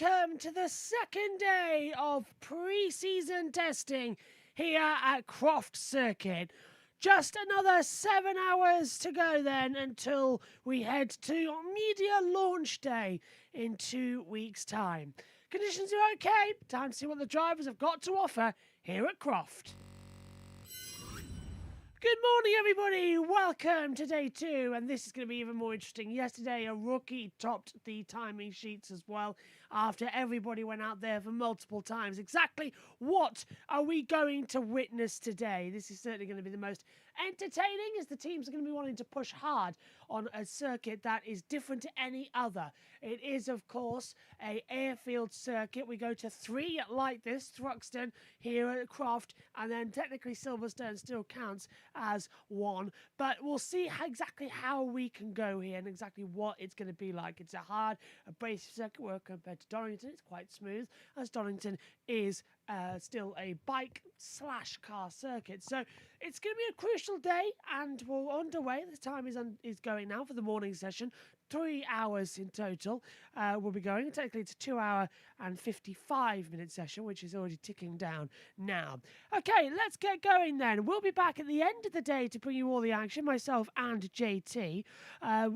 welcome to the second day of pre-season testing here at Croft Circuit. Just another 7 hours to go then until we head to media launch day in 2 weeks' time. Conditions are okay. Time to see what the drivers have got to offer here at Croft. Good morning, everybody. Welcome to day 2, and this is going to be even more interesting. Yesterday, a rookie topped the timing sheets as well after everybody went out there for multiple times. Exactly what are we going to witness today? This is certainly going to be the most entertaining, as the teams are going to be wanting to push hard on a circuit that is different to any other. It is, of course, a airfield circuit. We go to 3 like this, Thruxton here at Croft, and then technically Silverstone still counts as 1, but we'll see exactly how we can go here and exactly what it's going to be like. It's a hard, abrasive circuit where compared to Donington, it's quite smooth, as Donington is still a bike/car circuit. So it's going to be a crucial day, and we're underway. The time is going now for the morning session. 3 hours in total. We'll be going. Technically, it's a 2 hour and 55-minute session, which is already ticking down now. Okay, let's get going then. We'll be back at the end of the day to bring you all the action, myself and JT,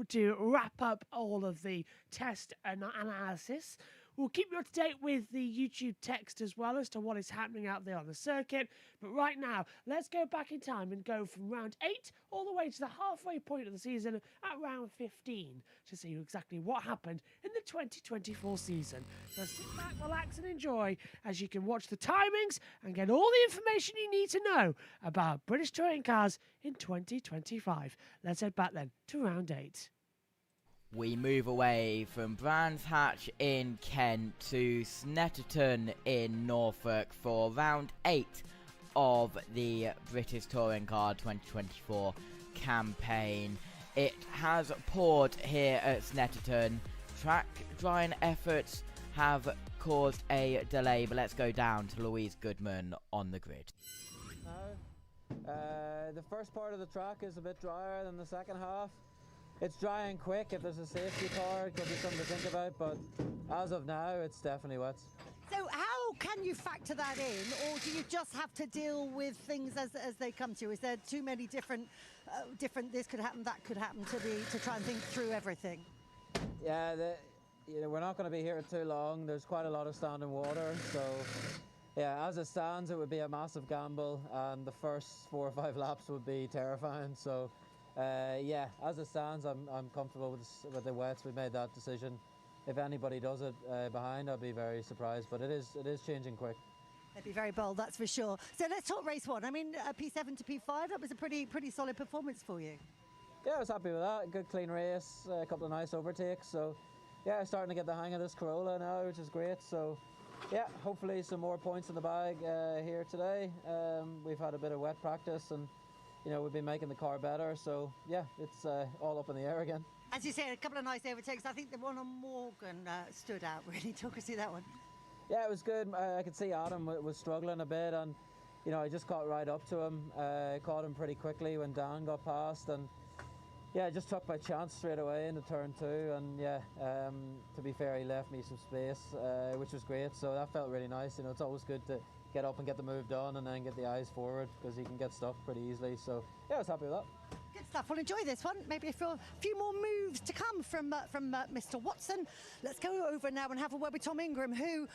to wrap up all of the test and analysis. We'll keep you up to date with the YouTube text as well as to what is happening out there on the circuit. But right now, let's go back in time and go from round 8 all the way to the halfway point of the season at round 15 to see exactly what happened in the 2024 season. So sit back, relax and enjoy as you can watch the timings and get all the information you need to know about British touring cars in 2025. Let's head back then to round 8. We move away from Brands Hatch in Kent to Snetterton in Norfolk for round 8 of the British Touring Car 2024 campaign. It has poured here at Snetterton. Track drying efforts have caused a delay, but let's go down to Louise Goodman on the grid. The first part of the track is a bit drier than the second half. It's drying quick. If there's a safety car, it could be something to think about, but as of now, it's definitely wet. So how can you factor that in, or do you just have to deal with things as they come to you? Is there too many different this could happen, that could happen to try and think through everything? Yeah, we're not going to be here too long. There's quite a lot of standing water, so yeah, as it stands, it would be a massive gamble, and the first 4 or 5 laps would be terrifying. So. Yeah, as it stands, I'm comfortable with the wets. We made that decision. If anybody does it behind, I'll be very surprised. But it is changing quick. They'd be very bold, that's for sure. So let's talk race 1. I mean, P7 to P5, that was a pretty solid performance for you. Yeah, I was happy with that. Good clean race, a couple of nice overtakes. So yeah, starting to get the hang of this Corolla now, which is great. So yeah, hopefully some more points in the bag here today. We've had a bit of wet practice and. You know, we've been making the car better, so yeah, it's all up in the air again. As you said, a couple of nice overtakes. I think the one on Morgan stood out really. Talk us through that one. Yeah, it was good. I could see Adam was struggling a bit, and you know, I just got right up to him, caught him pretty quickly when Dan got past, and yeah, I just took my chance straight away into turn 2, and yeah, to be fair, he left me some space, which was great. So that felt really nice. You know, it's always good to get up and get the move done and then get the eyes forward because he can get stuck pretty easily. So yeah, I was happy with that. Good stuff. Well, enjoy this one. Maybe a few more moves to come from Mr. Watson. Let's go over now and have a word with Tom Ingram, who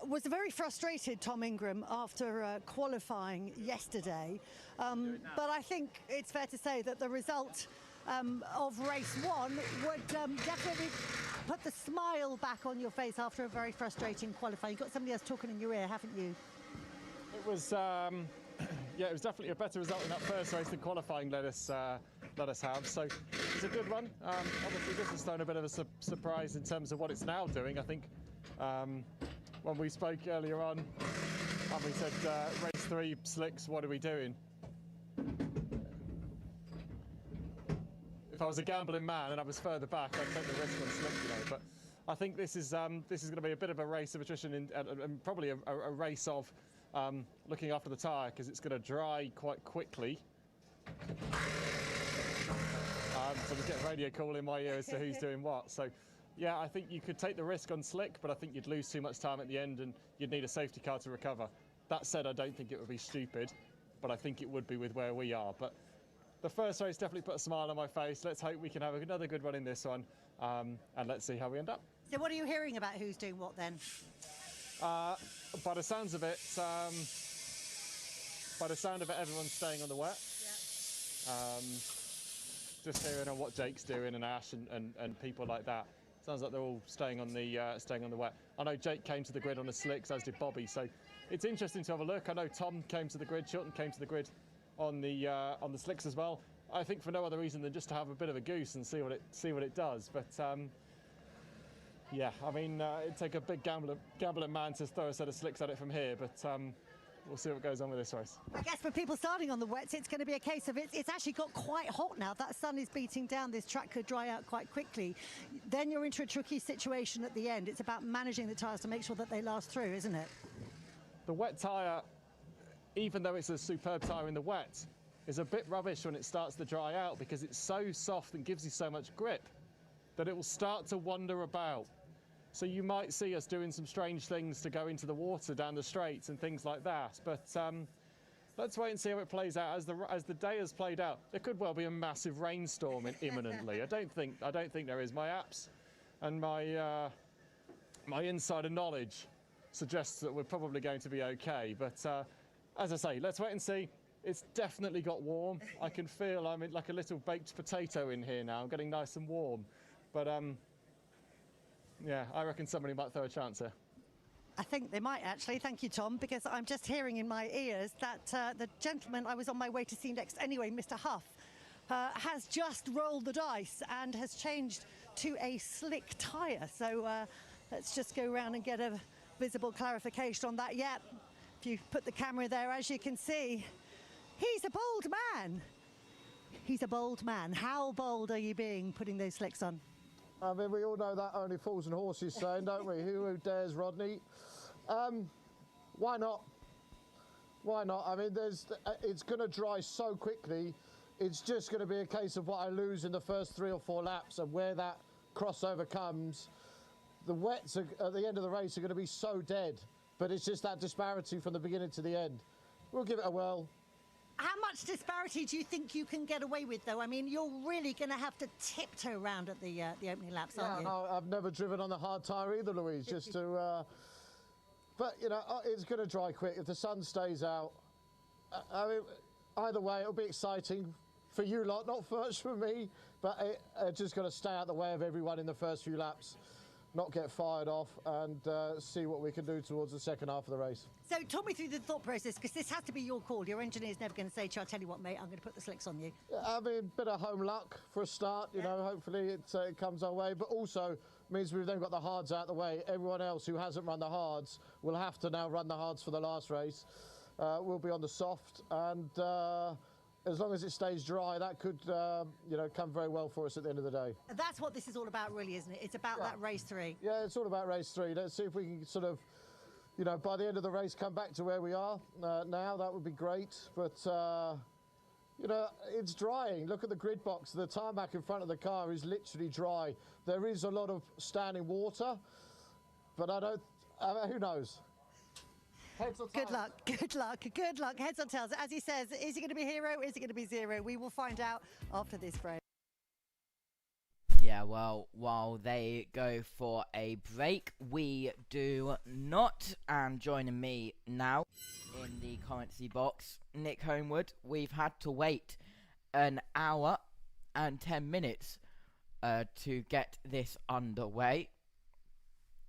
was a very frustrated Tom Ingram after qualifying yesterday. But I think it's fair to say that the result of race 1 would definitely put the smile back on your face after a very frustrating qualifying. You've got somebody else talking in your ear, haven't you? It was, yeah, it was definitely a better result in that first race than qualifying let us have. So it was a good run. Obviously, this has thrown a bit of a surprise in terms of what it's now doing. I think when we spoke earlier on, and we said race 3 slicks, what are we doing? If I was a gambling man and I was further back, I'd take the risk on slick, you know. But I think this is going to be a bit of a race of attrition and probably a race of looking after the tyre, because it's going to dry quite quickly. So I'm getting radio call in my ear as to who's doing what. So yeah, I think you could take the risk on slick, but I think you'd lose too much time at the end and you'd need a safety car to recover. That said, I don't think it would be stupid, but I think it would be with where we are. But the first race definitely put a smile on my face. Let's hope we can have another good run in this one, and let's see how we end up. So what are you hearing about who's doing what then? By the sounds of it, everyone's staying on the wet. Yeah. Just hearing on what Jake's doing and Ash and people like that. Sounds like they're all staying on the wet. I know Jake came to the grid on the slicks, as did Bobby. So it's interesting to have a look. I know Tom came to the grid, Chilton came to the grid on the slicks as well. I think for no other reason than just to have a bit of a goose and see what it does. But yeah, I mean, it'd take a big gambling man to throw a set of slicks at it from here. But we'll see what goes on with this race. I guess for people starting on the wets, it's going to be a case of it's actually got quite hot now. That sun is beating down. This track could dry out quite quickly. Then you're into a tricky situation at the end. It's about managing the tyres to make sure that they last through, isn't it? The wet tyre, even though it's a superb tyre in the wet, is a bit rubbish when it starts to dry out because it's so soft and gives you so much grip that it will start to wander about. So you might see us doing some strange things to go into the water down the straights and things like that. But let's wait and see how it plays out. As the day has played out, there could well be a massive rainstorm imminently. I don't think there is. My apps and my insider knowledge suggests that we're probably going to be okay. But as I say, let's wait and see. It's definitely got warm. I can feel I'm like a little baked potato in here now. I'm getting nice and warm. But yeah, I reckon somebody might throw a chance here. I think they might actually. Thank you, Tom, because I'm just hearing in my ears that the gentleman I was on my way to see next anyway, Mr. Huff, has just rolled the dice and has changed to a slick tyre. So let's just go around and get a visible clarification on that. Yeah, if you put the camera there, as you can see, he's a bold man. He's a bold man. How bold are you being putting those slicks on? I mean, we all know that only fools and horses saying, don't we? Who dares, Rodney? Why not? Why not? I mean, it's going to dry so quickly. It's just going to be a case of what I lose in the first 3 or 4 laps and where that crossover comes. The wets at the end of the race are going to be so dead, but it's just that disparity from the beginning to the end. We'll give it a whirl. How much disparity do you think you can get away with, though? I mean, you're really going to have to tiptoe around at the opening laps, aren't you? No, I've never driven on the hard tyre either, Louise, just to... but, you know, it's going to dry quick. If the sun stays out, I mean, either way, it'll be exciting for you lot, not much for me, but it's just going to stay out the way of everyone in the first few laps, not get fired off, and see what we can do towards the second half of the race. So talk me through the thought process, because this has to be your call. Your engineer's never going to say to you, I'll tell you what, mate, I'm going to put the slicks on you. I mean, bit of home luck for a start, you know, hopefully it comes our way, but also means we've then got the hards out the way. Everyone else who hasn't run the hards will have to now run the hards for the last race. We'll be on the soft, and as long as it stays dry, that could, you know, come very well for us at the end of the day. That's what this is all about, really, isn't it? It's about that race 3. Yeah, it's all about race 3. Let's see if we can sort of, you know, by the end of the race, come back to where we are now. That would be great. But, you know, it's drying. Look at the grid box. The tarmac in front of the car is literally dry. There is a lot of standing water, but who knows? Heads or tails? Good luck, good luck, good luck. Heads or tails. As he says, is he going to be hero? Is he going to be zero? We will find out after this break. Yeah, well, while they go for a break, we do not. And joining me now in the commentary box, Nick Homewood. We've had to wait an hour and 10 minutes to get this underway.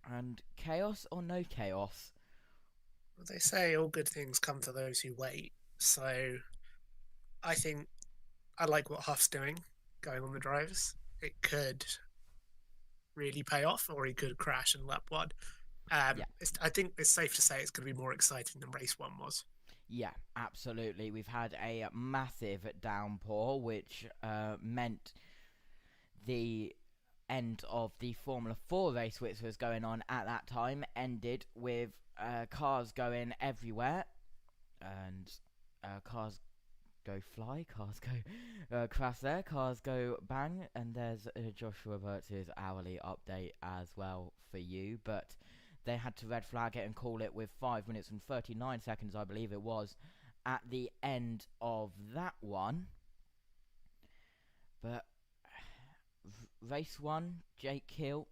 And chaos or no chaos? Well, they say all good things come to those who wait. So I think I like what Huff's doing, going on the drives. It could really pay off, or he could crash in lap 1. I think it's safe to say it's going to be more exciting than race 1 was. Yeah, absolutely. We've had a massive downpour, which meant the end of the Formula 4 race, which was going on at that time, ended with cars going everywhere and cars go fly, cars go crash there, cars go bang, and there's Joshua Burtz's hourly update as well for you, but they had to red flag it and call it with 5 minutes and 39 seconds, I believe it was, at the end of that one. But race 1, Jake Hill,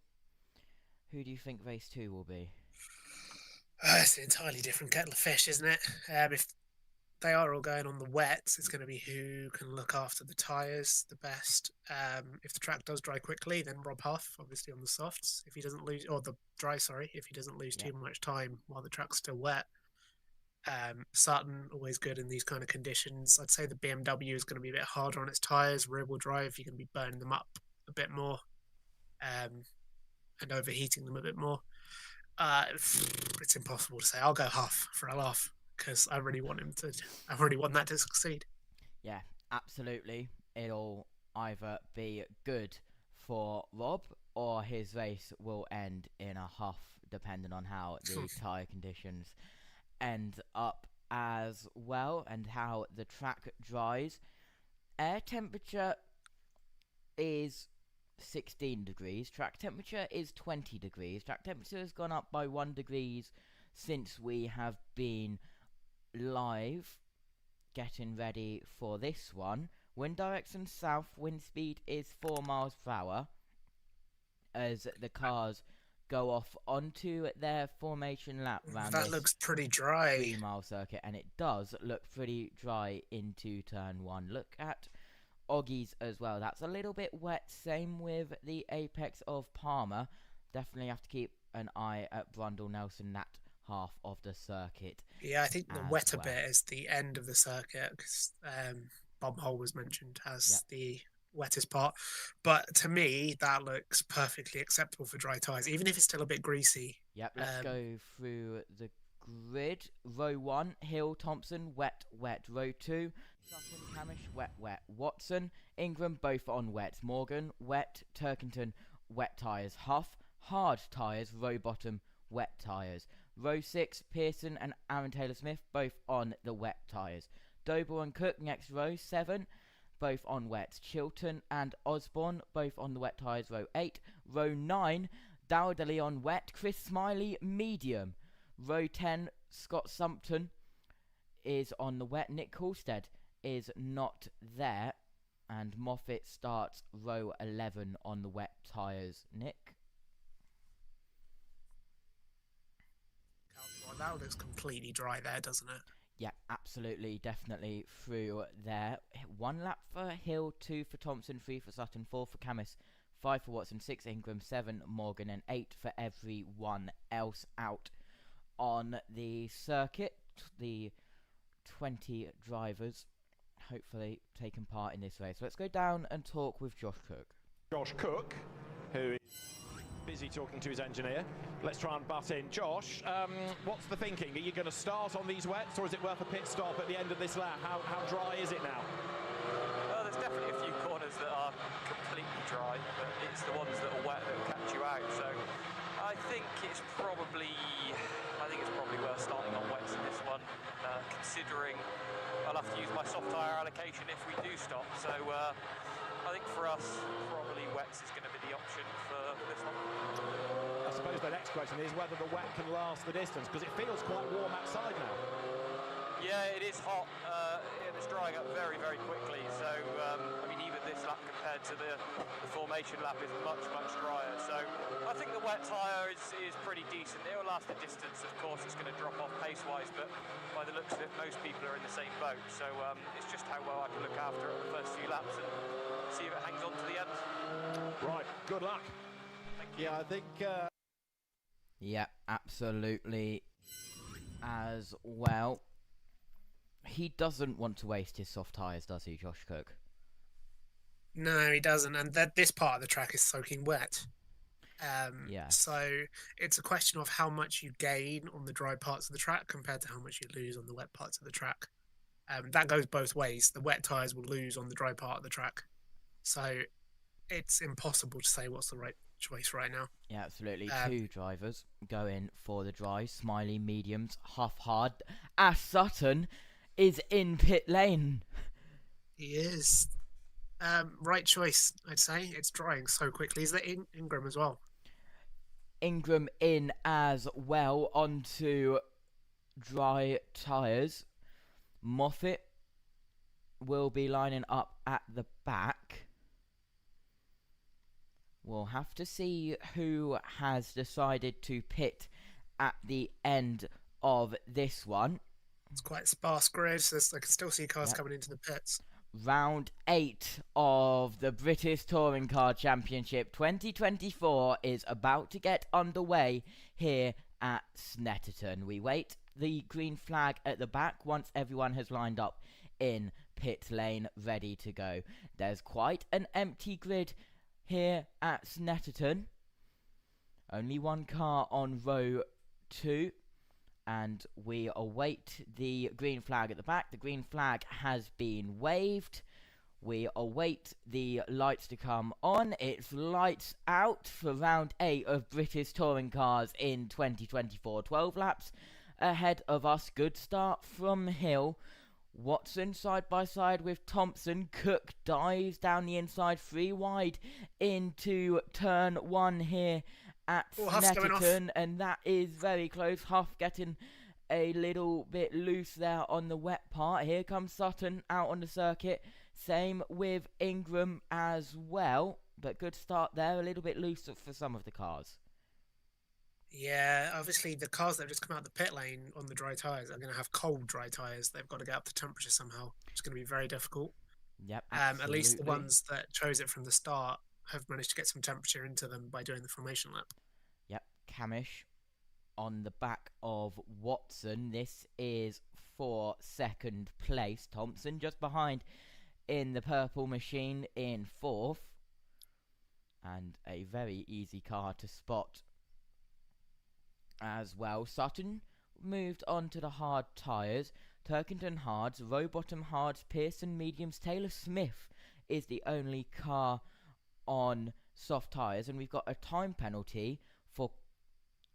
who do you think race 2 will be? It's an entirely different kettle of fish, isn't it? If they are all going on the wets, it's going to be who can look after the tyres the best. If the track does dry quickly, then Rob Huff, obviously on the softs, if he doesn't lose, or the dry, sorry, if he doesn't lose too much time while the track's still wet. Sutton, always good in these kind of conditions. I'd say the BMW is going to be a bit harder on its tyres. Rear-wheel drive, you're going to be burning them up a bit more, and overheating them a bit more. It's impossible to say. I'll go Huff for a laugh because I really want that to succeed. Yeah, absolutely. It'll either be good for Rob or his race will end in a huff, depending on how the tyre conditions end up as well and how the track dries. Air temperature is 16 degrees. Track temperature is 20 degrees. Track temperature has gone up by 1 degree since we have been live getting ready for this one. Wind direction south, wind speed is 4 miles per hour as the cars go off onto their formation lap round that looks pretty dry. 3-mile circuit, and it does look pretty dry into turn 1. Look at Oggies as well. That's a little bit wet. Same with the apex of Palmer. Definitely have to keep an eye at Brundle Nelson, that half of the circuit. Yeah, I think the wetter bit is the end of the circuit because Bob Hole was mentioned as the wettest part. But to me, that looks perfectly acceptable for dry tyres, even if it's still a bit greasy. Yep, let's go through the grid. Row 1, Hill, Thompson, wet, wet. Row 2, Sutton, Camish, wet, wet. Watson, Ingram, both on wet. Morgan, wet. Turkington, wet tyres. Huff, hard tyres. Row bottom, wet tyres. Row 6, Pearson and Aaron Taylor-Smith, both on the wet tyres. Doble and Cook, next row 7, both on wet. Chilton and Osborne, both on the wet tyres. Row 8. Row 9, Dowdley on wet. Chris Smiley, medium. Row 10, Scott Sumpton is on the wet. Nick Coulstead is not there. And Moffat starts row 11 on the wet tyres. Nick? Well, that looks completely dry there, doesn't it? Yeah, absolutely, definitely through there. 1 lap for Hill, 2 for Thompson, 3 for Sutton, 4 for Camis, 5 for Watson, 6 Ingram, 7 Morgan, and 8 for everyone else out on the circuit. The 20 drivers hopefully taking part in this race. Let's go down and talk with Josh Cook. Josh Cook, who is busy talking to his engineer. Let's try and butt in. Josh, what's the thinking? Are you going to start on these wets, or is it worth a pit stop at the end of this lap? How dry is it now? There's definitely a few corners that are completely dry, but it's the ones that are wet that will catch you out. So I think it's probably worth starting on wets in this one, considering I'll have to use my soft tyre allocation if we do stop. So I think for us, probably wets is going to be the option for this one. I suppose the next question is whether the wet can last the distance, because it feels quite warm outside now. Yeah, it is hot. It's drying up very, very quickly. So, I mean, even this lap compared to the formation lap is much, much drier. So, I think the wet tyre is pretty decent. It will last the distance. Of course, it's going to drop off pace-wise, but by the looks of it, most people are in the same boat. So, it's just how well I can look after it the first few laps and see if it hangs on to the end. Right. Good luck. Thank you. Yeah, I think... Yeah, absolutely as well. He doesn't want to waste his soft tyres, does he, Josh Cook? No, he doesn't. And this part of the track is soaking wet. Yeah. So it's a question of how much you gain on the dry parts of the track compared to how much you lose on the wet parts of the track. That goes both ways. The wet tyres will lose on the dry part of the track. So it's impossible to say what's the right choice right now. Yeah, absolutely. 2 drivers going for the dry. Smiley mediums, Huff hard. Ash Sutton is in pit lane. He is. Right choice, I'd say. It's drying so quickly. Is that Ingram as well? Ingram in as well onto dry tyres. Moffat will be lining up at the back. We'll have to see who has decided to pit at the end of this one. It's quite a sparse grid, so I can still see cars coming into the pits. Round 8 of the British Touring Car Championship 2024 is about to get underway here at Snetterton. We wait the green flag at the back once everyone has lined up in pit lane ready to go. There's quite an empty grid here at Snetterton. Only one car on row 2. And we await the green flag at the back. The green flag has been waved. We await the lights to come on. It's lights out for round 8 of British Touring Cars in 2024. 12 laps ahead of us. Good start from Hill. Watson side by side with Thompson. Cook dives down the inside 3 wide into turn 1 here at Snetterton, and that is very close. Huff getting a little bit loose there on the wet part. Here comes Sutton out on the circuit. Same with Ingram as well, but good start there. A little bit loose for some of the cars. Yeah, obviously the cars that have just come out the pit lane on the dry tyres are going to have cold dry tyres. They've got to get up to temperature somehow. It's going to be very difficult. Yep, absolutely. At least the ones that chose it from the start have managed to get some temperature into them by doing the formation lap. Yep, Camish on the back of Watson. This is for second place. Thompson just behind in the purple machine in 4th. And a very easy car to spot as well. Sutton moved on to the hard tyres. Turkington hards, Rowbottom hards, Pearson mediums. Taylor Smith is the only car on soft tyres, and we've got a time penalty for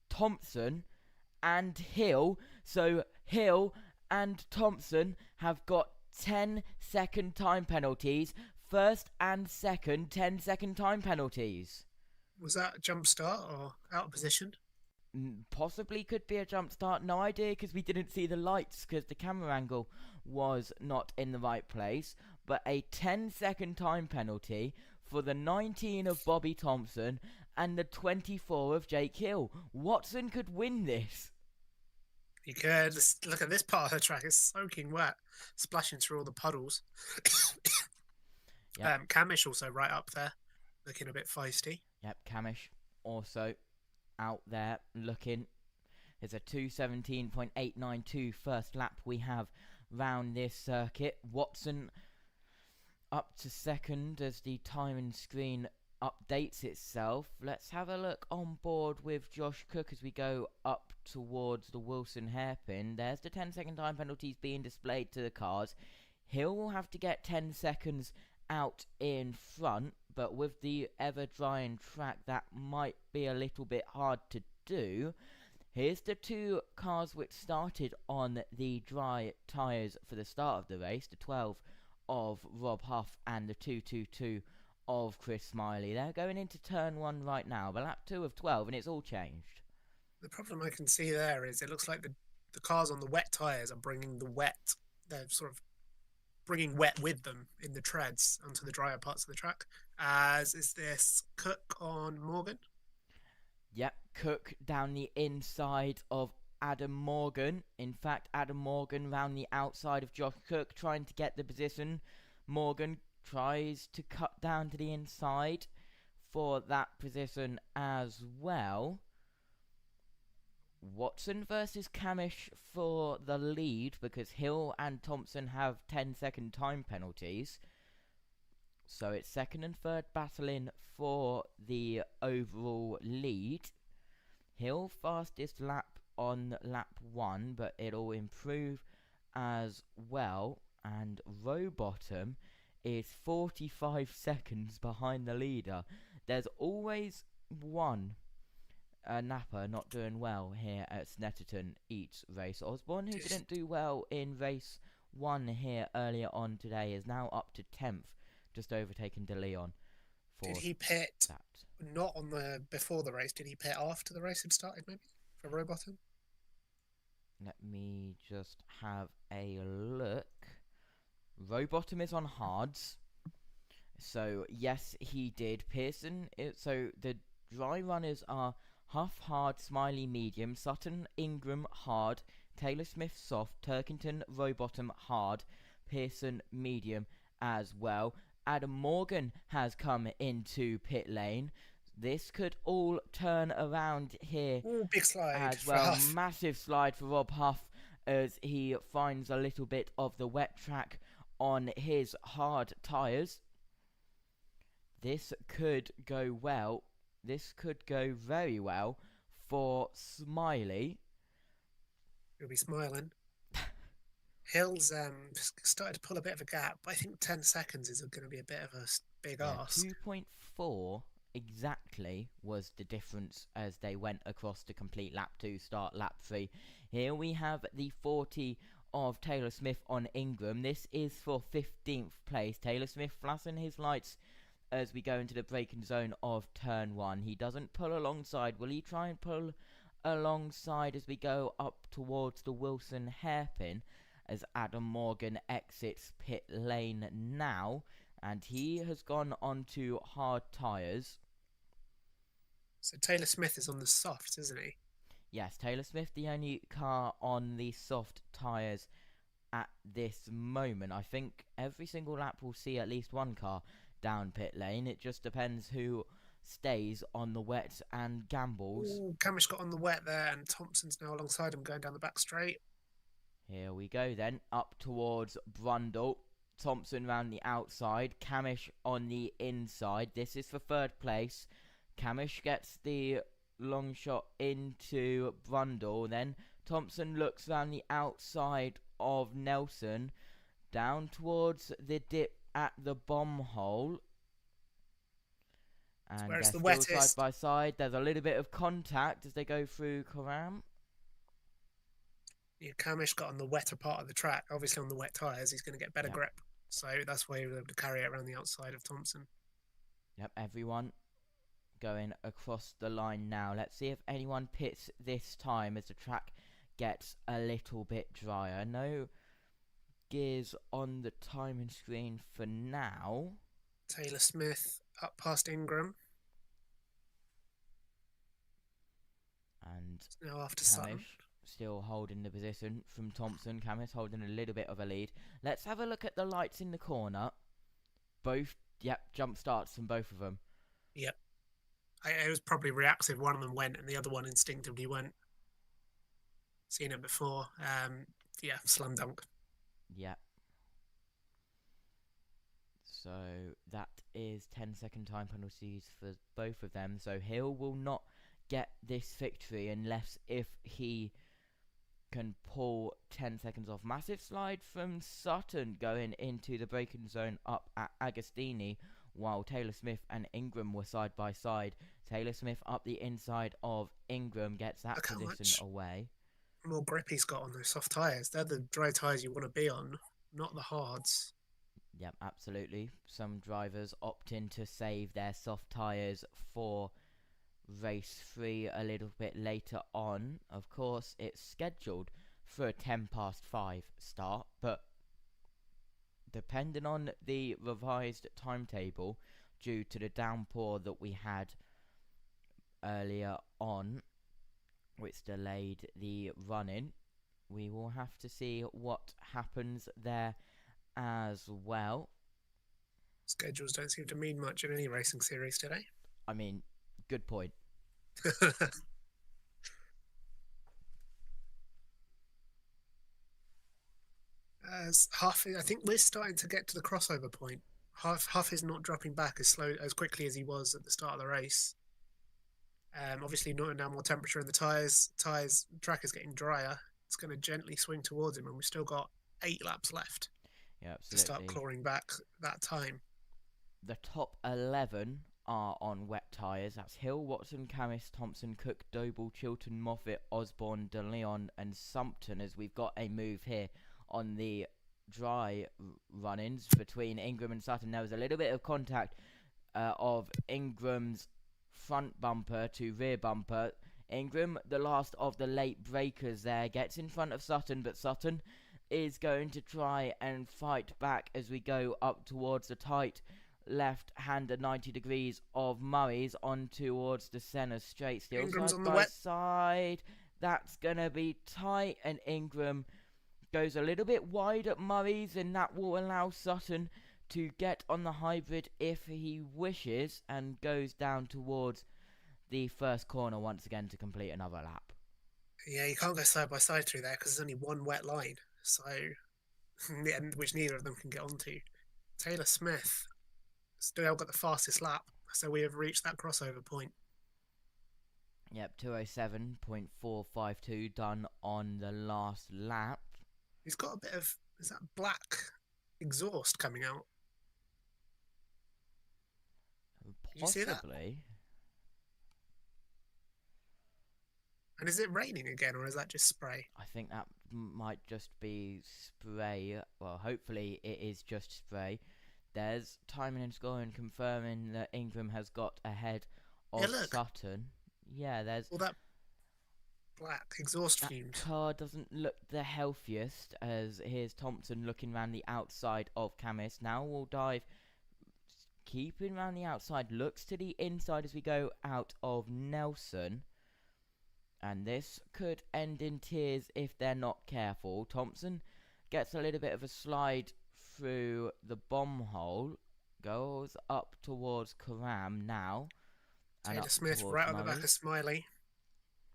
Thompson and Hill. So Hill and Thompson have got 10-second time penalties. First and second 10-second time penalties. Was that a jump start or out of position? Possibly could be a jump start. No idea, because we didn't see the lights because the camera angle was not in the right place. But a 10-second time penalty for the 19 of Bobby Thompson and the 24 of Jake Hill. Watson could win this. He could. Look at this part of the track. It's soaking wet, splashing through all the puddles. Yep. Camish also right up there, looking a bit feisty. Yep, Camish also out there looking. There's a 2:17.892 first lap we have round this circuit. Watson up to second as the timing screen updates itself. Let's have a look on board with Josh Cook as we go up towards the Wilson hairpin. There's the 10-second time penalties being displayed to the cars. Hill will have to get 10 seconds out in front, but with the ever-drying track, that might be a little bit hard to do. Here's the 2 cars which started on the dry tyres for the start of the race, the 12 of Rob Huff and the 222 of Chris Smiley. They're going into turn 1 right now, but lap 2 of 12, and it's all changed. The problem I can see there is it looks like the cars on the wet tyres are bringing the wet. They're sort of bringing wet with them in the treads onto the drier parts of the track. As is this Cook on Morgan? Yep, Cook down the inside of Adam Morgan. In fact, Adam Morgan round the outside of Josh Cook trying to get the position. Morgan tries to cut down to the inside for that position as well. Watson versus Camish for the lead because Hill and Thompson have 10-second time penalties. So it's second and third battling for the overall lead. Hill fastest lap on lap 1, but it'll improve as well. And Rowbottom is 45 seconds behind the leader. There's always one napper not doing well here at Snetterton each race. Osborne, who didn't do well in race won here earlier on today is now up to 10th, just overtaken De Leon. Did he pit that. not on the before the race? Did he pit after the race had started, maybe, for Rowbottom? Let me just have a look. Rowbottom is on hards. So, yes, he did. Pearson, so the dry runners are Huff, hard, Smiley, medium, Sutton, Ingram, hard, Taylor Smith, soft, Turkington, Rowbottom, hard, Pearson, medium as well. Adam Morgan has come into pit lane. This could all turn around here. Ooh, big slide as for well. Huff. Massive slide for Rob Huff as he finds a little bit of the wet track on his hard tyres. This could go well. This could go very well for Smiley. He'll be smiling. Hill's started to pull a bit of a gap, but I think 10 seconds is going to be a bit of a big ask. 2.4 exactly was the difference as they went across to complete lap 2, start lap 3. Here we have the 40 of Taylor Smith on Ingram. This is for 15th place. Taylor Smith flashing his lights as we go into the braking zone of turn 1. He doesn't pull alongside. Will he try and pull alongside as we go up towards the Wilson hairpin as Adam Morgan exits pit lane now, and he has gone onto hard tyres. So Taylor Smith is on the softs, isn't he? Yes, Taylor Smith, the only car on the soft tyres at this moment. I think every single lap will see at least one car down pit lane. It just depends who stays on the wet and gambles. Ooh, Camish got on the wet there, and Thompson's now alongside him going down the back straight. Here we go then, up towards Brundle. Thompson round the outside, Camish on the inside. This is for 3rd place. Camish gets the long shot into Brundle. Then Thompson looks round the outside of Nelson, down towards the dip at the bomb hole. And they're still side by side. There's a little bit of contact as they go through Karam. Yeah, Camish got on the wetter part of the track. Obviously on the wet tyres, he's going to get better grip. So that's why he was able to carry it around the outside of Thompson. Yep, everyone going across the line now. Let's see if anyone pits this time as the track gets a little bit drier. No gears on the timing screen for now. Taylor Smith up past Ingram. And now after Camish Sutton. Still holding the position from Thompson. Camish holding a little bit of a lead. Let's have a look at the lights in the corner. Both, jump starts from both of them. Yep. It was probably reactive. One of them went and the other one instinctively went. Seen it before. Slam dunk. Yeah. So that is 10-second time penalties for both of them. So Hill will not get this victory unless if he can pull 10 seconds off. Massive slide from Sutton going into the braking zone up at Agostini, while Taylor Smith and Ingram were side by side. Taylor Smith up the inside of Ingram, gets that position away. More grip he's got on those soft tyres. They're the dry tyres you want to be on, not the hards. Yep, absolutely. Some drivers opt in to save their soft tyres for race 3 a little bit later on. Of course, it's scheduled for a 5:10 start, but depending on the revised timetable due to the downpour that we had earlier on, which delayed the run-in, we will have to see what happens there as well. Schedules don't seem to mean much in any racing series today. I mean, good point. As Huff, I think we're starting to get to the crossover point. Huff is not dropping back as quickly as he was at the start of the race. Obviously, now more temperature in the tyres. Track is getting drier. It's going to gently swing towards him, and we've still got 8 laps left. Yeah, absolutely. To start clawing back that time. The top 11 are on wet tyres. That's Hill, Watson, Camis, Thompson, Cook, Doble, Chilton, Moffat, Osborne, De Leon and Sumpton, as we've got a move here on the dry run-ins between Ingram and Sutton. There was a little bit of contact of Ingram's front bumper to rear bumper. Ingram, the last of the late breakers there, gets in front of Sutton, but Sutton is going to try and fight back as we go up towards the tight left-hander 90 degrees of Murray's on towards the centre straight. Still Ingram's side on the by wet. side. That's going to be tight, and Ingram goes a little bit wide at Murray's, and that will allow Sutton to get on the hybrid if he wishes, and goes down towards the first corner once again to complete another lap. Yeah, you can't go side by side through there because there's only one wet line, so which neither of them can get onto. Taylor Smith still got the fastest lap, so we have reached that crossover point. Yep, 207.452 done on the last lap. He's got a bit of, is that black exhaust coming out? Did you see that? Possibly. And is it raining again, or is that just spray? I think that might just be spray. Well, hopefully it is just spray. There's timing and scoring confirming that Ingram has got ahead of Sutton. Yeah, there's... all that black exhaust fumes. That car doesn't look the healthiest, as here's Thompson looking around the outside of Camis. Now we'll dive, keeping around the outside, looks to the inside as we go out of Nelson. And this could end in tears if they're not careful. Thompson gets a little bit of a slide through the bomb hole. Goes up towards Karam now. Taylor Smith right on the back of Smiley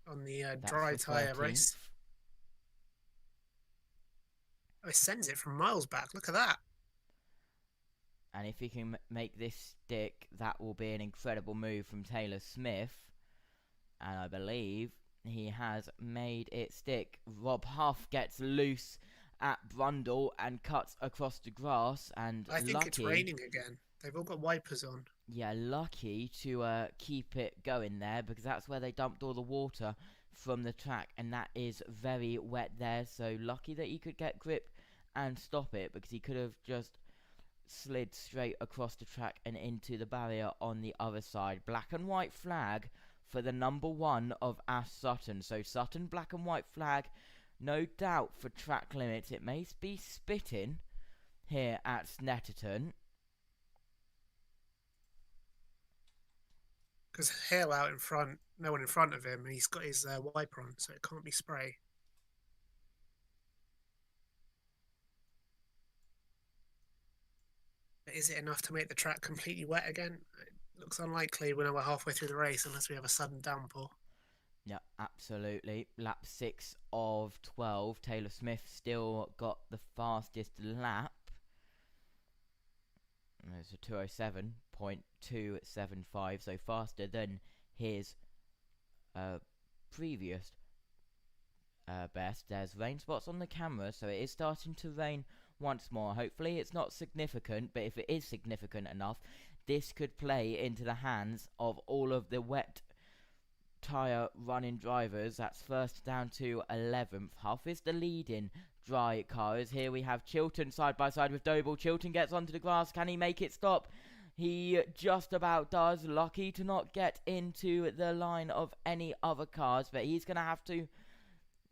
on the dry tyre race. Oh, he sends it from miles back. Look at that. And if he can make this stick, that will be an incredible move from Taylor Smith. And I believe he has made it stick. Rob Huff gets loose at Brundle and cuts across the grass. And I think it's raining again. They've all got wipers on. Yeah, lucky to keep it going there, because that's where they dumped all the water from the track, and that is very wet there. So lucky that he could get grip and stop it, because he could have just slid straight across the track and into the barrier on the other side. Black and white flag for the number 1 of Ash Sutton. So Sutton, black and white flag, no doubt for track limits. It may be spitting here at Snetterton. Because Hill out in front, no one in front of him, and he's got his wiper on, so it can't be spray. But is it enough to make the track completely wet again? It looks unlikely when we're halfway through the race, unless we have a sudden downpour. Yeah, absolutely. Lap 6 of 12. Taylor Smith still got the fastest lap. It's a 207.275, so faster than his previous best. There's rain spots on the camera, so it is starting to rain once more. Hopefully it's not significant, but if it is significant enough, this could play into the hands of all of the wet tyre running drivers. That's first down to 11th. Huff is the leading dry cars. Here we have Chilton side by side with Doble. Chilton gets onto the grass. Can he make it stop? He just about does. Lucky to not get into the line of any other cars, but he's going to have to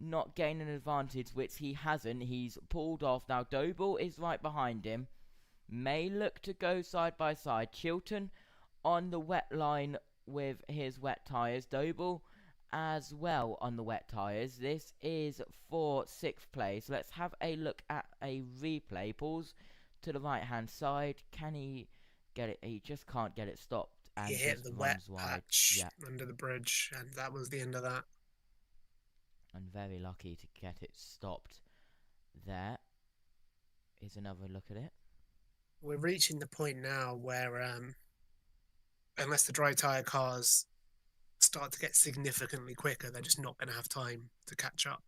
not gain an advantage, which he hasn't. He's pulled off. Now Doble is right behind him. May look to go side by side. Chilton on the wet line with his wet tyres. Doble as well on the wet tyres. This is for 6th place. Let's have a look at a replay. Pulls to the right hand side. Can he get it? He just can't get it stopped. And he hit the wet patch yeah, under the bridge, and that was the end of that. And very lucky to get it stopped. There is another look at it. We're reaching the point now where unless the dry tyre cars start to get significantly quicker, they're just not going to have time to catch up.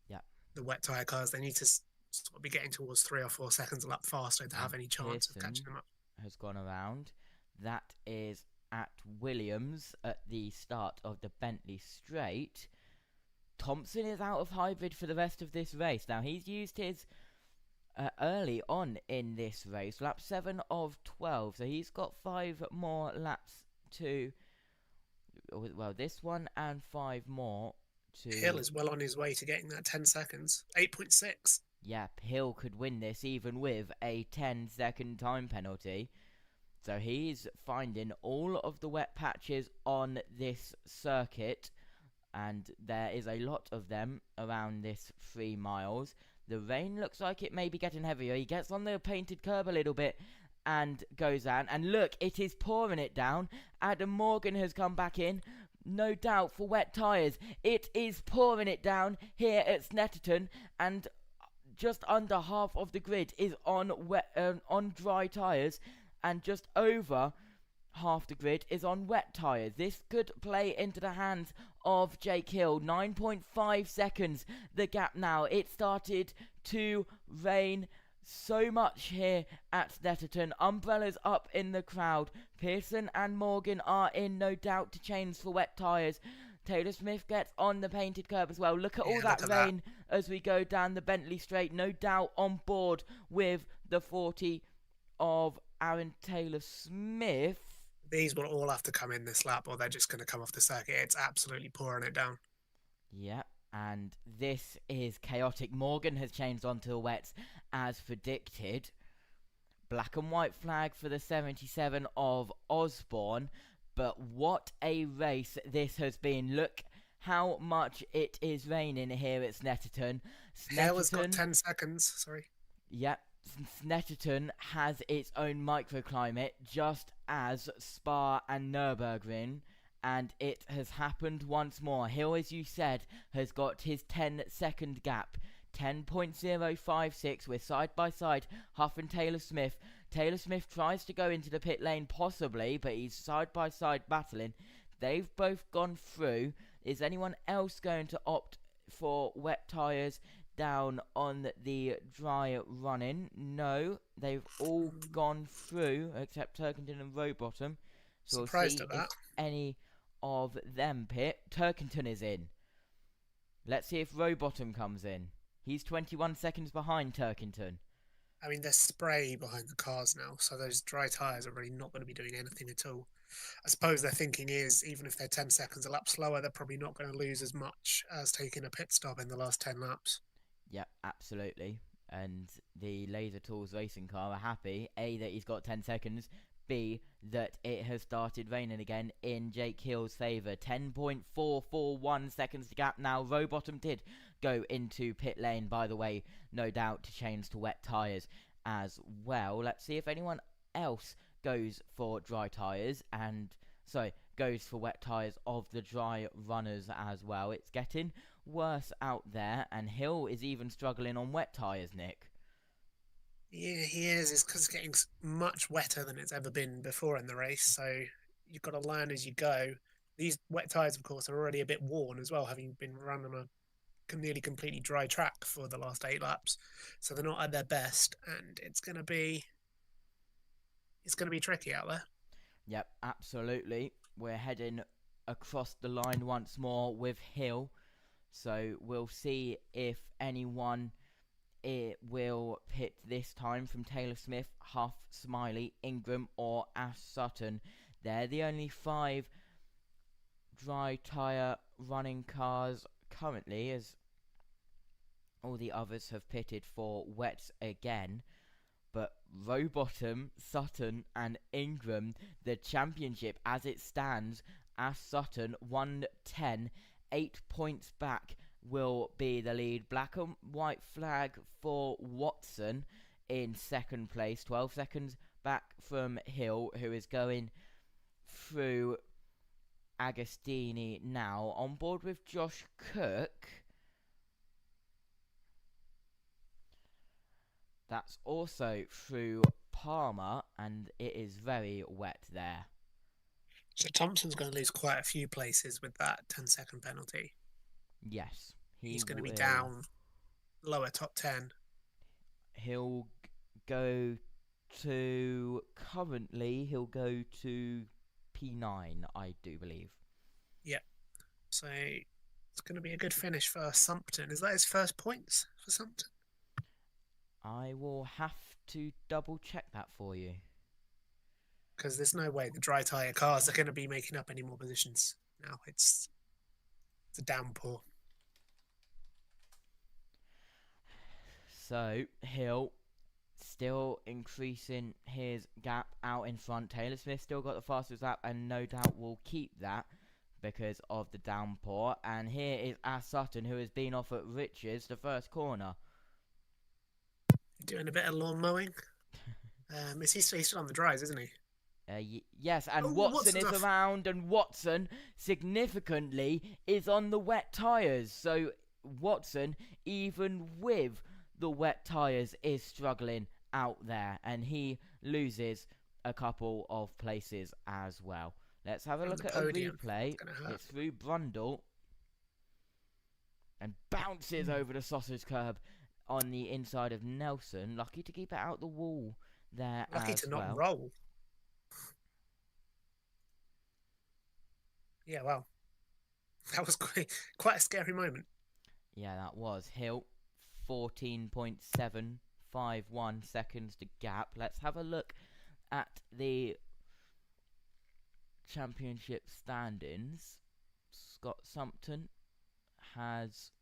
Yeah. The wet tyre cars, they need to sort of be getting towards 3 or 4 seconds a lap faster to have any chance of catching them up. Has gone around. That is at Williams at the start of the Bentley Straight. Thompson is out of hybrid for the rest of this race. Now, he's used his early on in this race. Lap 7 of 12. So he's got 5 more laps to... Well, this one and 5 more to... Hill is well on his way to getting that 10 seconds. 8.6. Yep, Hill could win this even with a 10-second time penalty. So he's finding all of the wet patches on this circuit, and there is a lot of them around this 3 miles. The rain looks like it may be getting heavier. He gets on the painted curb a little bit and goes down. And look, it is pouring it down. Adam Morgan has come back in, no doubt for wet tyres. It is pouring it down here at Snetterton, and just under half of the grid is on dry tyres, and just over half the grid is on wet tyres. This could play into the hands of Jake Hill. 9.5 seconds the gap now. It started to rain so much here at Snetterton. Umbrellas up in the crowd. Pearson and Morgan are in, no doubt, to change for wet tyres. Taylor Smith gets on the painted curb as well. Look at all that rain as we go down the Bentley Straight. No doubt on board with the 40 of Aaron Taylor Smith. These will all have to come in this lap, or they're just going to come off the circuit. It's absolutely pouring it down. Yeah, and this is chaotic. Morgan has changed onto the wets as predicted. Black and white flag for the 77 of Osborne. But what a race this has been. Look how much it is raining here at Snetterton. Hale has got 10 seconds, sorry. Yep, Snetterton has its own microclimate, just as Spa and Nürburgring, and it has happened once more. Hill, as you said, has got his 10-second gap. 10.056 with side-by-side Huff and Taylor Smith. Taylor Smith tries to go into the pit lane possibly, but he's side-by-side battling. They've both gone through. Is anyone else going to opt for wet tyres down on the dry running? No, they've all gone through except Turkington and Rowbottom. So surprised we'll see at that. if any of them pit. Turkington is in. Let's see if Rowbottom comes in. He's 21 seconds behind Turkington. I mean, there's spray behind the cars now, so those dry tyres are really not going to be doing anything at all. I suppose their thinking is, even if they're 10 seconds a lap slower, they're probably not going to lose as much as taking a pit stop in the last 10 laps. Yeah, absolutely. And the Laser Tools racing car are happy, A, that he's got 10 seconds, B, that it has started raining again in Jake Hill's favour. 10.441 seconds to gap now. Rowbottom did go into pit lane, by the way, no doubt to change to wet tyres as well. Let's see if anyone else goes for dry tyres and, sorry, goes for wet tyres of the dry runners as well. It's getting worse out there, and Hill is even struggling on wet tyres, Nick. Yeah, he is. It's because it's getting much wetter than it's ever been before in the race, so you've got to learn as you go. These wet tyres, of course, are already a bit worn as well, having been run on a nearly completely dry track for the last 8 laps, so they're not at their best, and it's going to be tricky out there. Yep, absolutely. We're heading across the line once more with Hill, so we'll see if anyone will pit this time from Taylor Smith, Huff, Smiley, Ingram or Ash Sutton. They're the only 5 dry tyre running cars currently, as all the others have pitted for wets again. But Rowbottom, Sutton and Ingram, the championship as it stands, Ash Sutton 110, 8 points back will be the lead. Black and white flag for Watson in second place, 12 seconds back from Hill, who is going through Agostini now. On board with Josh Cook. That's also through Palmer, and it is very wet there. So Thompson's going to lose quite a few places with that 10-second penalty. Yes. He's going to be down lower top 10. He'll go to, currently, he'll go to P9, I do believe. Yeah. So it's going to be a good finish for Sumpton. Is that his first points for Sumpton? I will have to double check that for you. Because there's no way the dry tyre cars are going to be making up any more positions now. It's a downpour. So, Hill still increasing his gap out in front. Taylor Smith still got the fastest lap and no doubt will keep that because of the downpour. And here is Ash Sutton, who has been off at Rich's, the first corner. Doing a bit of lawn mowing. He's still on the dries, isn't he? Yes, and Watson is around, and Watson significantly is on the wet tyres. So Watson, even with the wet tyres, is struggling out there, and he loses a couple of places as well. Let's have a look at a replay. It's through Brundle and bounces over the sausage curb on the inside of Nelson. Lucky to keep it out the wall there. Lucky to not roll. Yeah, well, that was quite a scary moment. Yeah, that was. Hill, 14.751 seconds to gap. Let's have a look at the championship standings. Scott Sumpton has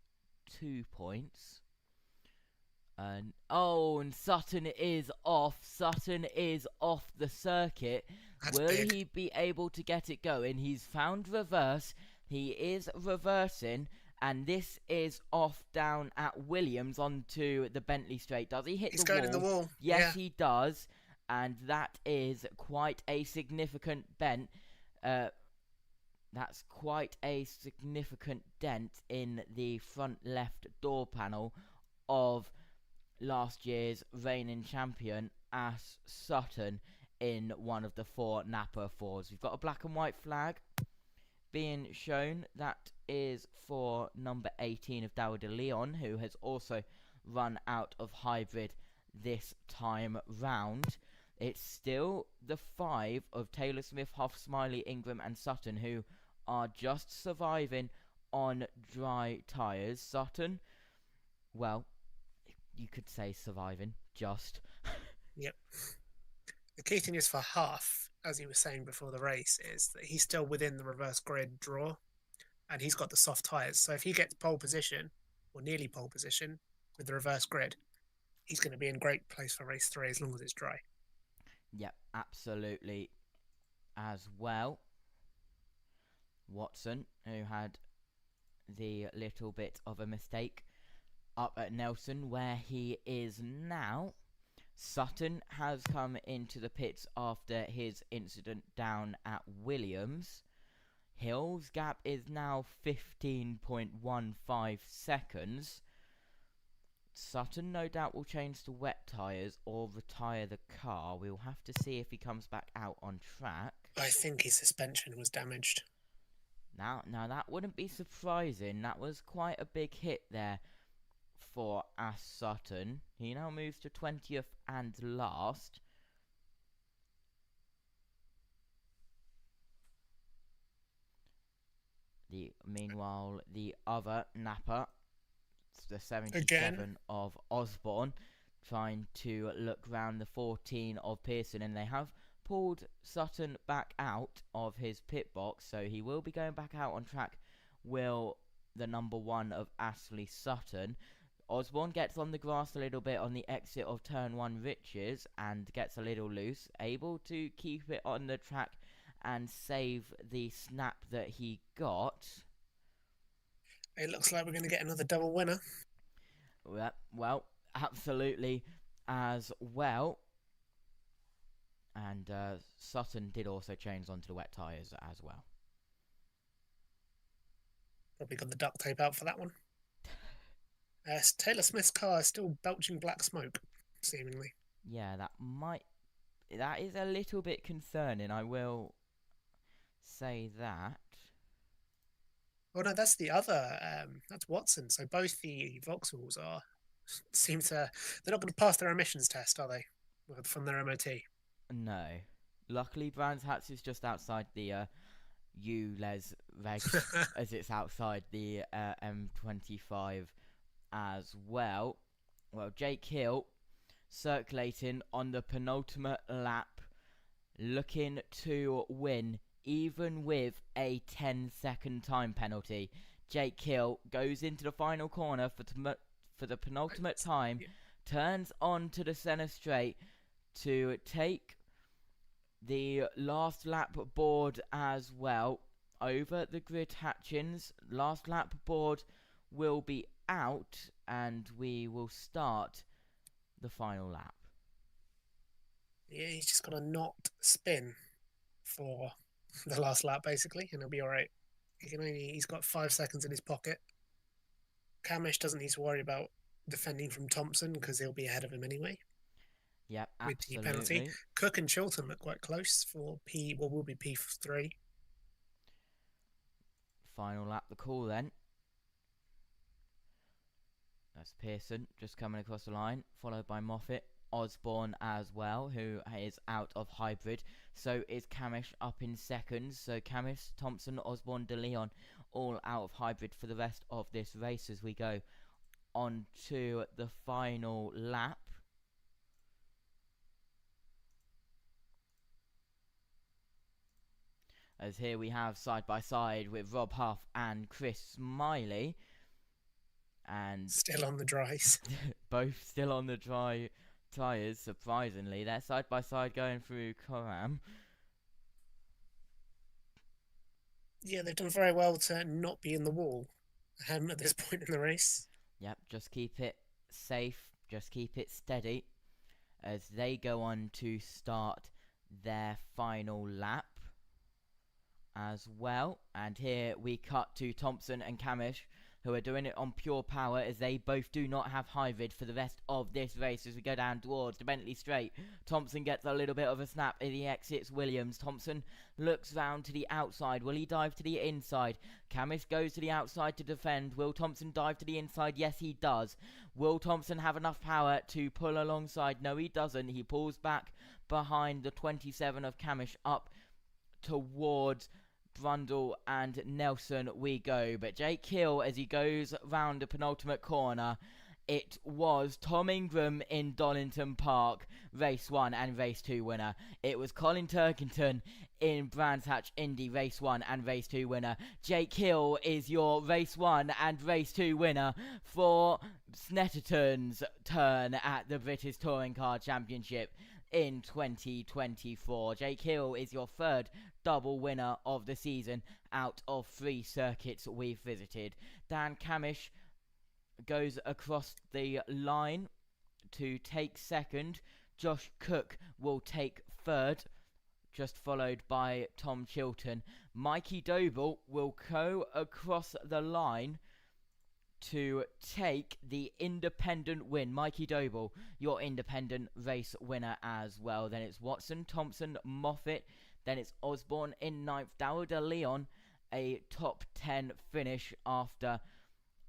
2 points. And Sutton is off. Sutton is off the circuit. Will he be able to get it going? He's found reverse. He is reversing. And this is off down at Williams onto the Bentley straight. Does he hit the wall? He's going in the wall. Yes, he does. And that is quite a significant bent. That's quite a significant dent in the front left door panel of last year's reigning champion, Ash Sutton, in one of the 4 Napa 4s. We've got a black and white flag being shown. That is for number 18 of Dower de Leon, who has also run out of hybrid this time round. It's still the 5 of Taylor Smith, Huff, Smiley, Ingram and Sutton, who are just surviving on dry tyres. Sutton, well, you could say surviving, just. Yep. The key thing is for Huff, as he was saying before the race, is that he's still within the reverse grid draw, and he's got the soft tyres. So if he gets pole position, or nearly pole position, with the reverse grid, he's going to be in great place for race 3 as long as it's dry. Yep, absolutely. As well, Watson, who had the little bit of a mistake up at Nelson, where he is now. Sutton has come into the pits after his incident down at Williams. Hill's gap is now 15.15 seconds. Sutton no doubt will change to wet tyres or retire the car. We'll have to see if he comes back out on track. I think his suspension was damaged. Now that wouldn't be surprising. That was quite a big hit there for Ash Sutton. He now moves to 20th and last. Meanwhile, the other Napa, the 77 of Osborne, trying to look round the 14 of Pearson, and they have pulled Sutton back out of his pit box, so he will be going back out on track. Will the number 1 of Ashley Sutton. Osborne gets on the grass a little bit on the exit of turn 1 Riches and gets a little loose, able to keep it on the track and save the snap that he got. It looks like we're going to get another double winner. Well, absolutely as well. And Sutton did also change onto the wet tyres as well. Probably got the duct tape out for that one. Taylor Smith's car is still belching black smoke, seemingly. Yeah, that is a little bit concerning, I will say that. Well, no, that's the other, that's Watson. So both the Vauxhalls they're not going to pass their emissions test, are they? From their MOT. No. Luckily, Brands Hatch is just outside the ULEZ regs, as it's outside the M25 as well. Well, Jake Hill circulating on the penultimate lap, looking to win even with a 10-second time penalty. Jake Hill goes into the final corner for the penultimate time, turns onto the center straight to take the last lap board as well. Over the grid hatchings, last lap board will be out and we will start the final lap. Yeah, he's just got to not spin for the last lap, basically, and he'll be all right. He's got 5 seconds in his pocket. Camish doesn't need to worry about defending from Thompson because he'll be ahead of him anyway. Yep, with absolutely. the penalty. Cook and Chilton look quite close for will be P3. Final lap the call then. That's Pearson just coming across the line, followed by Moffat. Osborne as well, who is out of hybrid. So is Camish up in seconds. So Camish, Thompson, Osborne, De Leon all out of hybrid for the rest of this race as we go on to the final lap. As here we have side by side with Rob Huff and Chris Smiley. And still on the dries. Both still on the dry tyres, surprisingly. They're side by side going through Coram. Yeah, they've done very well to not be in the wall at this point in the race. Yep, just keep it safe, just keep it steady as they go on to start their final lap as well. And here we cut to Thompson and Camish, who are doing it on pure power as they both do not have hybrid for the rest of this race as we go down towards the Bentley Straight. Thompson gets a little bit of a snap as he exits Williams. Thompson looks round to the outside. Will he dive to the inside? Camish goes to the outside to defend. Will Thompson dive to the inside? Yes, he does. Will Thompson have enough power to pull alongside? No, he doesn't. He pulls back behind the 27 of Camish up towards Brundle and Nelson we go. But Jake Hill, as he goes round the penultimate corner, it was Tom Ingram in Donington Park, race 1 and race 2 winner. It was Colin Turkington in Brands Hatch Indy, race 1 and race 2 winner. Jake Hill is your race 1 and race 2 winner for Snetterton's turn at the British Touring Car Championship in 2024. Jake Hill is your third double winner of the season out of 3 circuits we've visited. Dan Camish goes across the line to take second. Josh Cook will take third, just followed by Tom Chilton. Mikey Doble will go across the line to take the independent win. Mikey Doble, your independent race winner as well. Then it's Watson, Thompson, Moffat. Then it's Osborne in 9th. Darryl De Leon, a top 10 finish after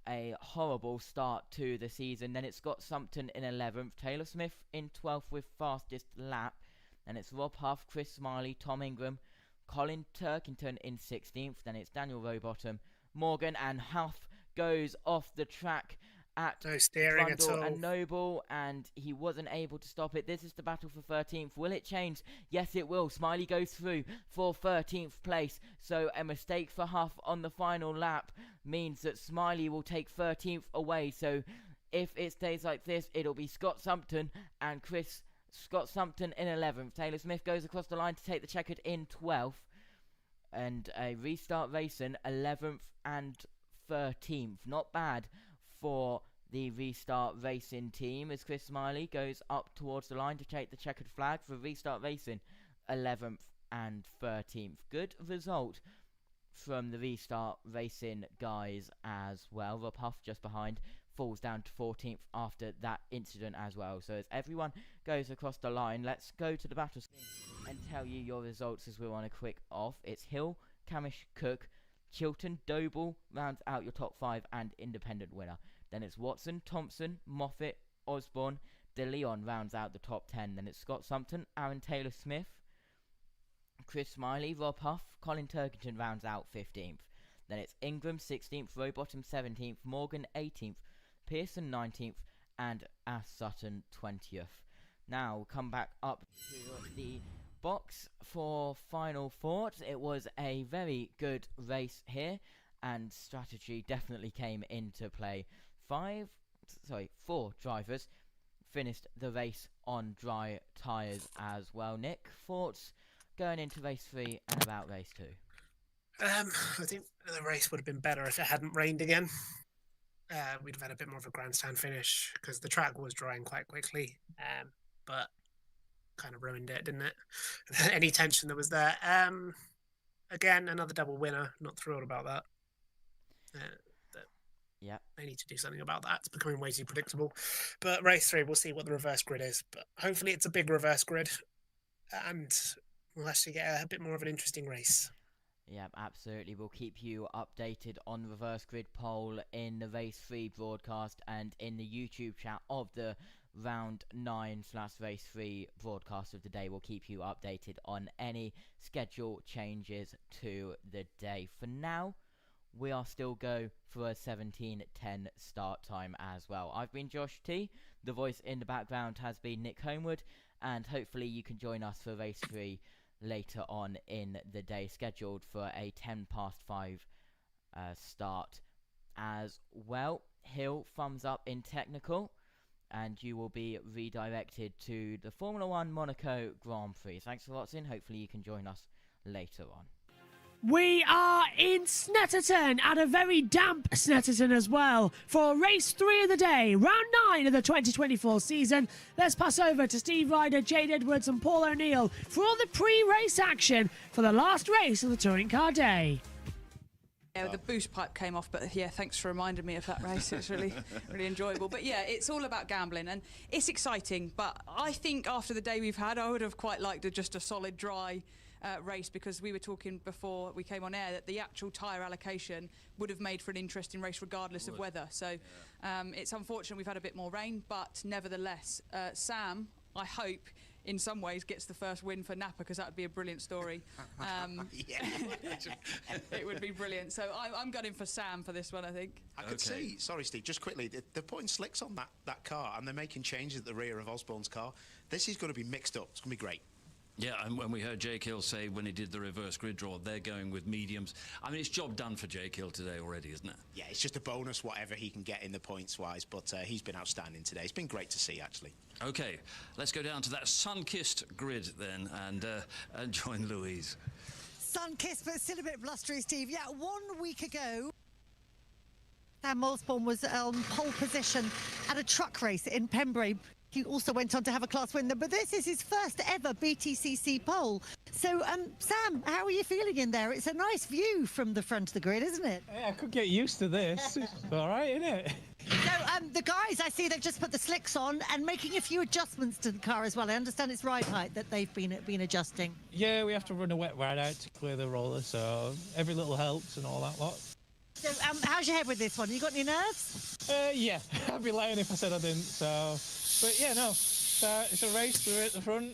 a horrible start to the season. Then it's Scott Sumpton in 11th. Taylor Smith in 12th with fastest lap. Then it's Rob Huff, Chris Smiley, Tom Ingram, Colin Turkington in 16th. Then it's Daniel Rowbottom, Morgan, and Huff goes off the track at no steering at all. And Noble, and he wasn't able to stop it. This is the battle for 13th. Will it change? Yes, it will. Smiley goes through for 13th place. So a mistake for Huff on the final lap means that Smiley will take 13th away. So if it stays like this, it'll be Scott Sumpton and Scott Sumpton in 11th. Taylor Smith goes across the line to take the checkered in 12th. And a Restart Racing 11th and 13th. Not bad for the Restart Racing team as Chris Smiley goes up towards the line to take the checkered flag for Restart Racing 11th and 13th. Good result from the Restart Racing guys as well. Rob Huff just behind falls down to 14th after that incident as well. So as everyone goes across the line, let's go to the battle screen and tell you your results as we're on a quick off. It's Hill, Camish, Cook, Chilton, Doble rounds out your top 5 and independent winner. Then it's Watson, Thompson, Moffat, Osborne, De Leon rounds out the top 10. Then it's Scott Sumpton, Aaron Taylor Smith, Chris Smiley, Rob Huff, Colin Turkington rounds out 15th. Then it's Ingram 16th, Rowbottom 17th, Morgan 18th, Pearson 19th, and Ash Sutton 20th. Now come back up to the box for final thoughts. It was a very good race here, and strategy definitely came into play. 4 drivers finished the race on dry tyres as well. Nick, thoughts going into race 3 and about race 2? I think the race would have been better if it hadn't rained again. We'd have had a bit more of a grandstand finish because the track was drying quite quickly, but kind of ruined it, didn't it? Any tension that was there. Again, another double winner. Not thrilled about that. Yeah, they need to do something about that. It's becoming way too predictable. But race 3, we'll see what the reverse grid is. But hopefully it's a big reverse grid, and we'll actually get a bit more of an interesting race. Yeah, absolutely. We'll keep you updated on the reverse grid poll in the race 3 broadcast and in the YouTube chat of the round 9/race 3 broadcast of the day. We'll keep you updated on any schedule changes to the day. For now, we are still go for a 17:10 start time as well. I've been Josh T. The voice in the background has been Nick Homewood, and hopefully you can join us for race 3 later on in the day, scheduled for a 5:10 start as well. Hill, thumbs up in technical, and you will be redirected to the Formula 1 Monaco Grand Prix. Thanks for watching. Hopefully you can join us later on. We are in Snetterton, at a very damp Snetterton as well, for race 3 of the day, round 9 of the 2024 season. Let's pass over to Steve Ryder, Jade Edwards and Paul O'Neill for all the pre-race action for the last race of the touring car day. Yeah, the boost pipe came off, but yeah, thanks for reminding me of that race. It's really enjoyable. But yeah, it's all about gambling, and it's exciting. But I think after the day we've had, I would have quite liked just a solid dry race, because we were talking before we came on air that the actual tyre allocation would have made for an interesting race regardless of weather. So it's unfortunate we've had a bit more rain, but nevertheless, Sam, I hope in some ways gets the first win for Napa, because that would be a brilliant story. It would be brilliant. So I'm gunning for Sam for this one, I think. I could see, sorry Steve, just quickly, they're putting slicks on that car, and they're making changes at the rear of Osborne's car. This is going to be mixed up. It's going to be great. Yeah, and when we heard Jake Hill say when he did the reverse grid draw, they're going with mediums. I mean, it's job done for Jake Hill today already, isn't it? Yeah, it's just a bonus, whatever he can get in the points-wise, but he's been outstanding today. It's been great to see, actually. OK, let's go down to that sun-kissed grid then and join Louise. Sun-kissed, but still a bit blustery, Steve. Yeah, 1 week ago, Sam Osborne was on pole position at a truck race in Pembrey. He also went on to have a class win, but this is his first ever BTCC pole. So, Sam, how are you feeling in there? It's a nice view from the front of the grid, isn't it? Yeah, I could get used to this. It's all right, isn't it? So, the guys, I see they've just put the slicks on and making a few adjustments to the car as well. I understand it's ride height that they've been adjusting. Yeah, we have to run a wet ride out to clear the roller, so every little helps and all that lot. So, how's your head with this one? You got any nerves? Yeah, I'd be lying if I said I didn't, so... But yeah, no, it's a race, we're at the front,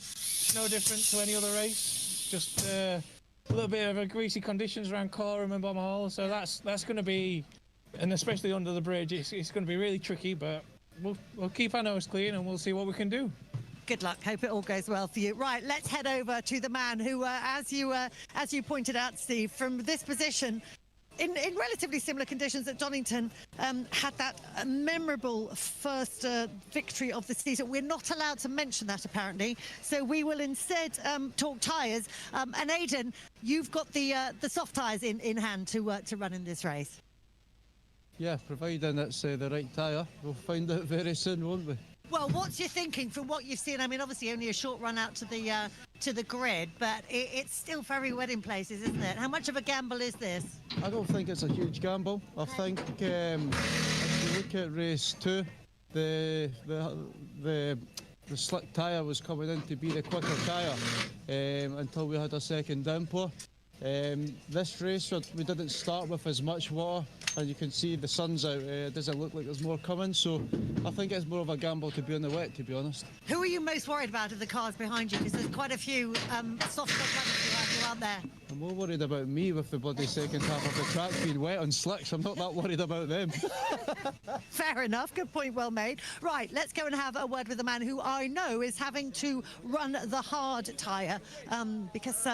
no different to any other race, just a little bit of greasy conditions around Coreham and Bomber Hall, so that's going to be, and especially under the bridge, it's going to be really tricky, but we'll keep our nose clean and we'll see what we can do. Good luck. Hope it all goes well for you. Right, let's head over to the man who, as you pointed out, Steve, from this position, in relatively similar conditions at Donington, had that memorable first victory of the season. We're not allowed to mention that, apparently, so we will instead talk tyres. And Aidan, you've got the soft tyres in hand to run in this race. Yeah, providing it's the right tyre. We'll find out very soon, won't we? Well, what's your thinking from what you've seen? I mean, obviously only a short run out to the grid, but it's still very wet in places, isn't it? How much of a gamble is this? I don't think it's a huge gamble. I think if you look at race 2, the slick tyre was coming in to be the quicker tyre until we had a second downpour. This race we didn't start with as much water, and you can see the sun's out. It doesn't look like there's more coming, so I think it's more of a gamble to be in the wet, to be honest. Who are you most worried about of the cars behind you? Because there's quite a few soft runners behind you, aren't there? I'm more worried about me with the bloody second half of the track being wet on slicks. I'm not that worried about them. Fair enough. Good point, well made. Right, let's go and have a word with the man who I know is having to run the hard tyre because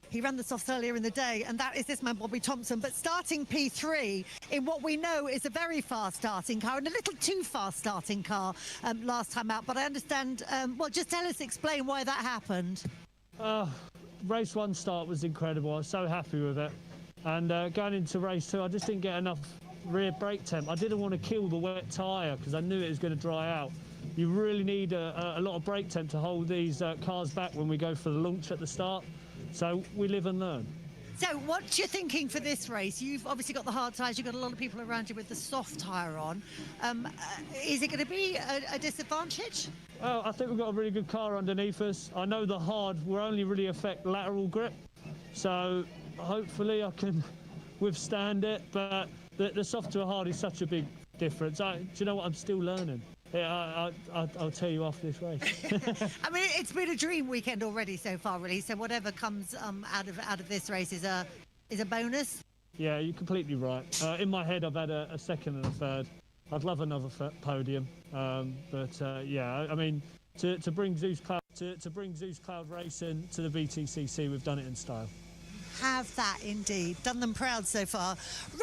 he ran the softs earlier in the day, and that is this man, Bobby Thompson. But starting P3 in what we know is a very fast starting car, and a little too fast starting car last time out. But I understand, well, just explain why that happened. Race 1 start was incredible. I was so happy with it. And going into race 2, I just didn't get enough rear brake temp. I didn't want to kill the wet tyre because I knew it was going to dry out. You really need a lot of brake temp to hold these cars back when we go for the launch at the start. So we live and learn. So what's your thinking for this race? You've obviously got the hard tyres, you've got a lot of people around you with the soft tyre on. Is it going to be a disadvantage? Well, I think we've got a really good car underneath us. I know the hard will only really affect lateral grip, so hopefully I can withstand it, but the soft to a hard is such a big difference. Do you know what? I'm still learning. Yeah, I'll tell you after this race. I mean, it's been a dream weekend already so far, really. So whatever comes out of this race is a bonus. Yeah, you're completely right. In my head, I've had a second and a third. I'd love another podium, but yeah, I mean, to bring Zeus Cloud Racing to the BTCC, we've done it in style. Have that indeed. Done them proud so far.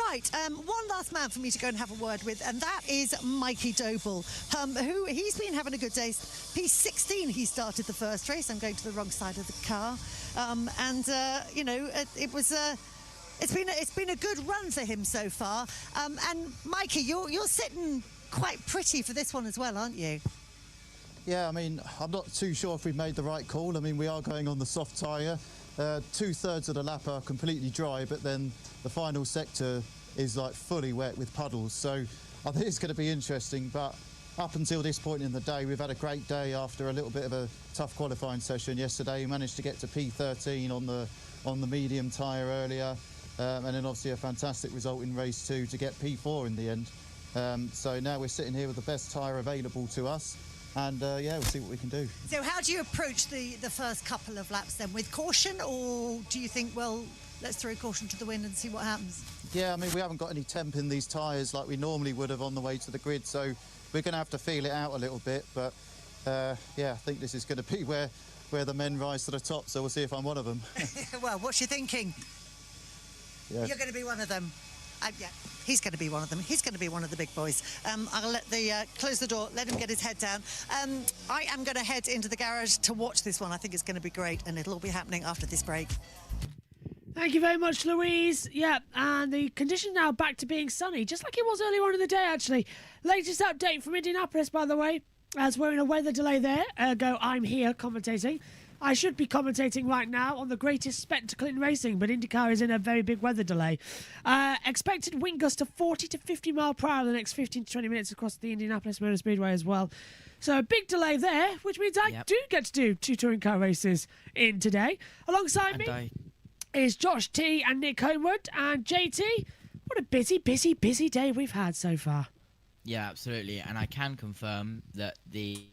Right, one last man for me to go and have a word with, and that is Mikey Doble, who he's been having a good day. P16 he started the first race. I'm going to the wrong side of the car. You know, it's been a good run for him so far. And Mikey, you're sitting quite pretty for this one as well, aren't you? Yeah, I mean, I'm not too sure if we've made the right call. I mean, we are going on the soft tyre. 2/3 of the lap are completely dry, but then the final sector is like fully wet with puddles. So I think it's going to be interesting. But up until this point in the day, we've had a great day after a little bit of a tough qualifying session yesterday. We managed to get to P13 on the medium tyre earlier, and then obviously a fantastic result in race 2 to get P4 in the end. So now we're sitting here with the best tyre available to us. And yeah, we'll see what we can do. So how do you approach the first couple of laps then? With caution, or do you think, well, let's throw caution to the wind and see what happens? Yeah, I mean, we haven't got any temp in these tyres like we normally would have on the way to the grid, so we're going to have to feel it out a little bit. But yeah, I think this is going to be where the men rise to the top, so we'll see if I'm one of them. Well, what's your thinking? Yeah. You're going to be one of them. Yeah, he's going to be one of them. He's going to be one of the big boys. I'll let close the door, let him get his head down. I am going to head into the garage to watch this one. I think it's going to be great, and it'll all be happening after this break. Thank you very much, Louise. Yeah, and the condition now back to being sunny, just like it was earlier on in the day, actually. Latest update from Indianapolis, by the way, as we're in a weather delay there. Ergo, I'm here commentating. I should be commentating right now on the greatest spectacle in racing, but IndyCar is in a very big weather delay. Expected wind gusts of 40 to 50 mile per hour the next 15 to 20 minutes across the Indianapolis Motor Speedway as well. So a big delay there, which means I do get to do 2 touring car races in today. Alongside me is Josh T and Nick Homewood, and JT. What a busy day we've had so far. Yeah, absolutely. And I can confirm that the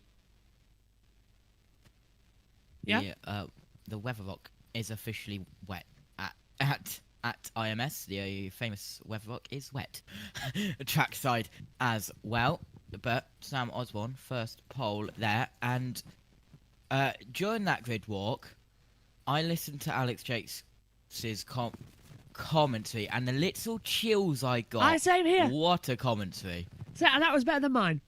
weather rock is officially wet at IMS. The famous weather rock is wet. Trackside as well. But Sam Osborne, first pole there, and during that grid walk, I listened to Alex Jakes' commentary, and the little chills I got. Same here. What a commentary! So, and that was better than mine.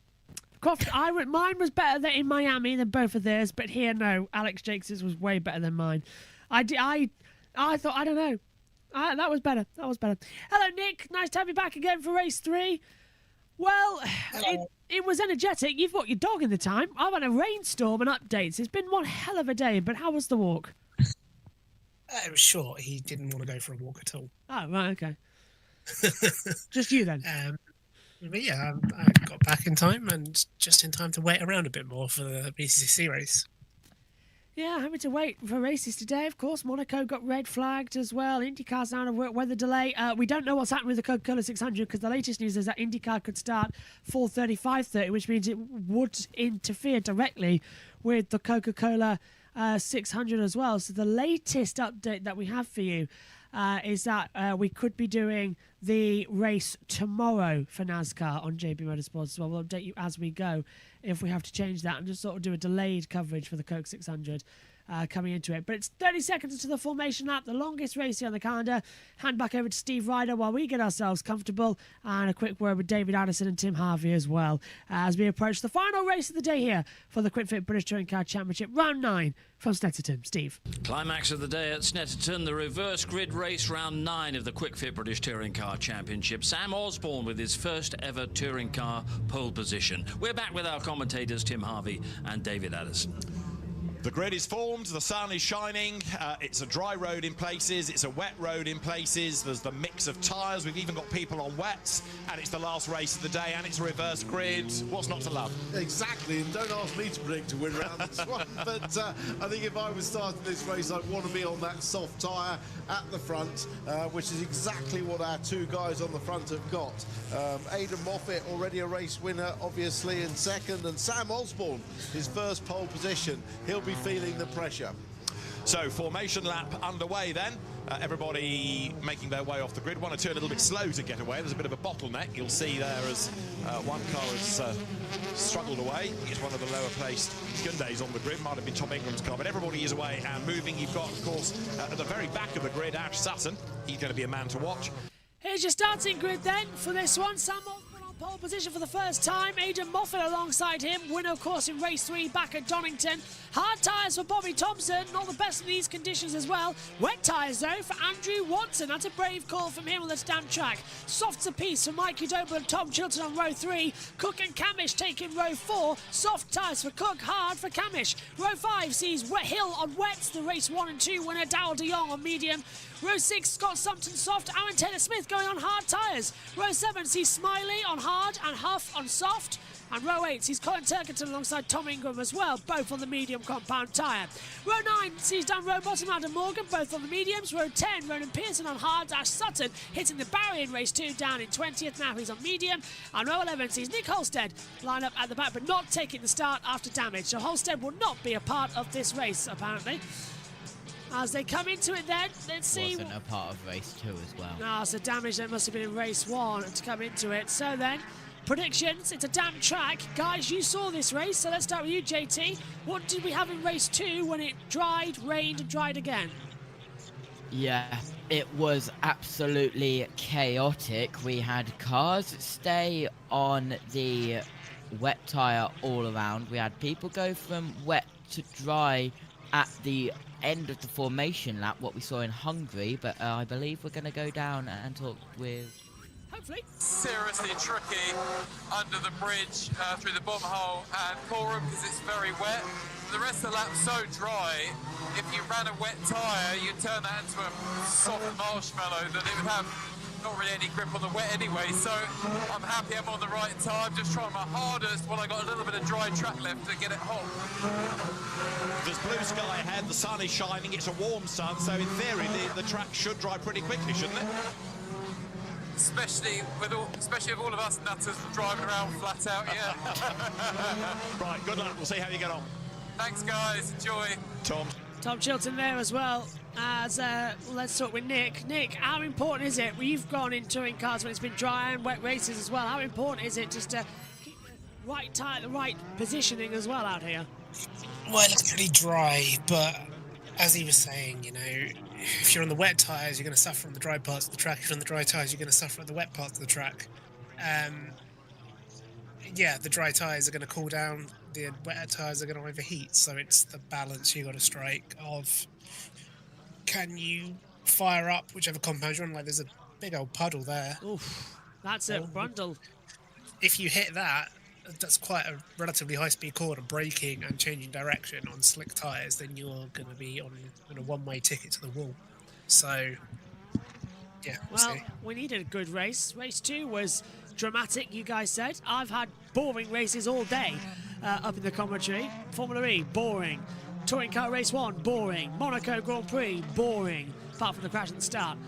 Croft, mine was better than in Miami than both of theirs, but here, no, Alex Jakes' was way better than mine. I thought, I don't know. That was better. Hello, Nick. Nice to have you back again for race 3. Well, it was energetic. You've got your dog in the time. I've had a rainstorm and updates. It's been one hell of a day, but how was the walk? It was short. He didn't want to go for a walk at all. Oh, right, okay. Just you then? But yeah, I got back in time and just in time to wait around a bit more for the BTCC race. Yeah, having to wait for races today. Of course, Monaco got red flagged as well. IndyCar's out of weather delay. We don't know what's happening with the Coca-Cola 600 because the latest news is that IndyCar could start 4:30, 5:30, which means it would interfere directly with the Coca-Cola 600 as well. So the latest update that we have for you is that we could be doing the race tomorrow for NASCAR on JB Motorsports as well. We'll update you as we go if we have to change that and just sort of do a delayed coverage for the Coke 600 coming into it. But it's 30 seconds into the formation lap, the longest race here on the calendar. Hand back over to Steve Ryder while we get ourselves comfortable, and a quick word with David Addison and Tim Harvey as well as we approach the final race of the day here for the QuickFit British Touring Car Championship, round 9 from Snetterton. Steve. Climax of the day at Snetterton, the reverse grid race, round 9 of the QuickFit British Touring Car Championship. Sam Osborne with his first ever touring car pole position. We're back with our commentators Tim Harvey and David Addison. The grid is formed, the sun is shining, it's a dry road in places, it's a wet road in places, there's the mix of tyres, we've even got people on wets, and it's the last race of the day, and it's a reverse grid. What's not to love? Exactly, and don't ask me to predict a win round this one, but I think if I was starting this race, I'd want to be on that soft tyre at the front, which is exactly what our two guys on the front have got. Aidan Moffat, already a race winner, obviously, in second, and Sam Osborne, his first pole position. He'll be feeling the pressure. So formation lap underway then. Everybody making their way off the grid. 1 or 2 a little bit slow to get away. There's a bit of a bottleneck. You'll see there as one car has struggled away. It's one of the lower placed Hyundais on the grid. Might have been Tom Ingram's car, but everybody is away and moving. You've got, of course, at the very back of the grid, Ash Sutton. He's going to be a man to watch. Here's your starting grid then for this one. Sam Osborne on pole position for the first time. Aidan Moffat alongside him. Winner, of course, in race 3 back at Donington. Hard tyres for Bobby Thompson. Not the best in these conditions as well. Wet tyres, though, for Andrew Watson. That's a brave call from him on the damp track. Softs a piece for Mikey Doble and Tom Chilton on row 3. Cook and Camish taking row 4. Soft tyres for Cook, hard for Camish. Row 5 sees Hill on wets. The race 1 and 2 winner, Darrell de Jong on medium. Row 6, Scott Sumpton soft, Aaron Taylor-Smith going on hard tyres. Row 7 sees Smiley on hard and Huff on soft. And row 8 sees Colin Turkington alongside Tom Ingram as well, both on the medium compound tyre. Row 9 sees Dan Rowbottom and Adam Morgan, both on the mediums. Row 10, Ronan Pearson on hard, Ash Sutton hitting the barrier in race 2 down in 20th, now he's on medium. And row 11 sees Nick Holstead line up at the back but not taking the start after damage. So Holstead will not be a part of this race, apparently. As they come into it then, let's see. Wasn't a part of race 2 as well. Ah, so damage that must have been in race 1 to come into it. So then, predictions, it's a damp track. Guys, you saw this race, so let's start with you, JT. What did we have in race 2 when it dried, rained, and dried again? Yeah, it was absolutely chaotic. We had cars stay on the wet tyre all around. We had people go from wet to dry at the end of the formation lap, what we saw in Hungary, but I believe we're going to go down and talk with... Hopefully. Seriously tricky under the bridge through the bottom hole and Coram because it's very wet. The rest of the lap's so dry, if you ran a wet tyre, you'd turn that into a soft marshmallow that it would have not really any grip on the wet anyway, so I'm happy I'm on the right time, just trying my hardest while I got a little bit of dry track left to get it hot. There's blue sky ahead, the sun is shining, it's a warm sun, so in theory the track should dry pretty quickly, shouldn't it? Especially with all of us nutters driving around flat out, yeah. Right, good luck, we'll see how you get on. Thanks guys, enjoy. Tom Chilton there as well. As let's talk with Nick. Nick, how important is it? We've gone in touring cars when it's been dry and wet races as well. How important is it just to keep the right tyre, the right positioning as well out here? Well, it's pretty dry, but as he was saying, you know, if you're on the wet tyres, you're going to suffer on the dry parts of the track. If you're on the dry tyres, you're going to suffer on the wet parts of the track. Yeah, the dry tyres are going to cool down. The wet tyres are going to overheat. So it's the balance you got to strike of, can you fire up whichever compound you're on? Like, there's a big old puddle there. Oof, that's a Brundle. If you hit that, that's quite a relatively high-speed corner, braking and changing direction on slick tyres, then you're going to be on a one-way ticket to the wall. So, yeah, we'll see. We needed a good race. Race 2 was dramatic, you guys said. I've had boring races all day up in the commentary. Formula E, boring. Touring Car Race 1, boring. Monaco Grand Prix, boring. Apart from the crash at the start.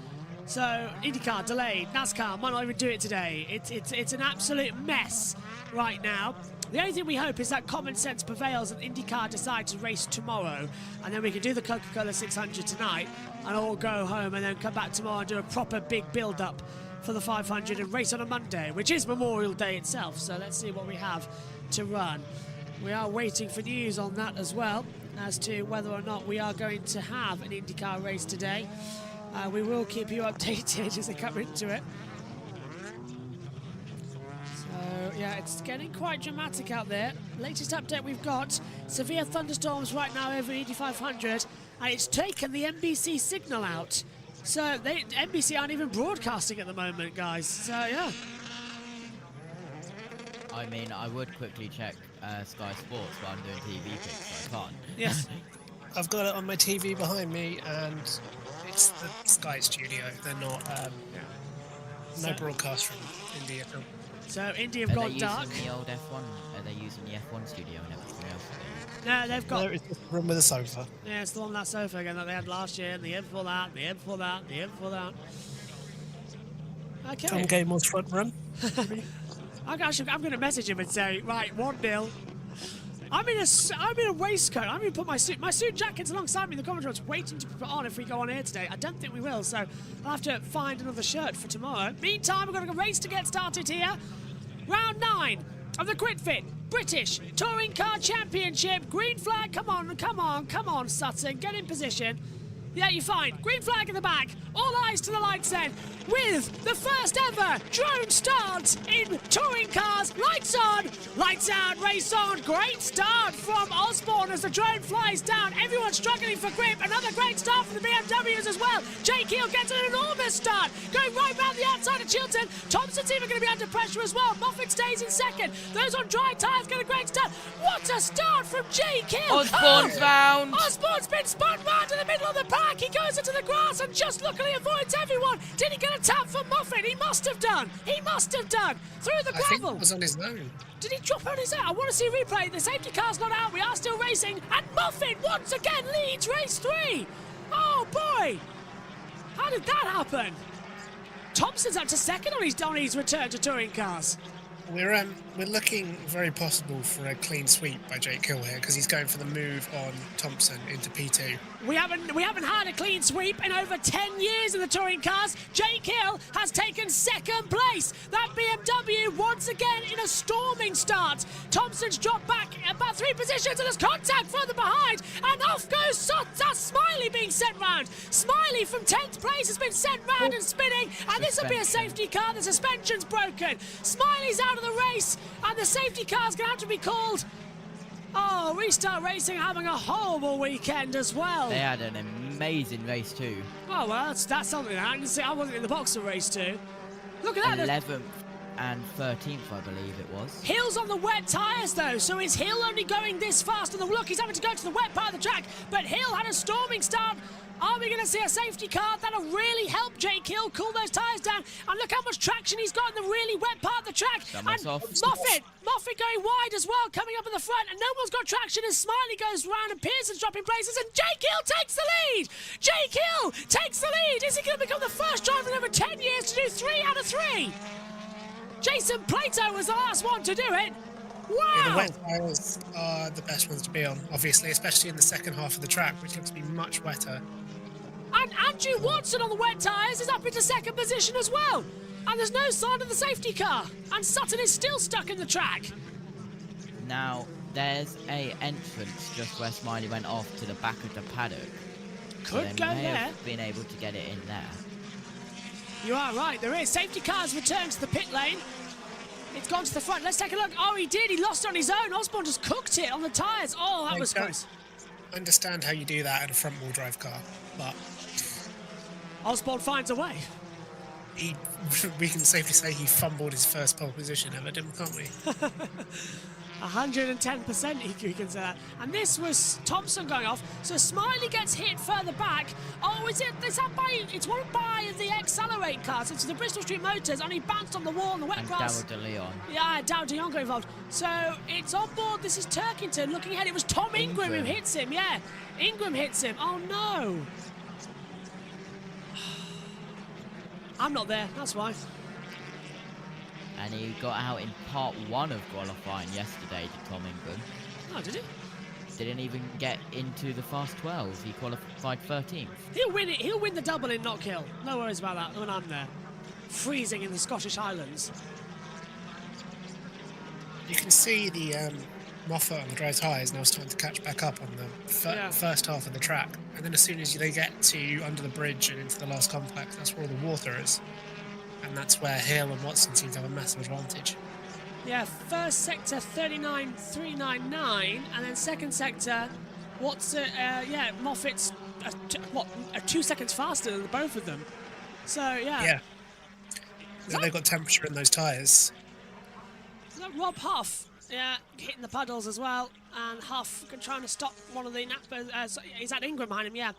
So, IndyCar delayed. NASCAR might not even do it today. It's an absolute mess right now. The only thing we hope is that common sense prevails and IndyCar decide to race tomorrow, and then we can do the Coca-Cola 600 tonight and all go home and then come back tomorrow and do a proper big build-up for the 500 and race on a Monday, which is Memorial Day itself. So let's see what we have to run. We are waiting for news on that as well as to whether or not we are going to have an IndyCar race today. We will keep you updated as they come into it. So, yeah, it's getting quite dramatic out there. Latest update we've got, severe thunderstorms right now over Indy 500, and it's taken the NBC signal out. So, NBC aren't even broadcasting at the moment, guys. So, yeah. I mean, I would quickly check Sky Sports while I'm doing TV picks, so I can't. Yes. I've got it on my TV behind me, and it's the Sky Studio. They're not, no broadcast from India. So India have gone dark. Are they using the old F1? Are they using the F1 studio and everything else? No, they've got... No, it's just a room with a sofa. Yeah, it's the one with that sofa again that they had last year, and the year before that, and the year before that, and the year before that. Okay. Tom Gamore's front run. I'm going to message him and say, right, 1-0. I'm in a waistcoat. I'm going to put my suit jacket's alongside me in the commentary. I was waiting to put it on if we go on air today. I don't think we will, so I'll have to find another shirt for tomorrow. Meantime, we've got a race to get started here. Round 9 of the Quick Fit British Touring Car Championship. Green flag, come on, Sutton, get in position. Yeah, you're fine. Green flag in the back. All eyes to the lights then. With the first ever drone start in touring cars. Lights on, lights out, race on. Great start from Osborne as the drone flies down. Everyone's struggling for grip. Another great start from the BMWs as well. Jake Hill gets an enormous start. Going right round the outside of Chilton. Thompson's even going to be under pressure as well. Moffat stays in second. Those on dry tyres get a great start. What a start from Jake Hill. Osborne's round. Osborne's been spun round in the middle of the pack. He goes into the grass and just luckily avoids everyone. Did he get a tap from Moffat? He must have done. He must have done. Through the gravel. I think it was on his own. Did he drop on his own? I want to see a replay. The safety car's not out. We are still racing. And Moffat once again leads race 3. Oh, boy. How did that happen? Thompson's up to second on his return to touring cars. We're looking very possible for a clean sweep by Jake Hill here because he's going for the move on Thompson into P2. We haven't had a clean sweep in over 10 years in the touring cars. Jake Hill has taken second place. That BMW once again in a storming start. Thompson's dropped back about 3 positions and there's contact further behind. And off goes that's Smiley being sent round. Smiley from 10th place has been sent round and spinning. And this will be a safety car. The suspension's broken. Smiley's out of the race and the safety car's going to have to be called. Oh, Restart Racing having a horrible weekend as well. They had an amazing race too. Oh, well, that's something I can see. I wasn't in the box for race 2. Look at that. 11th and 13th, I believe it was. Hill's on the wet tyres, though, so is Hill only going this fast? And look, he's having to go to the wet part of the track, but Hill had a storming start. Are we going to see a safety car? That'll really help Jake Hill cool those tyres down. And look how much traction he's got in the really wet part of the track. And Moffat going wide as well, coming up in the front. And no one's got traction as Smiley goes round and Pearson's dropping places. And Jake Hill takes the lead. Jake Hill takes the lead. Is he going to become the first driver in over 10 years to do 3 out of 3? Jason Plato was the last one to do it. Wow! Yeah, the wet tyres are the best ones to be on, obviously, especially in the second half of the track, which looks to be much wetter. And Andrew Watson on the wet tyres is up into second position as well. And there's no sign of the safety car. And Sutton is still stuck in the track. Now, there's a entrance just where Smiley went off to the back of the paddock. Could so go may there. Have been able to get it in there. You are right, there is. Safety car's returned to the pit lane. It's gone to the front. Let's take a look. Oh, he did. He lost on his own. Osborne just cooked it on the tyres. Oh, that was close. I understand how you do that in a front-wheel drive car, but Osborne finds a way. We can safely say he fumbled his first pole position ever, can't we? 110% you can say that. And this was Thompson going off. So Smiley gets hit further back. Oh, is that by? It's one by the Accelerate cars. It's the Bristol Street Motors, and he bounced on the wall in the wet And grass. Darryl De Leon. Yeah, Darryl De Leon got involved. So it's on board. This is Turkington looking ahead. It was Tom Ingram who hits him. Yeah, Ingram hits him. Oh no. I'm not there. That's why. And he got out in part 1 of qualifying yesterday, did Tom Ingram. Oh, did he? Didn't even get into the fast 12. He qualified 13th. He'll win it. He'll win the double in Knockhill. No worries about that when I'm there. Freezing in the Scottish Highlands. You can see the Moffat on the dry tyres now starting to catch back up on the first half of the track. And then as soon as they get to under the bridge and into the last complex, that's where all the water is. And that's where Hill and Watson seem to have a massive advantage. Yeah, first sector 39.399, and then second sector, Moffat's 2 seconds faster than both of them. So yeah. Yeah. So they've got temperature in those tyres. Is that Rob Huff? Yeah, hitting the puddles as well, and Huff trying to stop one of the nappers. He's had Ingram behind him, yeah.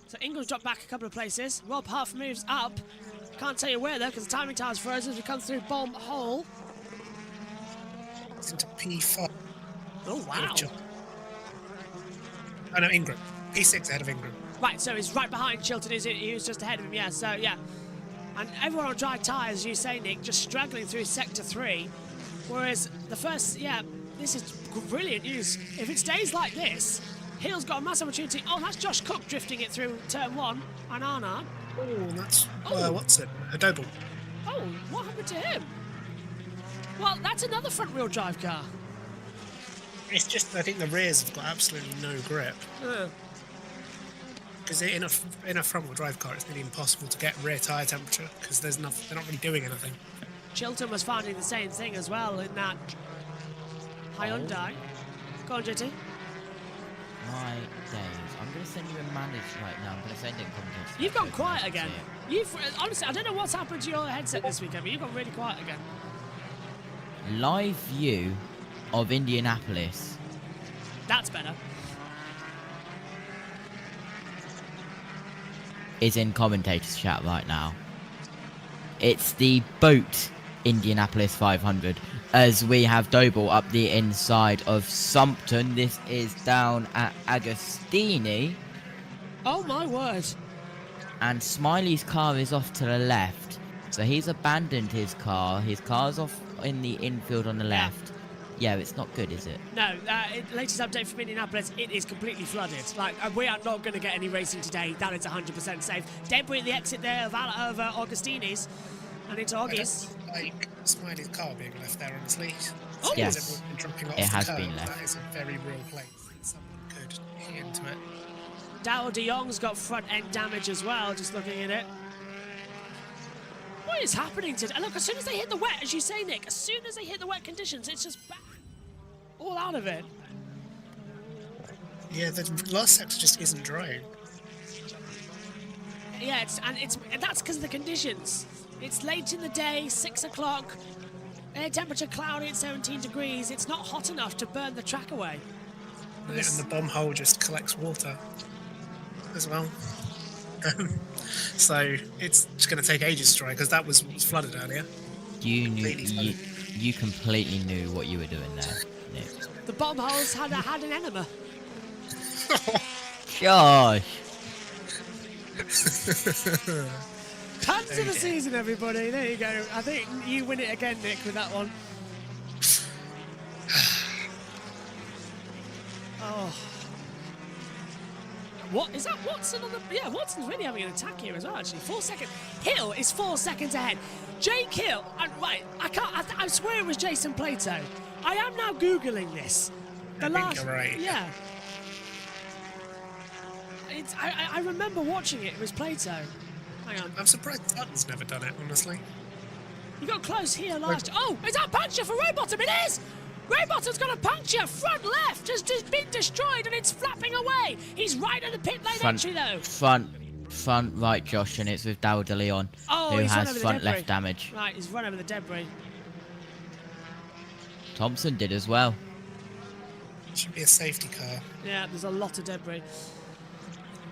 So Ingram's dropped back a couple of places. Rob Huff moves up. Can't tell you where though, because the timing tower's frozen as we come through Bomb Hole. It's into P5. Oh wow! Oh no, Ingram. P6 ahead of Ingram. Right, so he's right behind Chilton. He was just ahead of him, yeah. So yeah, and everyone on dry tyres, as you say, Nick, just struggling through sector 3. Whereas the first, this is brilliant news. If it stays like this, Hill's got a massive opportunity. Oh, that's Josh Cook drifting it through turn 1, and Arnard. Oh, that's what's it? A double. Oh, what happened to him? Well, that's another front-wheel drive car. It's just I think the rears have got absolutely no grip. Because in a front-wheel drive car, it's nearly impossible to get rear tyre temperature because they're not really doing anything. Chilton was finding the same thing as well in that Hyundai. Go on, JT. My days. I'm going to send you a manage right now. I'm going to send it in comments. You've gone quiet again. Honestly, I don't know what's happened to your headset this weekend, but you've gone really quiet again. Live view of Indianapolis. That's better. Is in commentators chat right now. It's the boat Indianapolis 500 as we have Doble up the inside of Sumpton. This is down at Agostini. Oh my word. And Smiley's car is off to the left. So he's abandoned his car. His car's off in the infield on the left. Yeah, it's not good, is it? No, latest update from Indianapolis, it is completely flooded. Like, we are not going to get any racing today. That is 100% safe. Debris at the exit there of Augustini's and into Oggies. Like Smiley's car being left there, honestly. Oh, yes, it has been left. That is a very real place. Someone could hit into it. Darryl De Jong's got front end damage as well, just looking at it. What is happening today? Look, as soon as they hit the wet, as you say, Nick, as soon as they hit the wet conditions, it's just back. All out of it. Yeah, the last sector just isn't drying. Yeah, that's because of the conditions. It's late in the day, 6 o'clock. Air temperature cloudy at 17 degrees. It's not hot enough to burn the track away. And the bomb hole just collects water as well. So it's just going to take ages to dry because that was flooded earlier. You completely knew what you were doing there, Nick. The bomb holes had an enema. Gosh. Tons of the season, everybody. There you go. I think you win it again, Nick, with that one. Oh. What is that? Watson on the? Yeah, Watson's really having an attack here as well. Actually, 4 seconds. Hill is 4 seconds ahead. Jake Hill. Right, I can't. I swear it was Jason Plato. I am now googling this. I think you're right. Yeah. I remember watching it. It was Plato. Hang on. I'm surprised Sutton's never done it, honestly. You got close here last. Oh, is that a puncture for Rowbottom? It is! Rowbottom's got a puncture. Front left has just been destroyed and it's flapping away. He's right at the pit lane entry, though. Front right, Josh, and it's with Darryl De Leon, who has front left damage. Right, he's run over the debris. Thompson did as well. Should be a safety car. Yeah, there's a lot of debris.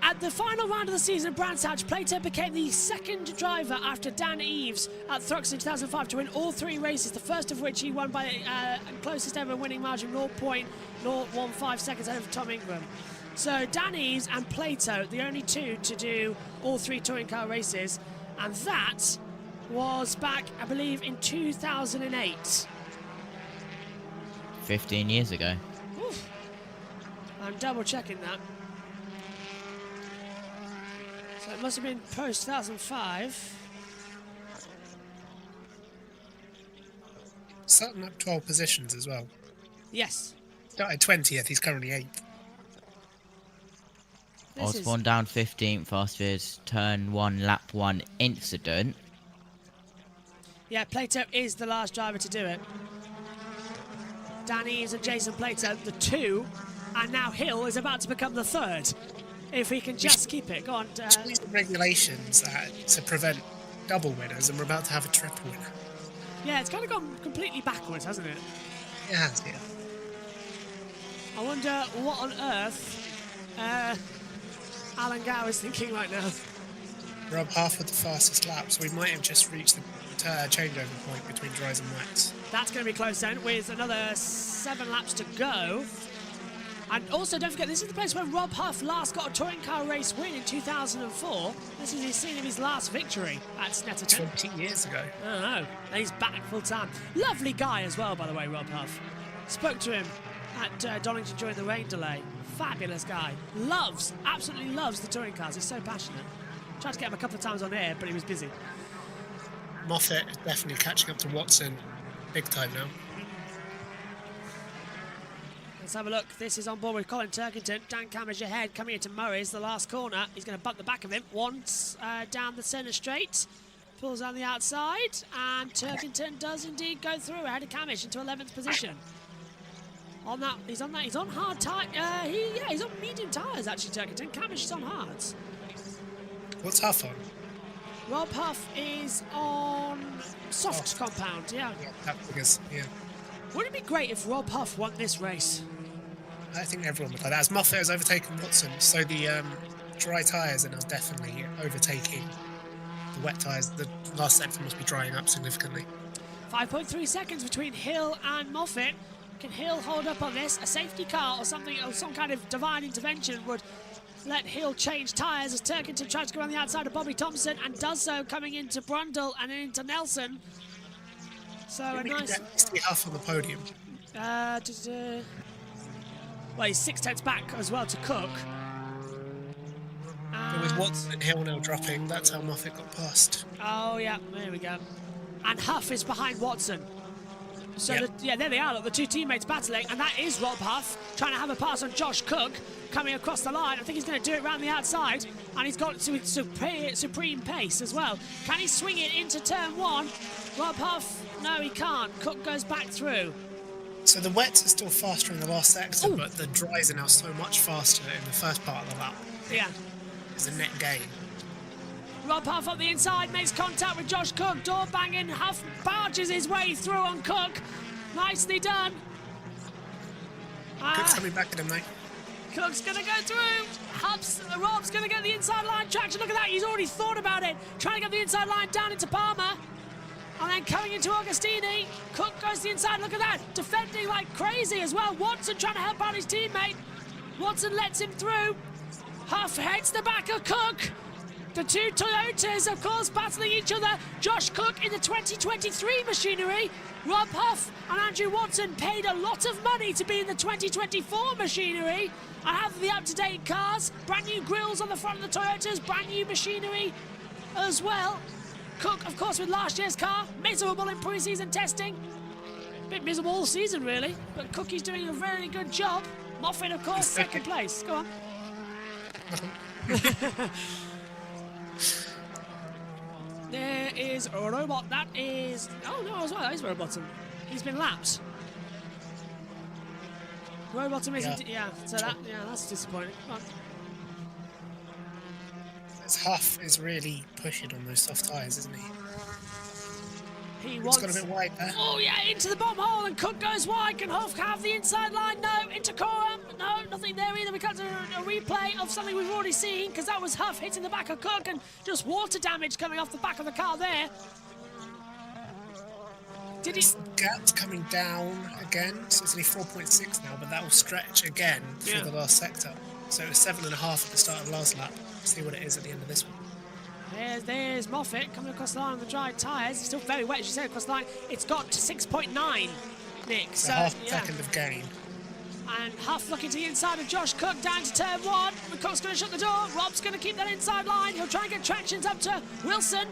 At the final round of the season at Brands Hatch, Plato became the second driver after Dan Eves at Thruxton in 2005 to win all 3 races, the first of which he won by closest ever winning margin, 0.015 seconds ahead of Tom Ingram. So Dan Eves and Plato, the only 2 to do all 3 touring car races, and that was back, I believe, in 2008. 15 years ago. Oof. I'm double checking that. So it must have been post 2005. Sutton up 12 positions as well. Yes. Started 20th, he's currently 8th. Osborne down 15th after his turn 1, lap 1 incident. Yeah, Plato is the last driver to do it. Dan Eves and Jason Plato, the 2, and now Hill is about to become the 3rd. If he can just keep it. Go on. These are regulations to prevent double winners, and we're about to have a triple winner. Yeah, it's kind of gone completely backwards, hasn't it? It has, yeah. I wonder what on earth Alan Gow is thinking right now. Rob Huff with the fastest lap, so we might have just reached the changeover point between dries and wets. That's going to be close then, with another 7 laps to go. And also, don't forget, this is the place where Rob Huff last got a touring car race win in 2004. This is the scene of his last victory at Snetterton. 20 years ago. I know. And he's back full time. Lovely guy as well, by the way, Rob Huff. Spoke to him at Donington during the rain delay. Fabulous guy. Absolutely loves the touring cars. He's so passionate. Tried to get him a couple of times on air, but he was busy. Moffat is definitely catching up to Watson big time now. Let's have a look. This is on board with Colin Turkington. Dan Cameron's ahead, coming into Murray's, the last corner. He's going to bump the back of him once down the centre straight. Pulls on the outside, and Turkington does indeed go through ahead of Camish into 11th position. On that, he's on hard tyre. He's on medium tyres actually. Turkington. Camish is on hards. What's Huff on? Rob Huff is on soft compound. Yeah. That figures. Yeah. Wouldn't it be great if Rob Huff won this race? I think everyone would like that. As Moffat has overtaken Watson, so the dry tyres are now definitely overtaking the wet tyres. The last sector must be drying up significantly. 5.3 seconds between Hill and Moffat. Can Hill hold up on this? A safety car or something, or some kind of divine intervention would let Hill change tyres as Turkington tries to go on the outside of Bobby Thompson and does so coming into Brundle and into Nelson. So a nice... see Huff on the podium. Well, he's 6/10 back as well to Cook. But with Watson and Hill now dropping, that's how Moffat got past. Oh, yeah, there we go. And Huff is behind Watson. So, yep. There they are, look, the 2 teammates battling, and that is Rob Huff trying to have a pass on Josh Cook, coming across the line. I think he's going to do it around the outside, and he's got supreme pace as well. Can he swing it into turn 1? Rob Huff, no, he can't. Cook goes back through. So the wets are still faster in the last sector, but the dries are now so much faster in the first part of the lap. Yeah. It's a net gain. Rob Huff up the inside, makes contact with Josh Cook, door banging, Huff barges his way through on Cook. Nicely done. Cook's coming back at him, mate. Cook's going to go through. Rob's going to get the inside line traction. Look at that, he's already thought about it. Trying to get the inside line down into Palmer. And then coming into Augustini. Cook goes to the inside, look at that. Defending like crazy as well. Watson trying to help out his teammate. Watson lets him through. Huff heads the back of Cook. The 2 Toyotas, of course, battling each other. Josh Cook in the 2023 machinery. Rob Huff and Andrew Watson paid a lot of money to be in the 2024 machinery and have the up-to-date cars. Brand new grills on the front of the Toyotas, brand new machinery as well. Cook, of course, with last year's car, miserable in pre-season testing. A bit miserable all season, really, but Cookie's doing a very good job. Moffat, of course, second place. Go on. There is a robot. That is... Oh, no, as well. That is Robotham. He's been lapped. Robotham isn't... Yeah, so that's disappointing. Come on. Huff is really pushing on those soft tyres, isn't he? He It's wants... got a bit wide there. Oh, yeah, into the bomb hole, and Cook goes wide. Can Huff have the inside line? No, into Coram. No, nothing there either. We got a replay of something we've already seen, because that was Huff hitting the back of Cook, and just water damage coming off the back of the car there. Did he... Gap's coming down again, so it's only 4.6 now, but that will stretch again through the last sector. So it was 7.5 at the start of last lap. See what it is at the end of this one. There's Moffat coming across the line on the dry tyres. It's still very wet, as you said, across the line. It's got to 6.9, Nick. So half a second of gain. And Huff looking to the inside of Josh Cook down to turn 1. Cook's going to shut the door. Rob's going to keep that inside line. He'll try and get tractions up to Wilson.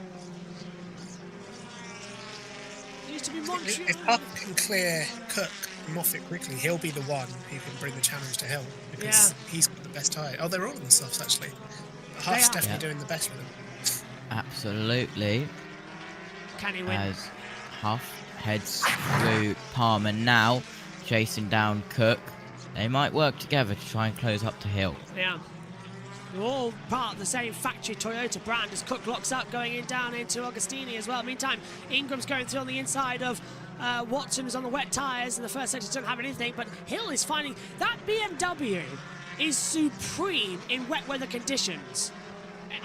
Used to be Montreal. If Huff can clear Cook and Moffat quickly, he'll be the one who can bring the challenge to Hill, because he's got the best tyre. Oh, they're all on the softs actually. But Huff's definitely doing the best with them. Absolutely. Can he win? As Huff heads through Palmer now, chasing down Cook. They might work together to try and close up to Hill. Yeah. They're all part of the same factory Toyota brand as Cook locks up, going in down into Augustini as well. Meantime, Ingram's going through on the inside of Watson, who's on the wet tyres, and the first sector doesn't have anything, but Hill is finding that BMW is supreme in wet weather conditions.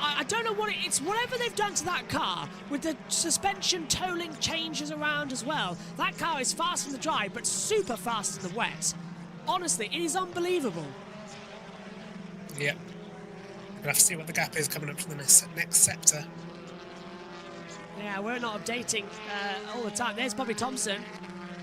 I don't know what it's whatever they've done to that car with the suspension tolling changes around as well. That car is fast in the dry, but super fast in the wet. Honestly, it is unbelievable. Yeah. We'll have to see what the gap is coming up to the next sector. Yeah, we're not updating all the time. There's Bobby Thompson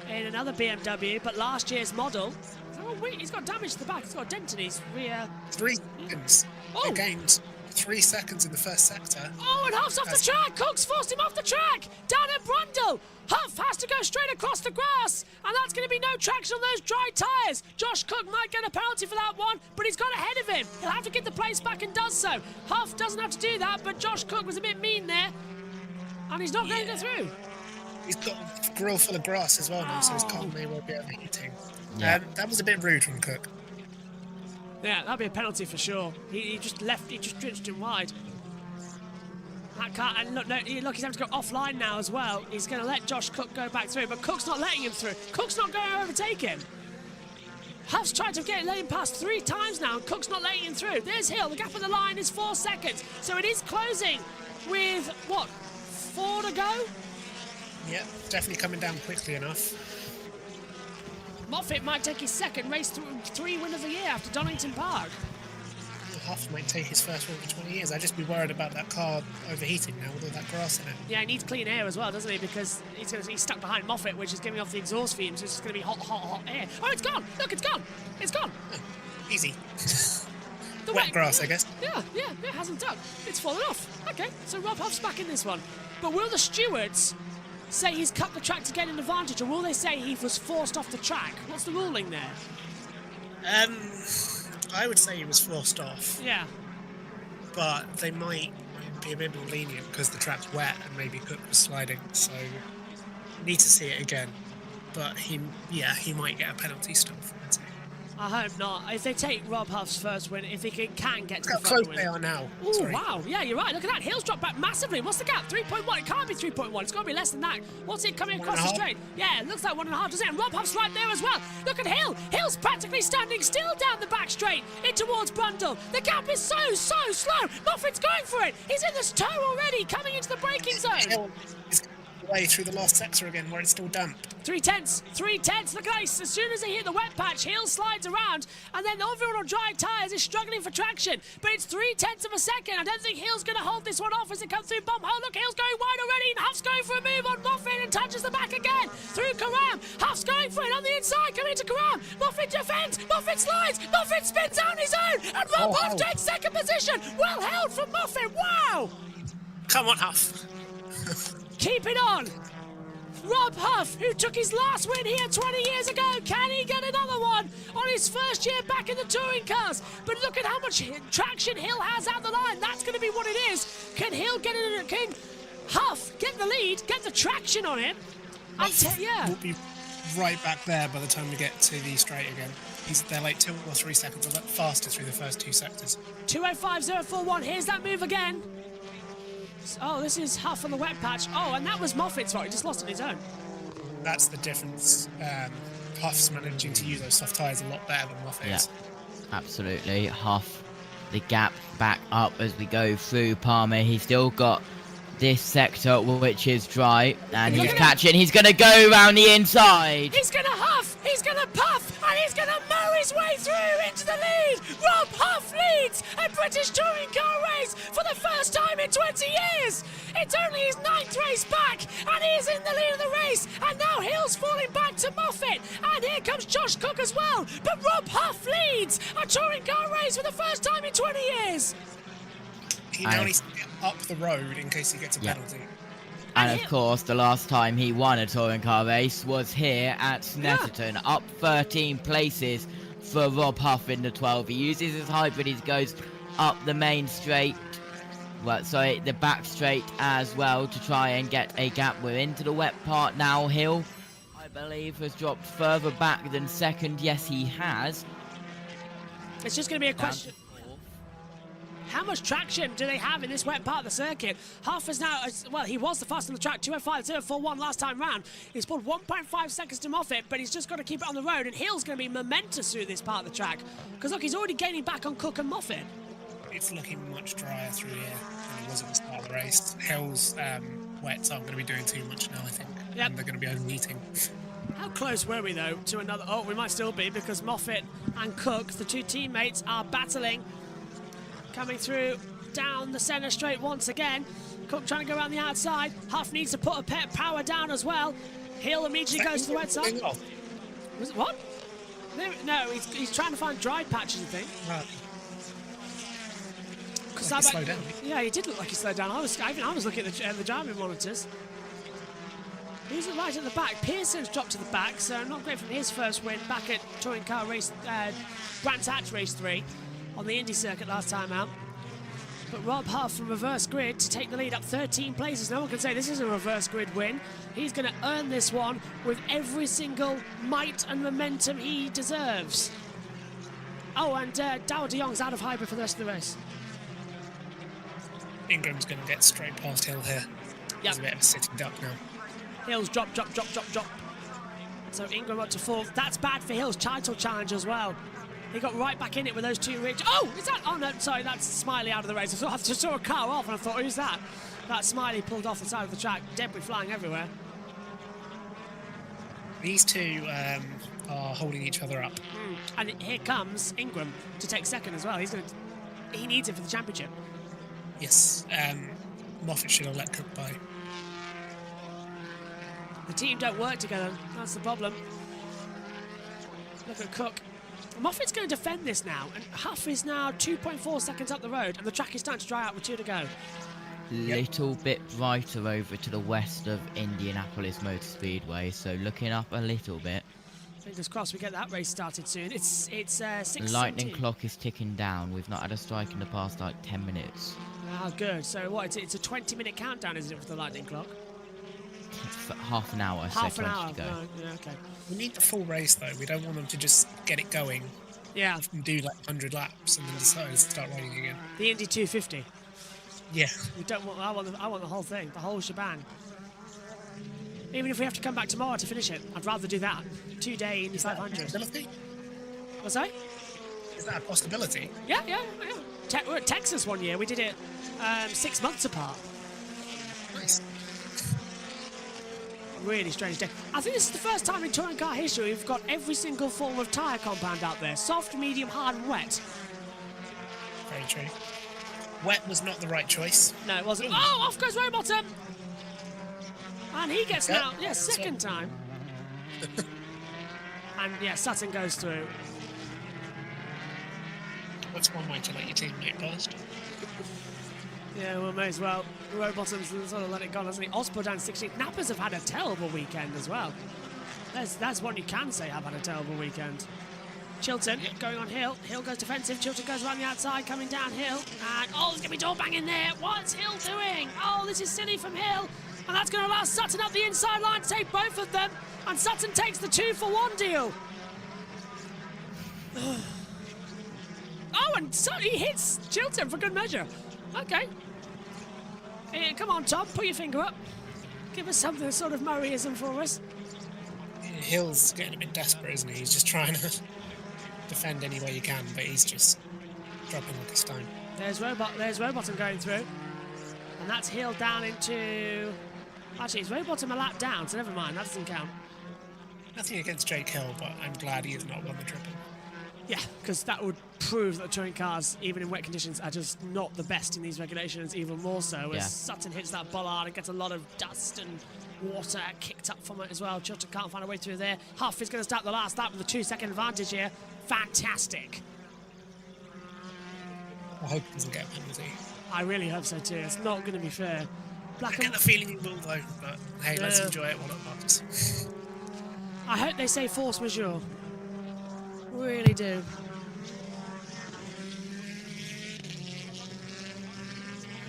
in another BMW, but last year's model. Oh, wait, he's got damage to the back. He's got a dent in his rear. 3 seconds. Oh. They gained 3 seconds in the first sector. Oh, and Huff's off the track. Cook's forced him off the track. Down at Brundle. Huff has to go straight across the grass, and that's going to be no traction on those dry tyres. Josh Cook might get a penalty for that one, but he's got ahead of him. He'll have to get the place back and does so. Huff doesn't have to do that, but Josh Cook was a bit mean there, and he's not going to go through. He's got a grill full of grass as well now, so his car may well be overheating. Yeah. That was a bit rude from Cook. Yeah, that'd be a penalty for sure. He just drenched him wide. That car, and look, look, he's having to go offline now as well. He's going to let Josh Cook go back through, but Cook's not letting him through. Cook's not going to overtake him. Huff's tried to let him past 3 times now, and Cook's not letting him through. There's Hill. The gap on the line is 4 seconds, so it is closing with, what, 4 to go? Yeah, definitely coming down quickly enough. Moffat might take his second race 3 win of the year after Donington Park. Huff might take his first one for 20 years. I'd just be worried about that car overheating now with all that grass in it. Yeah, he needs clean air as well, doesn't he? Because he's stuck behind Moffat, which is giving off the exhaust fumes, so it's going to be hot, hot, hot air. Oh, it's gone! Look, it's gone! It's gone! Easy. The wet grass, I guess. Yeah, it hasn't done. It's fallen off. Okay, so Rob Huff's back in this one. But will the stewards say he's cut the track to get an advantage, or will they say he was forced off the track? What's the ruling there? I would say he was forced off. Yeah. But they might be a bit more lenient because the track's wet and maybe Cook was sliding, so need to see it again. But he might get a penalty still for it. I hope not. If they take Rob Huff's first win, if he can get to the Look how close win. they are now. Oh, Sorry. wow. Yeah, you're right. Look at that. Hill's dropped back massively. What's the gap? 3.1. It can't be 3.1. It's got to be less than that. What's it coming across the straight? Yeah, it looks like 1.5, doesn't it? And Rob Huff's right there as well. Look at Hill. Hill's practically standing still down the back straight in towards Brundle. The gap is so slow. Moffat's going for it. He's in this toe already, coming into the braking zone. Hill is way through the last sector again where it's still damp. 3/10. Look at this. As soon as they hit the wet patch, Hill slides around, and then everyone on dry tyres is struggling for traction. But it's 0.3 of a second. I don't think Hill's going to hold this one off as it comes through bomb hole. Look, Hill's going wide already, and Huff's going for a move on Moffat and touches the back again. Through Karam. Huff's going for it on the inside, coming into Karam. Moffat defends. Moffat slides. Moffat spins on his own, and Rob Huff takes second position. Well held from Moffat. Wow. Come on, Huff. Keep it on. Rob Huff, who took his last win here 20 years ago, can he get another one on his first year back in the touring cars? But look at how much traction Hill has out the line. That's going to be what it is. Can Hill get it? Can Huff get the lead, get the traction on him? Yeah. We'll be right back there by the time we get to the straight again. They're like 2 or 3 seconds faster through the first 2 sectors. 2:05.041. Here's that move again. Oh, this is Huff on the wet patch. Oh, and that was Moffat's fault. He just lost on his own. That's the difference. Huff's managing to use those soft tyres a lot better than Moffat is. Absolutely. Huff, the gap back up as we go through Palmer. He's still got this sector which is dry, and he's catching. He's going to go around the inside. He's going to huff, he's going to puff, and he's going to mow his way through into the lead. Rob Huff leads a British touring car race for the first time in 20 years. It's only his 9th race back, and he's in the lead of the race. And now Hill's falling back to Moffat, and here comes Josh Cook as well. But Rob Huff leads a touring car race for the first time in 20 years. He now needs to get up the road in case he gets a penalty. And of course, the last time he won a touring car race was here at Snetterton, up 13 places for Rob Huff in the 12. He uses his hybrid, he goes up the main straight, the back straight as well to try and get a gap. We're into the wet part now. Hill, I believe, has dropped further back than second. Yes, he has. It's just going to be a question. How much traction do they have in this wet part of the circuit? Huff is now, well, he was the fastest on the track, 2:05, 0:41 last time round. He's pulled 1.5 seconds to Moffat, but he's just got to keep it on the road, and Hill's going to be momentous through this part of the track. Because, look, he's already gaining back on Cook and Moffat. It's looking much drier through here than it was at the start of the race. Hill's wets aren't going to be doing too much now, I think. Yep. And they're going to be overheating. How close were we, though, to another... Oh, we might still be, because Moffat and Cook, the two teammates, are battling. Coming through down the centre straight once again. Cook trying to go around the outside. Huff needs to put a pet power down as well. Hill immediately goes to the wet side. Was it what? No, he's trying to find dry patches, I think. Like he slowed down. Yeah, he did look like he slowed down. I was looking at the driving monitors. He's right at the back. Pearson's dropped to the back, so not great from his first win back at touring car race, Brands Hatch race 3. On the Indy circuit last time out. But Rob Huff from reverse grid to take the lead up 13 places. No one can say this is a reverse grid win. He's going to earn this one with every single might and momentum he deserves. Oh, and Dow de Jong's out of hybrid for the rest of the race. Ingram's going to get straight past Hill here. He's a bit of a sitting duck now. Hill's drop. So Ingram up to 4th. That's bad for Hill's title challenge as well. He got right back in it with those two rich. Oh, is that? Oh no, sorry, that's Smiley out of the race. I just saw a car off and I thought, who's that? That Smiley pulled off the side of the track, debris flying everywhere. These two are holding each other up. And here comes Ingram to take second as well. He needs it for the championship. Yes, Moffat should have let Cook by. The team don't work together. That's the problem. Look at Cook. Moffat's going to defend this now, and Huff is now 2.4 seconds up the road, and the track is starting to dry out with 2 to go. Little bit brighter over to the west of Indianapolis Motor Speedway, so looking up a little bit. Fingers crossed we get that race started soon. It's 6:17. Lightning clock is ticking down. We've not had a strike in the past like 10 minutes. Ah, good. So what? It's a 20-minute countdown, isn't it, for the lightning clock? For half an hour. Half an 20 hour. to go. Right, yeah, okay. We need the full race though. We don't want them to just get it going. Yeah. And do like 100 laps and then decide to start raining again. The Indy 250. Yeah. We don't want. I want the whole thing, the whole shebang. Even if we have to come back tomorrow to finish it, I'd rather do that. 2-day Indy 500. What's that? Is that a possibility? Yeah. We're at Texas one year. We did it 6 months apart. Nice. Really strange day. I think this is the first time in touring car history we've got every single form of tyre compound out there. Soft, medium, hard and wet. Very true. Wet was not the right choice. No, it wasn't. Oh, off goes Rowbottom! And he gets now, second time. And yeah, Sutton goes through. What's one way to let your teammate past? Yeah, well, may as well. Rowbottom's sort of let it go, hasn't he? Osborne down 16th. Nappers have had a terrible weekend as well. That's one you can say have had a terrible weekend. Chilton going on Hill. Hill goes defensive. Chilton goes around the outside, coming downhill. And, oh, there's going to be door bang in there. What's Hill doing? Oh, this is silly from Hill. And that's going to allow Sutton up the inside line to take both of them. And Sutton takes the 2-for-1 deal. Oh, and so he hits Chilton for good measure. Okay. Come on, Tom, put your finger up. Give us something sort of Murrayism for us. Hill's getting a bit desperate, isn't he? He's just trying to defend any way he can, but he's just dropping like a stone. There's Rowbottom going through. And that's Hill down into... Actually, it's Rowbottom a lap down, so never mind, that doesn't count. Nothing against Jake Hill, but I'm glad he has not won the triple. Yeah, because that would prove that the touring cars, even in wet conditions, are just not the best in these regulations, even more so as Sutton hits that bollard and gets a lot of dust and water kicked up from it as well. Chilton can't find a way through there. Huff is going to start the last lap with a 2-second advantage here. Fantastic. I hope he doesn't get a penalty. I really hope so too. It's not going to be fair. I get the feeling he will though, but hey, let's enjoy it while it lasts. I hope they say force majeure. Really do.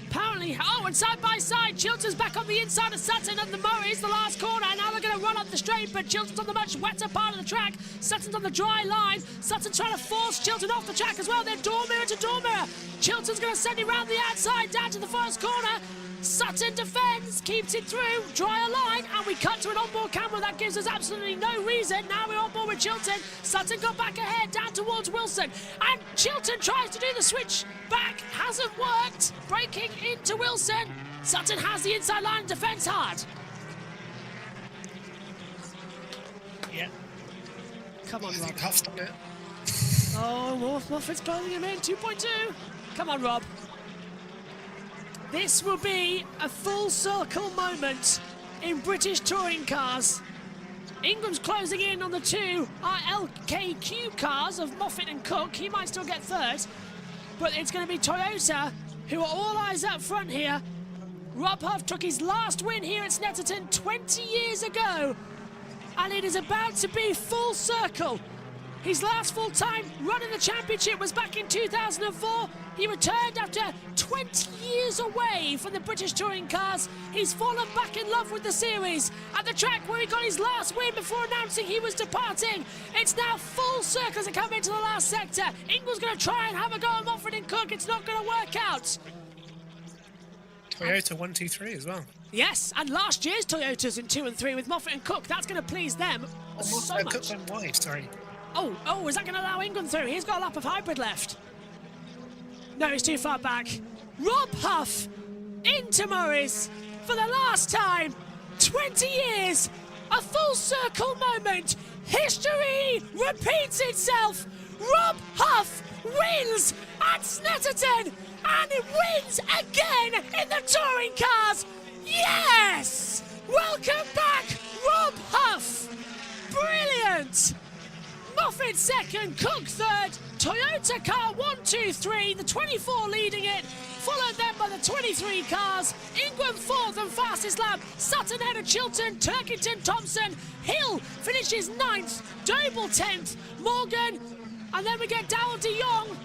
Apparently, and side by side, Chilton's back on the inside of Sutton and the Murray's the last corner. Now they're going to run up the straight, but Chilton's on the much wetter part of the track. Sutton's on the dry line. Sutton's trying to force Chilton off the track as well. They're door mirror to door mirror. Chilton's going to send it round the outside down to the first corner. Sutton defends, keeps it through, dry a line, and we cut to an onboard camera that gives us absolutely no reason. Now we're on board with Chilton. Sutton got back ahead, down towards Wilson, and Chilton tries to do the switch back, hasn't worked, breaking into Wilson. Sutton has the inside line and defends hard. Yeah. Come on, Rob. Huff's done it. Oh, Moffat's pulling him in, 2.2. Come on, Rob. This will be a full circle moment in British touring cars. Ingram's closing in on the two LKQ cars of Moffat and Cook. He might still get third, but it's going to be Toyota who are all eyes up front here. Rob Huff took his last win here at Snetterton 20 years ago, and it is about to be full circle. His last full-time run in the championship was back in 2004. He returned after 20 years away from the British touring cars. He's fallen back in love with the series. At the track where he got his last win before announcing he was departing. It's now full circle as they come into the last sector. Ingram's going to try and have a go at Moffat and Cook. It's not going to work out. Toyota 1, 2, 3 as well. Yes, and last year's Toyotas in 2 and 3 with Moffat and Cook. That's going to please them so much. Cook went wide, sorry. Oh, is that going to allow Ingram through? He's got a lap of hybrid left. No, he's too far back. Rob Huff into Murray's for the last time. 20 years. A full circle moment. History repeats itself. Rob Huff wins at Snetterton, and it wins again in the touring cars. Yes! Welcome back, Rob Huff. Brilliant. Moffat second, Cook third, Toyota car 1, 2, 3, the 24 leading it, followed then by the 23 cars, Ingram fourth and fastest lap, Sutton ahead of Chilton, Turkington, Thompson, Hill finishes 9th, Doble 10th, Morgan, and then we get Dowell de Jong,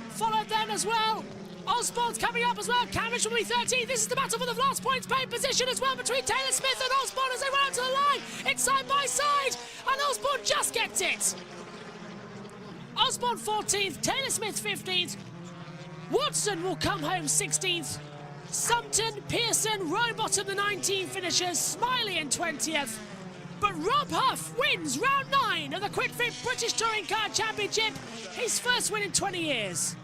followed then as well. Osborne's coming up as well. Cambridge will be 13th. This is the battle for the last points paid position as well between Taylor Smith and Osborne as they run out to the line. It's side by side, and Osborne just gets it. Osborne 14th, Taylor Smith 15th. Watson will come home 16th. Sumpton, Pearson, Rowbottom the 19 finishers, Smiley in 20th. But Rob Huff wins round 9 of the Quick Fit British Touring Car Championship, his first win in 20 years.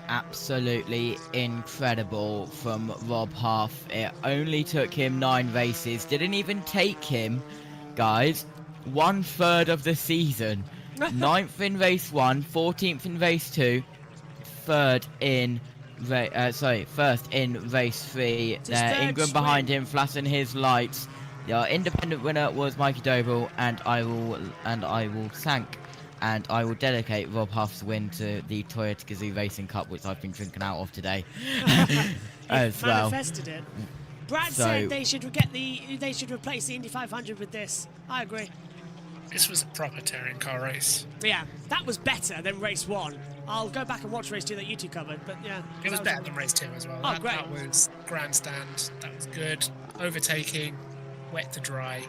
Absolutely incredible from Rob Huff. It only took him 9 races. Didn't even take him, guys, 1/3 of the season. 9th in race 1, 14th in race 2, first in race 3. Ingram behind him, flashing his lights. The independent winner was Mikey Doble, and I will dedicate Rob Huff's win to the Toyota Gazoo Racing Cup, which I've been drinking out of today. As well. Manifested it. Brad said they should replace the Indy 500 with this. I agree. This was a proper touring car race. Yeah, that was better than race 1. I'll go back and watch race 2 that you two covered, but yeah. It was better than race 2 as well. Oh, great. That was grandstand. That was good. Overtaking, wet to dry.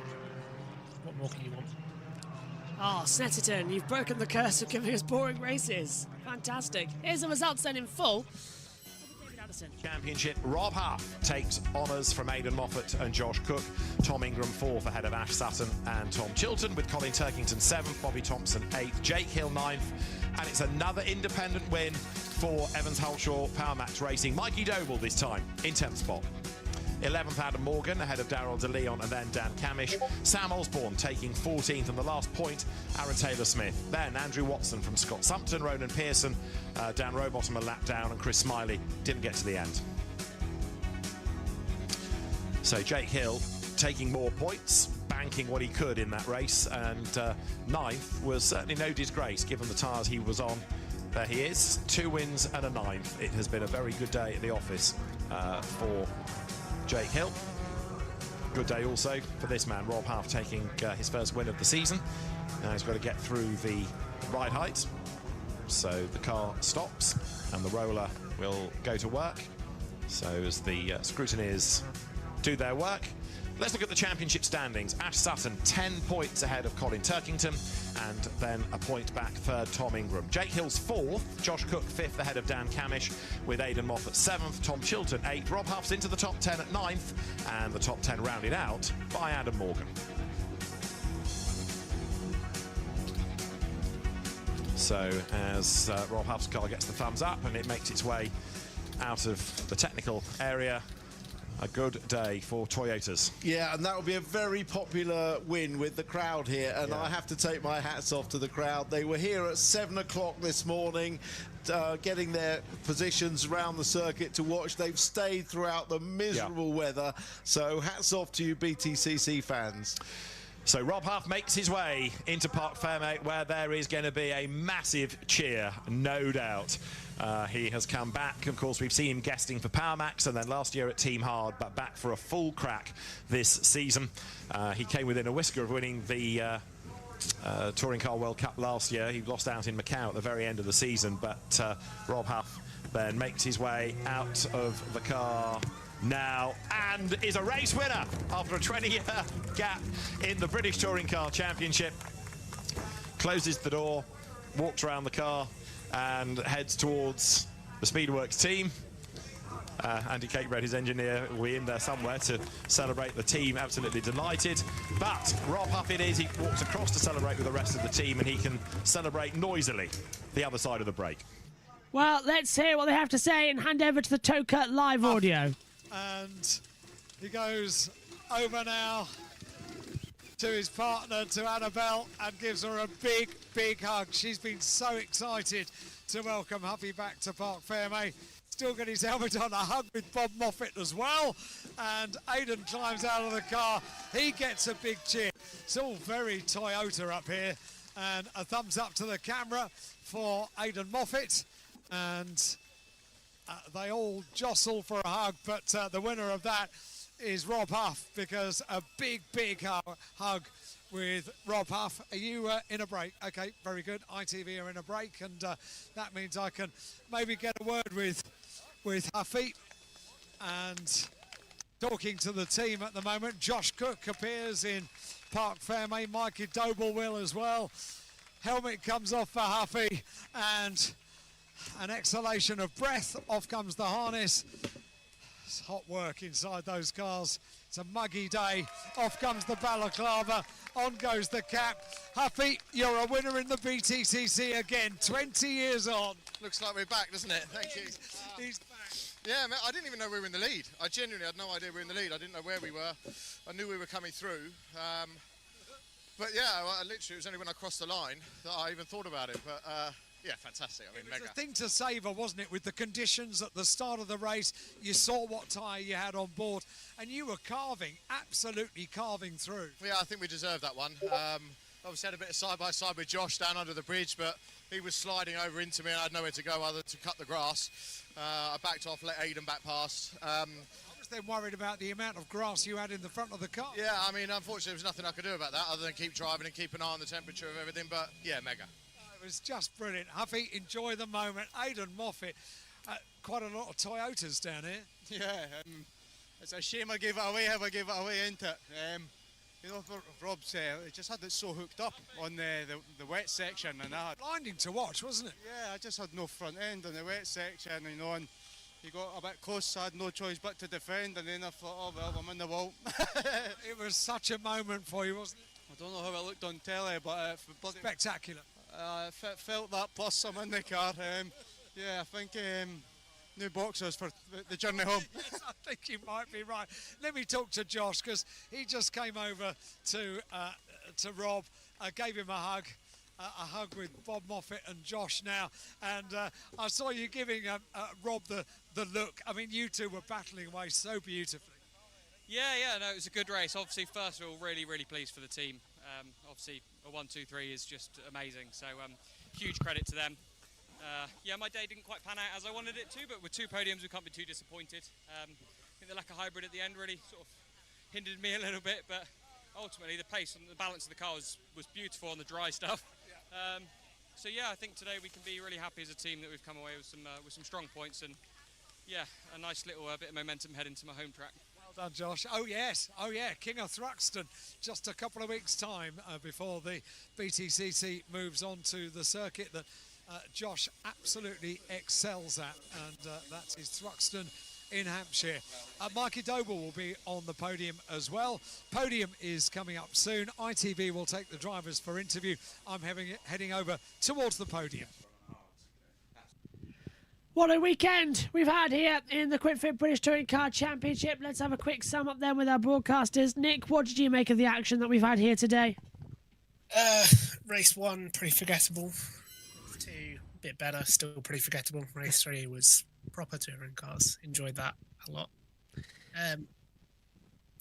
What more can you want? Oh, Snetterton, you've broken the curse of giving us boring races. Fantastic. Here's the results then in full. Patterson. Championship, Rob Huff takes honours from Aidan Moffat and Josh Cook. Tom Ingram 4th ahead of Ash Sutton and Tom Chilton, with Colin Turkington 7th, Bobby Thompson 8th, Jake Hill 9th, and it's another independent win for Evans Hulshaw Power Max Racing. Mikey Doble this time in 10th spot. 11th Adam Morgan ahead of Daryl De Leon and then Dan Camish. Sam Osborne taking 14th, and the last point Aaron Taylor-Smith. Then Andrew Watson from Scott Sumpton, Ronan Pearson, Dan Rowbottom a lap down, and Chris Smiley didn't get to the end. So Jake Hill taking more points, banking what he could in that race, and 9th was certainly no disgrace given the tyres he was on. There he is, 2 wins and a 9th. It has been a very good day at the office for Jake Hill. Good day also for this man, Rob Huff, taking his first win of the season. Now he's got to get through the ride height. So the car stops and the roller will go to work. So as the scrutineers do their work, let's look at the championship standings. Ash Sutton 10 points ahead of Colin Turkington, and then a point back 3rd Tom Ingram. Jake Hill's 4th, Josh Cook 5th ahead of Dan Camish, with Aidan Moffat 7th, Tom Chilton 8th, Rob Huff's into the top 10 at 9th, and the top 10 rounded out by Adam Morgan. So as Rob Huff's car gets the thumbs up and it makes its way out of the technical area, a good day for Toyotas. Yeah, and that will be a very popular win with the crowd here, and I have to take my hats off to the crowd. They were here at 7 o'clock this morning, getting their positions around the circuit to watch. They've stayed throughout the miserable weather, so hats off to you BTCC fans. So Rob Huff makes his way into Parc Fermé, where there is going to be a massive cheer, no doubt. He has come back. Of course, we've seen him guesting for Power Max and then last year at Team Hard, but back for a full crack this season. He came within a whisker of winning the Touring Car World Cup last year. He lost out in Macau at the very end of the season, but Rob Huff then makes his way out of the car now and is a race winner after a 20-year gap in the British Touring Car Championship. Closes the door, walks around the car and heads towards the Speedworks team. Andy Cakebread, his engineer, will be in there somewhere to celebrate the team. Absolutely delighted. But Rob Huff it is. He walks across to celebrate with the rest of the team, and he can celebrate noisily the other side of the break. Well, let's hear what they have to say and hand over to the Toka live audio. And he goes over now to his partner, to Annabelle, and gives her a big, big hug. She's been so excited to welcome Huffy back to Parc Fermé. Still got his helmet on, a hug with Bob Moffat as well. And Aidan climbs out of the car. He gets a big cheer. It's all very Toyota up here. And a thumbs up to the camera for Aidan Moffat. And they all jostle for a hug, but the winner of that is Rob Huff, because a big, big hug with Rob Huff. Are you in a break? Okay, very good. ITV are in a break, and that means I can maybe get a word with Huffy. And talking to the team at the moment, Josh Cook appears in Parc Fermé. Mikey Doble will as well. Helmet comes off for Huffy, and an exhalation of breath. Off comes the harness. It's hot work inside those cars. It's a muggy day. Off comes the balaclava. On goes the cap. Huffy, you're a winner in the BTCC again, 20 years on. Looks like we're back, doesn't it? Thank you. He's back. Yeah, man, I didn't even know we were in the lead. I genuinely had no idea we were in the lead. I didn't know where we were. I knew we were coming through. But yeah, literally, it was only when I crossed the line that I even thought about it. But yeah, fantastic. I mean, it was mega. a thing to savour, wasn't it, with the conditions at the start of the race. You saw what tyre you had on board, and you were absolutely carving through. Yeah, I think we deserved that one. Obviously had a bit of side-by-side with Josh down under the bridge, but he was sliding over into me and I had nowhere to go other than to cut the grass. I backed off, let Aidan back past. I was then worried about the amount of grass you had in the front of the car. Yeah, I mean, unfortunately, there was nothing I could do about that other than keep driving and keep an eye on the temperature of everything, but yeah, mega. It was just brilliant. Huffy, enjoy the moment. Aidan Moffat, quite a lot of Toyotas down here. Yeah, it's a shame I gave it away, how I gave it away, isn't it? You know, Rob's it just had it so hooked up on the wet section, and that. Blinding to watch, wasn't it? Yeah, I just had no front end on the wet section, you know, and he got a bit close, so I had no choice but to defend, and then I thought, oh well, I'm in the wall. It was such a moment for you, wasn't it? I don't know how it looked on telly, but spectacular. Felt that, plus I'm in the car. Yeah, I think new boxers for the journey home. Yes, I think you might be right. Let me talk to Josh, because he just came over to Rob, gave him a hug with Bob Moffat and Josh now, and I saw you giving Rob the look. I mean, you two were battling away so beautifully. Yeah, no, it was a good race. Obviously, first of all, really pleased for the team. Obviously, a 1, 2, 3 is just amazing, so huge credit to them. Yeah, my day didn't quite pan out as I wanted it to, but with 2 podiums, we can't be too disappointed. I think the lack of hybrid at the end really sort of hindered me a little bit, but ultimately the pace and the balance of the car was beautiful on the dry stuff. So yeah, I think today we can be really happy as a team that we've come away with some strong points, and yeah, a nice little bit of momentum heading to my home track. Well done, Josh. Oh yeah, King of Thruxton, just a couple of weeks' time before the BTCC moves on to the circuit that Josh absolutely excels at, and that is Thruxton in Hampshire. Mikey Doble will be on the podium as well. Podium is coming up soon. ITV will take the drivers for interview. I'm heading over towards the podium. What a weekend we've had here in the Quick Fit British Touring Car Championship. Let's have a quick sum up then with our broadcasters. Nick, what did you make of the action that we've had here today? Race 1, pretty forgettable. 2, a bit better, still pretty forgettable. Race 3 was proper touring cars. Enjoyed that a lot.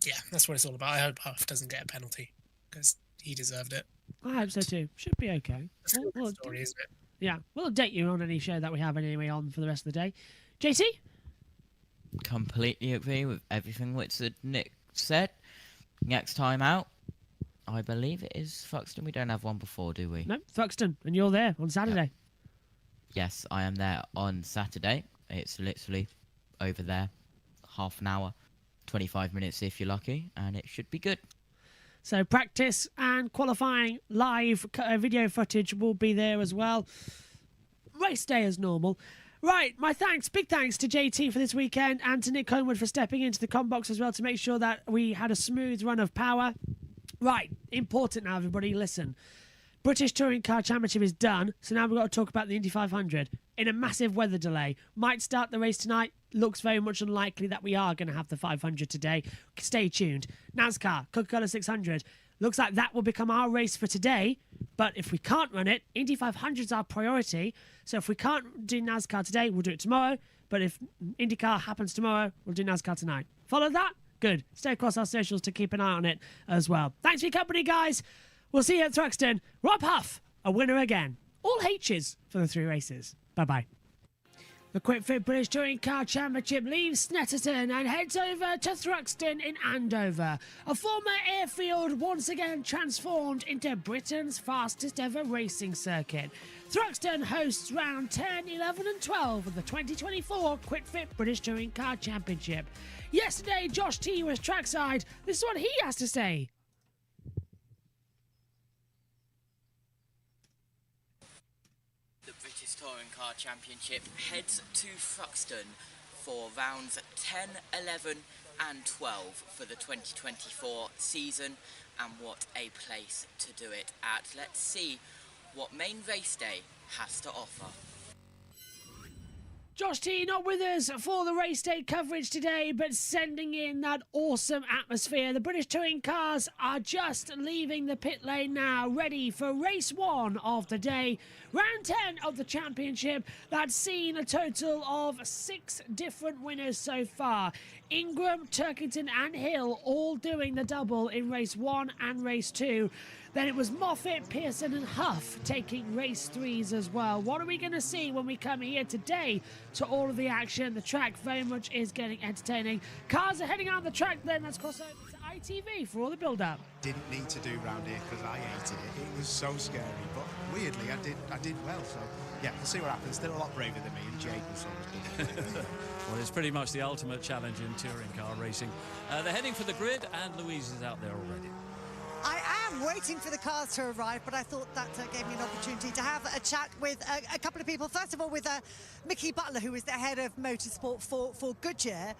Yeah, that's what it's all about. I hope Huff doesn't get a penalty, because he deserved it. I hope so too. Should be okay. That's a good story, isn't it? Yeah, we'll update you on any show that we have anyway on for the rest of the day. JC? Completely agree with everything which Nick said. Next time out, I believe it is Thruxton. We don't have one before, do we? No, Thruxton, and you're there on Saturday. Yep. Yes, I am there on Saturday. It's literally over there, half an hour, 25 minutes if you're lucky, and it should be good. So practice and qualifying live video footage will be there as well. Race day as normal. Right, my big thanks to JT for this weekend, and to Nick Conewood for stepping into the combox as well to make sure that we had a smooth run of power. Right, important now, everybody, listen. British Touring Car Championship is done, so now we've got to talk about the Indy 500. In a massive weather delay. Might start the race tonight. Looks very much unlikely that we are going to have the 500 today. Stay tuned. NASCAR, Coca-Cola 600. Looks like that will become our race for today. But if we can't run it, Indy 500 is our priority. So if we can't do NASCAR today, we'll do it tomorrow. But if IndyCar happens tomorrow, we'll do NASCAR tonight. Follow that? Good. Stay across our socials to keep an eye on it as well. Thanks for your company, guys. We'll see you at Thruxton. Rob Huff, a winner again. All H's for the 3 races. Bye-bye. The Quick Fit British Touring Car Championship leaves Snetterton and heads over to Thruxton in Andover. A former airfield once again transformed into Britain's fastest ever racing circuit. Thruxton hosts round 10, 11 and 12 of the 2024 Quick Fit British Touring Car Championship. Yesterday, Josh T was trackside. This is what he has to say. Touring Car Championship heads to Thruxton for rounds 10, 11 and 12 for the 2024 season, and what a place to do it at. Let's see what main race day has to offer. Josh T not with us for the race day coverage today, but sending in that awesome atmosphere. The British Touring Cars are just leaving the pit lane now, ready for race 1 of the day. Round 10 of the championship that's seen a total of 6 different winners so far. Ingram, Turkington and Hill all doing the double in race 1 and race 2. Then it was Moffat, Pearson and Huff taking race 3s as well. What are we going to see when we come here today to all of the action? The track very much is getting entertaining. Cars are heading out the track then. Let's cross over to ITV for all the build-up. Didn't need to do round here because I hated it. It was so scary, but weirdly I did well. So yeah, we'll see what happens. Still a lot braver than me, and Jake was always good. Well, it's pretty much the ultimate challenge in touring car racing. They're heading for the grid, and Louise is out there already. I am waiting for the cars to arrive, but I thought that gave me an opportunity to have a chat with a couple of people. First of all, with Mickey Butler, who is the head of motorsport for Goodyear.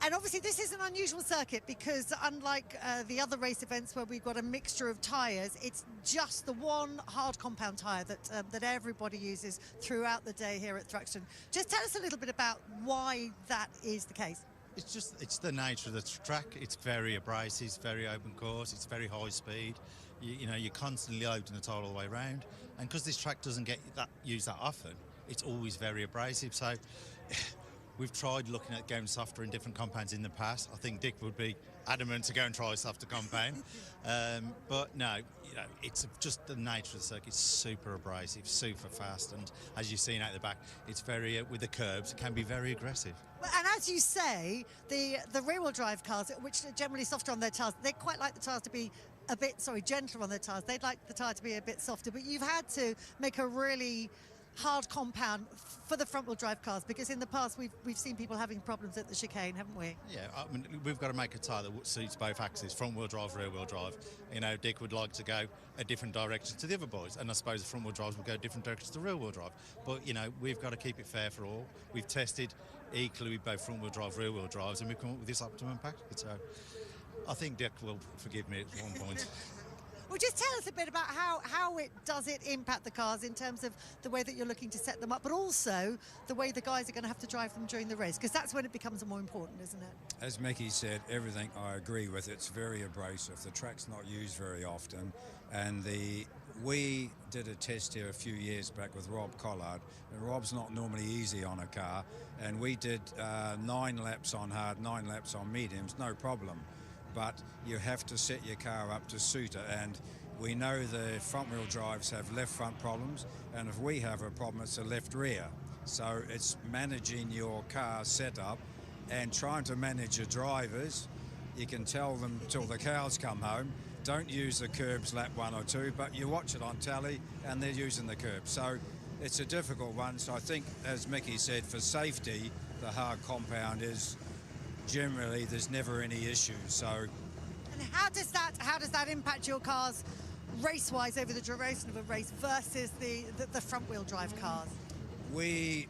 And obviously this is an unusual circuit because unlike the other race events where we've got a mixture of tyres, it's just the one hard compound tyre that everybody uses throughout the day here at Thruxton. Just tell us a little bit about why that is the case. It's the nature of the track. It's very abrasive, it's very open course, it's very high speed. You know, you're constantly loading the tyre all the way around. And because this track doesn't get used that often, it's always very abrasive. So we've tried looking at going softer in different compounds in the past. I think Dick would be adamant to go and try a softer compound. But no, you know, it's just the nature of the circuit. It's super abrasive, super fast. And as you've seen out the back, it's very, with the curbs, it can be very aggressive. And as you say, the rear-wheel drive cars, which are generally softer on their tyres, they quite like the tyres to be a bit, gentler on their tyres. They'd like the tyre to be a bit softer. But you've had to make a really hard compound for the front-wheel drive cars, because in the past we've seen people having problems at the chicane, haven't we? Yeah, I mean, we've got to make a tyre that suits both axes, front-wheel drive, rear-wheel drive. You know, Dick would like to go a different direction to the other boys, and I suppose the front-wheel drives will go a different direction to the rear-wheel drive. But, you know, we've got to keep it fair for all. We've tested equally with both front-wheel drive, rear-wheel drives, and we've come up with this optimum package. So I think Dick will forgive me at one point. Well, just tell us a bit about how it impact the cars in terms of the way that you're looking to set them up, but also the way the guys are going to have to drive them during the race, because that's when it becomes more important, isn't it? As Mickey said, everything I agree with. It's very abrasive. The track's not used very often, and we did a test here a few years back with Rob Collard, and Rob's not normally easy on a car, and we did 9 laps on hard, 9 laps on mediums, no problem. But you have to set your car up to suit it, and we know the front-wheel drives have left front problems, and if we have a problem, it's a left rear. So it's managing your car setup and trying to manage your drivers. You can tell them till the cows come home, don't use the curbs lap 1 or 2, but you watch it on tally and they're using the curbs. So it's a difficult one. So I think, as Mickey said, for safety, the hard compound is generally there's never any issues. So, and how does that impact your cars race-wise over the duration of a race versus the front-wheel drive cars? We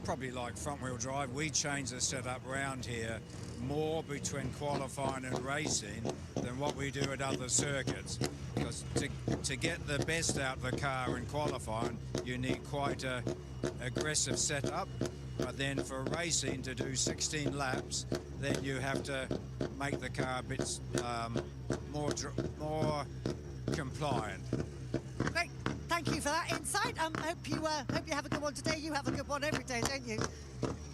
probably like front-wheel drive. We change the setup around here more between qualifying and racing than what we do at other circuits, because to get the best out of the car in qualifying, you need quite a aggressive setup. But then for racing, to do 16 laps, then you have to make the car a bit more compliant. Great, thank you for that insight. Hope you have a good one today. You have a good one every day, don't you?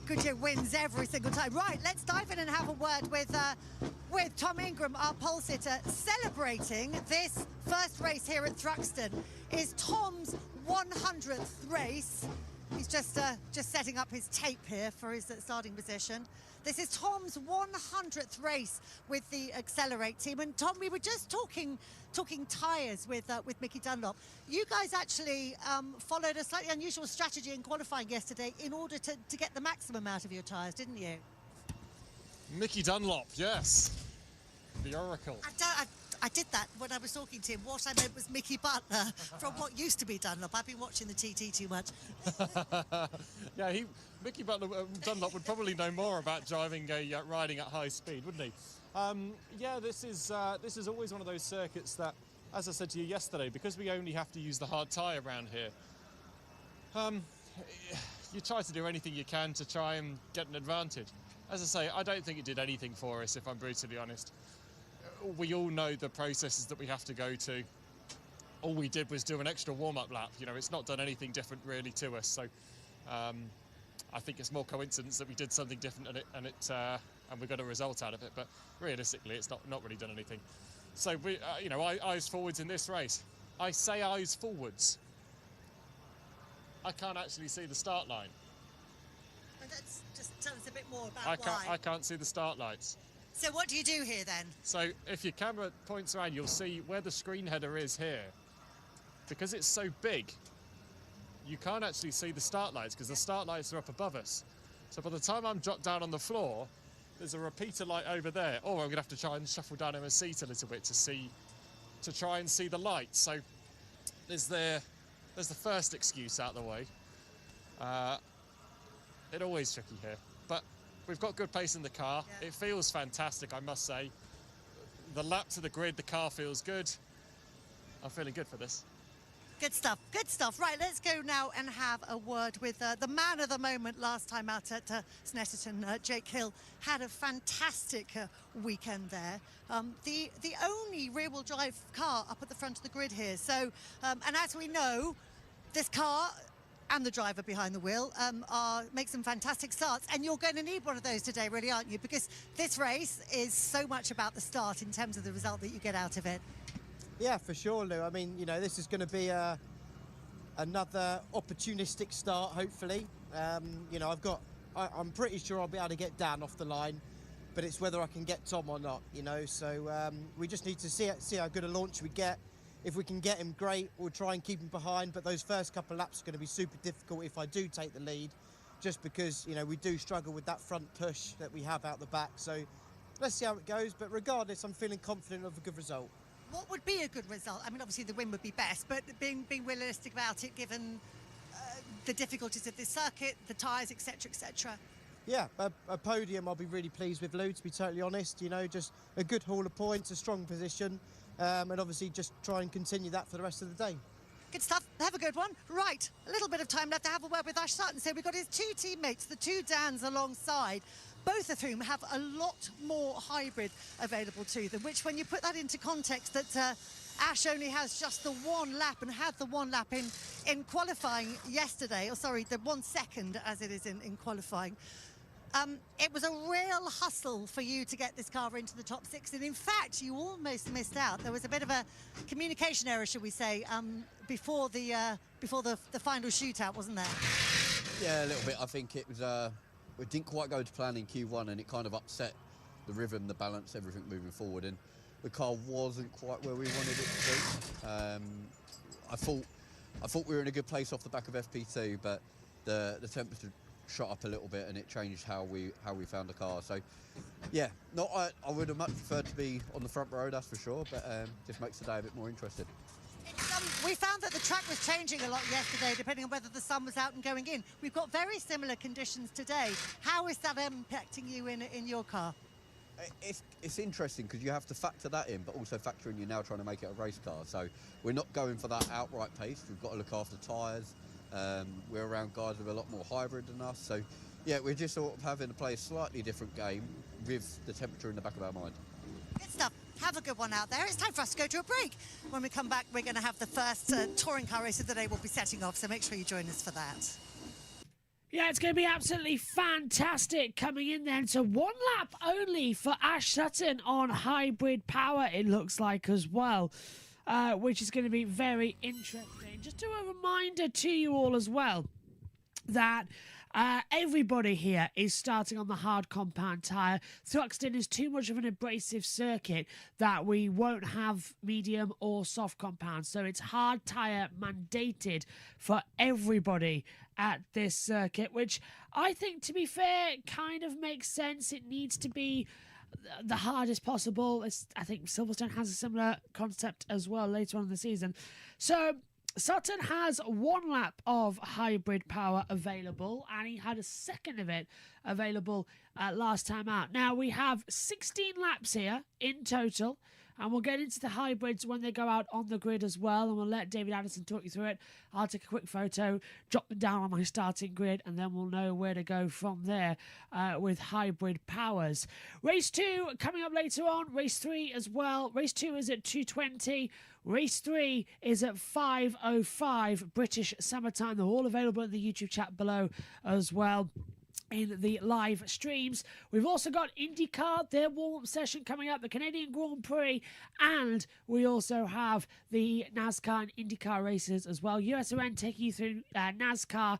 Goodyear wins every single time. Right, let's dive in and have a word with Tom Ingram, our pole sitter, celebrating this first race here at Thruxton. Is Tom's 100th race. He's just setting up his tape here for his starting position. This is Tom's 100th race with the Accelerate team. And Tom, we were just talking tyres with Mickey Dunlop. You guys actually followed a slightly unusual strategy in qualifying yesterday in order to get the maximum out of your tyres, didn't you? Mickey Dunlop, yes. The Oracle. I did that when I was talking to him. What I meant was Mickey Butler from what used to be Dunlop. I've been watching the TT too much. Yeah, Mickey Butler Dunlop would probably know more about riding at high speed, wouldn't he? Yeah, this is always one of those circuits that, as I said to you yesterday, because we only have to use the hard tyre around here, you try to do anything you can to try and get an advantage. As I say, I don't think it did anything for us, if I'm brutally honest. We all know the processes that we have to go to. All we did was do an extra warm-up lap. You know, it's not done anything different really to us. So I think it's more coincidence that we did something different and we got a result out of it. But realistically, it's not really done anything. So we, you know, eyes forwards in this race. I say eyes forwards. I can't actually see the start line. And let's just tell us a bit more about why. I can't see the start lights. So what do you do here then? So if your camera points around, you'll see where the screen header is here. Because it's so big, you can't actually see the start lights because the start lights are up above us. So by the time I'm dropped down on the floor, there's a repeater light over there. Or I'm going to have to try and shuffle down in my seat a little bit to see to try and see the light. So there's the first excuse out of the way. It's always tricky here, but we've got good pace in the car. Yeah. It feels fantastic, I must say. The lap to the grid, the car feels good. I'm feeling good for this. Good stuff, good stuff. Right, let's go now and have a word with the man of the moment last time out at Snetterton. Jake Hill had a fantastic weekend there. The only rear-wheel drive car up at the front of the grid here. So, and as we know, this car and the driver behind the wheel make some fantastic starts, and you're going to need one of those today, really, aren't you? Because this race is so much about the start in terms of the result that you get out of it. Yeah, for sure, Lou. I mean, you know, this is going to be another opportunistic start, hopefully. You know, I'm pretty sure I'll be able to get Dan off the line, but it's whether I can get Tom or not, you know. So we just need to see how good a launch we get. If we can get him, great. We'll try and keep him behind, but those first couple of laps are going to be super difficult if I do take the lead, just because, you know, we do struggle with that front push that we have out the back. So let's see how it goes, but regardless, I'm feeling confident of a good result. What would be a good result? I mean, obviously the win would be best, but being realistic about it, given the difficulties of this circuit, the tyres, etc., etc. Yeah, a podium I'll be really pleased with, Lou, to be totally honest. You know, just a good haul of points, a strong position, and obviously just try and continue that for the rest of the day. Good stuff. Have a good one. Right, a little bit of time left to have a word with Ash Sutton. So we've got his two teammates, the two Dans alongside, both of whom have a lot more hybrid available to them, which when you put that into context that Ash only has just the one lap and had the one lap in qualifying yesterday, or sorry, the 1 second as it is in qualifying. It was a real hustle for you to get this car into the top 6, and in fact you almost missed out. There was a bit of a communication error, shall we say, before the final shootout, wasn't there? Yeah, a little bit. I think it was it didn't quite go to plan in Q1, and it kind of upset the rhythm, the balance, everything moving forward, and the car wasn't quite where we wanted it to be. I thought we were in a good place off the back of FP2, but the temperature shot up a little bit, and it changed how we found the car. So yeah, I would have much preferred to be on the front row, that's for sure, but just makes the day a bit more interesting. We found that the track was changing a lot yesterday, depending on whether the sun was out and going in. We've got very similar conditions today. How is that impacting you in your car? It's interesting because you have to factor that in, but also factor in you're now trying to make it a race car. So we're not going for that outright pace. We've got to look after tyres. We're around guys with a lot more hybrid than us. So yeah, we're just sort of having to play a slightly different game with the temperature in the back of our mind. Good stuff. Have a good one out there. It's time for us to go to a break. When we come back, we're going to have the first touring car race of the day. We'll be setting off, so make sure you join us for that. Yeah, it's going to be absolutely fantastic coming in then. So 1 lap only for Ash Sutton on hybrid power, it looks like, as well, which is going to be very interesting. Just a reminder to you all as well that everybody here is starting on the hard compound tyre. Thruxton is too much of an abrasive circuit that we won't have medium or soft compound. So it's hard tyre mandated for everybody at this circuit, which I think, to be fair, kind of makes sense. It needs to be the hardest possible. I think Silverstone has a similar concept as well later on in the season. So Sutton has 1 lap of hybrid power available, and he had a second of it available last time out. Now, we have 16 laps here in total, and we'll get into the hybrids when they go out on the grid as well, and we'll let David Addison talk you through it. I'll take a quick photo, drop them down on my starting grid, and then we'll know where to go from there with hybrid powers. Race 2 coming up later on, race 3 as well. Race 2 is at 2:20. Race 3 is at 5:05 British summertime. They're all available in the YouTube chat below as well in the live streams. We've also got IndyCar, their warm-up session coming up, the Canadian Grand Prix, and we also have the NASCAR and IndyCar races as well. USON taking you through NASCAR,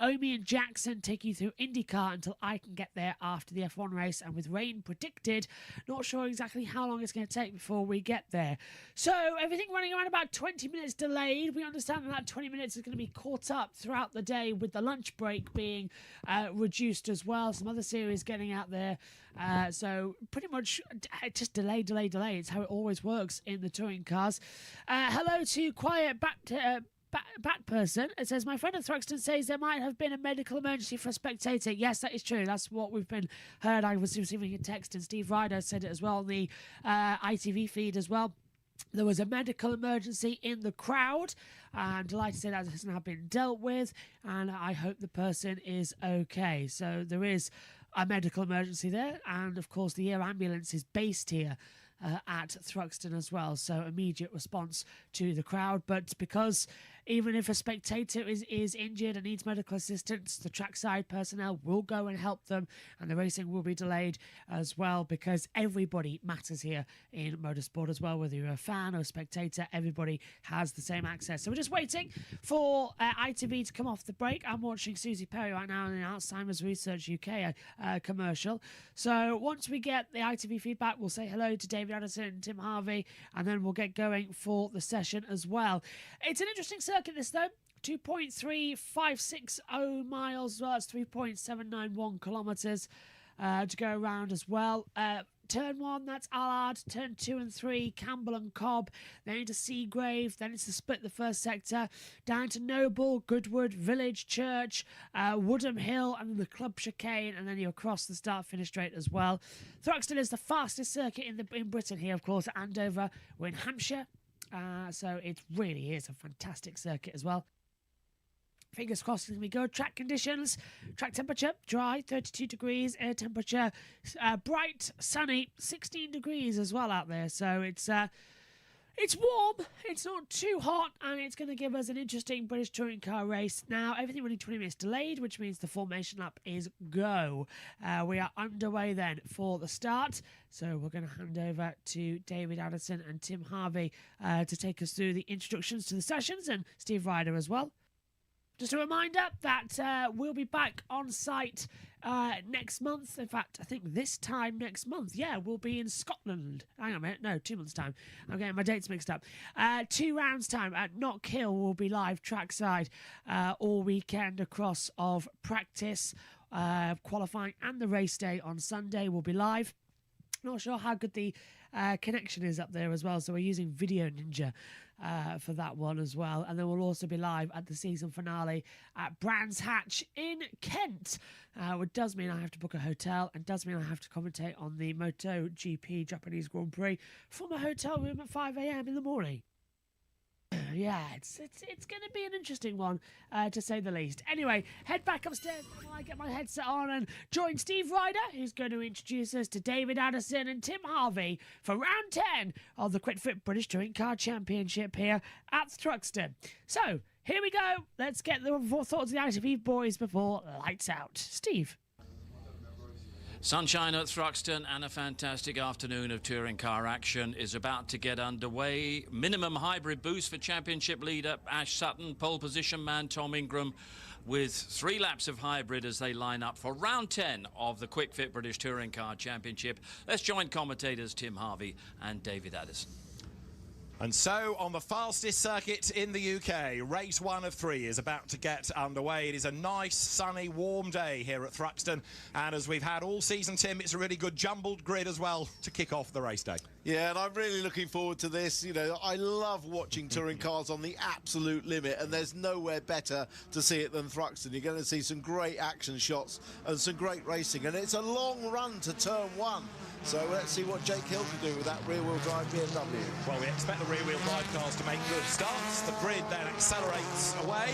Omi and Jackson taking you through IndyCar until I can get there after the F1 race, and with rain predicted, not sure exactly how long it's going to take before we get there. So everything running around about 20 minutes delayed. We understand that 20 minutes is going to be caught up throughout the day with the lunch break being reduced reduced as well. Some other series getting out there. So pretty much just delay. It's how it always works in the touring cars. Hello to Quiet Bat person. It says, my friend at Thruxton says there might have been a medical emergency for a spectator. Yes, that is true. That's what we've been heard. I was receiving a text, and Steve Ryder said it as well on the ITV feed as well. There was a medical emergency in the crowd. I'm delighted to say that has now been dealt with, and I hope the person is okay. So there is a medical emergency there, and of course the air ambulance is based here at Thruxton as well, so immediate response to the crowd. But because even if a spectator is injured and needs medical assistance, the trackside personnel will go and help them, and the racing will be delayed as well, because everybody matters here in motorsport as well. Whether you're a fan or a spectator, everybody has the same access. So we're just waiting for ITV to come off the break. I'm watching Susie Perry right now in the Alzheimer's Research UK commercial. So once we get the ITV feedback, we'll say hello to David Addison and Tim Harvey, and then we'll get going for the session as well. It's an interesting circuit, this though. 2.3560 miles, well, that's 3.791 kilometres to go around as well. Turn 1, that's Allard. Turn 2 and 3, Campbell and Cobb. Then into Seagrave. Then it's to split the first sector. Down to Noble, Goodwood, Village, Church, Woodham Hill, and then the Club Chicane. And then you're across the start-finish straight as well. Thruxton is the fastest circuit in Britain here, of course. Andover, we're in Hampshire. So it really is a fantastic circuit as well. Fingers crossed it's going to be good. Track conditions, track temperature, dry, 32 degrees. Air temperature, bright, sunny, 16 degrees as well out there. So it's warm, it's not too hot, and it's going to give us an interesting British touring car race. Now, everything only 20 minutes delayed, which means the formation lap is go. We are underway then for the start. So we're going to hand over to David Addison and Tim Harvey to take us through the introductions to the sessions, and Steve Ryder as well. Just a reminder that we'll be back on site next month. In fact, I think this time next month. Yeah, we'll be in Scotland. Hang on a minute. No, 2 months' time. I'm getting my dates mixed up. 2 rounds' time at Knockhill will be live trackside all weekend across of practice, qualifying, and the race day on Sunday will be live. Not sure how good the connection is up there as well, so we're using Video Ninja for that one as well. And then we'll also be live at the season finale at Brands Hatch in Kent, which does mean I have to book a hotel, and does mean I have to commentate on the MotoGP Japanese Grand Prix from a hotel room at 5 a.m. in the morning. Yeah, it's going to be an interesting one, to say the least. Anyway, head back upstairs while I get my headset on and join Steve Ryder, who's going to introduce us to David Addison and Tim Harvey for round 10 of the Quick Fit British Touring Car Championship here at Thruxton. So, here we go. Let's get the thoughts of the ITV boys before lights out. Steve. Sunshine at Thruxton and a fantastic afternoon of touring car action is about to get underway. Minimum hybrid boost for championship leader Ash Sutton, pole position man Tom Ingram, with 3 laps of hybrid as they line up for round 10 of the Quick Fit British Touring Car Championship. Let's join commentators Tim Harvey and David Addison. And so, on the fastest circuit in the UK, race 1 of 3 is about to get underway. It is a nice, sunny, warm day here at Thruxton. And as we've had all season, Tim, it's a really good jumbled grid as well to kick off the race day. Yeah, and I'm really looking forward to this. You know, I love watching touring cars on the absolute limit, and there's nowhere better to see it than Thruxton. You're going to see some great action shots and some great racing, and it's a long run to turn 1. So let's see what Jake Hill can do with that rear-wheel drive BMW. Well, we expect the rear-wheel drive cars to make good starts. The grid then accelerates away.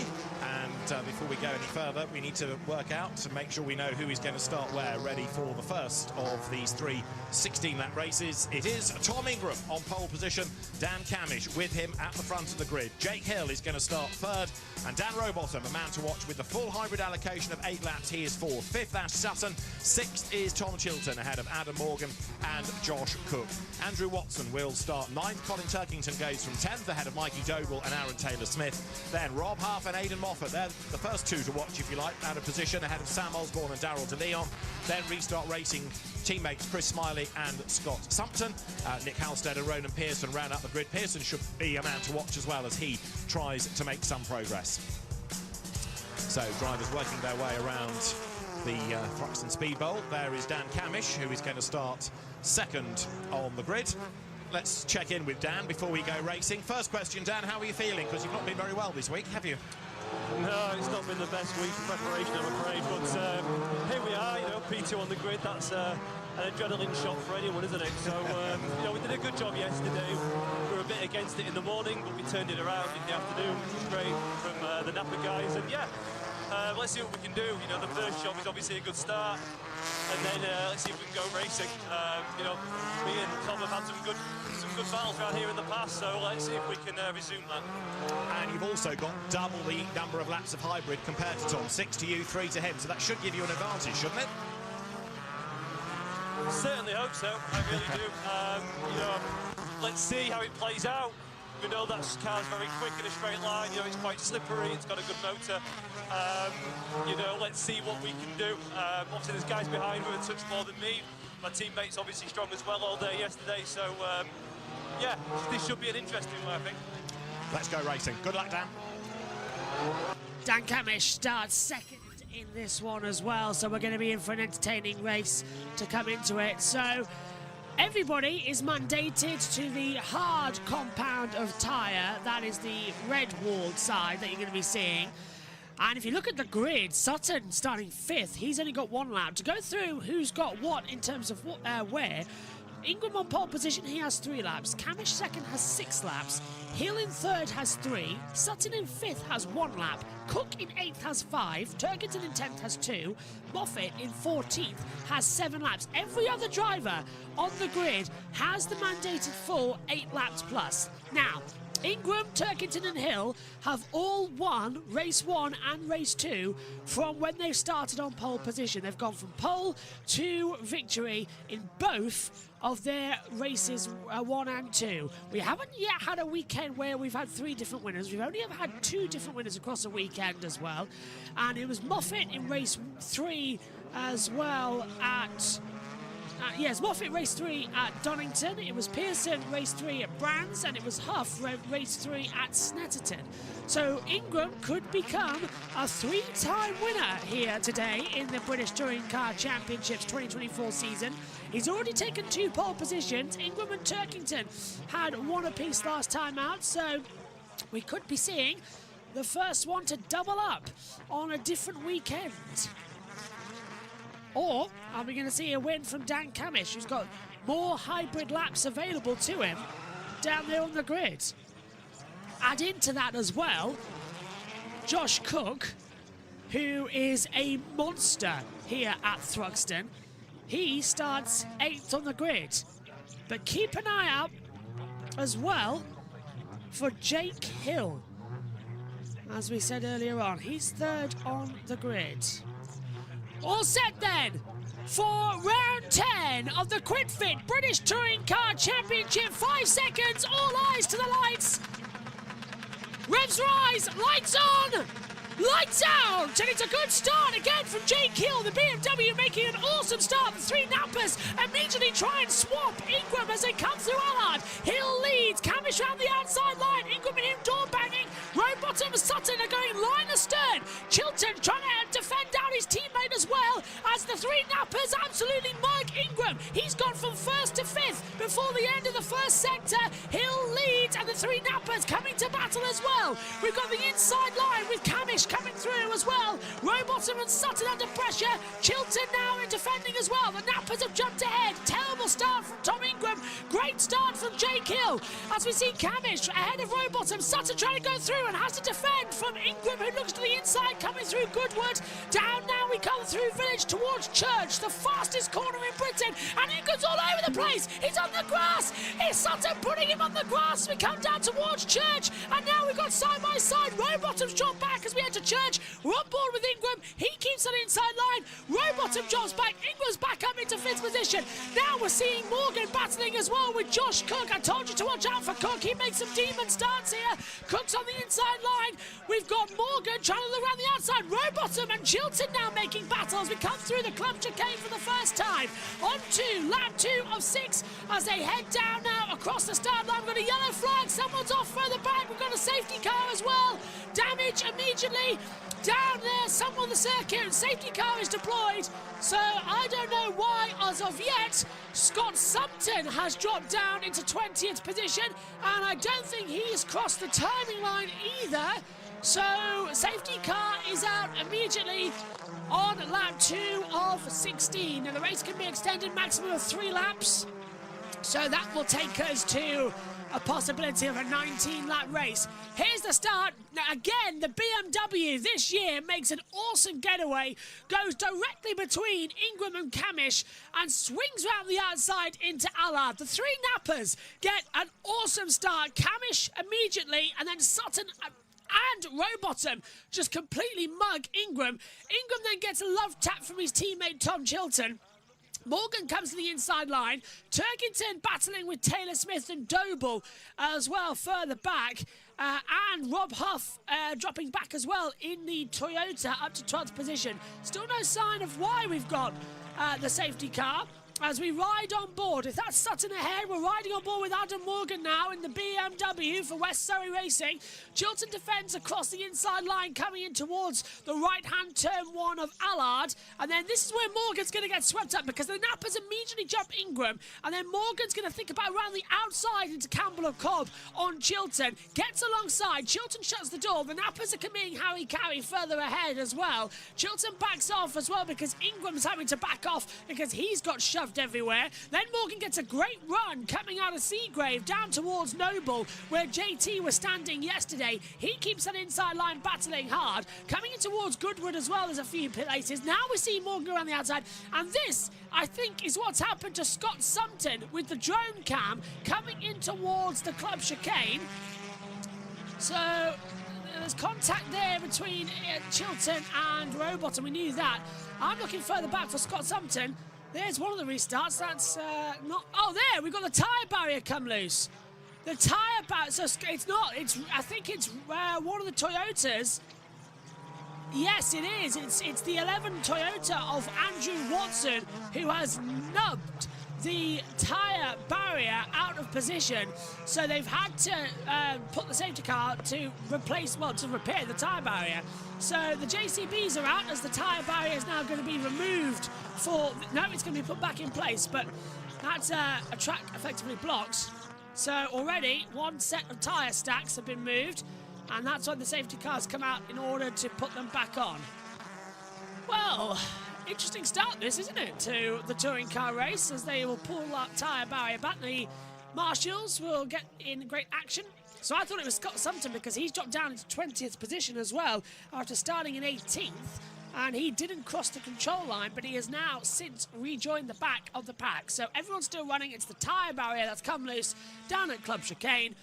And before we go any further, we need to work out to make sure we know who is going to start where, ready for the first of these 3 16-lap races. It is Tom Ingram on pole position, Dan Camish with him at the front of the grid. Jake Hill is going to start 3rd, and Dan Rowbottom, a man to watch with the full hybrid allocation of 8 laps, he is 4th. 5th, Ash Sutton. 6th is Tom Chilton, ahead of Adam Morgan and Josh Cook. Andrew Watson will start 9th. Colin Turkington goes from 10th, ahead of Mikey Doble and Aaron Taylor-Smith. Then Rob Huff and Aidan Moffat, they're the first 2 to watch, if you like, out of position, ahead of Sam Osborne and Darryl De Leon. Then Restart Racing teammates Chris Smiley and Scott Sumpton. Nick Halstead and Ronan Pearson round up the grid. Pearson should be a man to watch as well as he tries to make some progress. So drivers working their way around the Thruxton Speed Bowl. There is Dan Camish, who is going to start second on the grid. Let's check in with Dan before we go racing. First question, Dan, how are you feeling? Because you've not been very well this week, have you? No, it's not been the best week of preparation, I'm afraid, but here we are, you know, P2 on the grid. That's an adrenaline shot for anyone, isn't it? So, you know, we did a good job yesterday. We were a bit against it in the morning, but we turned it around in the afternoon, which was great from the Napa guys. And yeah, let's see what we can do. You know, the first job is obviously a good start, and then let's see if we can go racing. You know, me and Tom have had some good battles around here in the past, so let's see if we can resume that. And you've also got double the number of laps of hybrid compared to Tom. 6 to you, 3 to him, so that should give you an advantage, shouldn't it? Certainly hope so, I really do. You know, let's see how it plays out. We know that car's very quick in a straight line, you know, it's quite slippery, it's got a good motor. You know, let's see what we can do. Obviously there's guys behind me a touch more than me. My teammate's obviously strong as well all day yesterday, so yeah, this should be an interesting one, I think. Let's go racing. Good luck, Dan. Dan Camish starts second in this one as well, so we're going to be in for an entertaining race to come into it. So everybody is mandated to the hard compound of tyre. That is the red-walled side that you're going to be seeing. And if you look at the grid, Sutton starting 5th. He's only got 1 lap. To go through who's got what in terms of where, Ingram on pole position, he has 3 laps. Camish second has 6 laps. Hill in 3rd has 3. Sutton in 5th has 1 lap. Cook in 8th has 5. Turkington in 10th has 2. Moffat in 14th has 7 laps. Every other driver on the grid has the mandated full 8 laps plus. Now, Ingram, Turkington and Hill have all won race 1 and race 2 from when they started on pole position. They've gone from pole to victory in both of their races 1 and 2. We haven't yet had a weekend where we've had 3 different winners. We've only ever had 2 different winners across a weekend as well. And it was Moffat in race 3 as well at... yes, Moffat race 3 at Donington, it was Pearson race 3 at Brands, and it was Huff race 3 at Snetterton. So Ingram could become a 3-time winner here today in the British Touring Car Championships 2024 season. He's already taken 2 pole positions. Ingram and Turkington had 1 apiece last time out, so we could be seeing the first one to double up on a different weekend. Or are we going to see a win from Dan Camish, who's got more hybrid laps available to him down there on the grid? Add into that as well Josh Cook, who is a monster here at Thruxton. He starts 8th on the grid. But keep an eye out as well for Jake Hill. As we said earlier on, he's 3rd on the grid. All set then for round 10 of the QuidFit British Touring Car Championship. 5 seconds, all eyes to the lights. Revs rise, lights on, lights out, and it's a good start again from Jake Hill. The BMW making an awesome start. The 3 Nappers immediately try and swap Ingram as they come through Allard. Hill leads, Camish round the outside line. Ingram and him door banging. Rowbottom and Sutton are going line astern. Chilton trying to defend down his teammate as well as the 3 Nappers absolutely mug Ingram. He's gone from 1st to 5th before the end of the first sector. Hill leads and the 3 Nappers coming to battle as well. We've got the inside line with Camish coming through as well. Rowbottom and Sutton under pressure. Chilton now in defending as well. The Nappers have jumped ahead. Terrible start from Tom Ingram. Great start from Jake Hill. As we see Camish ahead of Rowbottom. Sutton trying to go through and has to defend from Ingram, who looks to the inside, coming through Goodwood. Down now we come through Village towards Church, the fastest corner in Britain, and Ingram's all over the place. He's on the grass. It's Sutton putting him on the grass. We come down towards Church, and now we've got side by side. Rowbottom's dropped back as we enter Church. We're on board with Ingram. He keeps on the inside line. Rowbottom drops back. Ingram's back up into 5th position. Now we're seeing Morgan battling as well with Josh Cook. I told you to watch out for Cook. He makes some demon starts here. Cook's on the inside line. We've got Morgan trying to look around the outside. Rowbottom and Chilton now making battles. We come through the club chicane for the first time. On to lap 2 of 6 as they head down now across the start line. We've got a yellow flag. Someone's off further back. We've got a safety car as well. Damage damage immediately down there, somewhere on the circuit. Safety car is deployed, so I don't know why, as of yet, Scott Sumpton has dropped down into 20th position, and I don't think he has crossed the timing line either. So safety car is out immediately on lap 2 of 16. Now the race can be extended maximum of 3 laps, so that will take us to a possibility of a 19-lap race. Here's the start. Now again, the BMW this year makes an awesome getaway, goes directly between Ingram and Camish and swings around the outside into Allard. The 3 nappers get an awesome start. Camish immediately, and then Sutton and Rowbottom just completely mug Ingram. Ingram then gets a love tap from his teammate Tom Chilton. Morgan comes to the inside line. Turkington battling with Taylor Smith and Doble as well further back. And Rob Huff dropping back as well in the Toyota up to 12th position. Still no sign of why we've got the safety car as we ride on board. If that's Sutton ahead, we're riding on board with Adam Morgan now in the BMW for West Surrey Racing. Chilton defends across the inside line, coming in towards the right-hand turn 1 of Allard. And then this is where Morgan's going to get swept up, because the nappers immediately jump Ingram. And then Morgan's going to think about around the outside into Campbell and Cobb on Chilton. Gets alongside. Chilton shuts the door. The nappers are committing Harry Carey further ahead as well. Chilton backs off as well because Ingram's having to back off because he's got shoved everywhere. Then Morgan gets a great run coming out of Seagrave down towards Noble, where JT was standing yesterday. He keeps that inside line battling hard. Coming in towards Goodwood as well as a few places. Now we see Morgan around the outside, and this, I think, is what's happened to Scott Sumpton with the drone cam coming in towards the club chicane. So there's contact there between Chilton and Rowbottom. We knew that. I'm looking further back for Scott Sumpton. There's one of the restarts. That's not... Oh, there! We've got the tyre barrier come loose. The tyre barrier... So it's not... I think it's one of the Toyotas. Yes, it is. It's the 11 Toyota of Andrew Watson who has nubbed the tyre barrier out of position. So they've had to put the safety car to repair the tyre barrier. So the JCBs are out as the tyre barrier is now going to be removed for... No, it's going to be put back in place, but that's a track effectively blocked. So already one set of tyre stacks have been moved, and that's when the safety cars come out in order to put them back on. Well, interesting start this, isn't it, to the touring car race, as they will pull that tyre barrier back. The Marshals will get in great action. So I thought it was Scott Sumpton because he's dropped down into 20th position as well after starting in 18th. And he didn't cross the control line, but he has now since rejoined the back of the pack. So everyone's still running. It's the tyre barrier that's come loose down at Club Chicane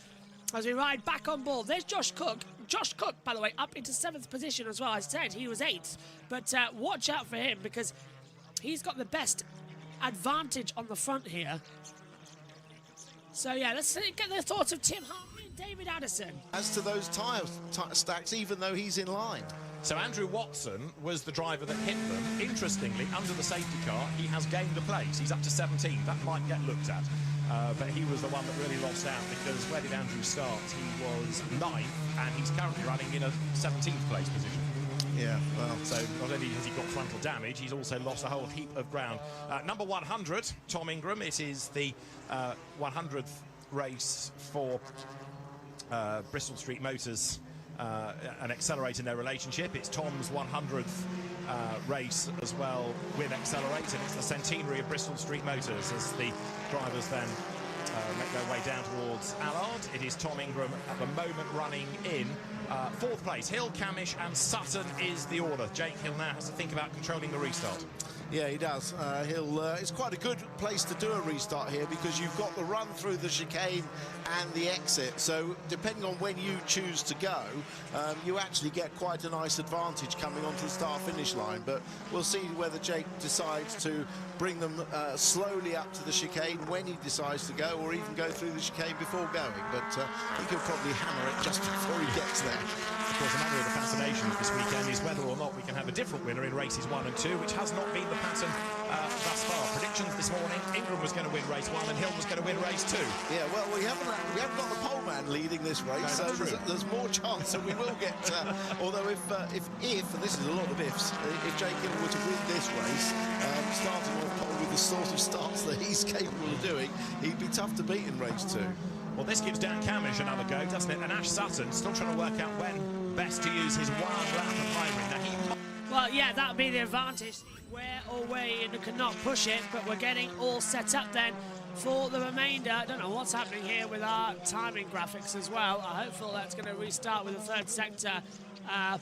as we ride back on board. There's Josh Cook. Josh Cook, by the way, up into 7th position as well. I said he was 8th, but watch out for him because he's got the best advantage on the front here. So yeah, let's get the thoughts of Tim Hartley and David Addison. As to those tyre stacks, even though he's in line. So Andrew Watson was the driver that hit them. Interestingly, under the safety car, he has gained a place. He's up to 17. That might get looked at. But he was the one that really lost out, because where did Andrew start? He was 9th, and he's currently running in a 17th place position. Yeah, well, so not only has he got frontal damage, he's also lost a whole heap of ground. Number 100, Tom Ingram. It is the 100th race for Bristol Street Motors and Accelerate in their relationship. It's Tom's 100th race as well with Accelerate, and it's the centenary of Bristol Street Motors as the drivers then make their way down towards Allard. It is Tom Ingram at the moment running in 4th place. Hill, Camish and Sutton is the order. Jake Hill now has to think about controlling the restart. Yeah, he does. It's quite a good place to do a restart here because you've got the run through the chicane and the exit. So depending on when you choose to go, you actually get quite a nice advantage coming onto the start-finish line. But we'll see whether Jake decides to bring them slowly up to the chicane when he decides to go, or even go through the chicane before going. But he can probably hammer it just before he gets there. Of course, another of the fascinations this weekend is whether or not we can have a different winner in races 1 and 2, which has not been the pattern thus far. Predictions this morning, Ingram was going to win race 1 and Hill was going to win race 2. Yeah, well, we haven't got the pole man leading this race, No, so that's there's more chance that we will get. Although if, and this is a lot of ifs, if Jake Hill were to win this race, starting off pole with the sort of starts that he's capable of doing, he'd be tough to beat in race 2. Well, this gives Dan Camish another go, doesn't it? And Ash Sutton still trying to work out when best to use his 1 lap of hybrid. Now, Well, yeah, that would be the advantage. Where or way and cannot push it, but we're getting all set up then for the remainder. I don't know what's happening here with our timing graphics as well. I'm hopeful that's going to restart with the 3rd sector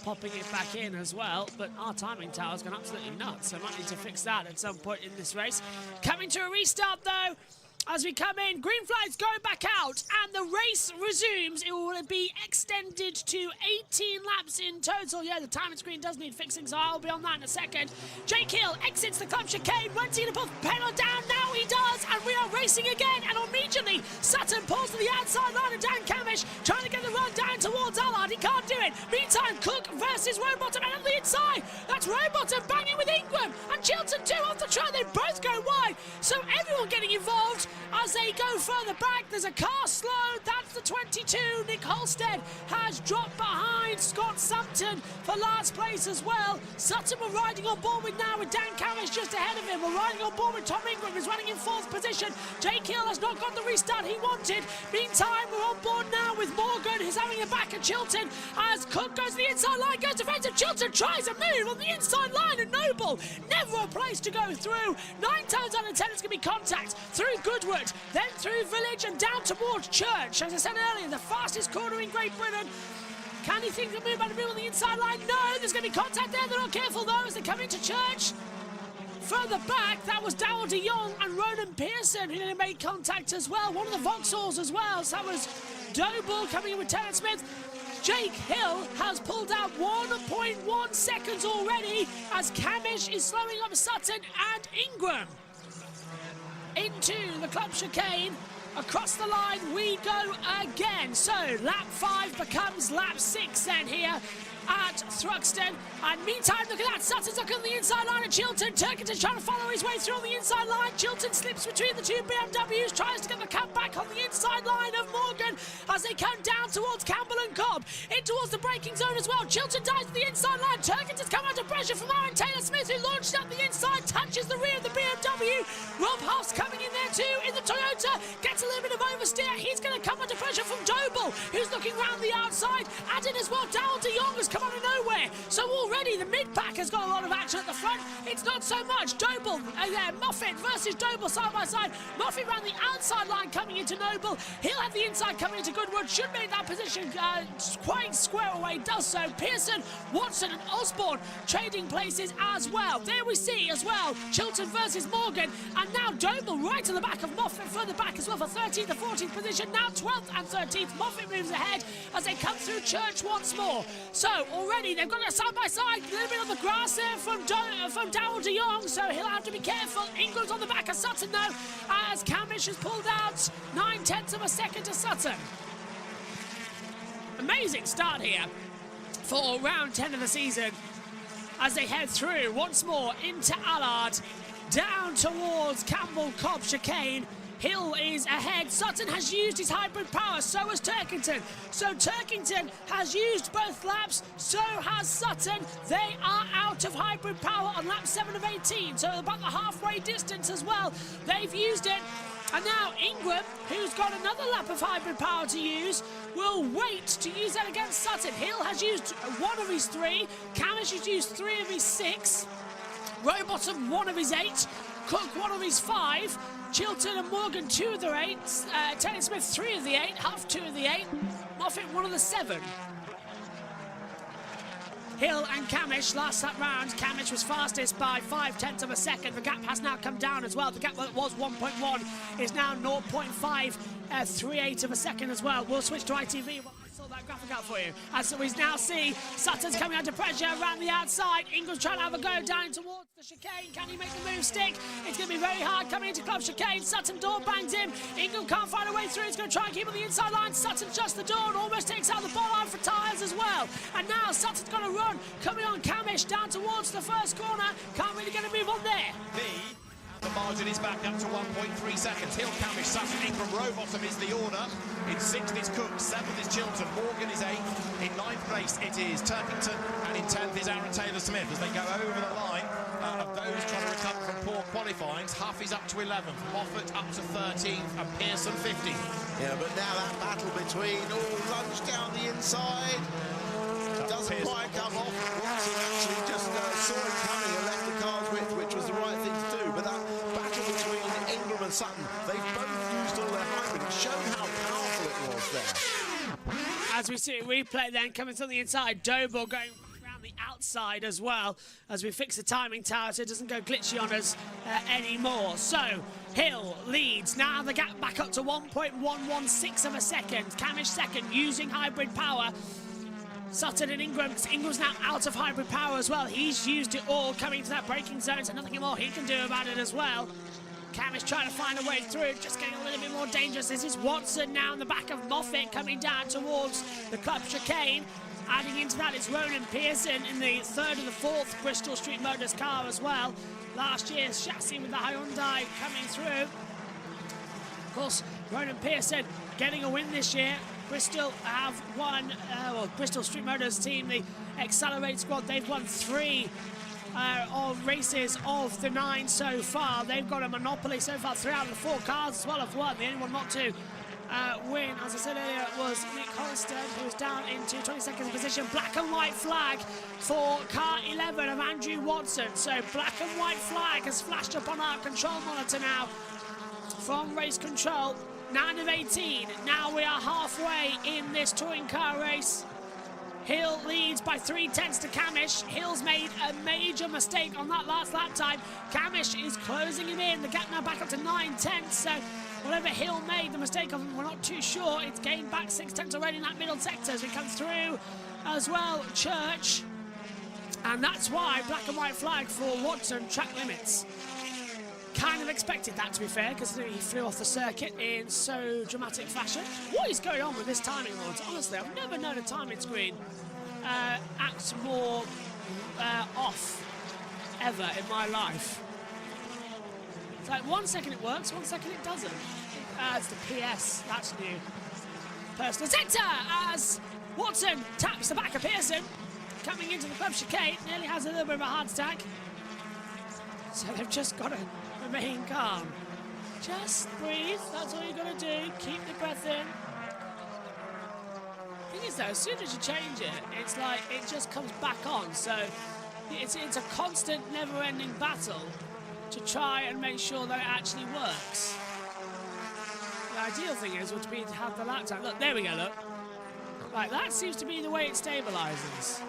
popping it back in as well, but our timing tower's gone absolutely nuts, so I might need to fix that at some point in this race. Coming to a restart though, as we come in, green flag's going back out, and the race resumes. It will be extended to 18 laps in total. Yeah, the timing screen does need fixing, so I'll be on that in a second. Jake Hill exits the club chicane, went to put the pedal down, now he does, and we are racing again, and immediately Sutton pulls to the outside line of Dan Camish, trying to get the run down towards Allard. He can't do it. Meantime, Cook versus Rowbottom out of the inside. That's Rowbottom banging with Ingram, and Chilton too off the track. They both go wide, so everyone getting involved. As they go further back, there's a car slowed. That's the 22. Nick Holstead has dropped behind Scott Sumpton for last place as well. Sutton we're riding on board with now with Dan Camish just ahead of him. We're riding on board with Tom Ingram, who's running in 4th position. Jake Hill has not got the restart he wanted. Meantime, we're on board now with Morgan, who's having a back at Chilton. As Cook goes to the inside line, goes defensive. Chilton tries a move on the inside line, and Noble, never a place to go through. 9 times out of 10, it's going to be contact through Goodwood, then through Village and down towards Church. As I said earlier, the fastest corner in Great Britain. Can he think of a move out of move on the inside line? No, there's going to be contact there. They're not careful though as they come into Church. Further back, that was Darryl de Jong and Ronan Pearson who made contact as well. One of the Vauxhalls as well. So that was Doble coming in with Terrence Smith. Jake Hill has pulled out 1.1 seconds already as Camish is slowing up Sutton and Ingram. Into the club chicane, across the line we go again. So lap 5 becomes lap 6 then here at Thruxton. And meantime, look at that, Sutton's looking on the inside line of Chilton. Turkington's trying to follow his way through on the inside line. Chilton slips between the 2 BMWs, tries to get the cut back on the inside line of Morgan as they come down towards Campbell and Cobb. In towards the braking zone as well. Chilton dives to the inside line. Turkington's come under pressure from Aaron Taylor-Smith, who launched up the inside, touches the rear of the BMW. Rob Huff's coming in there too in the Toyota, gets a little bit of oversteer. He's going to come under pressure from Doble, who's looking round the outside. Add in as well, Darryl de Jong has come out of nowhere. So already the mid-pack has got a lot of action at the front. It's not so much. Doble, Moffat versus Doble side by side. Moffat round the outside line coming into Noble. He'll have the inside coming into Goodwood. Should make that position quite square away. Does so. Pearson, Watson and Osborne trading places as well. There we see as well Chilton versus Morgan. And now Doble right to the back of Moffat, further back as well for 13th and 14th position. Now 12th and 13th. Moffat moves ahead as they come through Church once more. So already they've got a side by side, a little bit on the grass there from Darryl de Jong, so he'll have to be careful. Ingram's on the back of Sutton though, as Camish has pulled out 9/10 of a second to Sutton. Amazing start here for round 10 of the season as they head through once more into Allard, down towards Campbell Cobb chicane. Hill is ahead. Sutton has used his hybrid power, so has Turkington. So Turkington has used both laps, so has Sutton. They are out of hybrid power on lap 7 of 18, so about the halfway distance as well. They've used it. And now Ingram, who's got another lap of hybrid power to use, will wait to use that against Sutton. Hill has used 1 of his 3. Camish has used 3 of his 6. Rowbottom 1 of his 8. Cook 1 of his 5. Chilton and Morgan 2 of their 8. Taylor Smith 3 of the 8. Huff 2 of the 8. Moffat 1 of the 7. Hill and Camish last that round. Camish was fastest by 5/10 of a second. The gap has now come down as well. The gap that was 1.1 is now 0.538 of a second as well. We'll switch to ITV. Sort that graphic out for you. As we now see Sutton's coming under pressure around the outside. Ingram's trying to have a go down towards the chicane. Can he make the move stick? It's going to be very hard coming into club chicane. Sutton door bangs him. Ingram can't find a way through. He's going to try and keep on the inside line. Sutton shuts the door and almost takes out the ball line for tyres as well. Hill. And now Sutton's got a run. Coming on Camish down towards the first corner. Can't really get a move on there. The margin is back up to 1.3 seconds. Hill, Camish, Sutton, Ingram, Rowbottom is the order. In 6th is Cook, 7th is Chilton, Morgan is 8th. In 9th place it is Turkington, and in 10th is Aaron Taylor-Smith as they go over the line. Of those trying to recover from poor qualifying, Huff is up to 11th, Moffat up to 13th, and Pearson 15th. Yeah, but now that battle between lunge down the inside doesn't quite come off. Watson actually just saw him coming and left the car's width, which was the right thing to do. But that battle between Ingram and Sutton, they've both used all their hybrid. It showed how powerful it was there. As we see a replay then coming to the inside, Doble going around the outside as well as we fix the timing tower so it doesn't go glitchy on us anymore. So Hill leads. Now the gap back up to 1.116 of a second. Camish second using hybrid power. Sutton and Ingram's now out of hybrid power as well. He's used it all coming to that braking zone, so nothing more he can do about it as well. Camish trying to find a way through, just getting a little bit more dangerous. This is Watson now in the back of Moffat coming down towards the club chicane. Adding into that is Ronan Pearson in the 3rd and the 4th Bristol Street Motors car as well. Last year's chassis with the Hyundai coming through. Of course, Ronan Pearson getting a win this year. Bristol have won, Bristol Street Motors team, the Accelerate squad, they've won 3 races of the 9 so far. They've got a monopoly so far. 3 out of the 4 cars as well have won. The only one not to win, as I said earlier, was Nick Holston, who was down into 22nd position. Black and white flag for car 11 of Andrew Watson. So black and white flag has flashed up on our control monitor now from race control. 9 of 18. Now we are halfway in this touring car race. Hill leads by 3/10 to Camish. Hill's made a major mistake on that last lap time. Camish is closing him in. The gap now back up to 9/10. So whatever Hill made the mistake of, we're not too sure. It's gained back 6/10 already in that middle sector as we come through as well. Church. And that's why black and white flag for Watson, track limits. Kind of expected that, to be fair, because he flew off the circuit in so dramatic fashion. What is going on with this timing, Lords? Honestly, I've never known a timing screen act more off ever in my life. It's like 1 second it works, 1 second it doesn't. It's the PS, that's new. Personal sector as Watson taps the back of Pearson. Coming into the club chicane, nearly has a little bit of a heart attack. So they've just got to remain calm. Just breathe, that's all you've got to do. Keep the breath in. The thing is though, as soon as you change it, it's like it just comes back on. So it's a constant, never-ending battle to try and make sure that it actually works. The ideal thing is would be to have the lap time. Look, there we go, look. Right, that seems to be the way it stabilises.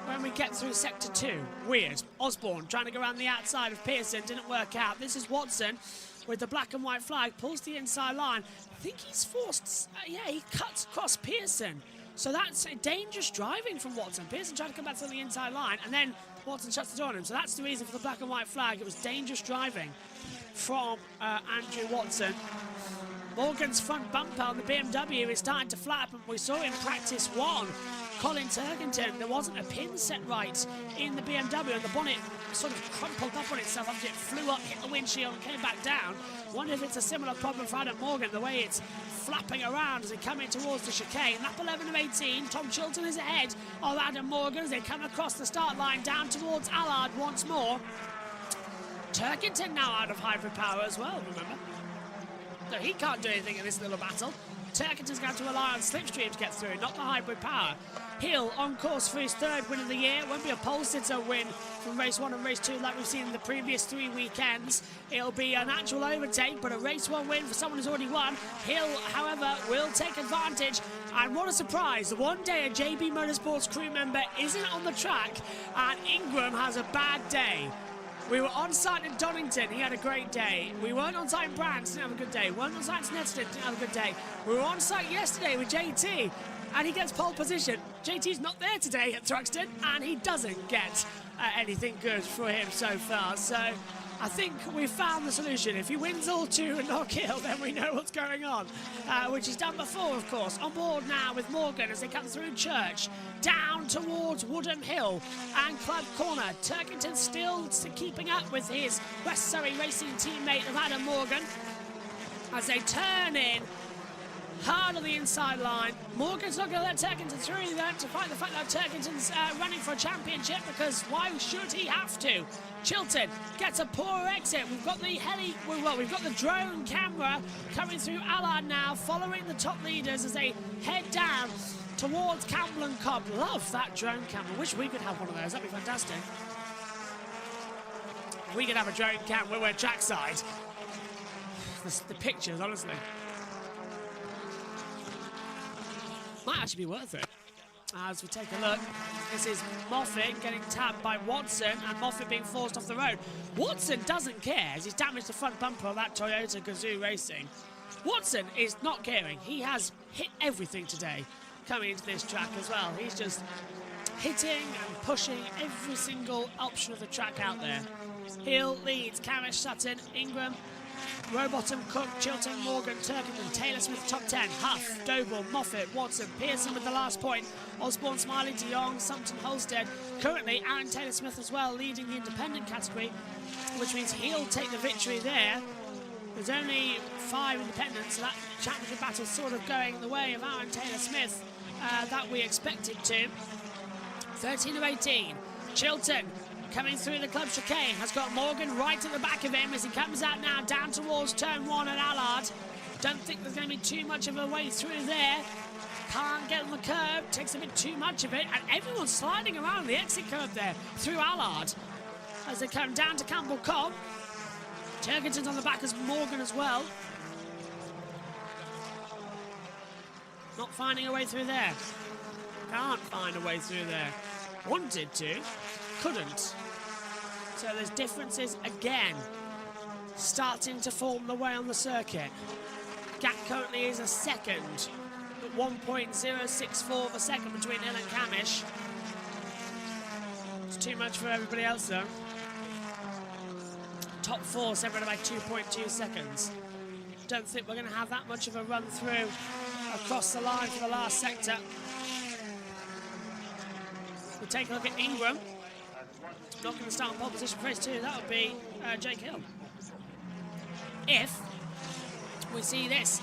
When we get through sector 2, weird. Osborne trying to go around the outside of Pearson, didn't work out. This is Watson with the black and white flag, pulls the inside line. I think he's forced, he cuts across Pearson. So that's dangerous driving from Watson. Pearson tried to come back to the inside line, and then Watson shuts the door on him. So that's the reason for the black and white flag. It was dangerous driving from Andrew Watson. Morgan's front bumper on the BMW is starting to flap, and we saw in practice 1. Colin Turkington, there wasn't a pin set right in the BMW, and the bonnet sort of crumpled up on itself after it flew up, hit the windshield and came back down. Wonder if it's a similar problem for Adam Morgan, the way it's flapping around as they come in towards the chicane. Lap 11 of 18, Tom Chilton is ahead of Adam Morgan as they come across the start line down towards Allard once more. Turkington now out of hybrid power as well, remember? So he can't do anything in this little battle. Turkington's going to rely on slipstream to get through, not the hybrid power. Hill on course for his 3rd win of the year. It won't be a pole sitter win from race 1 and race 2 like we've seen in the previous 3 weekends. It'll be a natural overtake, but a race 1 win for someone who's already won. Hill, however, will take advantage. And what a surprise, one day a JB Motorsports crew member isn't on the track and Ingram has a bad day. We were on site in Donington, he had a great day. We weren't on site in Brands, didn't have a good day. We weren't on site in Snetterton, didn't have a good day. We were on site yesterday with JT, and he gets pole position. JT's not there today at Thruxton, and he doesn't get anything good for him so far. So I think we've found the solution. If he wins all two and not kill, then we know what's going on, which he's done before, of course. On board now with Morgan as they come through Church, down towards Woodham Hill and Club Corner. Turkington still keeping up with his West Surrey Racing teammate of Adam Morgan as they turn in hard on the inside line. Morgan's not going to let Turkington through there to fight the fact that Turkington's running for a championship, because why should he have to? Chilton gets a poor exit. We've got the we've got the drone camera coming through Allard now, following the top leaders as they head down towards Campbell and Cobb. Love that drone camera. Wish we could have one of those. That'd be fantastic. We could have a drone cam when we're trackside. The pictures, honestly. Might actually be worth it. As we take a look, this is Moffat getting tapped by Watson, and Moffat being forced off the road. Watson doesn't care as he's damaged the front bumper of that Toyota Gazoo Racing. Watson is not caring. He has hit everything today coming into this track as well. He's just hitting and pushing every single option of the track out there. Hill leads, Camish, Sutton, Ingram, Rowbottom, Cook, Chilton, Morgan, Turkington, Taylor Smith, top 10, Huff, Doble, Moffat, Watson, Pearson with the last point, Osborne, Smiley, De Jong, Sumpton, Holstead. Currently, Aaron Taylor Smith as well leading the independent category, which means he'll take the victory there. There's only 5 independents, so that championship battle's sort of going the way of Aaron Taylor Smith that we expected to. 13 of 18, Chilton coming through the club chicane, has got Morgan right at the back of him as he comes out now down towards turn 1 at Allard. Don't think there's going to be too much of a way through there. Can't get on the curb, takes a bit too much of it, and everyone's sliding around the exit curb there through Allard as they come down to Campbell Cobb. Turkington's on the back as Morgan as well. Not finding a way through there. Can't find a way through there. Wanted to, couldn't. So there's differences again starting to form the way on the circuit. Gap currently is a second, but 1.064 of a second between Hill and Camish. It's too much for everybody else though. Top 4 separated by 2.2 seconds. Don't think we're going to have that much of a run through across the line for the last sector. We'll take a look at Ingram. Not going to start on pole position for race 2. That would be Jake Hill. If we see this,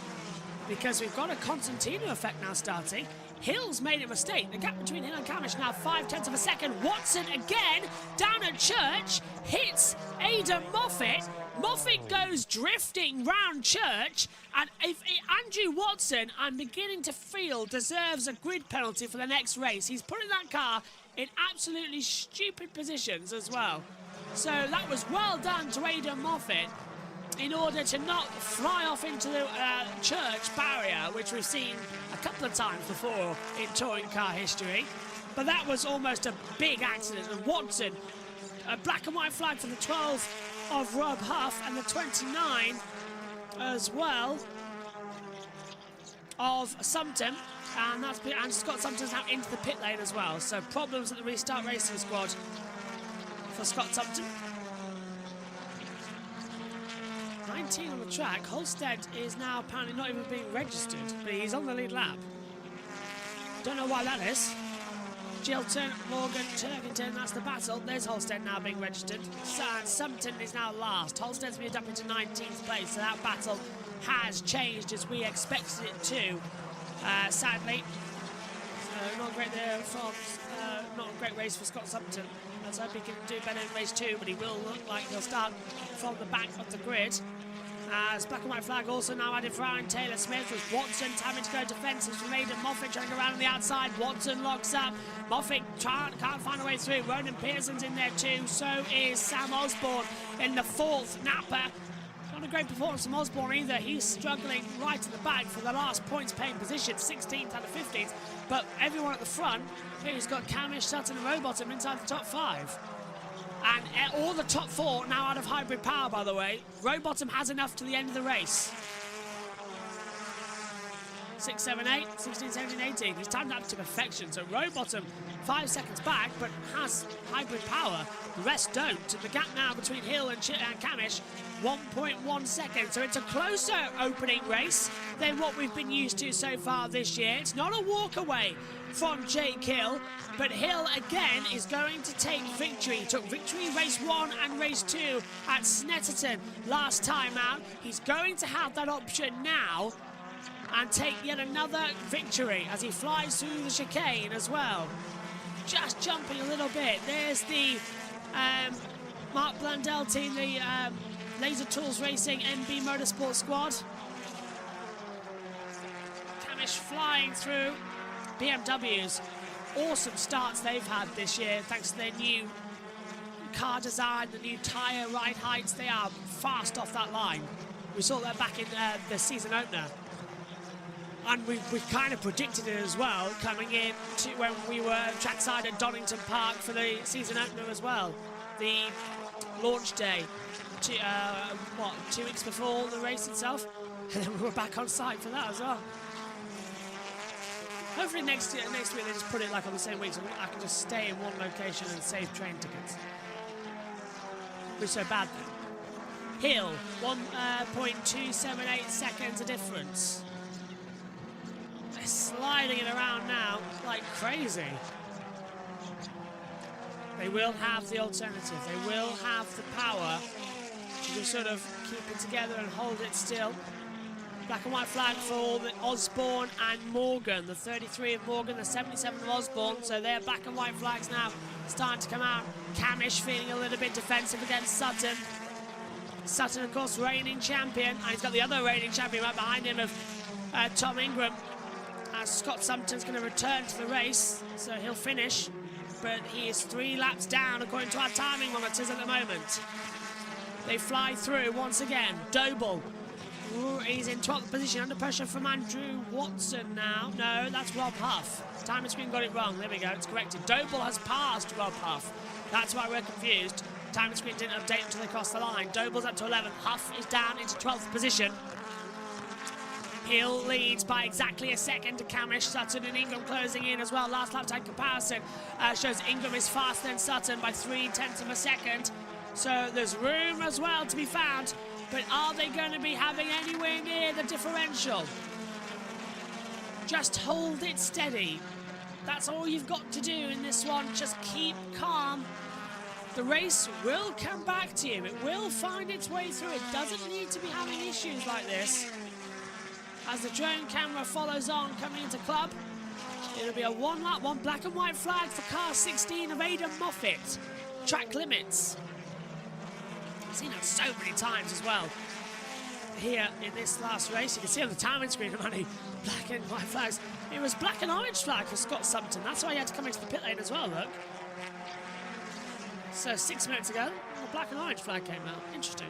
because we've got a Constantino effect now starting. Hill's made a mistake. The gap between Hill and Camish now 0.5 of a second. Watson again down at Church, hits Ada Moffat. Moffat goes drifting round Church, and if Andrew Watson, I'm beginning to feel, deserves a grid penalty for the next race. He's putting that car in absolutely stupid positions as well. So that was well done to Ada Moffat in order to not fly off into the Church barrier, which we've seen a couple of times before in touring car history. But that was almost a big accident. And Watson, a black and white flag for the 12 of Rob Huff and the 29 as well of Sumpton. And Scott Sumpton's now into the pit lane as well. So problems at the Restart Racing squad for Scott Sumpton. 19 on the track. Holstead is now apparently not even being registered, but he's on the lead lap. Don't know why that is. Chilton, Morgan, Turkington, that's the battle. There's Holstead now being registered. Sumpton is now last. Holstead's moved up into 19th place, so that battle has changed as we expected it to. Sadly, so not great there from, not a great race for Scott Sumpton. Let's hope he can do better in race 2, but he will look like he'll start from the back of the grid. As black and white flag also now added for Aaron Taylor Smith, with Watson having to go defensive from Aidan Moffat trying to go around on the outside. Watson locks up. Moffat can't find a way through. Ronan Pearson's in there too. So is Sam Osborne in the 4th Napa. Not a great performance from Osborne either. He's struggling right at the back for the last points paying position, 16th out of 15th. But everyone at the front, he's got Camish, Sutton and Rowbottom inside the top 5. And all the top 4 now out of hybrid power, by the way. Rowbottom has enough to the end of the race. 6, 7, 8, 16, 17, 18. He's timed that to perfection. So Rowbottom 5 seconds back, but has hybrid power. The rest don't. The gap now between Hill and Camish, 1.1 seconds. So it's a closer opening race than what we've been used to so far this year. It's not a walk away from Jake Hill, but Hill again is going to take victory. He took victory race 1 and race 2 at Snetterton last time out. He's going to have that option now and take yet another victory as he flies through the chicane as well. Just jumping a little bit. There's the Mark Blundell team, the Laser Tools Racing NB Motorsport squad. Camish flying through. BMWs, awesome starts they've had this year thanks to their new car design, the new tyre ride heights. They are fast off that line. We saw that back in the season opener. And we've kind of predicted it as well, coming in to when we were trackside at Donington Park for the season opener as well. The launch day, 2 weeks before the race itself. And then we were back on site for that as well. Hopefully next week they just put it like on the same week so I can just stay in one location and save train tickets. We're so bad then. Hill, 1.278 seconds a difference. They're sliding it around now like crazy. They will have the alternative. They will have the power to just sort of keep it together and hold it still. Black and white flag for the Osborne and Morgan. The 33 of Morgan, the 77 of Osborne. So they're black and white flags now starting to come out. Camish feeling a little bit defensive against Sutton. Sutton, of course, reigning champion. And he's got the other reigning champion right behind him of Tom Ingram. Scott Sumter's going to return to the race, so he'll finish. But he is 3 laps down according to our timing monitors at the moment. They fly through once again. Doble. Ooh, he's in 12th position, under pressure from Andrew Watson now. No, that's Rob Huff. Timing screen got it wrong. There we go, it's corrected. Doble has passed Rob Huff. That's why we're confused. Timing screen didn't update until they crossed the line. Doble's up to 11th. Huff is down into 12th position. Hill leads by exactly a second to Camish. Sutton and Ingram closing in as well. Last lap time comparison shows Ingram is faster than Sutton by 0.3 of a second. So there's room as well to be found. But are they going to be having anywhere near the differential? Just hold it steady. That's all you've got to do in this one. Just keep calm. The race will come back to you. It will find its way through. It doesn't need to be having issues like this. As the drone camera follows on coming into club, it'll be a 1 lap, 1 black and white flag for car 16 of Aidan Moffat. Track limits. Seen it so many times as well here in this last race. You can see on the timing screen how many black and white flags. It was black and orange flag for Scott Sumter. That's why he had to come into the pit lane as well, look. So 6 minutes ago, the black and orange flag came out. Interesting.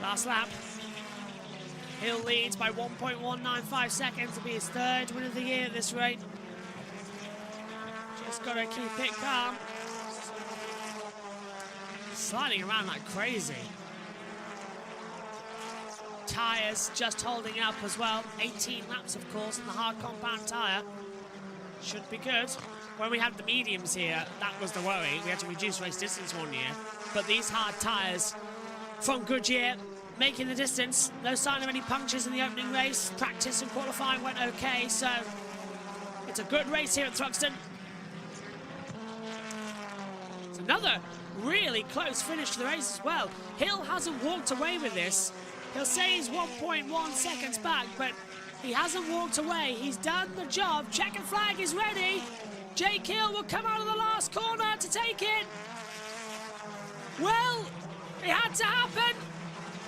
Last lap. Hill leads by 1.195 seconds to be his 3rd win of the year at this rate. Just got to keep it calm. Sliding around like crazy. Tyres just holding up as well. 18 laps, of course, in the hard compound tyre. Should be good. When we had the mediums here, that was the worry. We had to reduce race distance one year. But these hard tyres from Goodyear making the distance. No sign of any punctures in the opening race. Practice and qualifying went okay, so it's a good race here at Thruxton. It's another really close finish to the race as well. Hill hasn't walked away with this. He'll say he's 1.1 seconds back, but he hasn't walked away. He's done the job. Checkered flag is ready. Jake Hill will come out of the last corner to take it. Well, it had to happen.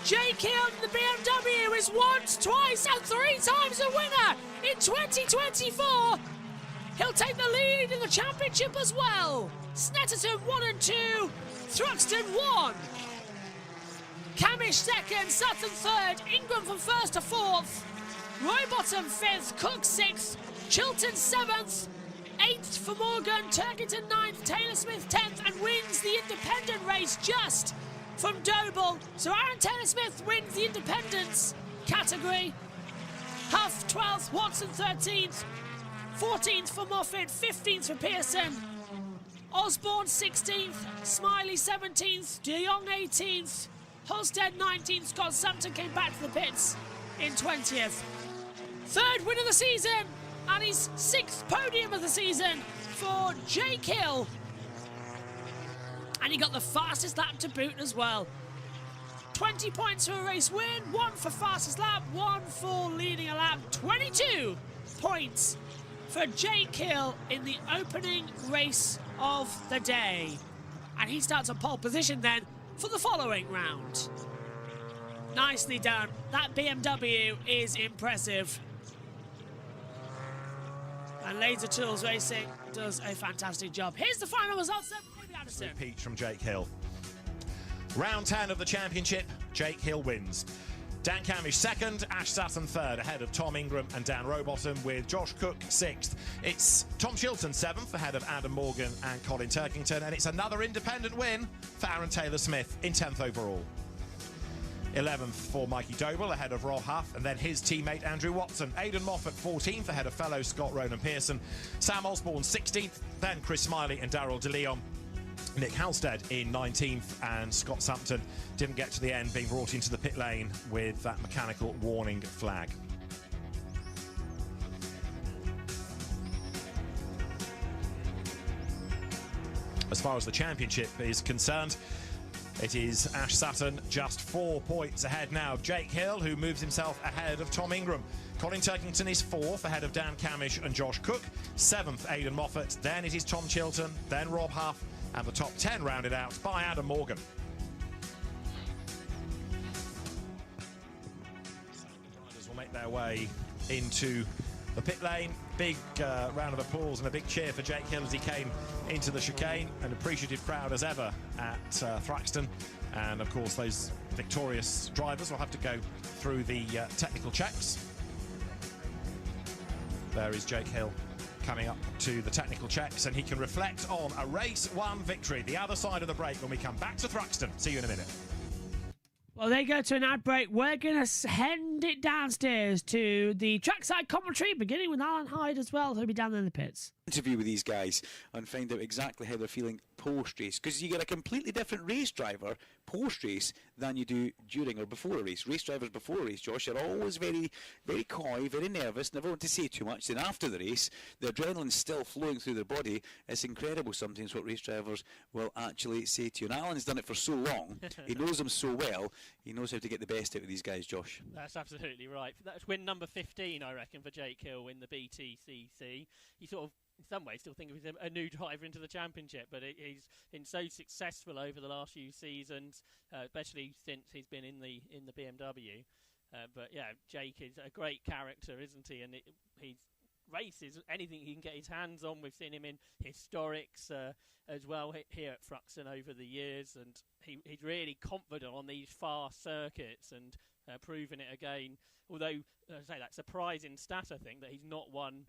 Jake Hill in the BMW is once, twice, and 3 times a winner in 2024. He'll take the lead in the championship as well. Snetterton 1 and 2, Thruxton 1. Camish 2nd, Sutton 3rd, Ingram from 1st to 4th, Rowbottom 5th, Cook 6th, Chilton 7th, 8th for Morgan, Turkington 9th, Taylor Smith 10th, and wins the independent race just from Doble. So Aaron Taylor Smith wins the independents category. Huff 12th, Watson 13th, 14th for Moffat, 15th for Pearson, Osborne 16th, Smiley 17th, De Jong 18th, Hosted 19th, Scott Sumpton came back to the pits in 20th. Third win of the season, and his 6th podium of the season for Jake Hill. And he got the fastest lap to boot as well. 20 points for a race win, 1 for fastest lap, 1 for leading a lap, 22 points for Jake Hill in the opening race of the day. And he starts on pole position then for the following round. Nicely done. That BMW is impressive. And Laser Tools Racing does a fantastic job. Here's the final results then. Repeat from Jake Hill. Round 10 of the championship, Jake Hill wins. Dan Camish second, Ash Sutton third, ahead of Tom Ingram and Dan Rowbottom, with Josh Cook sixth. It's Tom Chilton seventh, ahead of Adam Morgan and Colin Turkington, and it's another independent win for Aaron Taylor-Smith in 10th overall. 11th for Mikey Doble, ahead of Rob Huff, and then his teammate Andrew Watson. Aidan Moffat 14th, ahead of fellow Scott Ronan Pearson. Sam Osborne 16th, then Chris Smiley and Darryl DeLeon. Nick Halstead in 19th, and Scott Sumpton didn't get to the end, being brought into the pit lane with that mechanical warning flag. As far as the championship is concerned, it is Ash Sutton just 4 points ahead now. Jake Hill, who moves himself ahead of Tom Ingram. Colin Turkington is 4th, ahead of Dan Camish and Josh Cook. 7th, Aidan Moffat. Then it is Tom Chilton, then Rob Huff, and the top 10 rounded out by Adam Morgan. Riders will make their way into the pit lane. Big round of applause and a big cheer for Jake Hill as he came into the chicane. An appreciative crowd as ever at Thruxton. And of course those victorious drivers will have to go through the technical checks. There is Jake Hill coming up to the technical checks, and he can reflect on a race 1 victory. The other side of the break when we come back to Thruxton. See you in a minute. Well, they go to an ad break. We're going to send it downstairs to the trackside commentary, beginning with Alan Hyde as well. He'll be down there in the pits. Interview with these guys and find out exactly how they're feeling post-race, because you get a completely different race driver post-race than you do during or before a race. Race drivers before a race, Josh, are always very, very coy, very nervous, never want to say too much. Then after the race, the adrenaline's still flowing through their body. It's incredible sometimes what race drivers will actually say to you. And Alan's done it for so long, he knows them so well, he knows how to get the best out of these guys, Josh. That's absolutely right. That's win number 15, I reckon, for Jake Hill in the BTCC. He sort of, in some ways, still think of him a new driver into the championship, but he's been so successful over the last few seasons, especially since he's been in the BMW. But yeah, Jake is a great character, isn't he? And he races anything he can get his hands on. We've seen him in historics as well here at Thruxton over the years, and he's really confident on these fast circuits and proving it again. Although, as I say, that surprising stat, I think, that he's not won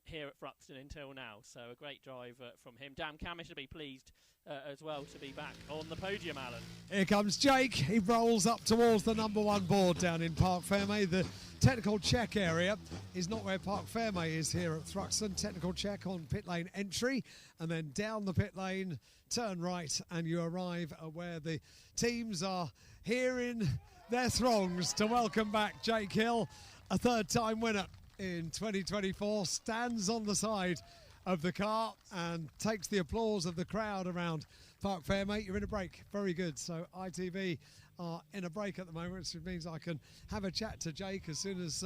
here at Thruxton until now. So a great drive from him. Dan Camish will be pleased as well to be back on the podium, Alan. Here comes Jake. He rolls up towards the number 1 board down in Parc Fermé. The technical check area is not where Parc Fermé is here at Thruxton. Technical check on pit lane entry, and then down the pit lane, turn right, and you arrive at where the teams are here in their throngs to welcome back Jake Hill, a 3rd-time winner in 2024, stands on the side of the car and takes the applause of the crowd around Parc Fermé. You're in a break. Very good. So ITV are in a break at the moment, which means I can have a chat to Jake as soon as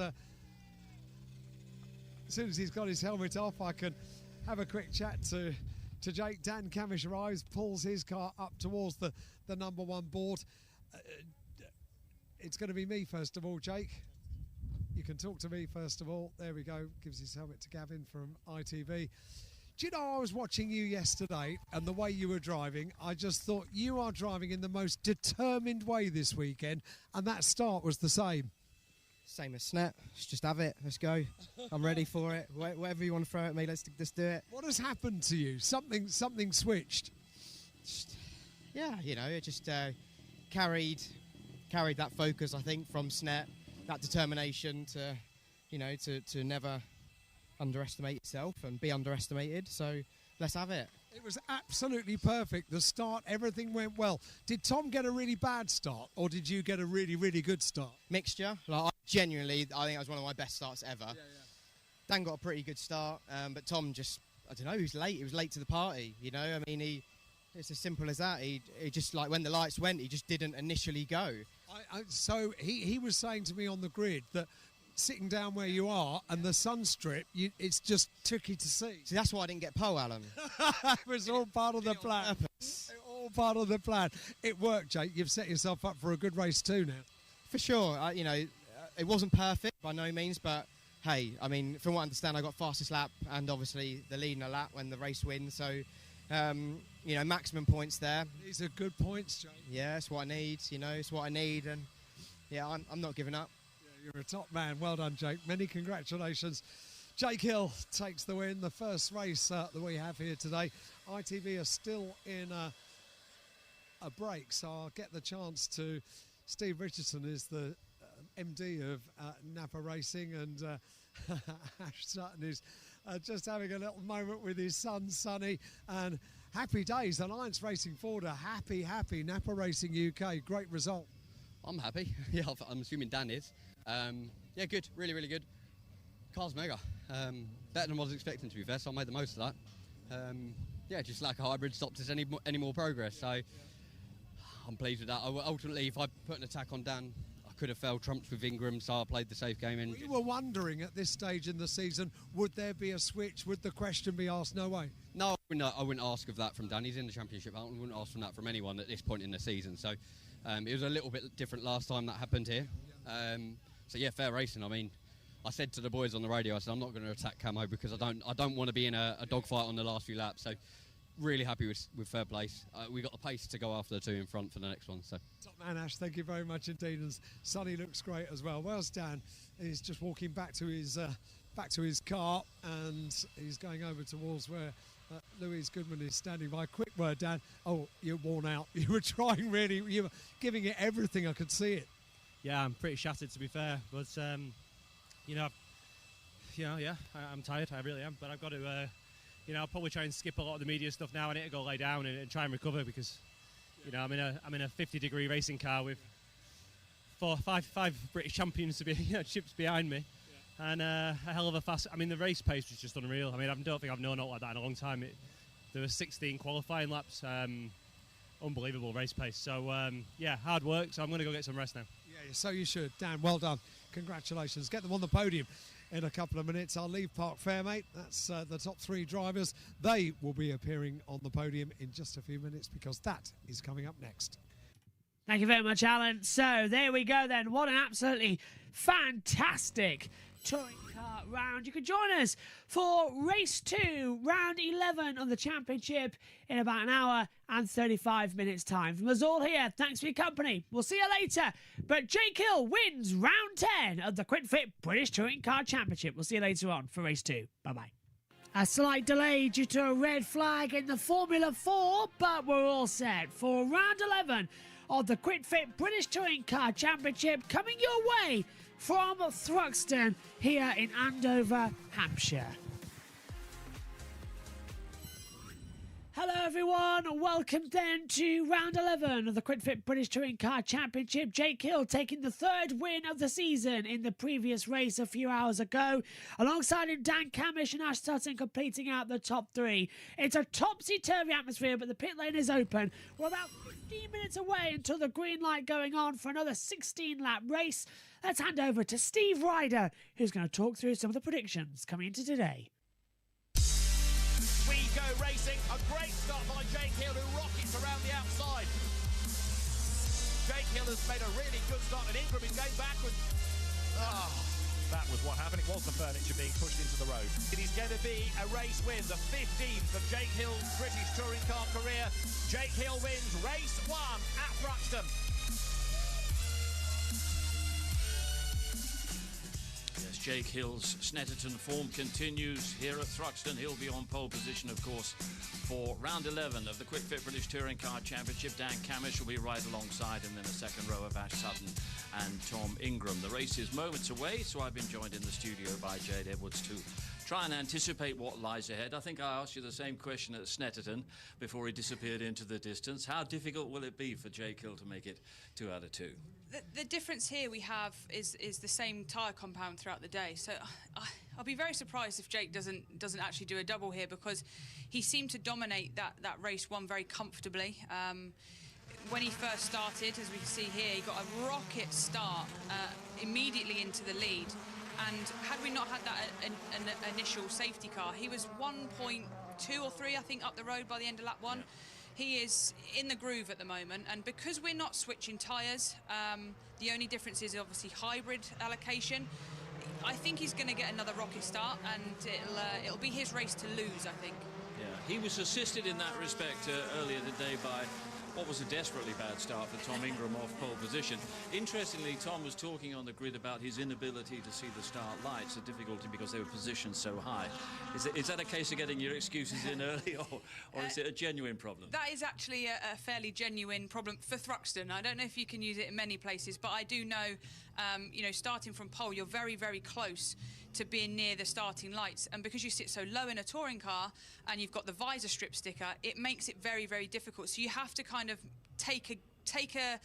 he's got his helmet off. I can have a quick chat to Jake. Dan Camish arrives, pulls his car up towards the number 1 board. It's going to be me first of all, Jake. You can talk to me first of all. There we go. Gives his helmet to Gavin from ITV. Do you know, I was watching you yesterday and the way you were driving, I just thought you are driving in the most determined way this weekend, and that start was the same. Same as Snap. Let's just have it. Let's go. I'm ready for it. Whatever you want to throw at me, let's just do it. What has happened to you? Something switched? Yeah, you know, it just carried that focus, I think, from Snap that determination to, you know, to never underestimate yourself and be underestimated. So let's have it. It was absolutely perfect. The start, everything went well. Did Tom get a really bad start, or did you get a really, really good start? Mixture. Like, I think it was one of my best starts ever. Dan got a pretty good start, but Tom just, I don't know, he was late. He was late to the party, you know. I mean, it's as simple as that. He just, like, when the lights went, he just didn't initially go. So he was saying to me on the grid that sitting down where you are and the sun strip, it's just tricky to see. See, that's why I didn't get pole, Alan. It was all part of the plan. All part of the plan. It worked, Jake. You've set yourself up for a good race too now. For sure. You know, it wasn't perfect by no means, but hey, I mean, from what I understand, I got fastest lap and obviously the lead in a lap when the race wins. So, you know, maximum points there. These are good points, Jake. Yeah, it's what I need. You know, it's what I need, and yeah, I'm not giving up. You're a top man. Well done, Jake. Many congratulations. Jake Hill takes the win. The first race that we have here today. ITV are still in a break, so I'll get the chance to... Steve Richardson is the MD of Napa Racing, and Ash Sutton is just having a little moment with his son, Sonny. And happy days. Alliance Racing Ford are happy. Napa Racing UK, great result. I'm happy. Yeah, I'm assuming Dan is. Yeah, good. Really, really good. Car's mega. Better than I was expecting, to be fair, so I made the most of that. Yeah, just like a hybrid stopped us any more progress, so I'm pleased with that. Ultimately, if I put an attack on Dan, I could have fell trumps with Ingram, so I played the safe game. And you were wondering at this stage in the season, would there be a switch? Would the question be asked? No way. No, I wouldn't ask of that from Dan. He's in the championship. I wouldn't ask from that from anyone at this point in the season. So it was a little bit different last time that happened here. So yeah, fair racing. I mean, I said to the boys on the radio, I said I'm not going to attack Camo because I don't want to be in a dogfight on the last few laps. So really happy with fair place. We got the pace to go after the two in front for the next one. So top man, Ash, thank you very much indeed. And Sonny looks great as well. Where's Dan? He's just walking back to his car, and he's going over towards where Louise Goodman is standing by. Quick word, Dan. Oh, you're worn out. You were trying really. You were giving it everything. I could see it. Yeah, I'm pretty shattered, to be fair. But I'm tired. I really am. But I've got to. I'll probably try and skip a lot of the media stuff now. I need to go lay down and try and recover because, I'm in a 50-degree racing car with five British champions to be chips behind me, and a hell of a fast. I mean, the race pace was just unreal. I mean, I don't think I've known it like that in a long time. There were 16 qualifying laps. Unbelievable race pace. So hard work. So I'm going to go get some rest now. Yeah, so you should. Dan, well done. Congratulations. Get them on the podium in a couple of minutes. I'll leave Park Fairmate. That's the top three drivers. They will be appearing on the podium in just a few minutes because that is coming up next. Thank you very much, Alan. So there we go then. What an absolutely fantastic touring car round. You can join us for race 2, round 11 of the championship in about an hour and 35 minutes time. From us all here, thanks for your company. We'll see you later. But Jake Hill wins round 10 of the QuickFit British Touring Car Championship. We'll see you later on for race 2. Bye-bye. A slight delay due to a red flag in the Formula 4, but we're all set for round 11 of the QuickFit British Touring Car Championship coming your way from Thruxton here in Andover, Hampshire. Hello everyone, welcome then to round 11 of the QuickFit British Touring Car Championship. Jake Hill taking the third win of the season in the previous race a few hours ago. Alongside him, Dan Camish and Ash Sutton completing out the top 3. It's a topsy-turvy atmosphere, but the pit lane is open. We're about 15 minutes away until the green light going on for another 16-lap race. Let's hand over to Steve Ryder, who's going to talk through some of the predictions coming into today. We go racing. A great start by Jake Hill, who rockets around the outside. Jake Hill has made a really good start, and Ingram is going backwards. That was what happened. It was the furniture being pushed into the road. It is going to be a race win, the 15th of Jake Hill's British touring car career. Jake Hill wins race 1 at Thruxton. Jake Hill's Snetterton form continues here at Thruxton. He'll be on pole position, of course, for round 11 of the Quick Fit British Touring Car Championship. Dan Camish will be right alongside him in the second row of Ash Sutton and Tom Ingram. The race is moments away, so I've been joined in the studio by Jade Edwards to try and anticipate what lies ahead. I think I asked you the same question at Snetterton before he disappeared into the distance. How difficult will it be for Jake Hill to make it 2 out of 2? The difference here we have is the same tyre compound throughout the day. So I'll be very surprised if Jake doesn't actually do a double here, because he seemed to dominate that race one very comfortably. When he first started, as we can see here, he got a rocket start immediately into the lead. And had we not had that an initial safety car, he was 1.2 or 3, I think, up the road by the end of lap 1. Yeah. He is in the groove at the moment, and because we're not switching tyres, the only difference is obviously hybrid allocation. I think he's going to get another rocket start, and it'll be his race to lose, I think. Yeah, he was assisted in that respect earlier today by what was a desperately bad start for Tom Ingram off pole position. Interestingly, Tom was talking on the grid about his inability to see the start lights, a difficulty because they were positioned so high. Is that a case of getting your excuses in early, or is it a genuine problem? That is actually a fairly genuine problem for Thruxton. I don't know if you can use it in many places, but I do know, you know, starting from pole, you're very, very close to being near the starting lights, and because you sit so low in a touring car and you've got the visor strip sticker, it makes it very, very difficult. So you have to kind of take a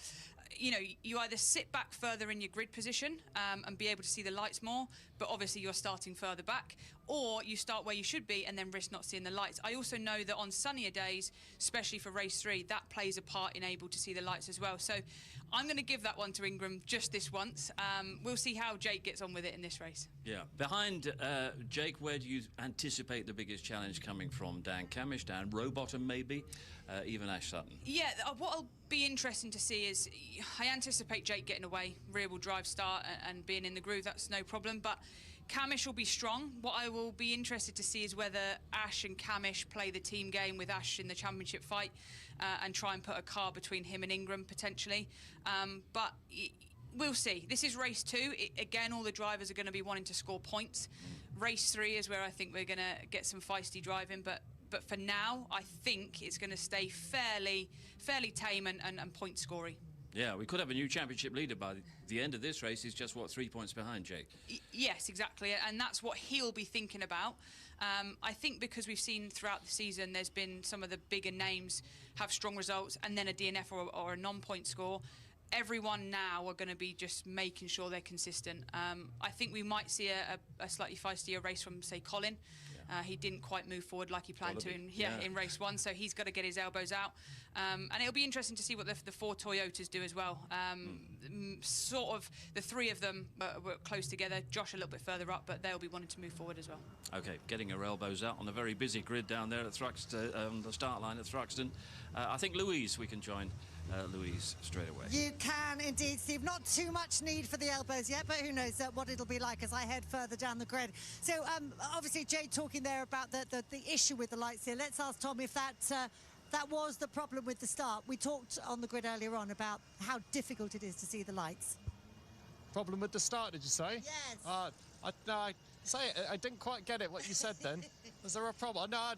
you know, you either sit back further in your grid position and be able to see the lights more, but obviously you're starting further back, or you start where you should be and then risk not seeing the lights. I also know that on sunnier days, especially for race 3, that plays a part in able to see the lights as well. So I'm going to give that one to Ingram just this once. We'll see how Jake gets on with it in this race. Yeah. Behind Jake, where do you anticipate the biggest challenge coming from? Dan Camish, Dan Rowbottom maybe, even Ash Sutton? Yeah, what'll be interesting to see is I anticipate Jake getting away, rear-wheel drive start and being in the groove, that's no problem, but Camish will be strong. What I will be interested to see is whether Ash and Camish play the team game with Ash in the championship fight and try and put a car between him and Ingram potentially. But we'll see. This is race 2. Again, all the drivers are going to be wanting to score points. Race 3 is where I think we're going to get some feisty driving, but for now, I think it's going to stay fairly tame and point scoring. Yeah, we could have a new championship leader by the end of this race. He's just, what, 3 points behind Jake? Yes, exactly, and that's what he'll be thinking about. I think because we've seen throughout the season there's been some of the bigger names have strong results and then a DNF or a non-point score. Everyone now are going to be just making sure they're consistent. I think we might see a slightly feistier race from, say, Colin. He didn't quite move forward like he planned to in race 1, so he's got to get his elbows out. And it'll be interesting to see what the 4 Toyotas do as well. Sort of the 3 of them were close together. Josh a little bit further up, but they'll be wanting to move forward as well. Okay, getting her elbows out on the very busy grid down there at Thruxton, on the start line at Thruxton. I think Louise, we can join Louise straight away. You can indeed, Steve. Not too much need for the elbows yet, but who knows what it'll be like as I head further down the grid. So obviously Jade talking there about the issue with the lights here. Let's ask Tom if that was the problem with the start. We talked on the grid earlier on about how difficult it is to see the lights. Problem with the start, did you say? Yes. I didn't quite get it, what you said then. Was there a problem? No, I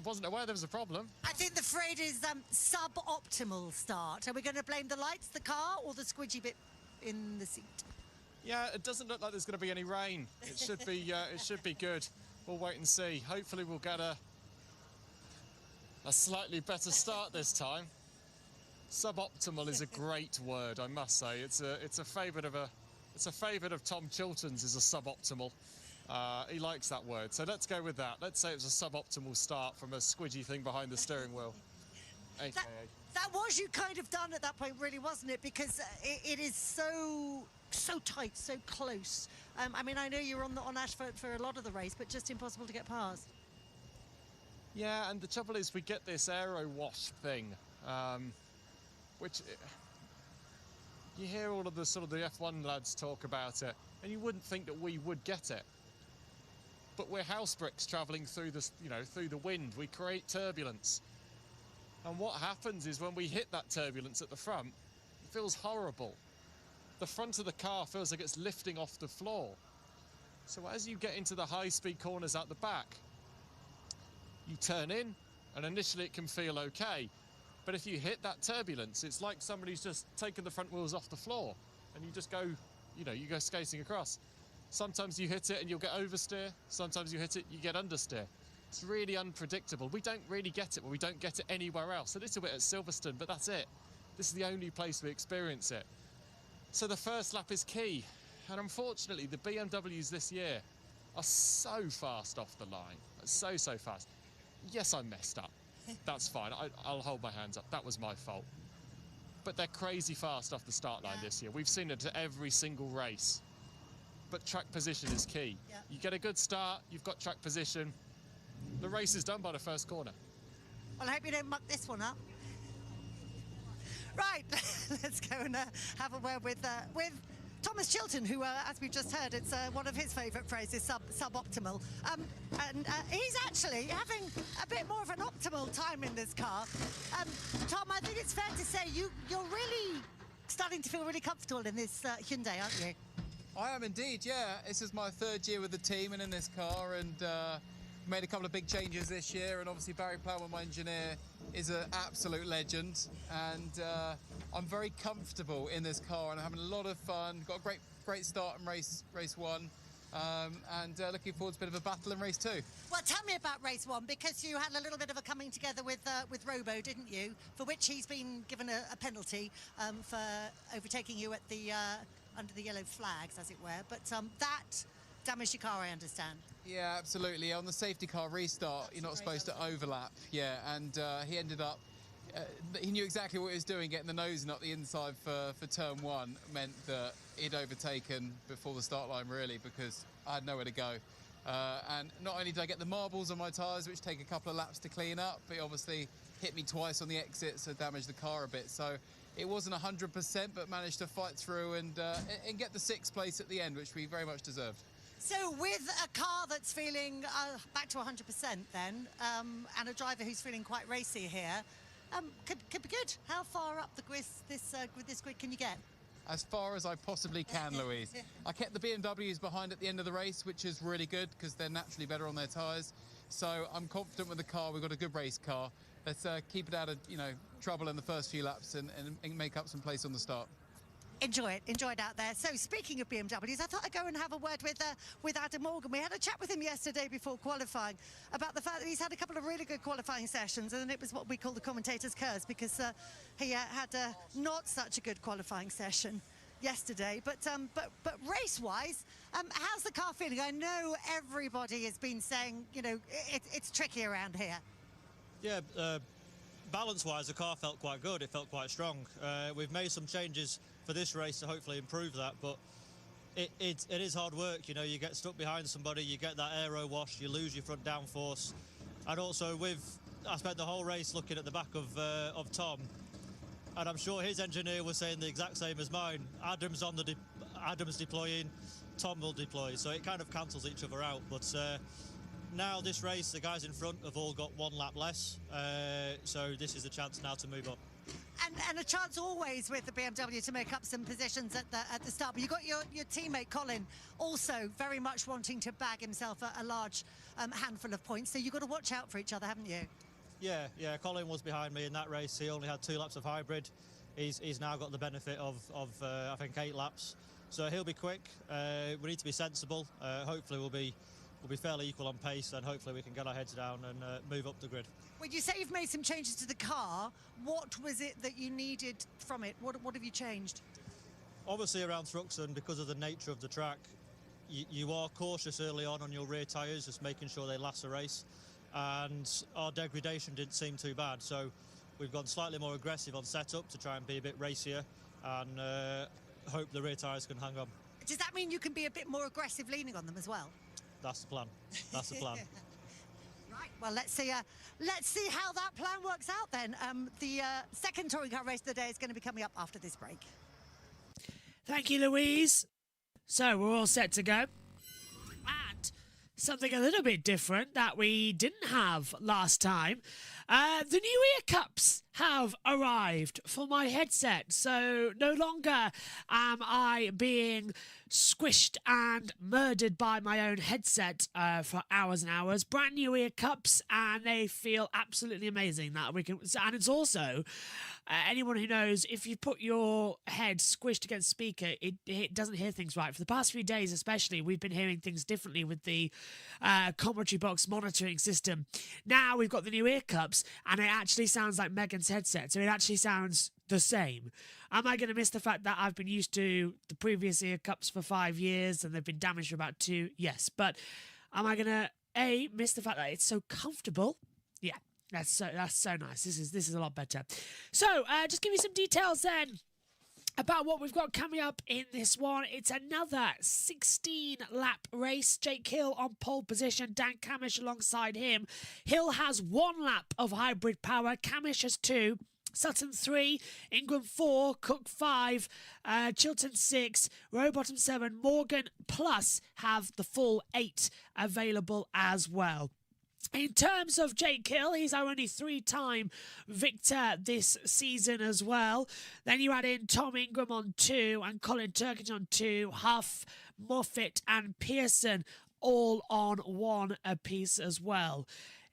wasn't aware there was a problem. I think the phrase is suboptimal start. Are we going to blame the lights, the car, or the squidgy bit in the seat? Yeah, it doesn't look like there's going to be any rain. It should be. It should be good. We'll wait and see. Hopefully, we'll get a slightly better start this time. Suboptimal is a great word, I must say. It's a favourite of Tom Chilton's. Is a suboptimal. He likes that word, so let's go with that. Let's say it was a suboptimal start from a squidgy thing behind the steering wheel. That was you kind of done at that point, really, wasn't it? Because it is so tight, so close. I mean, I know you're on Ash for a lot of the race, but just impossible to get past. Yeah, and the trouble is we get this aero wash thing, which you hear all of the sort of the F1 lads talk about it, and you wouldn't think that we would get it. But we're house bricks travelling through the, through the wind. We create turbulence. And what happens is when we hit that turbulence at the front, it feels horrible. The front of the car feels like it's lifting off the floor. So as you get into the high-speed corners at the back, you turn in, and initially it can feel okay. But if you hit that turbulence, it's like somebody's just taken the front wheels off the floor, and you just go, you know, you go skating across. Sometimes you hit it and you'll get oversteer. Sometimes you hit it, you get understeer. It's really unpredictable. We don't really get it, well, we don't get it anywhere else. A little bit at Silverstone, but that's it. This is the only place we experience it. So the first lap is key. And unfortunately, the BMWs this year are so fast off the line. So fast. Yes, I messed up. That's fine. I'll hold my hands up. That was my fault. But they're crazy fast off the start line this year. We've seen it at every single race. But track position is key. Yeah. You get a good start, you've got track position. The race is done by the first corner. Well, I hope you don't muck this one up. Right, let's go and have a word with Thomas Chilton, who, as we've just heard, it's one of his favourite phrases, suboptimal. And he's actually having a bit more of an optimal time in this car. Tom, I think it's fair to say you're really starting to feel really comfortable in this Hyundai, aren't you? I am indeed, yeah. This is my third year with the team and in this car, and made a couple of big changes this year, and obviously Barry Plowman, my engineer, is an absolute legend, and I'm very comfortable in this car and having a lot of fun. Got a great start in race one, and looking forward to a bit of a battle in race 2. Well, tell me about race 1, because you had a little bit of a coming together with Robo, didn't you? For which he's been given a penalty for overtaking you at the under the yellow flags, as it were. But that damaged your car, I understand. Yeah, absolutely. On the safety car restart, you're not supposed to overlap. Yeah, and he ended up, he knew exactly what he was doing, getting the nose and up the inside for turn 1 meant that he'd overtaken before the start line, really, because I had nowhere to go. And not only did I get the marbles on my tyres, which take a couple of laps to clean up, but he obviously hit me twice on the exit, so damaged the car a bit. So it wasn't 100%, but managed to fight through and get the 6th place at the end, which we very much deserved. So with a car that's feeling back to 100% then, and a driver who's feeling quite racy here, could be good. How far up the grid, this grid can you get? As far as I possibly can, Louise. I kept the BMWs behind at the end of the race, which is really good because they're naturally better on their tyres. So I'm confident with the car. We've got a good race car. Let's keep it out of trouble in the first few laps and make up some place on the start. Enjoy it out there. So speaking of BMWs, I thought I'd go and have a word with Adam Morgan. We had a chat with him yesterday before qualifying about the fact that he's had a couple of really good qualifying sessions, and it was what we call the commentator's curse, because he had not such a good qualifying session yesterday. But race-wise, how's the car feeling? I know everybody has been saying, it's tricky around here. Yeah, balance-wise, the car felt quite good. It felt quite strong. We've made some changes for this race to hopefully improve that, but it is hard work. You get stuck behind somebody, you get that aero wash, you lose your front downforce, and also I spent the whole race looking at the back of Tom, and I'm sure his engineer was saying the exact same as mine. Adam's deploying, Tom will deploy, so it kind of cancels each other out. But now this race, the guys in front have all got 1 lap less, so this is a chance now to move up. And a chance always with the BMW to make up some positions at the start. But you've got your teammate Colin also very much wanting to bag himself a large handful of points. So you've got to watch out for each other, haven't you? Yeah. Colin was behind me in that race. He only had 2 laps of hybrid. He's now got the benefit of I think 8 laps. So he'll be quick. We need to be sensible. Hopefully we'll be fairly equal on pace, and hopefully we can get our heads down and move up the grid. When you say you've made some changes to the car, what was it that you needed from it? What have you changed? Obviously around Thruxton, because of the nature of the track, you are cautious early on your rear tyres, just making sure they last the race. And our degradation didn't seem too bad, so we've gone slightly more aggressive on setup to try and be a bit racier, and hope the rear tyres can hang on. Does that mean you can be a bit more aggressive leaning on them as well? That's the plan. That's the plan. Right, well, let's see how that plan works out then. The second touring car race of the day is going to be coming up after this break. Thank you, Louise. So we're all set to go. And something a little bit different that we didn't have last time. The new ear cups have arrived for my headset, so no longer am I being squished and murdered by my own headset for hours and hours. Brand new ear cups, and they feel absolutely amazing. And it's also anyone who knows, if you put your head squished against speaker, it doesn't hear things right. For the past few days especially, we've been hearing things differently with the commentary box monitoring system. Now we've got the new ear cups, and it actually sounds like Megan's headset, so it actually sounds the same. Am I going to miss the fact that I've been used to the previous ear cups for 5 years and they've been damaged for about 2? Yes. But am I going to, A, miss the fact that it's so comfortable? Yeah. That's so nice. This is a lot better. So, just give you some details then about what we've got coming up in this one. It's another 16-lap race. Jake Hill on pole position, Dan Camish alongside him. Hill has 1 lap of hybrid power, Camish has 2. Sutton 3, Ingram 4, Cook 5, Chilton 6, Rowbottom 7, Morgan plus have the full 8 available as well. In terms of Jake Hill, he's our only 3-time victor this season as well. Then you add in Tom Ingram on 2 and Colin Turkage on 2, Huff, Moffat and Pearson all on 1 apiece as well.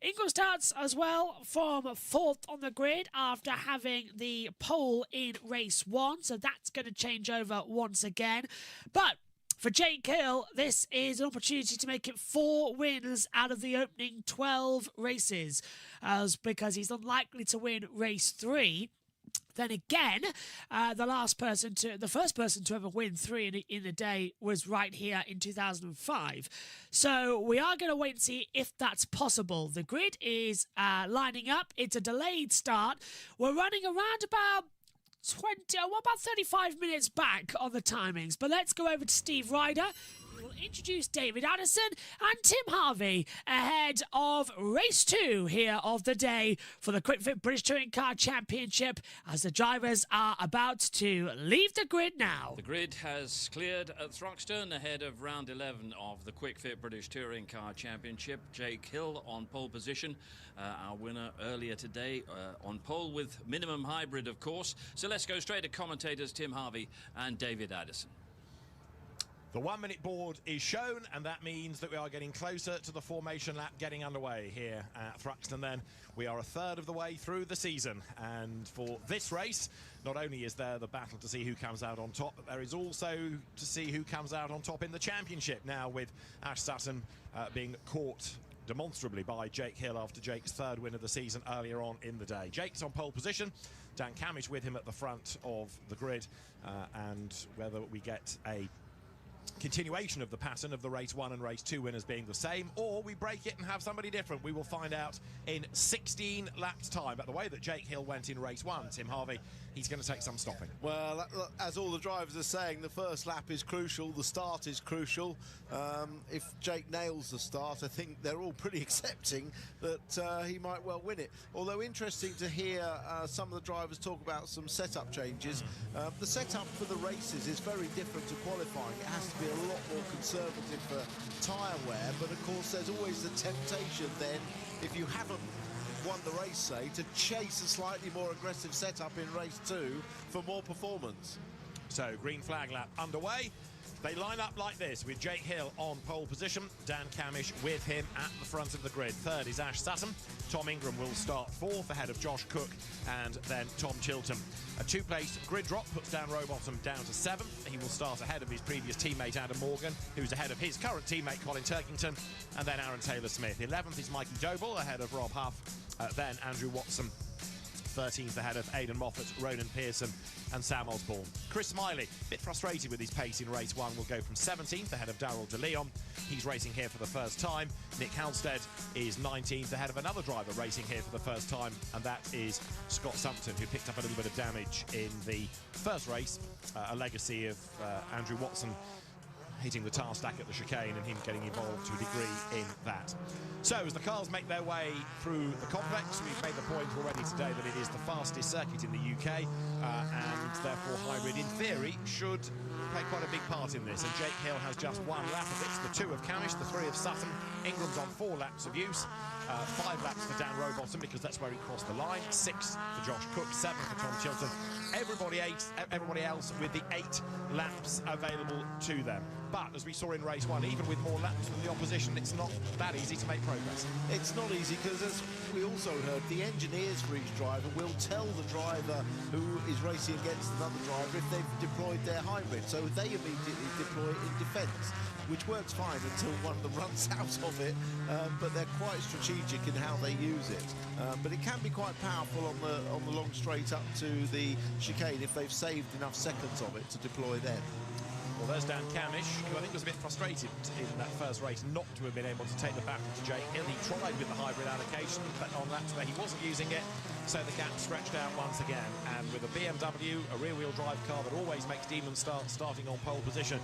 Ingram starts as well from 4th on the grid after having the pole in race 1, so that's going to change over once again. But for Jake Hill, this is an opportunity to make it 4 wins out of the opening 12 races, because he's unlikely to win race 3. Then again, the first person to ever win 3 in a day was right here in 2005. So we are going to wait and see if that's possible. The grid is lining up. It's a delayed start. We're running around about 35 minutes back on the timings. But let's go over to Steve Ryder. We'll introduce David Addison and Tim Harvey ahead of race 2 here of the day for the Quick Fit British Touring Car Championship, as the drivers are about to leave the grid now. The grid has cleared at Thruxton ahead of round 11 of the Quick Fit British Touring Car Championship. Jake Hill on pole position, our winner earlier today on pole with minimum hybrid, of course. So let's go straight to commentators Tim Harvey and David Addison. The 1-minute board is shown, and that means that we are getting closer to the formation lap getting underway here at Thruxton. Then we are a third of the way through the season, and for this race, not only is there the battle to see who comes out on top, but there is also to see who comes out on top in the championship now, with Ash Sutton being caught demonstrably by Jake Hill after Jake's 3rd win of the season earlier on in the day. Jake's on pole position, Dan Camish with him at the front of the grid, and whether we get a continuation of the pattern of the race 1 and race 2 winners being the same, or we break it and have somebody different, we will find out in 16 laps time. But the way that Jake Hill went in race 1, Tim Harvey, he's going to take some stopping. Well, as all the drivers are saying, the first lap is crucial, the start is crucial. If Jake nails the start, I think they're all pretty accepting that he might well win it. Although interesting to hear some of the drivers talk about some setup changes. The setup for the races is very different to qualifying. It has to be a lot more conservative for tyre wear, but of course there's always the temptation then, if you haven't won the race, say, to chase a slightly more aggressive setup in race 2 for more performance. So green flag lap underway. They line up like this, with Jake Hill on pole position, Dan Camish with him at the front of the grid. 3rd is Ash Sutton. Tom Ingram will start 4th ahead of Josh Cook and then Tom Chilton. A 2-place grid drop puts Dan Rowbottom down to 7th. He will start ahead of his previous teammate Adam Morgan, who's ahead of his current teammate Colin Turkington, and then Aaron Taylor-Smith. 11th is Mikey Doble ahead of Rob Huff, then Andrew Watson. 13th ahead of Aidan Moffat, Ronan Pearson and Sam Osborne. Chris Smiley, a bit frustrated with his pace in race 1, will go from 17th ahead of Darryl De Leon. He's racing here for the first time. Nick Halstead is 19th ahead of another driver racing here for the first time, and that is Scott Sumpton, who picked up a little bit of damage in the first race, a legacy of Andrew Watson hitting the tar stack at the chicane and him getting involved to a degree in that. So as the cars make their way through the complex, we've made the point already today that it is the fastest circuit in the UK, and therefore hybrid in theory should play quite a big part in this, and Jake Hill has just 1 lap of it. It's the 2 of Camish, the 3 of Sutton. Ingram's on 4 laps of use. 5 laps for Dan Rowbottom, because that's where he crossed the line. 6 for Josh Cook, 7 for Tom Chilton. Everybody else with the 8 laps available to them. But as we saw in race 1, even with more laps than the opposition, it's not that easy to make progress. It's not easy because, as we also heard, the engineers for each driver will tell the driver who is racing against another driver if they've deployed their hybrid. So they immediately deploy it in defence, which works fine until one of them runs out of it, but they're quite strategic in how they use it. But it can be quite powerful on the long straight up to the chicane if they've saved enough seconds of it to deploy then. Well, there's Dan Camish, who I think was a bit frustrated in that first race not to have been able to take the battle to Jake Hill. He tried with the hybrid allocation, but on laps where he wasn't using it, so the gap stretched out once again. And with a BMW, a rear-wheel drive car that always makes demons starting on pole position,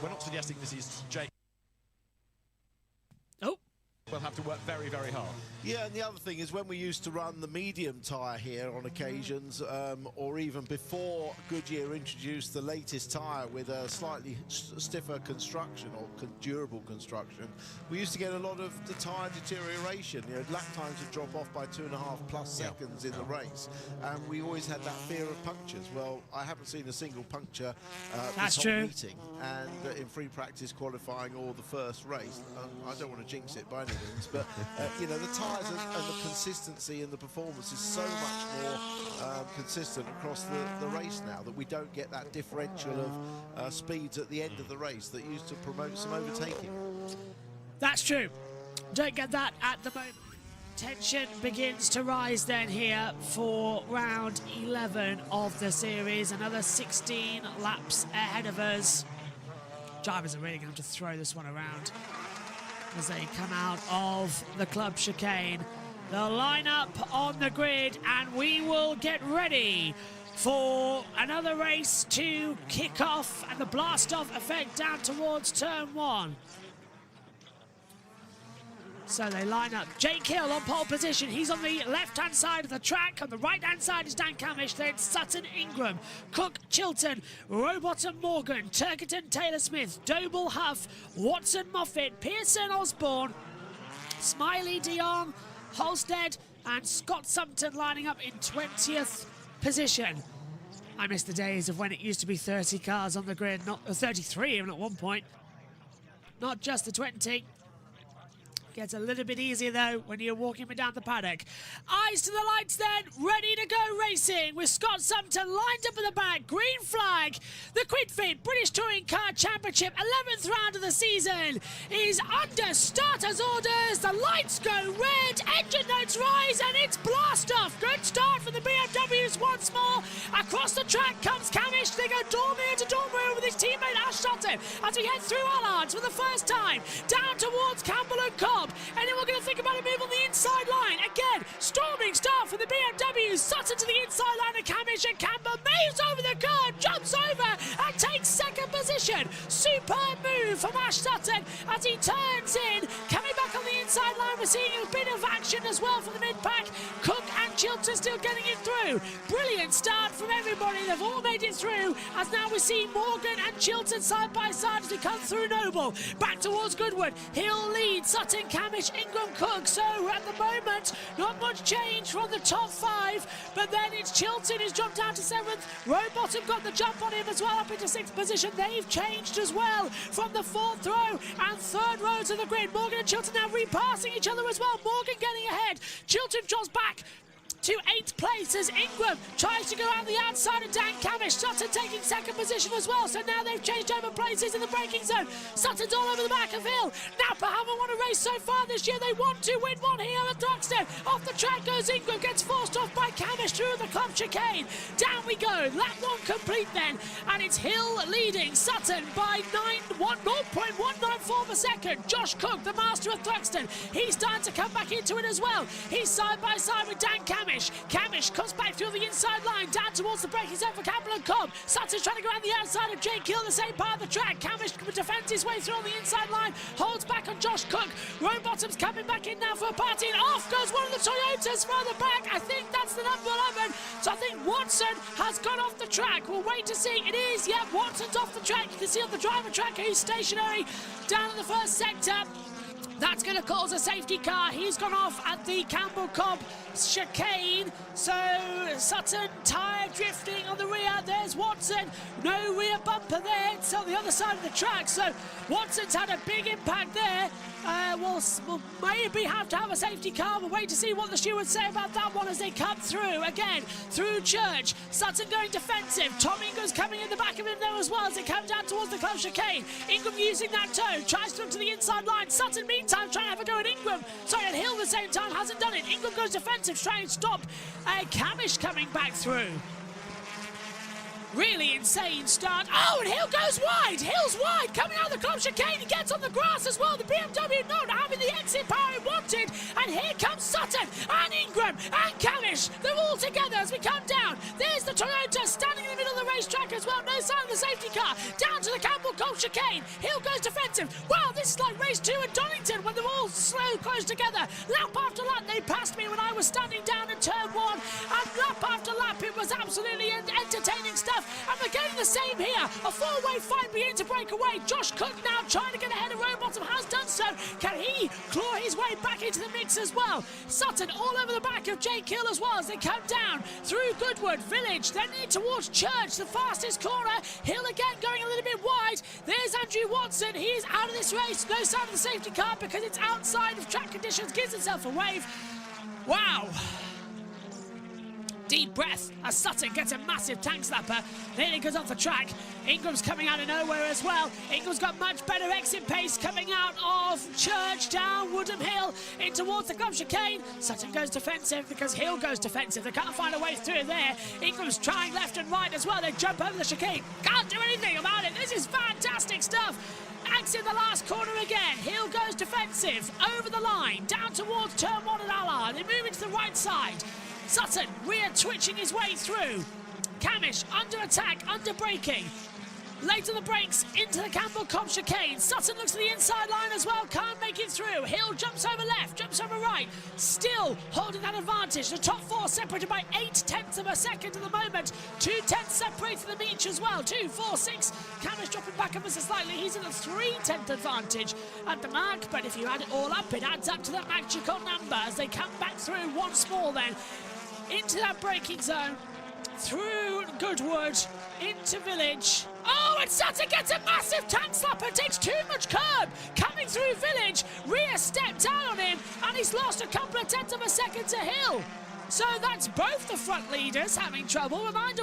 we're not suggesting this is Jake. Oh. We'll have to work very, very hard. Yeah, and the other thing is when we used to run the medium tyre here on occasions, or even before Goodyear introduced the latest tyre with a slightly stiffer construction or durable construction, we used to get a lot of the tyre deterioration. You know, lap times would drop off by 2.5+ seconds in the race, and we always had that fear of punctures. Well, I haven't seen a single puncture this whole meeting, and in free practice qualifying or the first race. I don't want to jinx it by any means, but you know, the tyres and the consistency and the performance is so much more consistent across the race now that we don't get that differential of speeds at the end of the race that used to promote some overtaking. That's true. Don't get that at the moment. Tension begins to rise then here for round 11 of the series. Another 16 laps ahead of us. Drivers are really going to have to throw this one around as they come out of the club chicane. They'll line up on the grid, and we will get ready for another race to kick off and the blast-off effect down towards turn 1. So they line up. Jake Hill on pole position. He's on the left-hand side of the track. On the right-hand side is Dan Camish. Then Sutton, Ingram, Cook, Chilton, Rowbottom, Morgan, Turkington, Taylor Smith, Doble, Huff, Watson, Moffat, Pearson, Osborne, Smiley, Dion, Halstead, and Scott Sumpton lining up in 20th position. I miss the days of when it used to be 30 cars on the grid, not 33 even at one point. Not just the 20. Gets a little bit easier, though, when you're walking down the paddock. Eyes to the lights, then. Ready to go racing with Scott Sumpton lined up in the back. Green flag. The Quidfit British Touring Car Championship 11th round of the season is under starters' orders. The lights go red. Engine notes rise, and it's blast off. Good start from the BMWs once more. Across the track comes Camish. They go Dormier to Dormier with his teammate Ash Sutton as we head through Allards for the first time. Down towards Campbell and Cobb. And then we're going to think about a move on the inside line. Again, storming start from the BMW. Sutton to the inside line of Camish, and Campbell moves over the guard, jumps over and takes second position. Superb move from Ash Sutton as he turns in. Coming back on the inside line, we're seeing a bit of action as well from the mid-pack. Cook and Chilton still getting it through. Brilliant start from everybody. They've all made it through as now we see Morgan and Chilton side by side as we come through Noble. Back towards Goodwood. Hill leads, Sutton, Camish, Ingram, Cook. So at the moment, not much change from the top 5, but then it's Chilton who's jumped down to 7th. Rowbottom got the jump on him as well, up into 6th position. They've changed as well from the 4th row and 3rd row to the grid. Morgan and Chilton now repassing each other as well. Morgan getting ahead. Chilton drops back to 8th place as Ingram tries to go out the outside of Dan Camish. Sutton taking 2nd position as well, so now they've changed over places in the braking zone. Sutton's all over the back of Hill. Napa haven't won a race so far this year. They want to win one here at Thruxton. Off the track goes Ingram, gets forced off by Camish through the club chicane. Down we go, lap 1 complete then, and it's Hill leading Sutton by 0.194 per second. Josh Cook, the master of Thruxton, he's starting to come back into it as well. He's side by side with Dan Camish. Camish. Camish comes back through the inside line, down towards the braking zone for Campbell and Cobb. Sutton's trying to go around the outside of Jake Hill, the same part of the track. Camish defends his way through on the inside line, holds back on Josh Cook. Rowbottom's coming back in now for a party, and off goes one of the Toyotas further back. I think that's the number 11. So I think Watson has gone off the track. We'll wait to see. It is, yeah, Watson's off the track. You can see on the driver tracker he's stationary down in the first sector. That's going to cause a safety car. He's gone off at the Campbell Cobb chicane. So Sutton, tyre drifting on the rear. There's Watson. No rear bumper there. It's on the other side of the track. So Watson's had a big impact there. We'll maybe have to have a safety car. We'll wait to see what the stewards say about that one as they come through. Again, through Church. Sutton going defensive. Tom Ingram's coming in the back of him there as well as they come down towards the club chicane. Ingram using that toe. Tries to look to the inside line. Sutton, meantime, trying to have a go at Ingram. Sorry, at Hill at the same time. Hasn't done it. Ingram goes defensive, trying to stop Camish coming back through. Really insane start. Oh, and Hill goes wide. Hill's wide, coming out of the club chicane. He gets on the grass as well. The BMW not having the exit power he wanted. And here comes Sutton and Ingram and Camish. They're all together as we come down. There's the Toyota standing in the middle of the racetrack as well. No sign of the safety car. Down to the Campbell Cobb chicane. Hill goes defensive. Wow, this is like race 2 at Donington when they're all slow, close together. Lap after lap, they passed me when I was standing down in turn 1. And lap after lap, it was absolutely entertaining stuff. And we're getting the same here. A 4-way fight beginning to break away. Josh Cook now trying to get ahead of Rowbottom, has done so. Can he claw his way back into the mix as well? Sutton all over the back of Jake Hill as well as they come down through Goodwood Village, then in towards Church, the fastest corner. Hill again going a little bit wide. There's Andrew Watson. He's out of this race. No sign of the safety car because it's outside of track conditions. Gives himself a wave. Wow. Deep breath as Sutton gets a massive tank slapper. Nearly goes off the track. Ingram's coming out of nowhere as well. Ingram's got much better exit pace coming out of Church down Woodham Hill in towards the club chicane. Sutton goes defensive because Hill goes defensive. They can't find a way through there. Ingram's trying left and right as well. They jump over the chicane. Can't do anything about it. This is fantastic stuff. Exit the last corner again. Hill goes defensive over the line down towards turn 1 at Allard. They move into the right side. Sutton rear twitching his way through. Camish under attack, under braking. Late on the brakes into the Campbell Cobb chicane. Sutton looks to the inside line as well, can't make it through. Hill jumps over left, jumps over right. Still holding that advantage. The top 4 separated by 8/10 of a second at the moment. 2/10 separated the Meach as well. 2, 4, 6. Camish dropping back ever so slightly. He's at a 3/10 advantage at the mark, but if you add it all up, it adds up to that magical number as they come back through once more then. Into that braking zone, through Goodwood, into Village. Oh, and Sutton gets a massive tank slapper, takes too much curb, coming through Village, rear stepped out on him, and he's lost a couple of tenths of a second to Hill. So that's both the front leaders having trouble. Reminder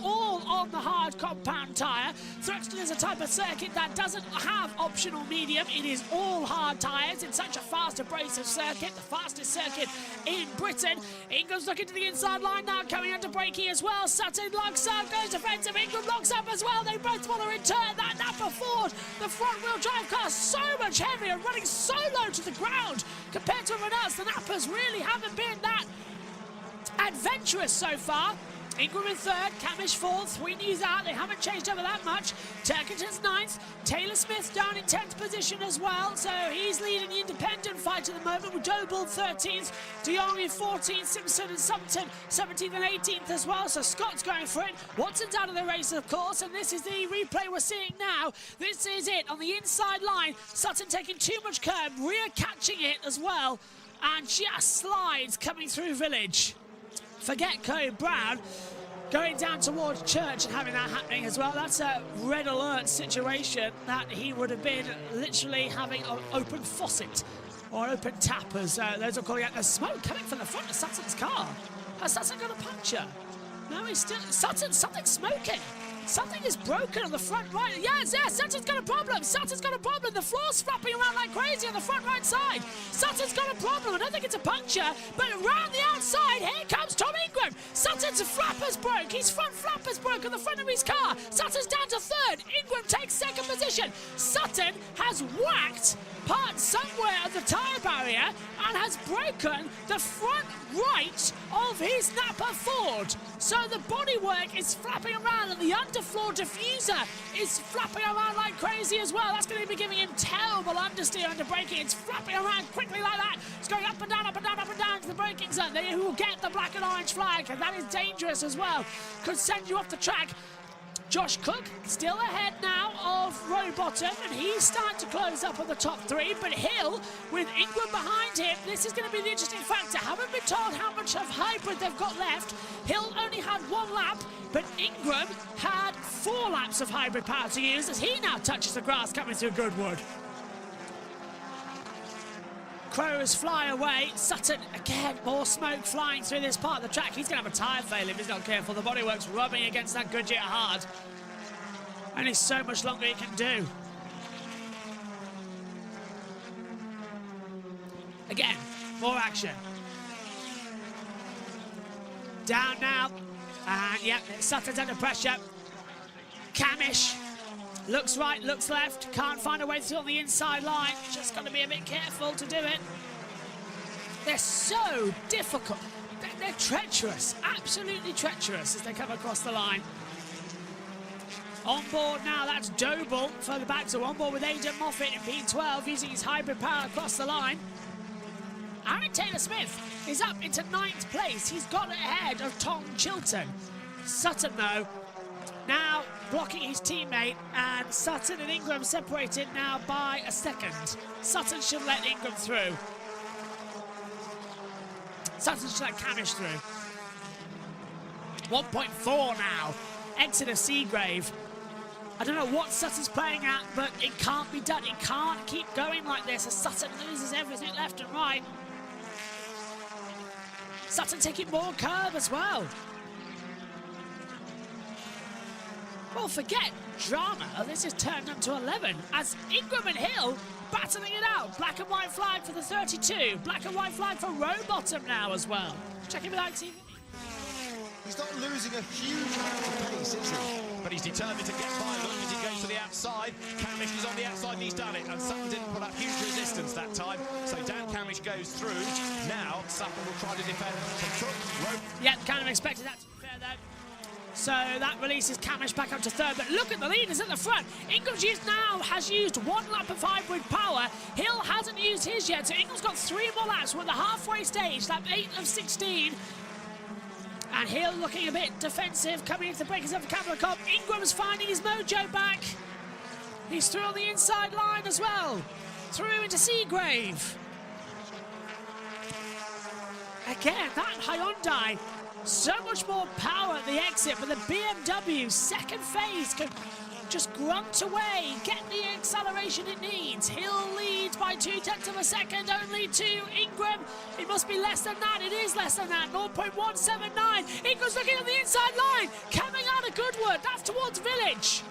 all on the hard compound tyre. Thruxton is a type of circuit that doesn't have optional medium. It is all hard tyres in such a fast abrasive circuit, the fastest circuit in Britain. Ingram's looking to the inside line now, coming under braking as well. Sutton locks up, goes defensive. Ingram locks up as well. They both want to return that Napa Ford. The front wheel drive car so much heavier, running so low to the ground compared to everyone else. The Napas really haven't been that adventurous so far. Ingram in 3rd, Camish 4th, Wheatley's out, they haven't changed over that much. Turkington's 9th, Taylor Smith down in 10th position as well, so he's leading the independent fight at the moment with Joe Bull 13th, De Jong in 14th, Simpson and Sumpton 17th and 18th as well, so Scott's going for it. Watson's out of the race, of course, and this is the replay we're seeing now. This is it on the inside line. Sutton taking too much curb, rear catching it as well, and just slides coming through Village. Forget Cody Brown going down towards Church and having that happening as well. That's a red alert situation that he would have been literally having an open faucet or open tap, as those are calling it. There's smoke coming from the front of Sutton's car. Has Sutton got a puncture? No, he's still... Something's smoking. Something is broken on the front right. Yes, Sutton's got a problem. Sutton's got a problem. The floor's flapping around like crazy on the front right side. Sutton's got a problem. I don't think it's a puncture, but around the outside, here comes Tom Ingram. Sutton's flapper's broke. His front flapper's broke on the front of his car. Sutton's down to 3rd. Ingram takes 2nd position. Sutton has whacked part somewhere of the tyre barrier and has broken the front right of his Napa Ford. So the bodywork is flapping around and the underfloor diffuser is flapping around like crazy as well. That's going to be giving him terrible understeer under braking. It's flapping around quickly like that. It's going up and down, up and down, up and down to the braking zone. They will get the black and orange flag, and that is dangerous as well. Could send you off the track. Josh Cook still ahead now of Rowbottom, and he's starting to close up on the top three, but Hill with Ingram behind him. This is going to be the interesting factor. Haven't been told how much of hybrid they've got left. Hill only had 1 lap, but Ingram had 4 laps of hybrid power to use as he now touches the grass coming through Goodwood. Crows fly away. Sutton, again, more smoke flying through this part of the track. He's going to have a tyre fail if he's not careful. The bodywork's rubbing against that Goodyear hard. Only so much longer he can do. Again, more action. Down now. And, yep, Sutton's under pressure. Camish. Looks right, looks left, can't find a way through on the inside line. Just got to be a bit careful to do it. They're so difficult. They're treacherous, absolutely treacherous as they come across the line. On board now, that's Doble further back, so on board with Aidan Moffat in P12 using his hybrid power across the line. Aaron Taylor-Smith is up into 9th place. He's got ahead of Tom Chilton. Sutton, though, now blocking his teammate, and Sutton and Ingram separated now by a second. Sutton should let Ingram through. Sutton should let Camish through. 1.4 now. Exeter Seagrave. I don't know what Sutton's playing at, but it can't be done. It can't keep going like this as Sutton loses everything left and right. Sutton taking more curb as well. Well, forget drama. This is turned up to 11 as Ingram and Hill battling it out. Black and white flag for the 32. Black and white flag for Rowbottom now as well. Checking with ITV. He's not losing a huge amount of pace, is he? But he's determined to get by as long as he goes to the outside. Camish is on the outside and he's done it. And Sutton didn't put up huge resistance that time. So Dan Camish goes through. Now Sutton will try to defend from Cook. Yeah, kind of expected that to be fair though. So that releases Camish back up to 3rd, but look at the leaders at the front. Ingram's has used 1 lap of hybrid power. Hill hasn't used his yet, so Ingram's got 3 more laps. We're at the halfway stage, lap 8 of 16. And Hill looking a bit defensive, coming into the breakers of the Capital Cup. Ingram's finding his mojo back. He's through on the inside line as well. Through into Seagrave. Again, that Hyundai. So much more power at the exit, but the BMW second phase can just grunt away, get the acceleration it needs. Hill leads by 0.2 of a second only to Ingram. It must be less than that. It is less than that. 0.179. Ingram's looking on the inside line, coming out of Goodwood. That's towards Village.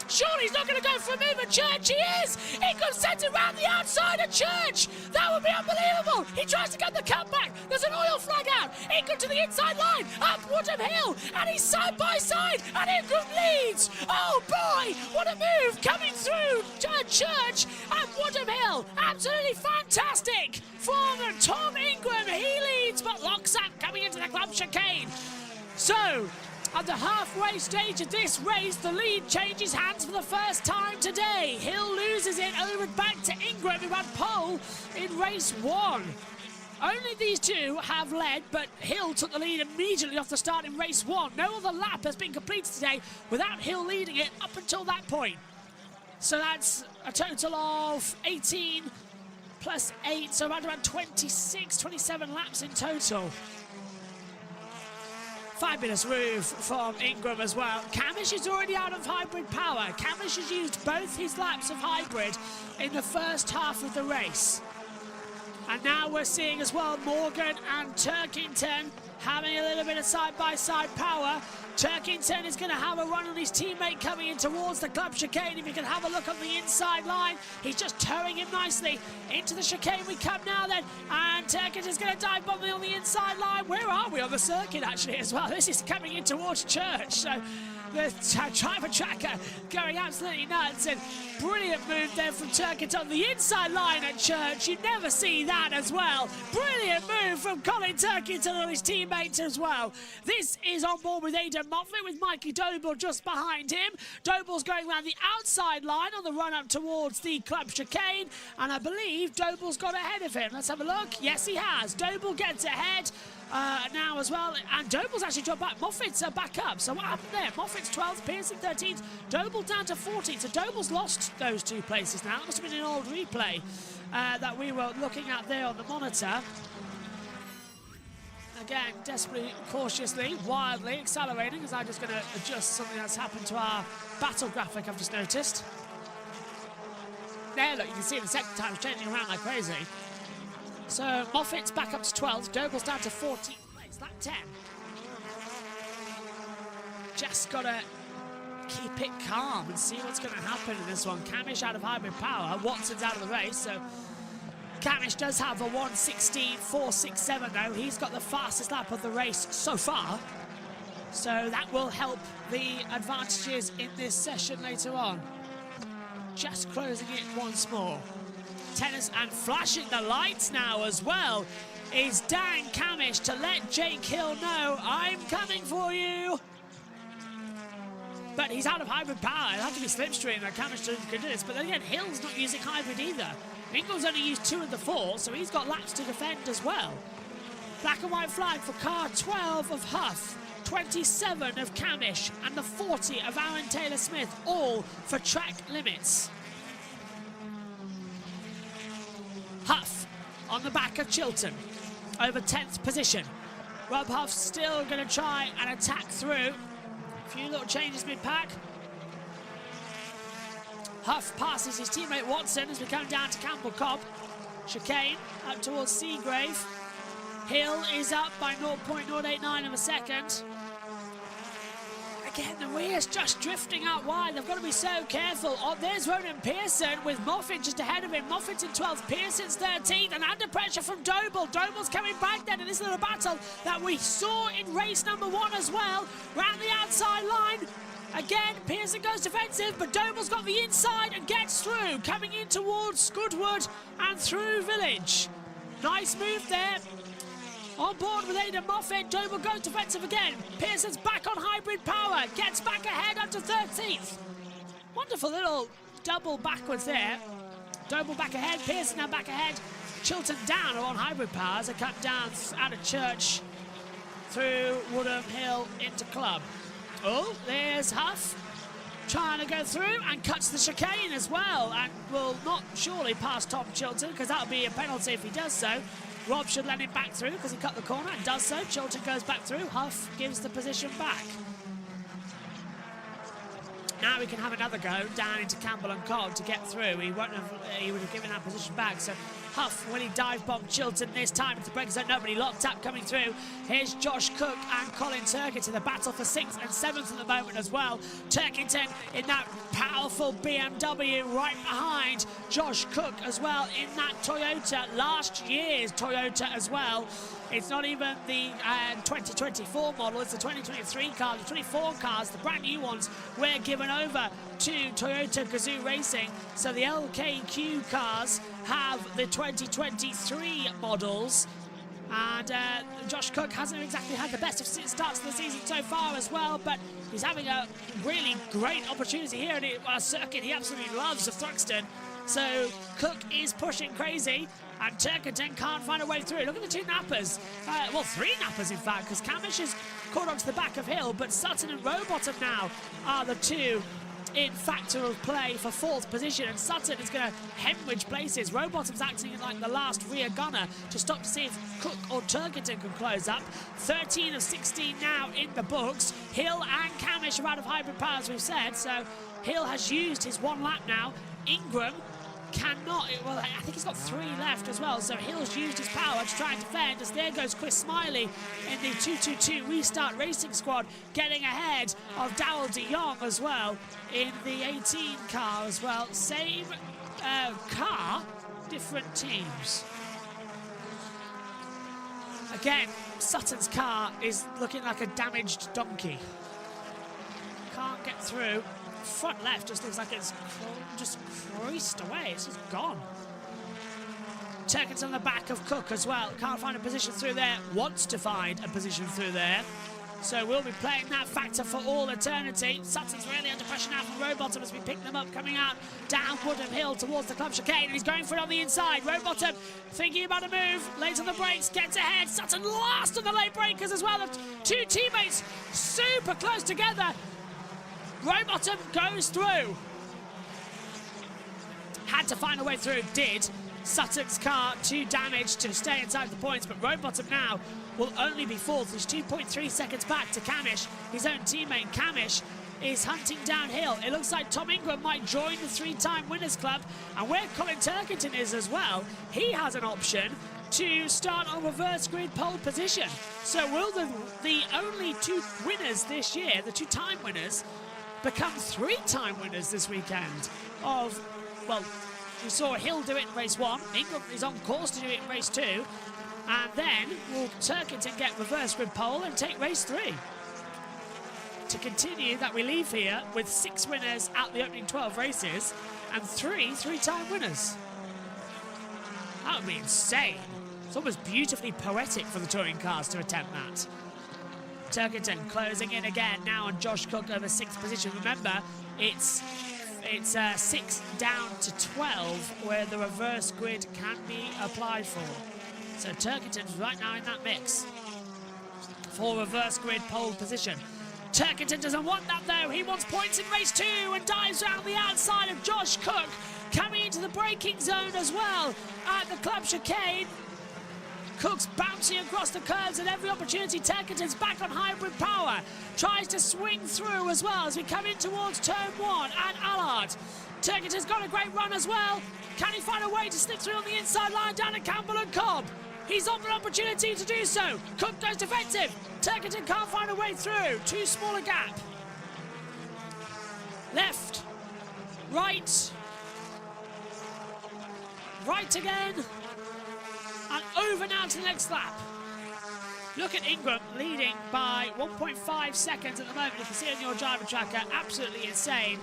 Surely he's not going to go for a move at Church. He is! Ingram sends it round the outside of Church. That would be unbelievable. He tries to get the cut back. There's an oil flag out. Ingram to the inside line. Up Woodham Hill. And he's side by side. And Ingram leads. Oh boy, what a move coming through Church and Woodham Hill. Absolutely fantastic from Tom Ingram. He leads, but locks up coming into the club chicane. So, at the halfway stage of this race, the lead changes hands for the first time today. Hill loses it over back to Ingram, who had pole in race 1. Only these two have led, but Hill took the lead immediately off the start in race 1. No other lap has been completed today without Hill leading it up until that point. So that's a total of 18 plus 8, so around about 26, 27 laps in total. Fabulous move from Ingram as well. Camish is already out of hybrid power. Camish has used both his laps of hybrid in the first half of the race. And now we're seeing as well Morgan and Turkington having a little bit of side-by-side power. Turkington is going to have a run on his teammate coming in towards the club chicane. If you can have a look on the inside line, he's just towing him nicely into the chicane. We come now then, and Turkett is going to dive bomb on the inside line. Where are we on the circuit, actually, as well? This is coming in towards Church, so the driver tracker going absolutely nuts, and brilliant move there from Turkett on the inside line at Church. You never see that as well. Brilliant move from Colin Turkett and his teammates as well. This is on board with Aidan Moffat, with Mikey Doble just behind him. Doble's going around the outside line on the run up towards the club chicane, and I believe Doble's got ahead of him. Let's have a look. Yes, he has. Doble gets ahead now as well, and Doble's actually dropped back. Moffat's back up. So what happened there? Moffat's 12th, Pearson 13th, Doble down to 14th. So Doble's lost those 2 places now. It must have been an old replay that we were looking at there on the monitor. Again, desperately, cautiously, wildly accelerating, as I'm just going to adjust something that's happened to our battle graphic I've just noticed. There, look, you can see the second time it's changing around like crazy. So Moffat's back up to 12th, Doble's down to 14th place, that 10. Just got to keep it calm and see what's going to happen in this one. Camish out of hybrid power, Watson's out of the race, so Camish does have a 1:16.467 though. He's got the fastest lap of the race so far, so that will help the advantages in this session later on. Just closing it once more. Tennis, and flashing the lights now as well is Dan Camish to let Jake Hill know, I'm coming for you. But he's out of hybrid power. It'll have to be slipstream that Camish can do this. But then again, Hill's not using hybrid either. Ingram's only used 2 of the 4, so he's got laps to defend as well. Black and white flag for car 12 of Huff, 27 of Camish, and the 40 of Aaron Taylor-Smith, all for track limits. Huff on the back of Chilton, over 10th position. Rob Huff still going to try and attack through. A few little changes mid-pack. Huff passes his teammate Watson as we come down to Campbell Cobb. Chicane up towards Seagrave. Hill is up by 0.089 of a second. Again, the rear's just drifting out wide. They've got to be so careful. Oh, there's Ronan Pearson with Moffat just ahead of him. Moffat's in 12th, Pearson's 13th, and under pressure from Doble. Doble's coming back then in this little battle that we saw in race number 1 as well. Round the outside line. Again, Pearson goes defensive, but Doble's got the inside and gets through, coming in towards Goodwood and through Village. Nice move there. On board with Aidan Moffat, Doble goes defensive again. Pearson's back on hybrid power, gets back ahead up to 13th. Wonderful little double backwards there. Doble back ahead, Pearson now back ahead. Chilton down on hybrid power as they come down out of Church through Woodham Hill into Club. Oh, there's Huff trying to go through and cuts the chicane as well, and will not surely pass Tom Chilton because that'll be a penalty if he does so. Rob should let him back through because he cut the corner and does so. Chilton goes back through. Huff gives the position back. Now we can have another go down into Campbell and Cobb to get through. He would have given that position back. So Huff, when he dive bombed Chilton this time into the break zone, nobody locked up coming through. Here's Josh Cook and Colin Turkett in the battle for 6th and 7th at the moment as well. Turkington in that powerful BMW right behind Josh Cook as well in that Toyota, last year's Toyota as well. It's not even the 2024 model, it's the 2023 car, the 24 cars, the brand new ones, were given over to Toyota Gazoo Racing. So the LKQ cars have the 2023 models. And Josh Cook hasn't exactly had the best of starts of the season so far as well, but he's having a really great opportunity here in a circuit he absolutely loves of Thruxton. So Cook is pushing crazy, and Turkington can't find a way through. Look at the 2 nappers. Well, 3 nappers, in fact, because Camish is caught onto the back of Hill, but Sutton and Rowbottom now are the 2 in factor of play for 4th position, and Sutton is going to hemorrhage places. Rowbottom's acting like the last rear gunner to stop to see if Cook or Turkington can close up. 13 of 16 now in the books. Hill and Camish are out of hybrid power, as we've said, so Hill has used his 1 lap now. Ingram cannot, well, I think he's got 3 left as well, so Hill's used his power to try and defend, as there goes Chris Smiley in the 222 Restart Racing Squad, getting ahead of Dowell de Jong as well in the 18 car as well. Same car, different teams. Again, Sutton's car is looking like a damaged donkey. Can't get through. Front left just looks like it's just creased away. It's just gone. Turkins on the back of Cook as well. Can't find a position through there. Wants to find a position through there. So we'll be playing that factor for all eternity. Sutton's really under pressure now from Rowbottom as we pick them up coming out down Woodham Hill towards the Club Chicane. And he's going for it on the inside. Rowbottom thinking about a move. Late on the brakes, gets ahead. Sutton last on the late breakers as well. The two teammates super close together. Rowbottom goes through. Had to find a way through, did. Sutton's car too damaged to stay inside the points, but Rowbottom now will only be fourth. He's 2.3 seconds back to Camish, his own teammate. Camish is hunting downhill. It looks like Tom Ingram might join the three-time winners club, and where Colin Turkington is as well, he has an option to start on reverse grid pole position. So will the only two winners this year, the two-time winners, become three-time winners this weekend of, well, we saw Hill do it in race 1. Ingram is on course to do it in race 2. And then will Turkington get reverse grid pole and take race 3. To continue that we leave here with 6 winners at the opening 12 races and 3 three-time winners. That would be insane. It's almost beautifully poetic for the touring cars to attempt that. Turkington closing in again now on Josh Cook over 6th position. Remember, it's 6 down to 12 where the reverse grid can be applied for. So Turkington's right now in that mix for reverse grid pole position. Turkington doesn't want that though. He wants points in race 2 and dives around the outside of Josh Cook, coming into the braking zone as well at the Club Chicane. Cook's bouncing across the curves at every opportunity. Turkington's back on hybrid power. Tries to swing through as well as we come in towards turn 1 and Allard. Turkington's got a great run as well. Can he find a way to slip through on the inside line down at Campbell and Cobb? He's on an opportunity to do so. Cook goes defensive. Turkington can't find a way through. Too small a gap. Left. Right. Right again. And over now to the next lap. Look at Ingram leading by 1.5 seconds at the moment. You can see on your driver tracker, absolutely insane.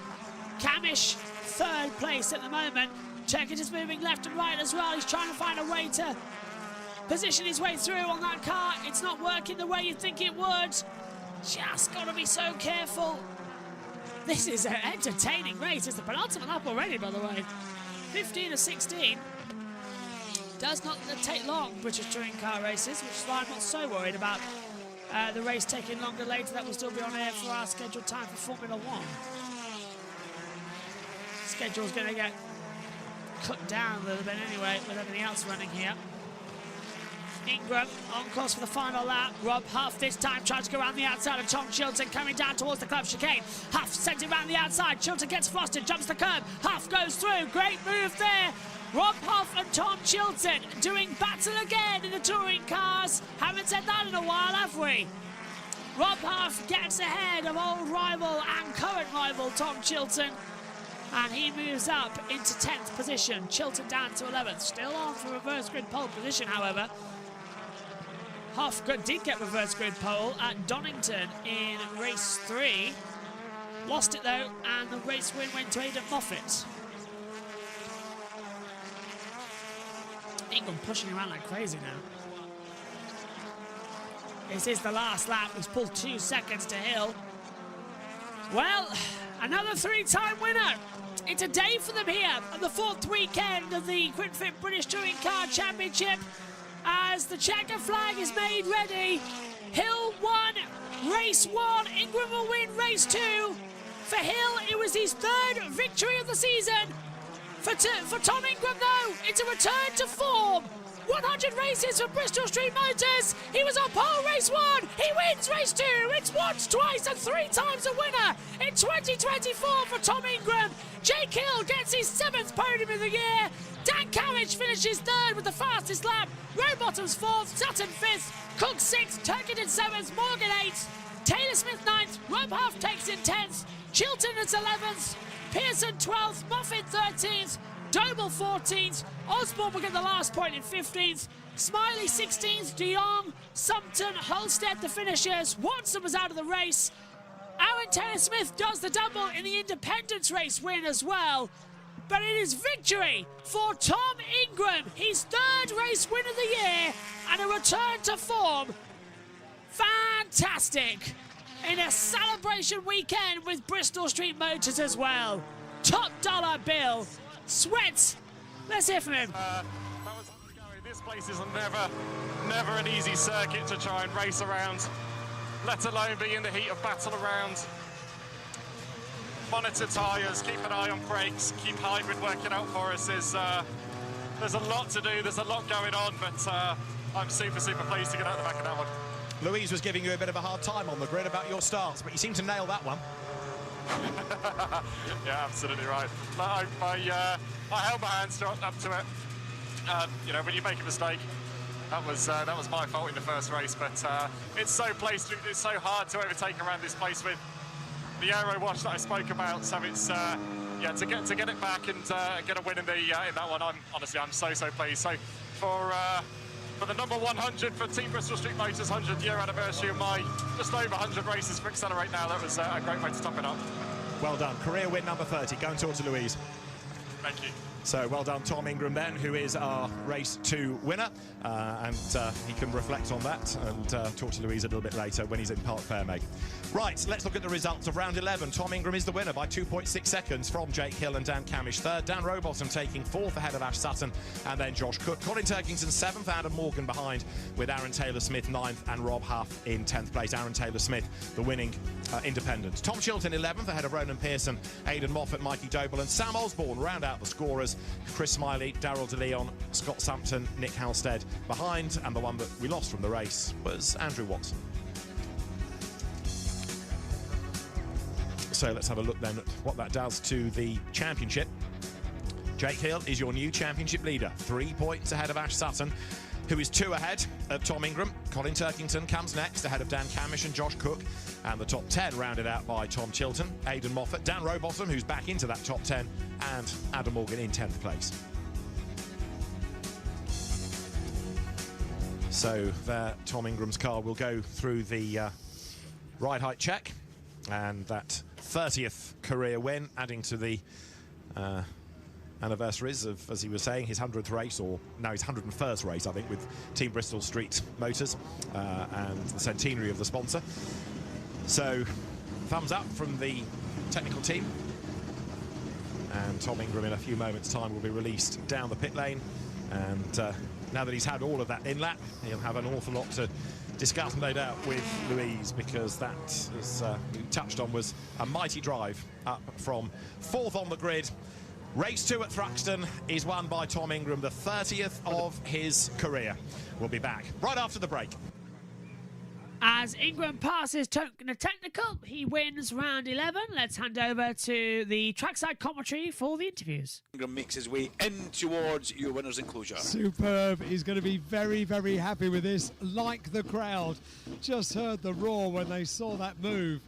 Camish, 3rd place at the moment. Turkington's moving left and right as well. He's trying to find a way to position his way through on that car. It's not working the way you'd think it would. Just got to be so careful. This is an entertaining race. It's the penultimate lap already, by the way. 15 of 16. Does not take long, British touring car races, which is why I'm not so worried about the race taking longer later. That will still be on air for our scheduled time for Formula 1. Schedule's going to get cut down a little bit anyway with everything else running here. Ingram on course for the final lap. Rob Huff this time tries to go around the outside of Tom Chilton, coming down towards the Club Chicane. Huff sends it around the outside. Chilton gets flustered, jumps the curb. Huff goes through. Great move there. Rob Huff and Tom Chilton doing battle again in the touring cars. Haven't said that in a while, have we? Rob Huff gets ahead of old rival and current rival Tom Chilton. And he moves up into 10th position. Chilton down to 11th. Still on for reverse grid pole position, however. Huff did get reverse grid pole at Donington in race 3. Lost it though, and the race win went to Aidan Moffat. Ingram pushing around like crazy now. This is the last lap. He's pulled 2 seconds to Hill. Well, another 3-time winner. It's a day for them here at the 4th weekend of the QuickFit British Touring Car Championship. As the checker flag is made ready. Hill won race 1. Ingram will win race 2. For Hill, it was his 3rd victory of the season. For Tom Ingram, though, it's a return to form. 100 races for Bristol Street Motors. He was on pole race 1. He wins race 2. It's once, twice, and 3 times a winner in 2024 for Tom Ingram. Jake Hill gets his 7th podium of the year. Dan Carriage finishes 3rd with the fastest lap. Rowbottom's 4th, Sutton 5th, Cook 6th, Turkington 7th, Morgan 8th, Taylor Smith 9th, Rob Huff takes in 10th, Chilton at 11th, Pearson 12th, Moffat 13th, Doble 14th, Osborne will get the last point in 15th, Smiley 16th, De Jong, Sumpton, Holstead the finishers. Watson was out of the race. Aaron Taylor-Smith does the double in the Independence race win as well. But it is victory for Tom Ingram, his 3rd race win of the year, and a return to form. Fantastic. In a celebration weekend with Bristol Street Motors as well. Top dollar bill. Sweat. Let's hear from him. This place is never an easy circuit to try and race around, let alone be in the heat of battle around. Monitor tyres, keep an eye on brakes, keep hybrid working out for us. There's a lot to do, there's a lot going on, but I'm super pleased to get out the back of that one. Louise was giving you a bit of a hard time on the grid about your starts, but you seem to nail that one. Yeah, absolutely right. I held my hands up to it. You know, when you make a mistake, that was my fault in the first race. But it's so hard to overtake around this place with the aero wash that I spoke about. So it's yeah, to get it back and get a win in that one. I'm so pleased. So for the number 100 for Team Bristol Street Motors 100th year anniversary of my just over 100 races for Accelerate Now, that was a great way to top it up. Well done. Career win number 30. Go and talk to Louise. Thank you. So well done, Tom Ingram, then, who is our race 2 winner. And he can reflect on that and talk to Louise a little bit later when he's in Park Fairmake. Right, let's look at the results of round 11. Tom Ingram is the winner by 2.6 seconds from Jake Hill and Dan Camish. 3rd, Dan Rowbottom taking 4th ahead of Ash Sutton and then Josh Cook. Colin Turkington 7th, Adam Morgan behind with Aaron Taylor-Smith 9th and Rob Huff in 10th place. Aaron Taylor-Smith, the winning independent. Tom Chilton 11th ahead of Ronan Pearson, Aidan Moffat, Mikey Doble and Sam Osborne round out the scorers. Chris Smiley, Daryl DeLeon, Scott Sampton, Nick Halstead behind, and the one that we lost from the race was Andrew Watson. So let's have a look then at what that does to the championship. Jake Hill is your new championship leader, 3 points ahead of Ash Sutton, who is 2 ahead of Tom Ingram. Colin Turkington comes next ahead of Dan Camish and Josh Cook, and the top 10 rounded out by Tom Chilton, Aidan Moffat, Dan Rowbottom, who's back into that top 10, and Adam Morgan in 10th place. So there, Tom Ingram's car will go through the ride height check, and that 30th career win, adding to the anniversaries of, as he was saying, his 100th race, or now his 101st race, I think, with Team Bristol Street Motors and the centenary of the sponsor. So, thumbs up from the technical team. And Tom Ingram, in a few moments' time, will be released down the pit lane. And now that he's had all of that in-lap, he'll have an awful lot to discuss, no doubt, with Louise, because that, as we touched on, was a mighty drive up from 4th on the grid. Race 2 at Thruxton is won by Tom Ingram, the 30th of his career. We'll be back right after the break. As Ingram passes the technical, he wins round 11. Let's hand over to the trackside commentary for the interviews. Ingram makes his way in towards your winner's enclosure. Superb. He's going to be very, very happy with this, like the crowd. Just heard the roar when they saw that move.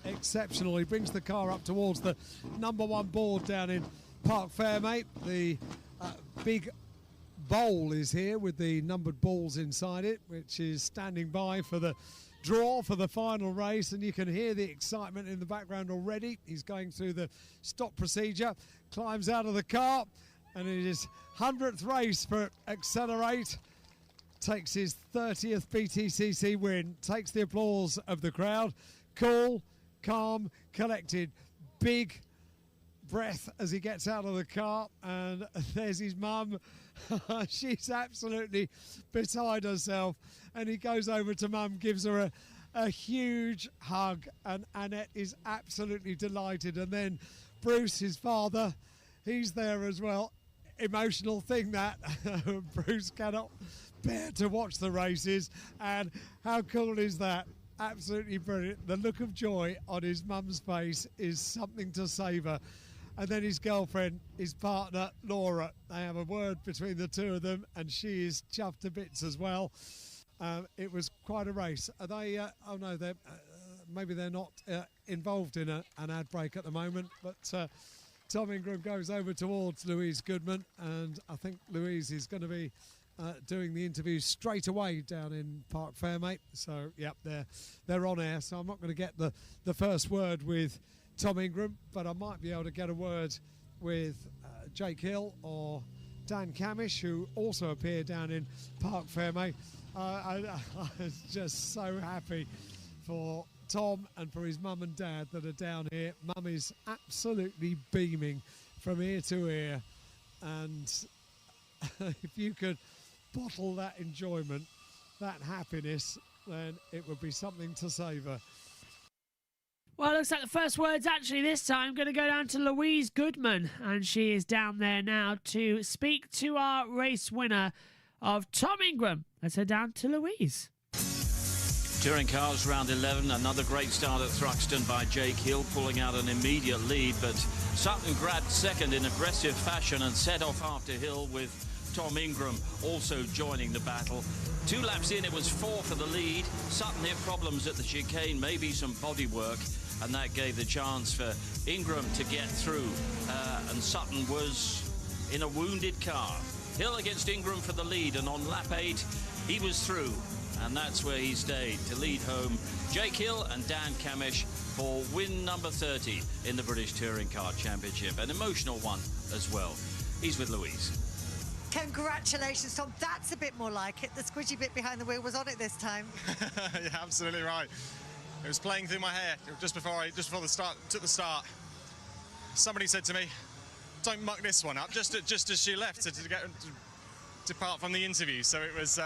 Exceptional. He brings the car up towards the number 1 board down in Park Fairmate. The big bowl is here with the numbered balls inside it, which is standing by for the draw for the final race, and you can hear the excitement in the background already. He's going through the stop procedure, climbs out of the car, and it is 100th race for Accelerate. Takes his 30th BTCC win, takes the applause of the crowd. Cool, calm, collected, big breath as he gets out of the car, and there's his mum. She's absolutely beside herself, and he goes over to mum, gives her a huge hug, and Annette is absolutely delighted. And then Bruce, his father, he's there as well. Emotional thing that. Bruce cannot bear to watch the races, and how cool is that? Absolutely brilliant. The look of joy on his mum's face is something to savour. And then his girlfriend, his partner, Laura, they have a word between the two of them, and she is chuffed to bits as well. It was quite a race. Are they, oh no, they're, maybe they're not involved in an ad break at the moment, but Tom Ingram goes over towards Louise Goodman, and I think Louise is going to be doing the interviews straight away down in Park Fairmate. So, yep, they're on air. So I'm not going to get the first word with Tom Ingram, but I might be able to get a word with Jake Hill or Dan Camish, who also appear down in Park Fairmate. I was just so happy for Tom and for his mum and dad that are down here. Mum is absolutely beaming from ear to ear, and if you could bottle that enjoyment, that happiness, then it would be something to savour. Well, it looks like the first word's actually this time going to go down to Louise Goodman, and she is down there now to speak to our race winner of Tom Ingram. Let's head down to Louise. Touring cars round 11, another great start at Thruxton by Jake Hill, pulling out an immediate lead, but Sutton grabbed second in aggressive fashion and set off after Hill, with Tom Ingram also joining the battle. 2 laps in, it was 4 for the lead. Sutton hit problems at the chicane, maybe some body work, and that gave the chance for Ingram to get through. And Sutton was in a wounded car. Hill against Ingram for the lead, and on lap 8, he was through. And that's where he stayed to lead home Jake Hill and Dan Camish for win number 30 in the British Touring Car Championship. An emotional one as well. He's with Louise. Congratulations, Tom. That's a bit more like it. The squidgy bit behind the wheel was on it this time. Yeah, absolutely right. It was playing through my hair just before the start took the start. Somebody said to me, "Don't muck this one up." Just as she left to depart from the interview. So it was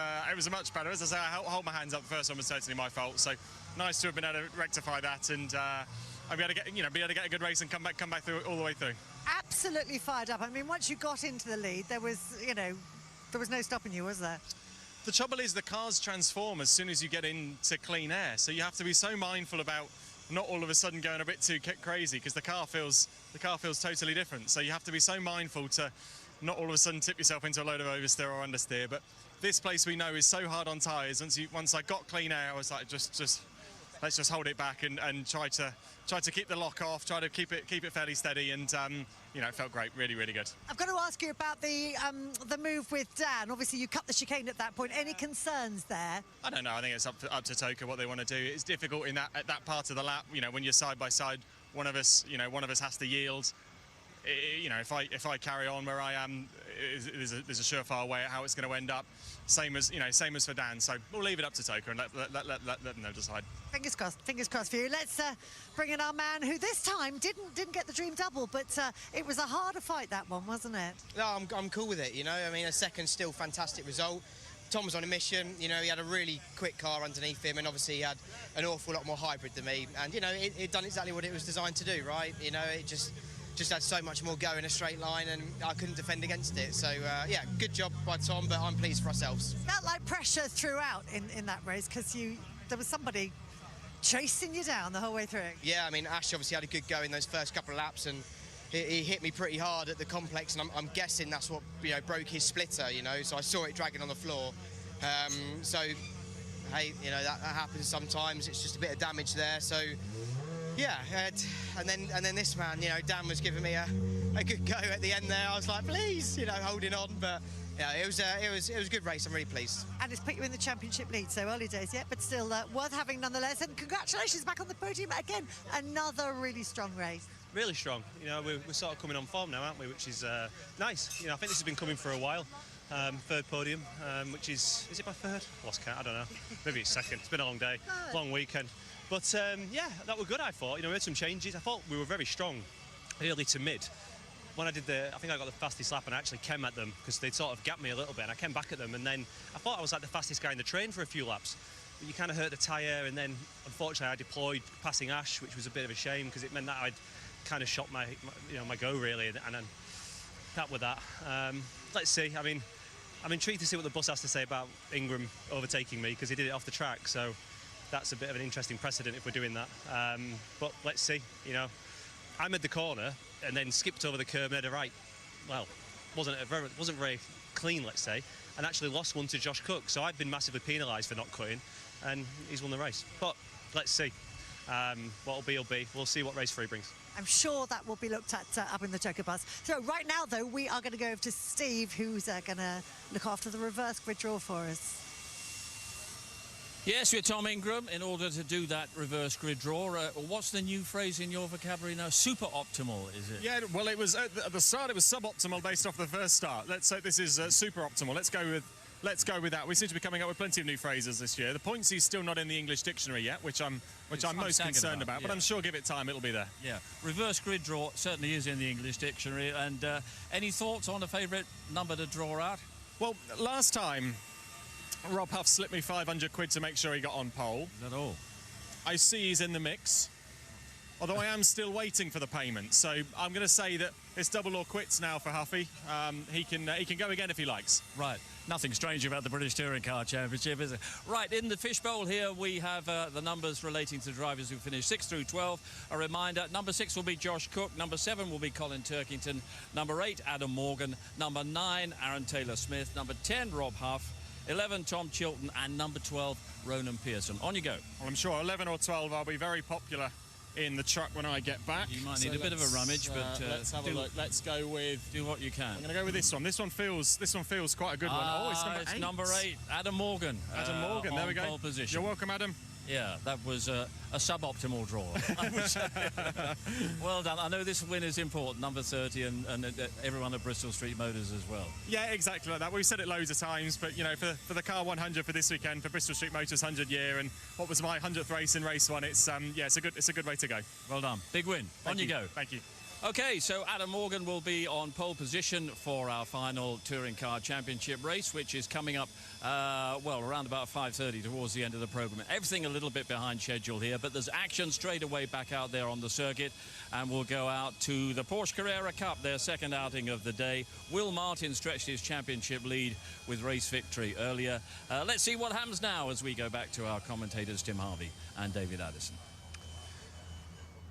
much better. As I say, I hold my hands up. The first one was totally my fault. So nice to have been able to rectify that, and I'll be able to get a good race and come back through all the way through. Absolutely fired up. I mean, once you got into the lead, there was no stopping you, was there? The trouble is the cars transform as soon as you get into clean air. So you have to be so mindful about not all of a sudden going a bit too crazy, because the car feels totally different. So you have to be so mindful to not all of a sudden tip yourself into a load of oversteer or understeer. But this place, we know, is so hard on tyres. Once I got clean air, I was like, let's just hold it back and try to keep the lock off, try to keep it fairly steady, and it felt great, really, really good. I've got to ask you about the move with Dan. Obviously, you cut the chicane at that point. Any concerns there? I don't know. I think it's up to Toka what they want to do. It's difficult at that part of the lap. When you're side by side, one of us has to yield. If I carry on where I am, there's a surefire way at how it's going to end up. Same as for Dan. So we'll leave it up to Toka and let them decide. Fingers crossed for you. Let's bring in our man who this time didn't get the dream double, but it was a harder fight, that one, wasn't it? No, I'm cool with it. I mean, a second still fantastic result. Tom was on a mission. He had a really quick car underneath him, and obviously he had an awful lot more hybrid than me. And it done exactly what it was designed to do, right? It just had so much more go in a straight line, and I couldn't defend against it. So yeah, good job by Tom, but I'm pleased for ourselves. Felt like pressure throughout in that race, because there was somebody chasing you down the whole way through. Yeah, I mean, Ash obviously had a good go in those first couple of laps, and he hit me pretty hard at the complex, and I'm guessing that's what broke his splitter. So I saw it dragging on the floor. So hey, that happens sometimes. It's just a bit of damage there. So yeah, and then this man, Dan was giving me a good go at the end there. I was like, please, holding on, but yeah, it was a good race. I'm really pleased. And it's put you in the championship lead, so early days yet, but still worth having nonetheless. And congratulations, back on the podium again. Another really strong race. Really strong. We're sort of coming on form now, aren't we? Which is nice. I think this has been coming for a while. Third podium, which is it my third? Lost count, I don't know. Maybe it's second. It's been a long day, long weekend. But yeah, that were good, I thought. We had some changes. I thought we were very strong early to mid. When I think I got the fastest lap and I actually came at them because they sort of gapped me a little bit, and I came back at them, and then I thought I was like the fastest guy in the train for a few laps. But you kind of hurt the tyre, and then unfortunately I deployed passing Ash, which was a bit of a shame because it meant that I'd kind of shot my go really, and then that with that. Let's see. I mean, I'm intrigued to see what the bus has to say about Ingram overtaking me, because he did it off the track, so that's a bit of an interesting precedent if we're doing that. But let's see. I made the corner and then skipped over the curb and had a right. Well, wasn't very clean, let's say, and actually lost one to Josh Cook. So I've been massively penalised for not cutting, and he's won the race. But let's see. what'll be will be. We'll see what race 3 brings. I'm sure that will be looked at up in the Joker Bus. So right now, though, we are going to go over to Steve, who's going to look after the reverse grid draw for us. Yes, we're Tom Ingram. In order to do that reverse grid draw, what's the new phrase in your vocabulary now? Super optimal, is it? Yeah, well, it was at the start. It was suboptimal based off the first start. Let's say this is super optimal. Let's go with that. We seem to be coming up with plenty of new phrases this year. The points is still not in the English dictionary yet, which I'm most concerned about. Yeah. But I'm sure, give it time, it'll be there. Yeah, reverse grid draw certainly is in the English dictionary. And any thoughts on a favourite number to draw out? Well, last time, Rob Huff slipped me 500 quid to make sure he got on pole. Is that all? I see he's in the mix, although I am still waiting for the payment. So I'm going to say that it's double or quits now for Huffy. He can go again if he likes. Right. Nothing strange about the British Touring Car Championship, is it? Right, in the fishbowl here we have the numbers relating to drivers who finished 6 through 12. A reminder, number 6 will be Josh Cook, number 7 will be Colin Turkington, number 8, Adam Morgan, number 9, Aaron Taylor-Smith, number 10, Rob Huff, 11, Tom Chilton, and number 12, Ronan Pearson. On you go. Well, I'm sure 11 or 12 I'll be very popular in the truck when I get back. You might need a bit of a rummage, but let's have a look. Let's go with. Do what you can. I'm going to go with this one. This one feels quite a good one. Oh, it's number 8. Adam Morgan. Adam Morgan. There we go. Pole position. You're welcome, Adam. Yeah, that was a suboptimal draw. Well done. I know this win is important, number 30, and everyone at Bristol Street Motors as well. Yeah, exactly like that. We've said it loads of times, but you know, for the Car 100 for this weekend, for Bristol Street Motors 100 year, and what was my 100th race in race 1, it's it's a good way to go. Well done. Big win. On you go. Thank you. Okay, so Adam Morgan will be on pole position for our final Touring Car Championship race, which is coming up, around about 5:30 towards the end of the programme. Everything a little bit behind schedule here, but there's action straight away back out there on the circuit, and we'll go out to the Porsche Carrera Cup, their second outing of the day. Will Martin stretched his championship lead with race victory earlier. Let's see what happens now as we go back to our commentators Tim Harvey and David Addison.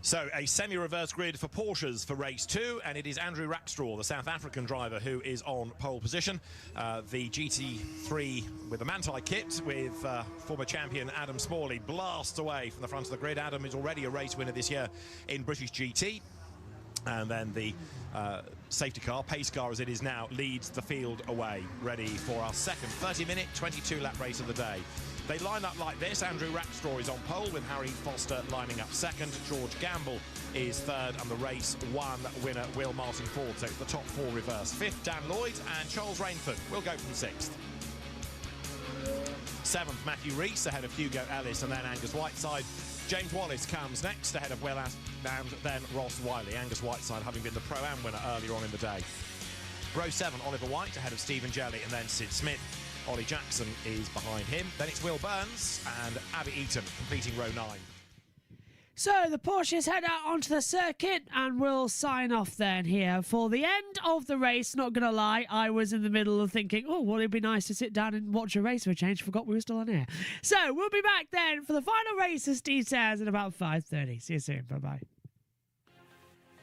So a semi-reverse grid for Porsches for race 2, and it is Andrew Rackstraw, the South African driver, who is on pole position. The GT3 with the Manthey kit with former champion Adam Smalley blasts away from the front of the grid. Adam is already a race winner this year in British GT. And then the safety car, pace car as it is now, leads the field away, ready for our second 30-minute, 22-lap race of the day. They line up like this. Andrew Rackstraw is on pole with Harry Foster lining up second. George Gamble is third, and the race 1 winner, Will Martin, fourth. So it's the top 4 reverse. Fifth, Dan Lloyd, and Charles Rainford will go from 6th. 7th, Matthew Rees ahead of Hugo Ellis, and then Angus Whiteside. James Wallace comes next ahead of Will and then Ross Wiley. Angus Whiteside having been the Pro-Am winner earlier on in the day. Row 7, Oliver White ahead of Stephen Jelly, and then Sid Smith. Ollie Jackson is behind him. Then it's Will Burns and Abby Eaton completing row 9. So the Porsches head out onto the circuit, and we'll sign off then here for the end of the race. Not going to lie, I was in the middle of thinking, oh, well, it'd be nice to sit down and watch a race for a change. Forgot we were still on air. So we'll be back then for the final race, as Steve says, at about 5:30. See you soon. Bye-bye.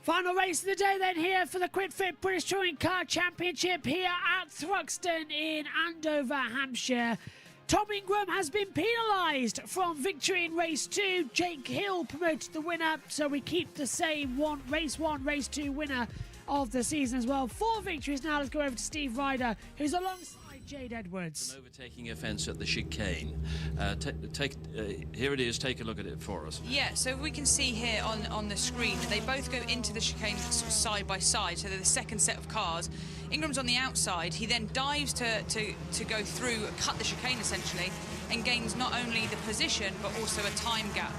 Final race of the day then here for the Quick Fit British Touring Car Championship here at Thruxton in Andover, Hampshire. Tom Ingram has been penalised from victory in race 2. Jake Hill promoted the winner, so we keep the same race 1, race 2 winner of the season as well. 4 victories now. Let's go over to Steve Ryder, who's alongside Jade Edwards. An overtaking offence at the chicane. Here it is. Take a look at it for us. Yeah, so we can see here on the screen, they both go into the chicane sort of side by side, so they're the second set of cars. Ingram's on the outside. He then dives to go through, cut the chicane essentially, and gains not only the position but also a time gap.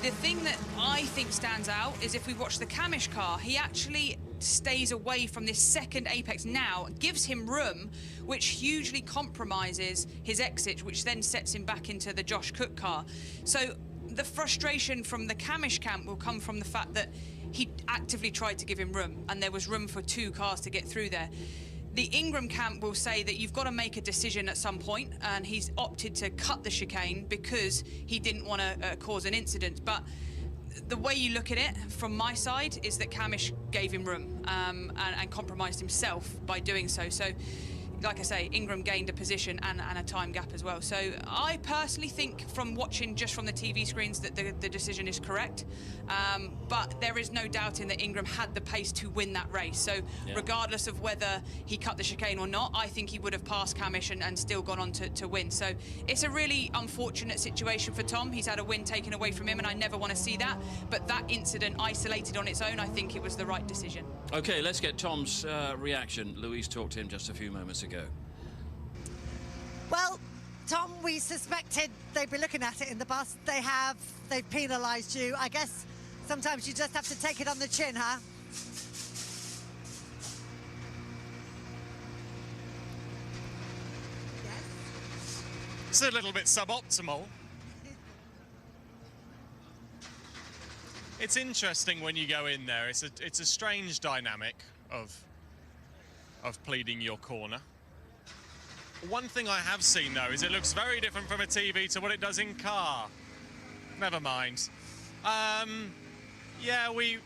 The thing that I think stands out is if we watch the Camish car, he actually stays away from this second apex now, gives him room, which hugely compromises his exit, which then sets him back into the Josh Cook car. So the frustration from the Camish camp will come from the fact that he actively tried to give him room, and there was room for 2 cars to get through there. The Ingram camp will say that you've got to make a decision at some point, and he's opted to cut the chicane because he didn't want to cause an incident. But the way you look at it from my side is that Camish gave him room and compromised himself by doing so. So like I say, Ingram gained a position and a time gap as well. So I personally think, from watching just from the TV screens, that the decision is correct. But there is no doubting that Ingram had the pace to win that race. So regardless of whether he cut the chicane or not, I think he would have passed Camish and still gone on to win. So it's a really unfortunate situation for Tom. He's had a win taken away from him, and I never want to see that. But that incident isolated on its own, I think it was the right decision. Okay, let's get Tom's reaction. Louise talked to him just a few moments ago. Well, Tom, we suspected they'd be looking at it in the bus. They've penalised you. I guess sometimes you just have to take it on the chin, huh? It's a little bit suboptimal. It's interesting when you go in there. It's a strange dynamic of pleading your corner. One thing I have seen, though, is it looks very different from a TV to what it does in car. Never mind. Yeah, we've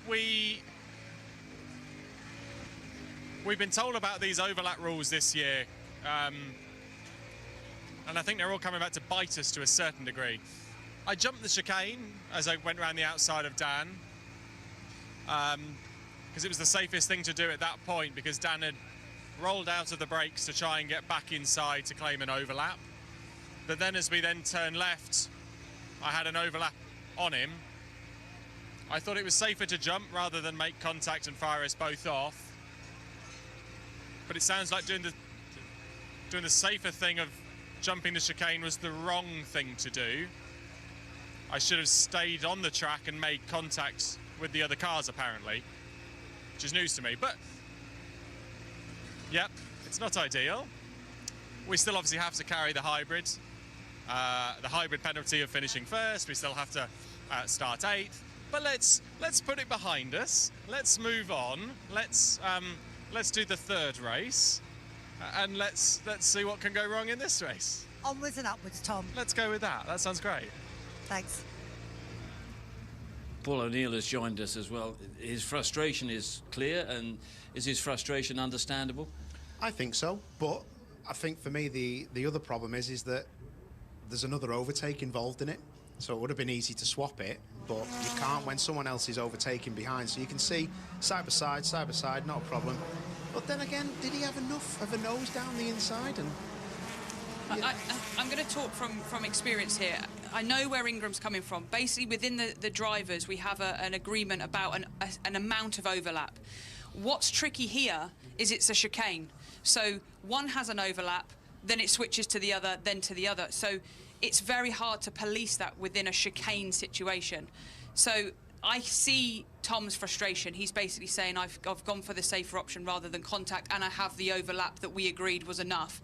been told about these overlap rules this year, and I think they're all coming back to bite us to a certain degree. I jumped the chicane as I went around the outside of Dan, because it was the safest thing to do at that point, because Dan had rolled out of the brakes to try and get back inside to claim an overlap. But then as we then turned left, I had an overlap on him. I thought it was safer to jump rather than make contact and fire us both off. But it sounds like doing the safer thing of jumping the chicane was the wrong thing to do. I should have stayed on the track and made contact with the other cars, apparently, which is news to me. But yep, it's not ideal. We still obviously have to carry the hybrid penalty of finishing first. We still have to start 8th. But let's put it behind us. Let's move on. Let's do the 3rd race, and let's see what can go wrong in this race. Onwards and upwards, Tom. Let's go with that. That sounds great. Thanks. Paul O'Neill has joined us as well. His frustration is clear, and is his frustration understandable? I think so, but I think for me the other problem is that there's another overtake involved in it. So it would have been easy to swap it, but you can't when someone else is overtaking behind. So you can see side by side, not a problem. But then again, did he have enough of a nose down the inside? And yeah. I'm going to talk from experience here. I know where Ingram's coming from. Basically, within the drivers, we have an agreement about an amount of overlap. What's tricky here is it's a chicane. So one has an overlap, then it switches to the other, then to the other. So it's very hard to police that within a chicane situation. So I see Tom's frustration. He's basically saying, I've gone for the safer option rather than contact, and I have the overlap that we agreed was enough.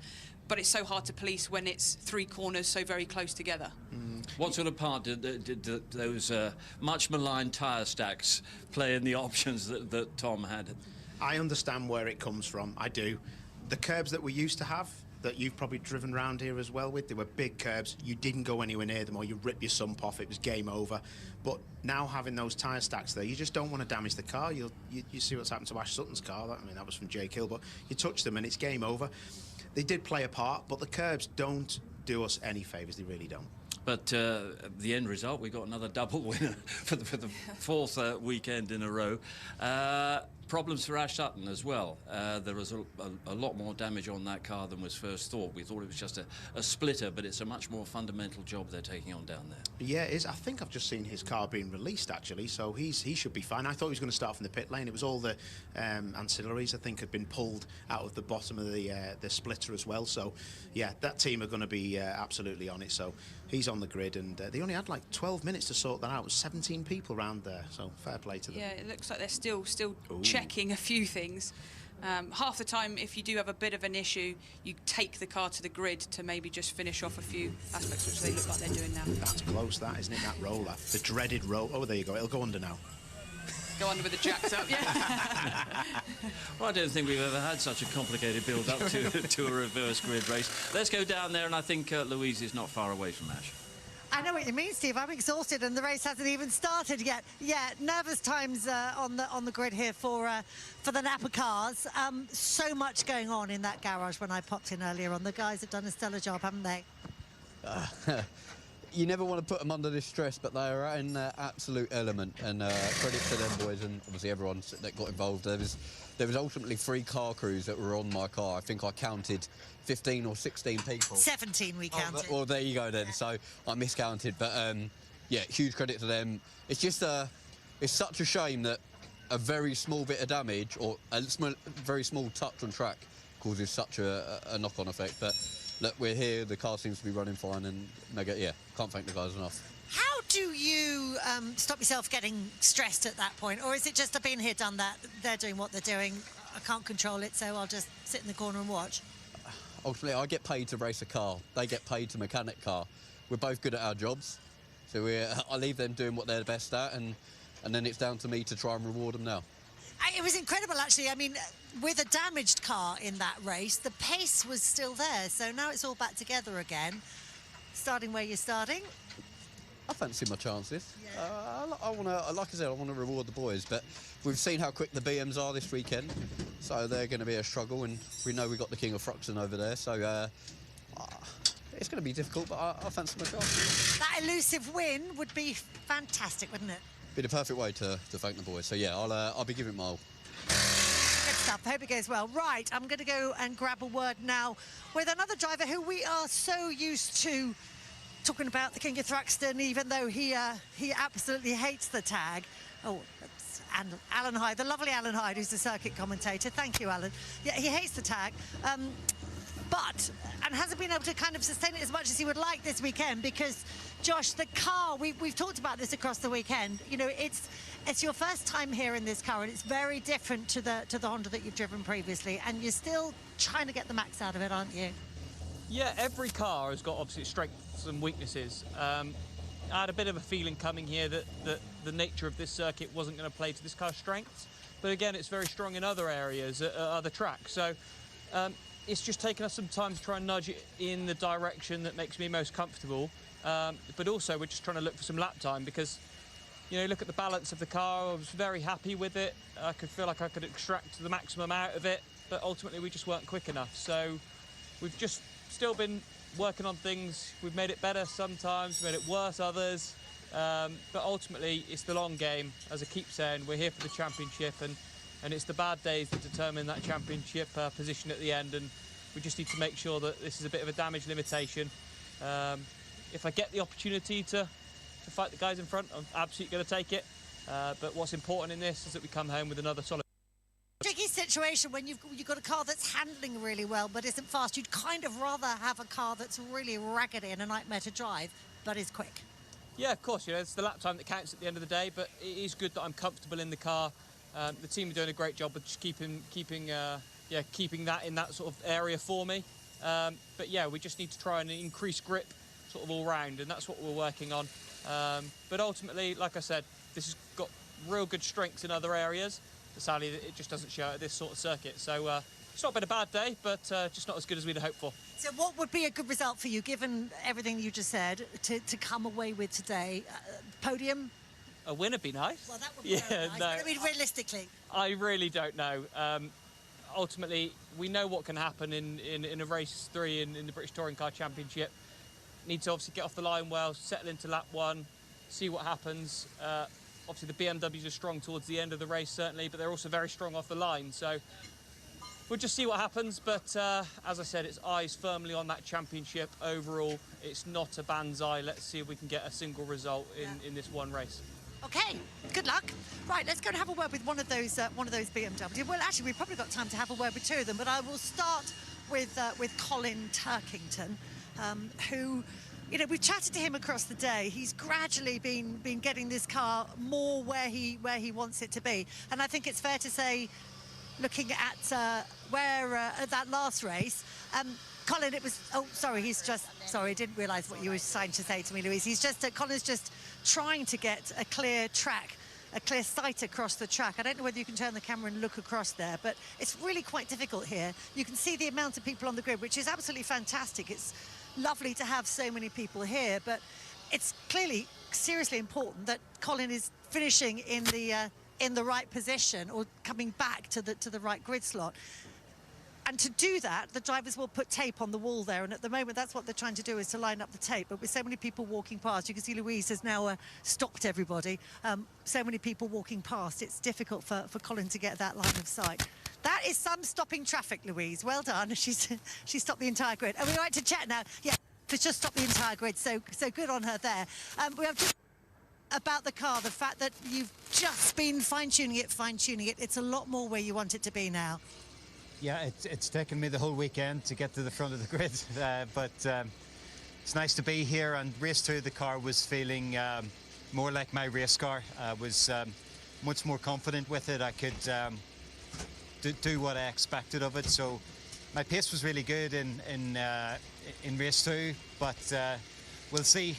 But it's so hard to police when it's 3 corners so very close together. What sort of part did those much maligned tyre stacks play in the options that Tom had? I understand where it comes from. I do. The curbs that we used to have, that you've probably driven around here as well with, they were big curbs. You didn't go anywhere near them, or you rip your sump off. It was game over. But now having those tyre stacks there, you just don't want to damage the car. You see what's happened to Ash Sutton's car. I mean, that was from Jake Hill, but you touch them and it's game over. They did play a part, but the curbs don't do us any favours. They really don't. But the end result, we got another double winner for the 4th weekend in a row. Problems for Ash Sutton as well. There was a lot more damage on that car than was first thought. We thought it was just a splitter, but it's a much more fundamental job they're taking on down there. Yeah, it is. I think I've just seen his car being released, actually, so he should be fine. I thought he was going to start from the pit lane. It was all the ancillaries, I think, had been pulled out of the bottom of the splitter as well. So, yeah, that team are going to be absolutely on it. So he's on the grid, and they only had like 12 minutes to sort that out. It was 17 people around there, so fair play to them. Yeah, it looks like they're still checking a few things. Half the time, if you do have a bit of an issue, you take the car to the grid to maybe just finish off a few aspects, which they look like they're doing now. That's close, that, isn't it, that roller? The dreaded roll. Oh, there you go. It'll go under now. Go under with the jacks up, yeah. Well, I don't think we've ever had such a complicated build-up to a reverse grid race. Let's go down there, and I think Louise is not far away from Ash. I know what you mean, Steve. I'm exhausted, and the race hasn't even started yet. Yeah, nervous times on the grid here for the Napa cars. So much going on in that garage when I popped in earlier on. The guys have done a stellar job, haven't they? You never want to put them under this stress, but they are in their absolute element, and credit to them boys and obviously everyone that got involved. There was ultimately 3 car crews that were on my car. I think I counted 15 or 16 people. 17 we counted. Well, there you go then. Yeah. So I miscounted, but yeah, huge credit to them. It's just it's such a shame that a very small bit of damage or a very small touch on track causes such a knock-on effect. But look, we're here. The car seems to be running fine, and can't thank the guys enough. How do you stop yourself getting stressed at that point? Or is it just, I've been here, done that, they're doing what they're doing, I can't control it, so I'll just sit in the corner and watch? Ultimately, I get paid to race a car. They get paid to mechanic car. We're both good at our jobs, so I leave them doing what they're best at, and then it's down to me to try and reward them now. It was incredible, actually. I mean, with a damaged car in that race, the pace was still there, so now it's all back together again. Starting where you're starting. I fancy my chances. I want to, like I said, I want to reward the boys, but we've seen how quick the BMs are this weekend, so they're going to be a struggle, and we know we've got the King of Thruxton over there, so it's going to be difficult, but I fancy my chances. That elusive win would be fantastic, wouldn't it? Be the perfect way to thank the boys, so yeah, I'll be giving it my all. Good stuff. Hope it goes well. Right, I'm going to go and grab a word now with another driver who we are so used to talking about, the King of Thruxton, even though he absolutely hates the tag. Oh, that's Alan Hyde, the lovely Alan Hyde, who's the circuit commentator. Thank you, Alan. Yeah, he hates the tag, and hasn't been able to kind of sustain it as much as he would like this weekend because, Josh, the car, we've talked about this across the weekend. You know, it's your first time here in this car, and it's very different to the Honda that you've driven previously, and you're still trying to get the max out of it, aren't you? Yeah, every car has got obviously strengths and weaknesses. I had a bit of a feeling coming here that the nature of this circuit wasn't going to play to this car's strengths, but again, it's very strong in other areas, other tracks. So it's just taken us some time to try and nudge it in the direction that makes me most comfortable. But also, we're just trying to look for some lap time because, you know, look at the balance of the car. I was very happy with it. I could feel like I could extract the maximum out of it, but ultimately we just weren't quick enough. So we've just still been working on things. We've made it better sometimes, made it worse others, but ultimately it's the long game. As I keep saying, we're here for the championship, and it's the bad days that determine that championship position at the end, and we just need to make sure that this is a bit of a damage limitation. If I get the opportunity to fight the guys in front, I'm absolutely going to take it, but what's important in this is that we come home with another solid. Tricky situation when you've got a car that's handling really well but isn't fast. You'd kind of rather have a car that's really raggedy and a nightmare to drive but is quick. Yeah, of course, you know, it's the lap time that counts at the end of the day, but it is good that I'm comfortable in the car. The team are doing a great job of just keeping that in that sort of area for me. But yeah, we just need to try and increase grip sort of all round, and that's what we're working on. But ultimately, like I said, this has got real good strengths in other areas. But sadly, it just doesn't show at this sort of circuit. So it's not been a bad day, but just not as good as we'd hoped for. So what would be a good result for you, given everything you just said, to come away with today? Podium? A win would be nice. Well, that would be very nice. No, I mean, realistically. I really don't know. Ultimately, we know what can happen in a race 3 in the British Touring Car Championship. Need to obviously get off the line well, settle into lap 1, see what happens. Obviously, the BMWs are strong towards the end of the race, certainly, but they're also very strong off the line. So we'll just see what happens. But as I said, it's eyes firmly on that championship overall. It's not a banzai. Let's see if we can get a single result in this one race. Okay, good luck. Right, let's go and have a word with one of those BMW. Well, actually, we've probably got time to have a word with 2 of them, but I will start with Colin Turkington, who, you know, we've chatted to him across the day. He's gradually been getting this car more where he wants it to be, and I think it's fair to say, looking at at that last race, Colin, it was. Oh, sorry, I didn't realise what you were trying to say to me, Louise. Colin's just trying to get a clear track, a clear sight across the track. I don't know whether you can turn the camera and look across there, but it's really quite difficult here. You can see the amount of people on the grid, which is absolutely fantastic. It's lovely to have so many people here, but it's clearly seriously important that Colin is finishing in the right position or coming back to the right grid slot. And to do that, the drivers will put tape on the wall there, and at the moment that's what they're trying to do, is to line up the tape. But with so many people walking past, you can see Louise has now stopped everybody. So many people walking past, it's difficult for Colin to get that line of sight. That is some stopping traffic, Louise. Well done. She's stopped the entire grid. Are we right to chat now? Yeah, she's just stopped the entire grid, so good on her there. We have just about the car, the fact that you've just been fine-tuning it. It's a lot more where you want it to be now. Yeah, it's taken me the whole weekend to get to the front of the grid, but it's nice to be here. And race 2, the car was feeling more like my race car. I was much more confident with it. I could do what I expected of it. So my pace was really good in race 2, but we'll see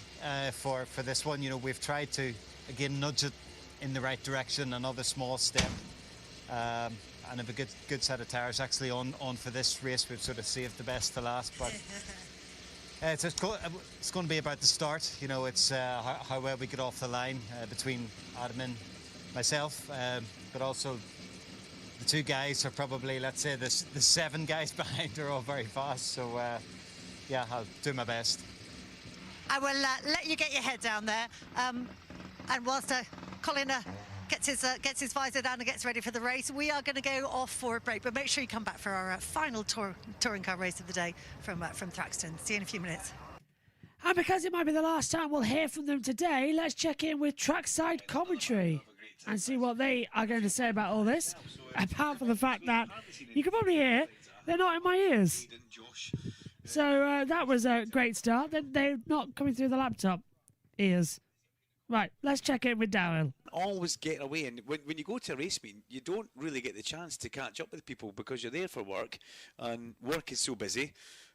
for this one. You know, we've tried to again nudge it in the right direction, another small step. And have a good set of tyres actually on for this race. We've sort of saved the best to last, but it's going to be about the start. You know, it's how well we get off the line between Adam and myself, but also the 2 guys are probably, let's say, the 7 guys behind are all very fast. So yeah, I'll do my best. I will let you get your head down there, and whilst Colin gets his visor down and gets ready for the race, we are going to go off for a break, but make sure you come back for our final touring car race of the day from Thruxton. See you in a few minutes. And because it might be the last time we'll hear from them today, let's check in with trackside commentary and see what they are going to say about all this, apart from the fact that you can probably hear they're not in my ears. So that was a great start. They're not coming through the laptop ears. Right, let's check in with Darryl. Always get away, and when you go to a race meeting, you don't really get the chance to catch up with people because you're there for work, and work is so busy,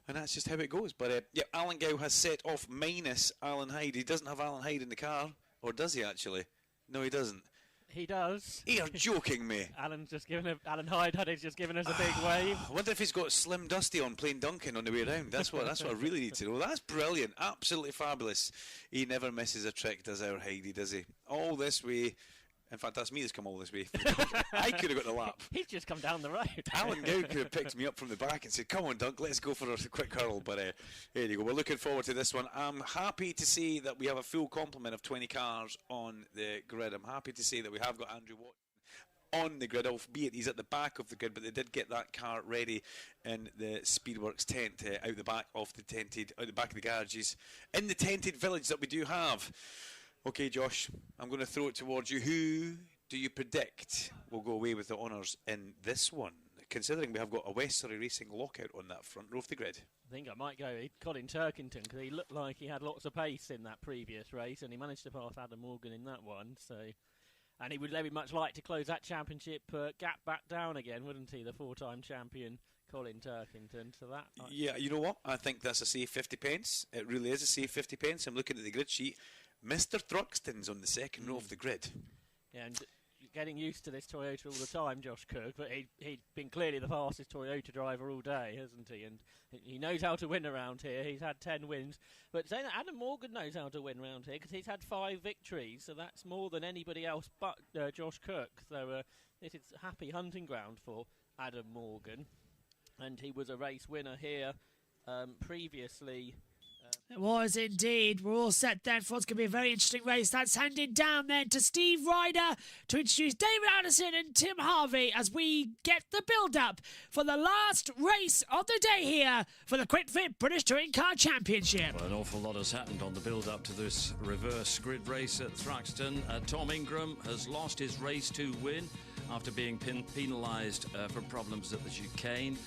and that's just how it goes. But yeah, Alan Gow has set off minus Alan Hyde. He doesn't have Alan Hyde in the car, or does he actually? No, he doesn't. He does. You're joking me. Alan Hyde has just given us a big wave. I wonder if he's got Slim Dusty on playing Duncan on the way around. That's what I really need to know. That's brilliant. Absolutely fabulous. He never misses a trick, does our Heidi, does he? All this way. In fact, that's me that's come all this way. I could have got the lap. He's just come down the road. Alan Gow could have picked me up from the back and said, come on, Dunk, let's go for a quick hurl. But here you go. We're looking forward to this one. I'm happy to see that we have a full complement of 20 cars on the grid. I'm happy to see that we have got Andrew Watson on the grid, albeit he's at the back of the grid, but they did get that car ready in the Speedworks tent out the back of the back of the garages in the tented village that we do have. Okay, Josh, I'm going to throw it towards you. Who do you predict will go away with the honours in this one, considering we have got a West Surrey Racing lockout on that front row of the grid? I think I might go Colin Turkington, because he looked like he had lots of pace in that previous race, and he managed to pass Adam Morgan in that one. So, and he would very much like to close that championship gap back down again, wouldn't he? The 4-time champion Colin Turkington. So that. Yeah, you know what? I think that's a safe 50 pence. It really is a safe 50 pence. I'm looking at the grid sheet. Mr. Thruxton's on the second row of the grid. Yeah, and getting used to this Toyota all the time, Josh Cook, but he'd been clearly the fastest Toyota driver all day, hasn't he? And he knows how to win around here. He's had 10 wins. But saying that, Adam Morgan knows how to win around here because he's had 5 victories, so that's more than anybody else but Josh Cook. So this is a happy hunting ground for Adam Morgan. And he was a race winner here previously. It was indeed. We're all set then for what's going to be a very interesting race. That's handed down then to Steve Ryder to introduce David Addison and Tim Harvey as we get the build-up for the last race of the day here for the Quick Fit British Touring Car Championship. Well, an awful lot has happened on the build-up to this reverse grid race at Thruxton. Tom Ingram has lost his race 2 win after being penalised for problems at the chicane.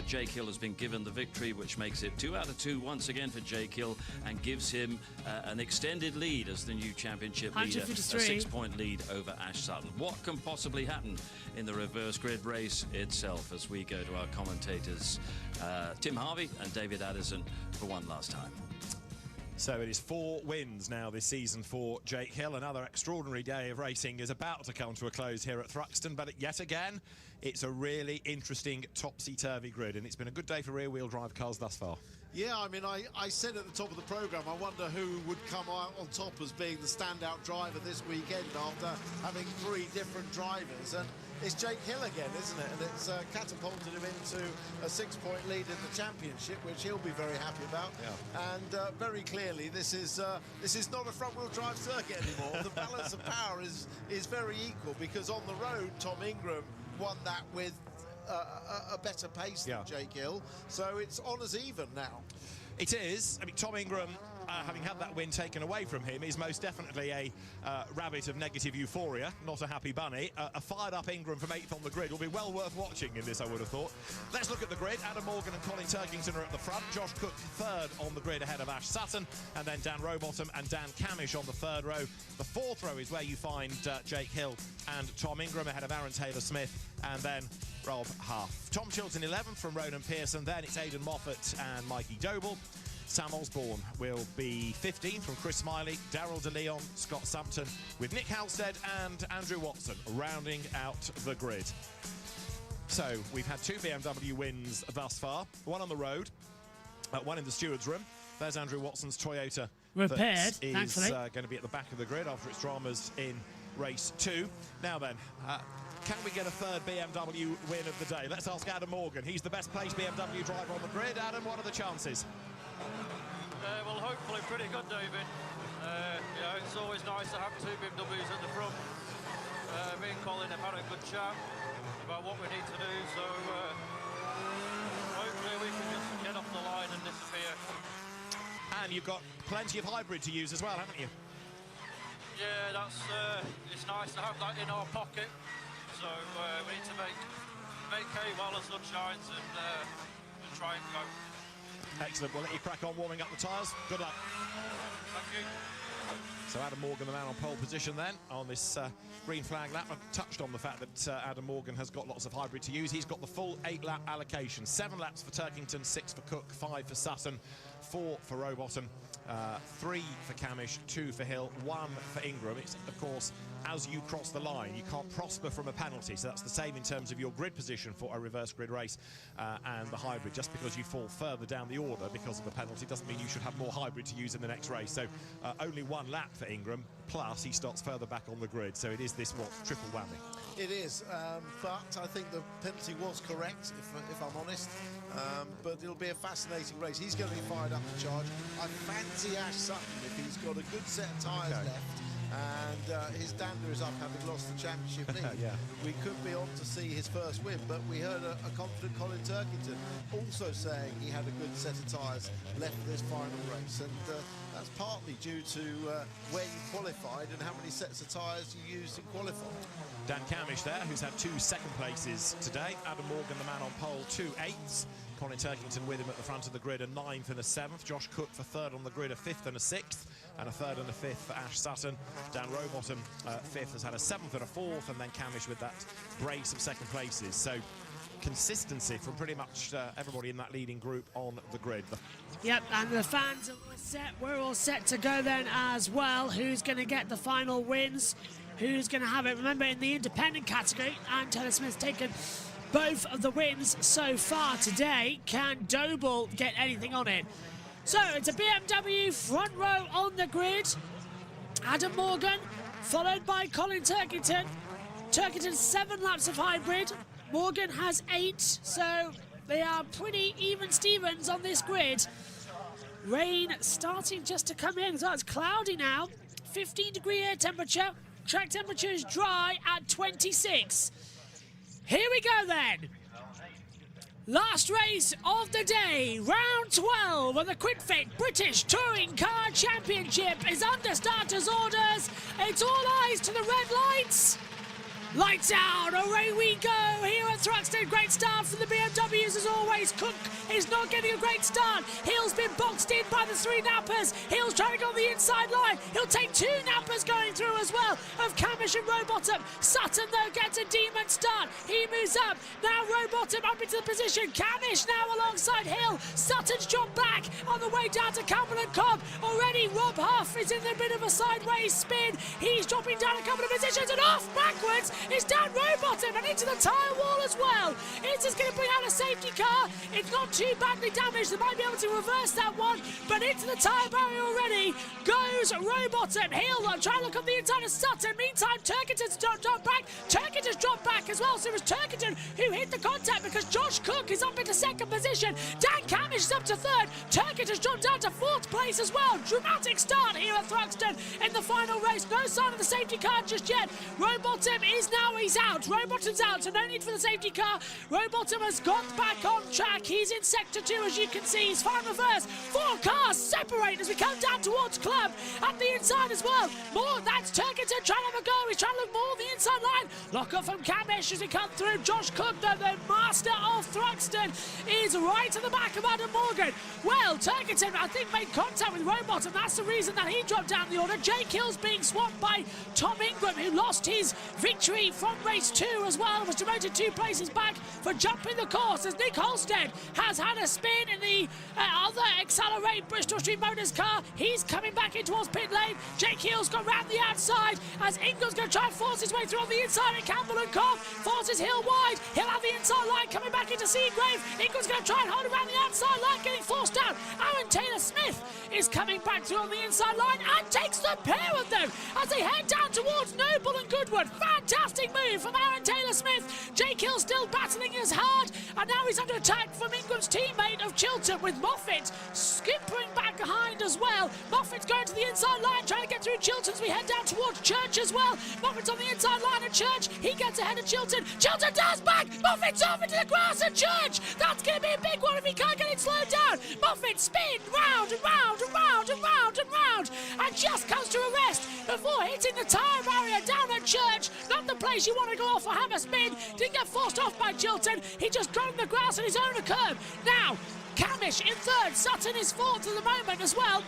Jake Hill has been given the victory, which makes it 2 out of 2 once again for Jake Hill and gives him an extended lead as the new championship leader, a 6-point lead over Ash Sutton. What can possibly happen in the reverse grid race itself as we go to our commentators, Tim Harvey and David Addison, for one last time. So it is 4 wins now this season for Jake Hill. Another extraordinary day of racing is about to come to a close here at Thruxton, but yet again, it's a really interesting topsy-turvy grid, and it's been a good day for rear-wheel drive cars thus far. Yeah, I mean, I said at the top of the programme, I wonder who would come out on top as being the standout driver this weekend after having 3 different drivers. And it's Jake Hill again, isn't it? And it's catapulted him into a 6-point lead in the championship, which he'll be very happy about. Yeah. And very clearly, this is not a front-wheel drive circuit anymore. The balance of power is very equal, because on the road, Tom Ingram won that with a better pace than Jake Hill, so it's on as even now. It is. I mean, Tom Ingram, having had that win taken away from him, is most definitely a rabbit of negative euphoria, not a happy bunny. A fired-up Ingram from 8th on the grid will be well worth watching in this, I would have thought. Let's look at the grid. Adam Morgan and Colin Turkington are at the front. Josh Cook 3rd on the grid ahead of Ash Sutton, and then Dan Rowbottom and Dan Camish on the 3rd row. The 4th row is where you find Jake Hill and Tom Ingram ahead of Aaron Taylor-Smith, and then Rob Huff. Tom Chilton 11th from Ronan Pearson, then it's Aidan Moffat and Mikey Doble. Sam Osborne will be 15th from Chris Smiley, Daryl DeLeon, Scott Sumpton, with Nick Halstead and Andrew Watson rounding out the grid. So we've had 2 BMW wins thus far, 1 on the road, 1 in the stewards' room. There's Andrew Watson's Toyota repaired, that is going to be at the back of the grid after its dramas in race 2. Now then, can we get a 3rd BMW win of the day? Let's ask Adam Morgan. He's the best placed BMW driver on the grid. Adam, what are the chances? Well, hopefully pretty good, David. You know, it's always nice to have 2 BMWs at the front. Me and Colin have had a good chat about what we need to do, so hopefully we can just get off the line and disappear. And you've got plenty of hybrid to use as well, haven't you? Yeah, that's it's nice to have that in our pocket. So we need to make hay while the sun shines and try and go. Excellent. We'll let you crack on warming up the tyres. Good luck. Thank you. So Adam Morgan, the man on pole position then on this green flag lap. I've touched on the fact that Adam Morgan has got lots of hybrid to use. He's got the full 8-lap allocation. 7 laps for Turkington, 6 for Cook, 5 for Sutton, 4 for Rowbottom, 3 for Camish, 2 for Hill, 1 for Ingram. It's, of course, as you cross the line, you can't prosper from a penalty. So that's the same in terms of your grid position for a reverse grid race and the hybrid. Just because you fall further down the order because of the penalty doesn't mean you should have more hybrid to use in the next race. So only 1 lap for Ingram, plus he starts further back on the grid. So it is this, what, triple whammy? It is, but I think the penalty was correct, if I'm honest. But it'll be a fascinating race. He's going to be fired up to charge. I fancy Ash Sutton if he's got a good set of tyres left. And his dander is up, having lost the championship lead. We could be on to see his first win, but we heard a confident Colin Turkington also saying he had a good set of tyres left for this final race, and that's partly due to where you qualified and how many sets of tyres you used in qualifying. Dan Camish there, who's had 2 second places today. Adam Morgan, the man on pole, 2 8s. Colin Turkington with him at the front of the grid, a 9th and a 7th. Josh Cook for 3rd on the grid, a 5th and a 6th. And a 3rd and a 5th for Ash Sutton. Dan Rowbottom, 5th, has had a 7th and a 4th, and then Camish with that brace of second places. So consistency from pretty much everybody in that leading group on the grid. Yep, and the fans are all set. We're all set to go then as well. Who's going to get the final wins? Who's going to have it? Remember, in the independent category, and Taylor Smith's taken both of the wins so far today. Can Doble get anything on it? So it's a BMW front row on the grid. Adam Morgan, followed by Colin Turkington. Turkington 7 laps of hybrid. Morgan has 8, so they are pretty even Stevens on this grid. Rain starting just to come in, so it's cloudy now. 15-degree air temperature. Track temperature is dry at 26. Here we go then. Last race of the day, round 12 of the Quick Fit British Touring Car Championship is under starters' orders. It's all eyes to the red lights. Lights out, away we go here at Thruxton. Great start for the BMWs as always. Cook is not getting a great start. Hill's been boxed in by the 3 nappers. Hill's trying to go on the inside line. He'll take 2 nappers going through as as well of Camish and Rowbottom. Sutton, though, gets a demon start. He moves up. Now Rowbottom up into the position. Camish now alongside Hill. Sutton's dropped back on the way down to Campbell and Cobb. Already Rob Huff is in a bit of a sideways spin. He's dropping down a couple of positions and off backwards. It's down Rowbottom and into the tyre wall as well. It's just going to bring out a safety car. It's not too badly damaged. They might be able to reverse that one, but into the tyre barrier already goes Rowbottom. Hill trying to look up the inside of Sutton. Meantime, Turkington's dropped back. Turkington's dropped back as well. So it was Turkington who hit the contact because Josh Cook is up into second position. Dan Camish is up to third. Turkington's dropped down to fourth place as well. Dramatic start here at Thruxton in the final race. No sign of the safety car just yet. Rowbottom is now, he's out. Rowbottom's out, so no need for the safety car. Rowbottom has got back on track. He's in sector 2, as you can see. He's found reverse. 4 cars separate as we come down towards Club at the inside as well. More, that's Turkington trying to have a go. He's trying to look more the inside line. Lock up from Camish as we come through. Josh Cook, though, the master of Thruxton, is right at the back of Adam Morgan. Well, Turkington, I think, made contact with Rowbottom. That's the reason that he dropped down the order. Jake Hill's being swamped by Tom Ingram, who lost his victory from race 2 as well, was demoted 2 places back for jumping the course, as Nick Holstead has had a spin in the other Accelerate Bristol Street Motors car. He's coming back in towards pit lane. Jake Hill's gone round the outside as Ingram's going to try and force his way through on the inside at Campbell and Cobb. Forces Hill wide. He'll have the inside line coming back into Seagrave. Ingram's going to try and hold around the outside line, getting forced out. Aaron Taylor-Smith is coming back through on the inside line and takes the pair of them as they head down towards Noble and Goodwood. Fantastic move from Aaron Taylor-Smith. Jake Hill still battling as hard, and now he's under attack from Ingram's teammate of Chilton, with Moffat skippering back behind as well. Moffat's going to the inside line, trying to get through Chilton as we head down towards Church as well. Moffat's on the inside line at Church. He gets ahead of Chilton. Chilton does back. Moffat's off into the grass at Church. That's going to be a big one if he can't get it slowed down. Moffat spin round and round and round and round and round, and just comes to a rest before hitting the tyre barrier down at Church. Not the place you want to go off or have a spin. Didn't get forced off by Chilton. He just got on the grass on his own accord. Now, Camish in third. Sutton is fourth at the moment as well.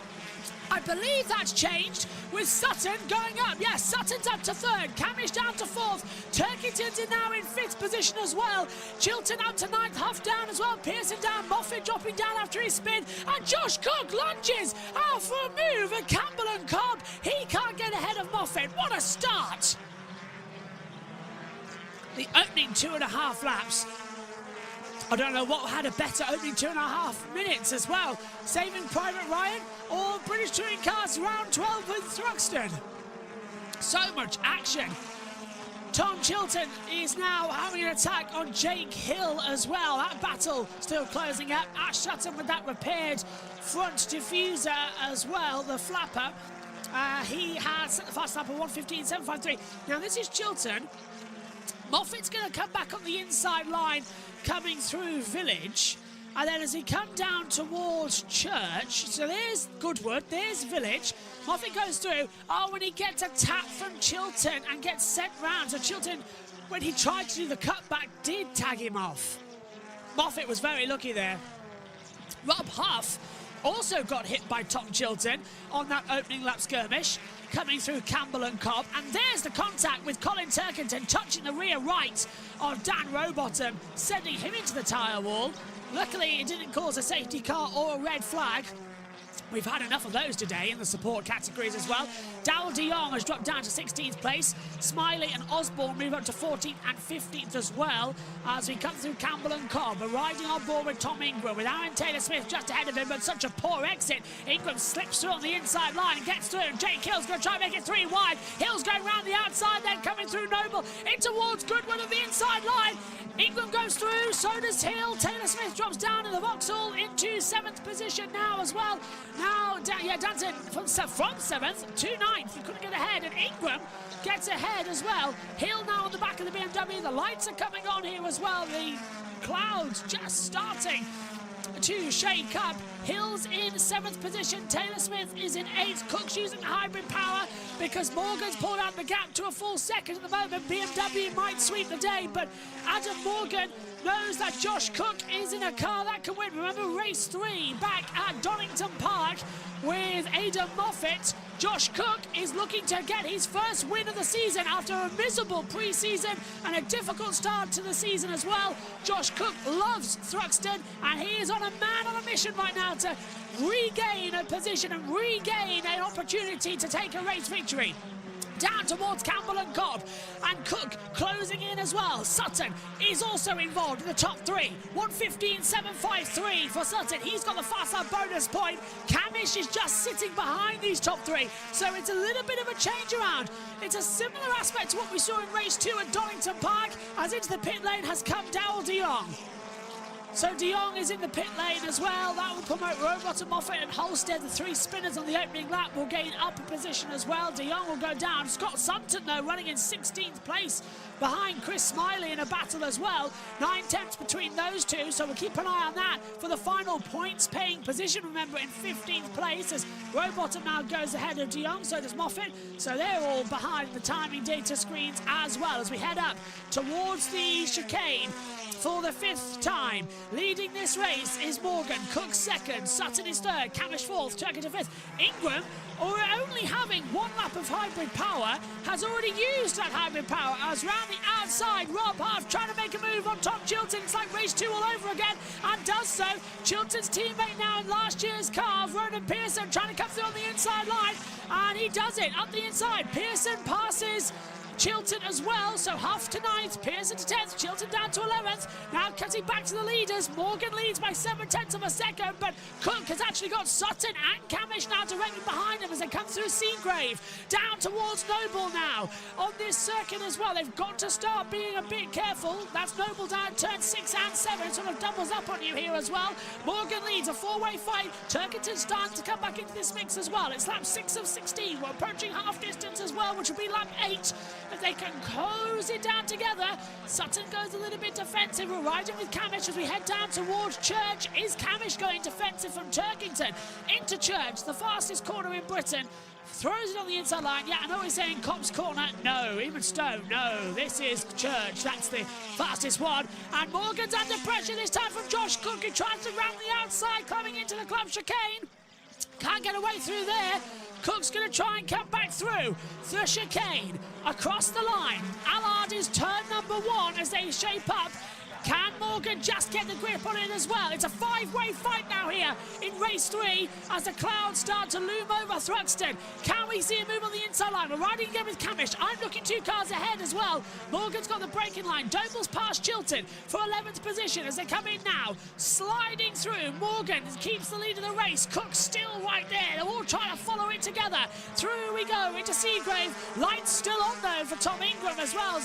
I believe that's changed with Sutton going up. Yes, Sutton's up to third. Camish down to fourth. Turkington's now in fifth position as well. Chilton up to ninth. Huff down as well. Pearson down. Moffat dropping down after his spin. And Josh Cook lunges out for a move. And Campbell and Cobb, he can't get ahead of Moffat. What a start. The opening 2.5 laps. I don't know what had a better opening 2.5 minutes as well. Saving Private Ryan or British Touring Cars round 12 with Thruxton. So much action. Tom Chilton is now having an attack on Jake Hill as well. That battle still closing up. Ash Sutton with that repaired front diffuser as well, the flapper. He has set the fast lap of 1:15.753. Now this is Chilton. Moffat's going to come back on the inside line, coming through Village, and then as he come down towards Church, so there's Goodwood, there's Village, Moffat goes through. Oh, when he gets a tap from Chilton and gets sent round, so Chilton, when he tried to do the cutback, did tag him off. Moffat was very lucky there. Rob Huff also got hit by Tom Chilton on that opening lap skirmish, coming through Campbell and Cobb, and there's the contact with Colin Turkington touching the rear right of Dan Rowbottom, sending him into the tyre wall. Luckily, it didn't cause a safety car or a red flag. We've had enough of those today in the support categories as well. Darryl de Jong has dropped down to 16th place. Smiley and Osborne move up to 14th and 15th as well as we come through Campbell and Cobb. We're riding on board with Tom Ingram, with Aaron Taylor-Smith just ahead of him, but such a poor exit. Ingram slips through on the inside line and gets through. Jake Hill's going to try and make it 3 wide. Hill's going round the outside, then coming through Noble in towards Goodwood on the inside line. Ingram goes through, so does Hill. Taylor-Smith drops down in the Vauxhall into 7th position now as well. Now, Danton from 7th to 9th. He couldn't get ahead, and Ingram gets ahead as well. Hill now on the back of the BMW. The lights are coming on here as well. The clouds just starting to shake up. Hill's in 7th position. Taylor-Smith is in 8th. Cook's using hybrid power because Morgan's pulled out the gap to a full second at the moment. BMW might sweep the day, but Adam Morgan knows that Josh Cook is in a car that can win. Remember race 3 back at Donington Park with Adam Moffat. Josh Cook is looking to get his first win of the season after a miserable pre-season and a difficult start to the season as well. Josh Cook loves Thruxton, and he is on a mission right now to regain a position and regain an opportunity to take a race victory. Down towards Campbell and Cobb, and Cook closing in as well. Sutton is also involved in the top three. 1:15.753 for Sutton. He's got the fast lap bonus point. Camish is just sitting behind these top three, so it's a little bit of a change around. It's a similar aspect to what we saw in race 2 at Donington Park, as into the pit lane has come Darryl de Jong. So de Jong is in the pit lane as well. That will promote Robot and Moffat and Holstead. The 3 spinners on the opening lap will gain upper position as well. De Jong will go down. Scott Sumton, though, running in 16th place behind Chris Smiley in a battle as well. 9 tenths between those two, so we'll keep an eye on that for the final points-paying position. Remember, in 15th place as Robot now goes ahead of de Jong, so does Moffat. So they're all behind the timing data screens as well as we head up towards the chicane for the 5th time. Leading this race is Morgan. Cook 2nd, Sutton is 3rd, Camish 4th, Turkington 5th. Ingram, only having 1 lap of hybrid power, has already used that hybrid power as round the outside, Rob Huff trying to make a move on Tom Chilton. It's like race 2 all over again, and does so. Chilton's teammate now in last year's car, Ronan Pearson, trying to come through on the inside line, and he does it up the inside. Pearson passes Chilton as well, so Huff to 9th, Pearson to 10th, Chilton down to 11th. Now cutting back to the leaders. Morgan leads by 7 tenths of a second, but Cook has actually got Sutton and Camish now directly behind him as they come through Seagrave. Down towards Noble now on this circuit as well. They've got to start being a bit careful. That's Noble down at turn 6 and 7. It sort of doubles up on you here as well. Morgan leads a 4-way fight. Turkington's starting to come back into this mix as well. It's lap 6 of 16. We're approaching half distance as well, which will be lap 8. If they can close it down together. Sutton goes a little bit defensive. We're riding with Camish as we head down towards Church. Is Camish going defensive from Turkington into Church, the fastest corner in Britain? Throws it on the inside line. Yeah, I know he's saying Cobb's corner. No. Even Stone. No. This is Church. That's the fastest one. And Morgan's under pressure this time from Josh Cook, who tries to round the outside, climbing into the club chicane. Can't get away through there. Cook's going to try and come back through the chicane, across the line. Allard is turn number 1 as they shape up. Can Morgan just get the grip on it as well? It's a 5-way fight now here in race 3 as the clouds start to loom over Thruxton. Can we see a move on the inside line? We're riding again with Camish. I'm looking 2 cars ahead as well. Morgan's got the braking line. Doble's past Chilton for 11th position as they come in now. Sliding through. Morgan keeps the lead of the race. Cook's still right there. They're all trying to follow it together. Through we go into Seagrave. Lights still on though for Tom Ingram as well.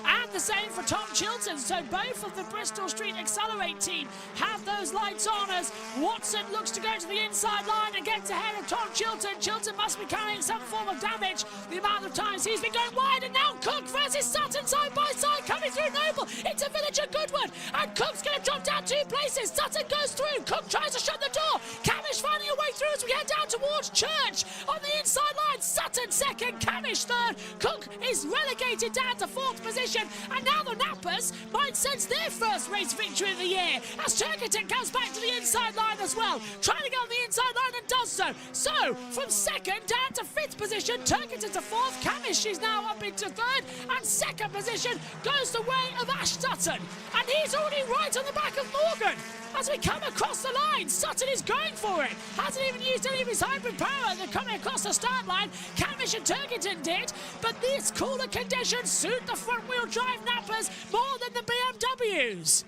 And the same for Tom Chilton. So both of the Bristol Street Accelerate team have those lights on as Watson looks to go to the inside line and gets ahead of Tom Chilton. Chilton must be carrying some form of damage. The amount of times he's been going wide, and now Cook versus Sutton side by side coming through Noble into Villager Goodwood, and Cook's going to drop down 2 places. Sutton goes through. Cook tries to shut the door. Camish finding a way through as we head down towards Church on the inside line. Sutton 2nd, Camish 3rd. Cook is relegated down to 4th position, and now the Nappers might sense their first race victory of the year as Turkington comes back to the inside line as well, trying to get on the inside line and does so. So from 2nd down to 5th position, Turkington to 4th, Camish is now up into 3rd, and 2nd position goes the way of Ash Sutton, and he's already right on the back of Morgan. As we come across the line, Sutton is going for it. Hasn't even used any of his hybrid power. They're coming across the start line. Camish and Turkington did, but these cooler conditions suit the front-wheel drive Nappers more than the BMWs.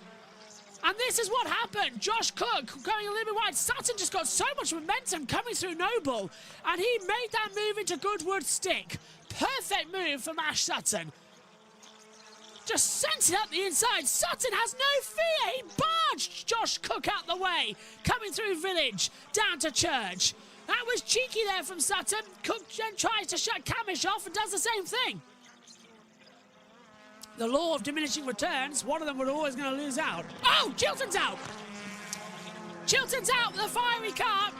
And this is what happened. Josh Cook going a little bit wide. Sutton just got so much momentum coming through Noble, and he made that move into Goodwood stick. Perfect move from Ash Sutton. Just sent it up the inside. Sutton has no fear. He barged Josh Cook out the way, coming through Village, down to Church. That was cheeky there from Sutton. Cook then tries to shut Camish off and does the same thing. The law of diminishing returns, one of them were always going to lose out. Oh, Chilton's out! Chilton's out with a fiery car.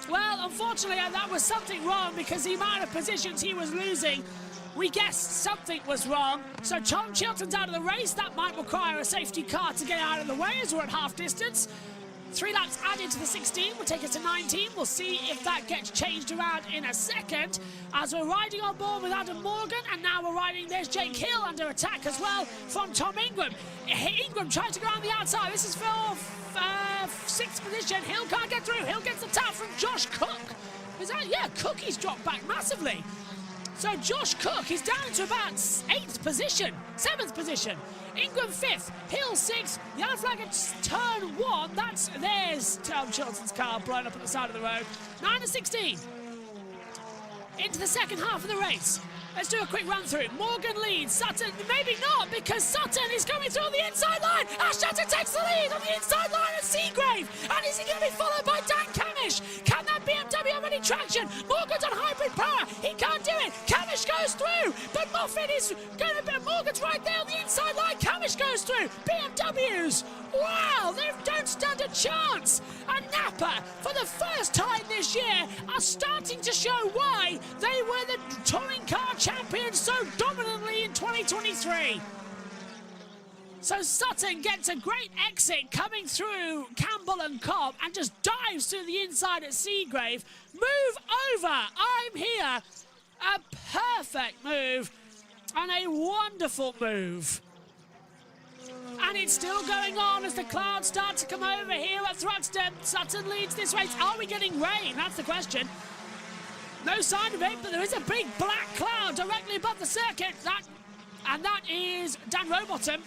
Well, unfortunately, that was something wrong because the amount of positions he was losing, we guessed something was wrong. So Tom Chilton's out of the race. That might require a safety car to get out of the way as we're at half distance. 3 laps added to the 16 will take us to 19. We'll see if that gets changed around in a second. As we're riding on board with Adam Morgan, and now we're riding, there's Jake Hill under attack as well from Tom Ingram. Ingram trying to go on the outside. This is for 6th position. Hill can't get through. Hill gets the tap from Josh Cook. Is that, yeah, Cook, he's dropped back massively. So Josh Cook is down to about 8th position, 7th position. Ingram 5th, Hill 6th, yellow flag at turn 1. There's Tom Chilton's car blown up at the side of the road. 9 and 16. Into the second half of the race. Let's do a quick run through. Morgan leads, Sutton maybe not, because Sutton is coming through on the inside line. Ashton takes the lead on the inside line at Seagrave. And is he going to be followed by Dan Camish? Can that BMW have any traction? Morgan's on hybrid power. He can't do it. Camish goes through, but Moffat is going to be. Morgan's right there on the inside line. Camish goes through. BMWs. Wow, they don't stand a chance. And Napa, for the first time this year, are starting to show why they were the touring car champions so dominantly in 2023. So Sutton gets a great exit coming through Campbell and Cobb and just dives through the inside at Seagrave. Move over, I'm here. A perfect move and a wonderful move. And it's still going on as the clouds start to come over here at Thruxton. Sutton leads this race. Are we getting rain? That's the question. No sign of it, but there is a big black cloud directly above the circuit. And that is Dan Rowbottom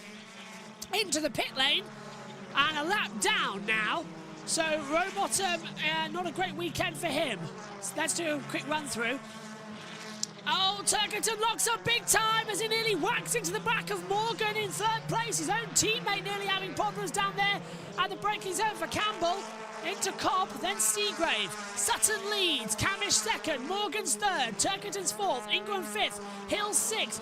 into the pit lane and a lap down now. So Rowbottom, not a great weekend for him. So let's do a quick run through. Oh, Turkington locks up big time as he nearly whacks into the back of Morgan in 3rd place. His own teammate nearly having problems down there at the braking zone for Campbell. Into Cobb, then Seagrave. Sutton leads, Camish 2nd, Morgan's 3rd, Turkington's 4th, Ingram 5th, Hill 6th.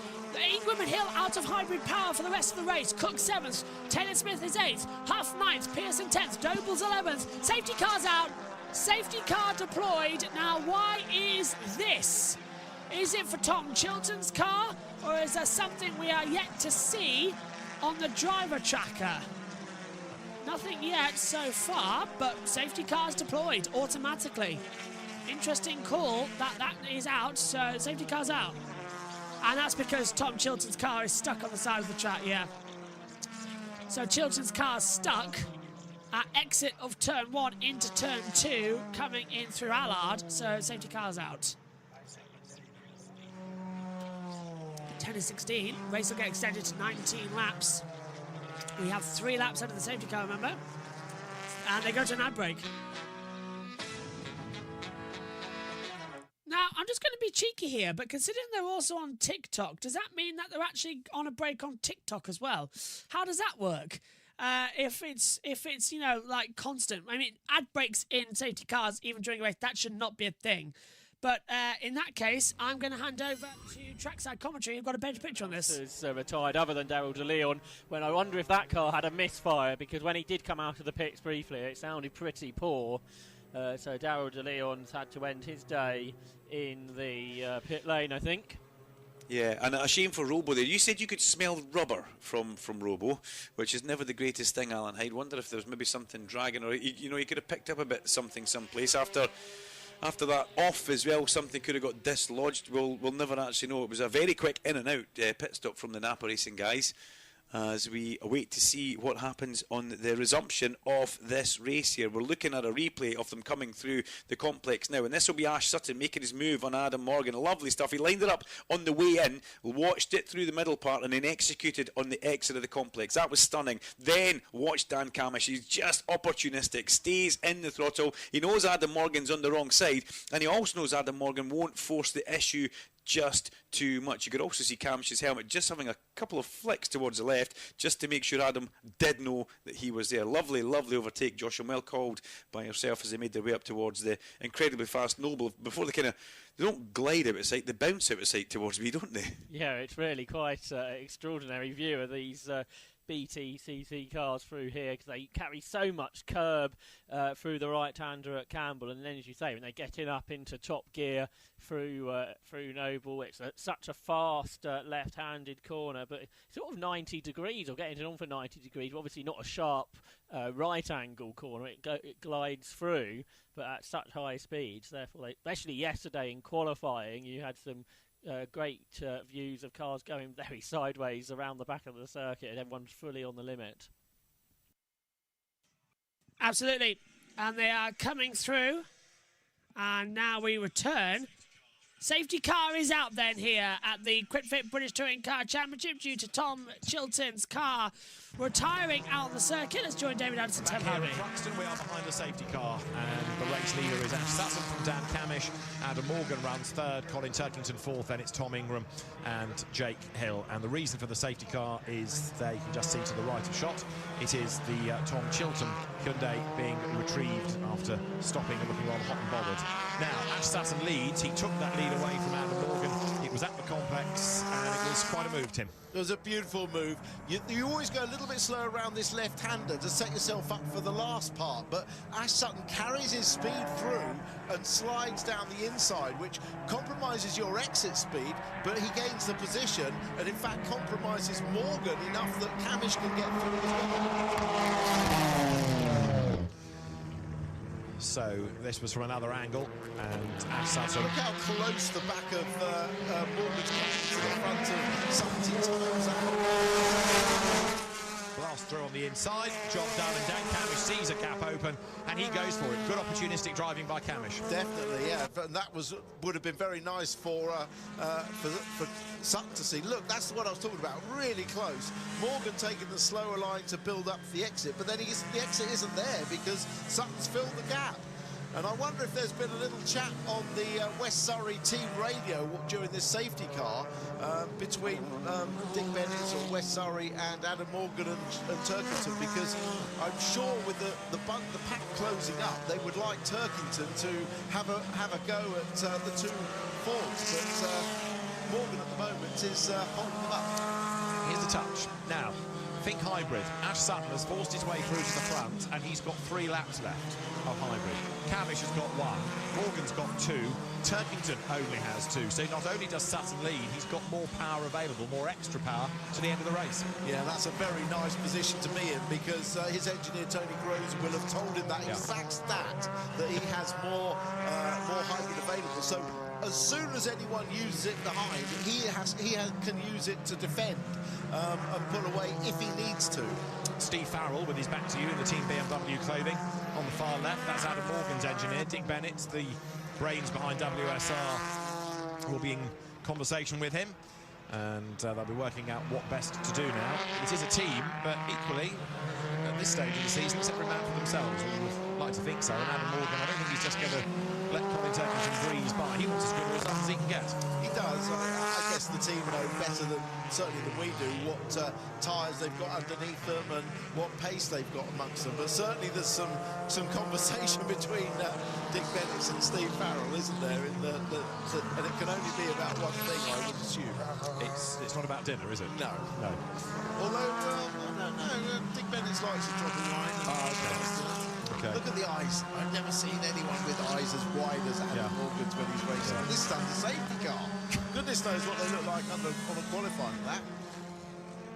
Ingram and Hill out of hybrid power for the rest of the race. Cook 7th, Taylor Smith is 8th, Huff 9th, Pearson 10th, Doble's 11th. Safety car's out, safety car deployed. Now, why is this? Is it for Tom Chilton's car, or is there something we are yet to see on the driver tracker? Nothing yet so far, but safety cars deployed automatically. Interesting call that is out, so safety car's out. And that's because Tom Chilton's car is stuck on the side of the track, yeah. So Chilton's car's stuck at exit of turn 1 into turn 2, coming in through Allard, so safety car's out. 10 and 16, race will get extended to 19 laps. We have 3 laps under the safety car, remember? And they go to an ad break. Now, I'm just going to be cheeky here, but considering they're also on TikTok, does that mean that they're actually on a break on TikTok as well? How does that work? If it's you know, like constant. I mean, ad breaks in safety cars, even during a race, that should not be a thing. But in that case, I'm going to hand over to Trackside Commentary. You've got a better picture on this. Is retired, other than Daryl De Leon. When I wonder if that car had a misfire, because when he did come out of the pits briefly, it sounded pretty poor. So Daryl De Leon's had to end his day in the pit lane, I think. Yeah, and a shame for Robo there. You said you could smell rubber from Robo, which is never the greatest thing, Alan Hyde. Wonder if there was maybe something dragging, or you know, he could have picked up a bit something someplace after that off as well. Something could have got dislodged. We'll never actually know. It was a very quick in and out pit stop from the Napa Racing guys, as we await to see what happens on the resumption of this race here. We're looking at a replay of them coming through the complex now, and this will be Ash Sutton making his move on Adam Morgan. Lovely stuff. He lined it up on the way in, watched it through the middle part, and then executed on the exit of the complex. That was stunning. Then watch Dan Camish. He's just opportunistic, stays in the throttle. He knows Adam Morgan's on the wrong side, and he also knows Adam Morgan won't force the issue just too much. You could also see Camish's helmet just having a couple of flicks towards the left, just to make sure Adam did know that he was there. Lovely, lovely overtake, Josh, and well called by yourself as they made their way up towards the incredibly fast Noble. Before they don't glide out of sight, they bounce out of sight towards me, don't they? Yeah, it's really quite extraordinary view of these BTCC cars through here because they carry so much curb through the right-hander at Campbell, and then, as you say, when they're getting up into top gear through Noble, it's such a fast left-handed corner, but sort of 90 degrees, or getting it on for 90 degrees, obviously not a sharp right-angle corner. It glides through, but at such high speeds. Therefore, especially yesterday in qualifying, you had some great views of cars going very sideways around the back of the circuit, and everyone's fully on the limit. Absolutely. And they are coming through. And now we return. Safety car is out then here at the QuickFit British Touring Car Championship due to Tom Chilton's car retiring out on the circuit. Let's join David Anderson. Back here at Thruxton, we are behind the safety car, and the race leader is Ash Sutton from Dan Camish. Adam Morgan runs third, Colin Turkington fourth, then it's Tom Ingram and Jake Hill. And the reason for the safety car is there, you can just see to the right of shot, it is the Tom Chilton Hyundai being retrieved after stopping and looking rather hot and bothered. Now, Ash Sutton leads. He took that lead away from Adam Morgan. It was at the complex, and it was quite a move, Tim. It was a beautiful move. You always go a little bit slow around this left-hander to set yourself up for the last part, but Ash Sutton carries his speed through and slides down the inside, which compromises your exit speed, but he gains the position and in fact compromises Morgan enough that Camish can get through as well. So this was from another angle, and Ash Sutton. Look how close the back of Morgan's got to the front of Sutton. Times out. Blast through on the inside, job done, and Dan Camish sees a gap open, and he goes for it. Good opportunistic driving by Camish. Definitely, yeah, and that would have been very nice for Sutton to see. Look, that's what I was talking about, really close. Morgan taking the slower line to build up the exit, but then the exit isn't there because Sutton's filled the gap. And I wonder if there's been a little chat on the West Surrey team radio during this safety car between Dick Bennett or West Surrey and Adam Morgan and Turkington, because I'm sure with the pack closing up, they would like Turkington to have a go at the two Fords, but Morgan at the moment is holding them up. Here's the touch. Now, think hybrid. Ash Sutton has forced his way through to the front, and he's got 3 laps left of hybrid. Camish has got 1, Morgan's got 2, Turkington only has 2. So not only does Sutton lead, he's got more power available, more extra power to the end of the race. Yeah, that's a very nice position to be in, because his engineer Tony Groves will have told him that exact stat, that he has more hybrid available. So as soon as anyone uses it behind, he can use it to defend and pull away if he needs to. Steve Farrell with his back to you in the Team BMW clothing on the far left. That's Adam Morgan's engineer. Dick Bennett's the brains behind WSR, will be in conversation with him, and they'll be working out what best to do now. It is a team, but equally at this stage of the season it's every man for themselves. We would like to think so, and Adam Morgan, I don't think he's just going to let Colin Turkington breeze by. He wants as good a result as he can get. He does. I guess the team know better certainly than we do what tyres they've got underneath them and what pace they've got amongst them. But certainly there's some conversation between Dick Bennett and Steve Farrell, isn't there? And it can only be about one thing, I would assume. It's not about dinner, is it? No. No. Although, no, Dick Bennett's likes to drop a line. Okay. Look at the eyes. I've never seen anyone with eyes as wide as Adam Morgan's when he's racing. Yeah. This time the safety car. Goodness knows what they look like on a qualifying lap.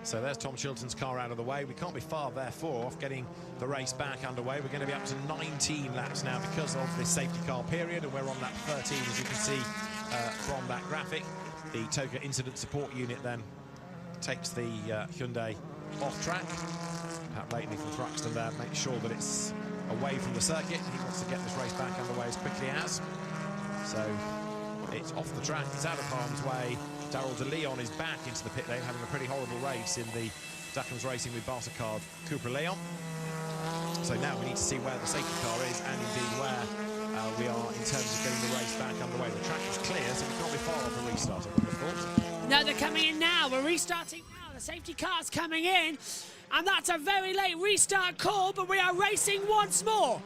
So there's Tom Chilton's car out of the way. We can't be far, therefore, off getting the race back underway. We're going to be up to 19 laps now because of this safety car period, and we're on lap 13, as you can see from that graphic. The TOCA Incident Support Unit then takes the Hyundai off track. Pat Lately from Thruxton there makes sure that it's away from the circuit. He wants to get this race back underway as quickly as. So it's off the track, it's out of harm's way. Darryl De Leon is back into the pit lane, having a pretty horrible race in the Duckham's Racing with Bartocard Cupra Leon. So now we need to see where the safety car is, and indeed where we are in terms of getting the race back underway. The track is clear, so we can't be far off a restart, I would have thought. No, they're coming in now. We're restarting now. The safety car's coming in, and that's a very late restart call, but we are racing once more.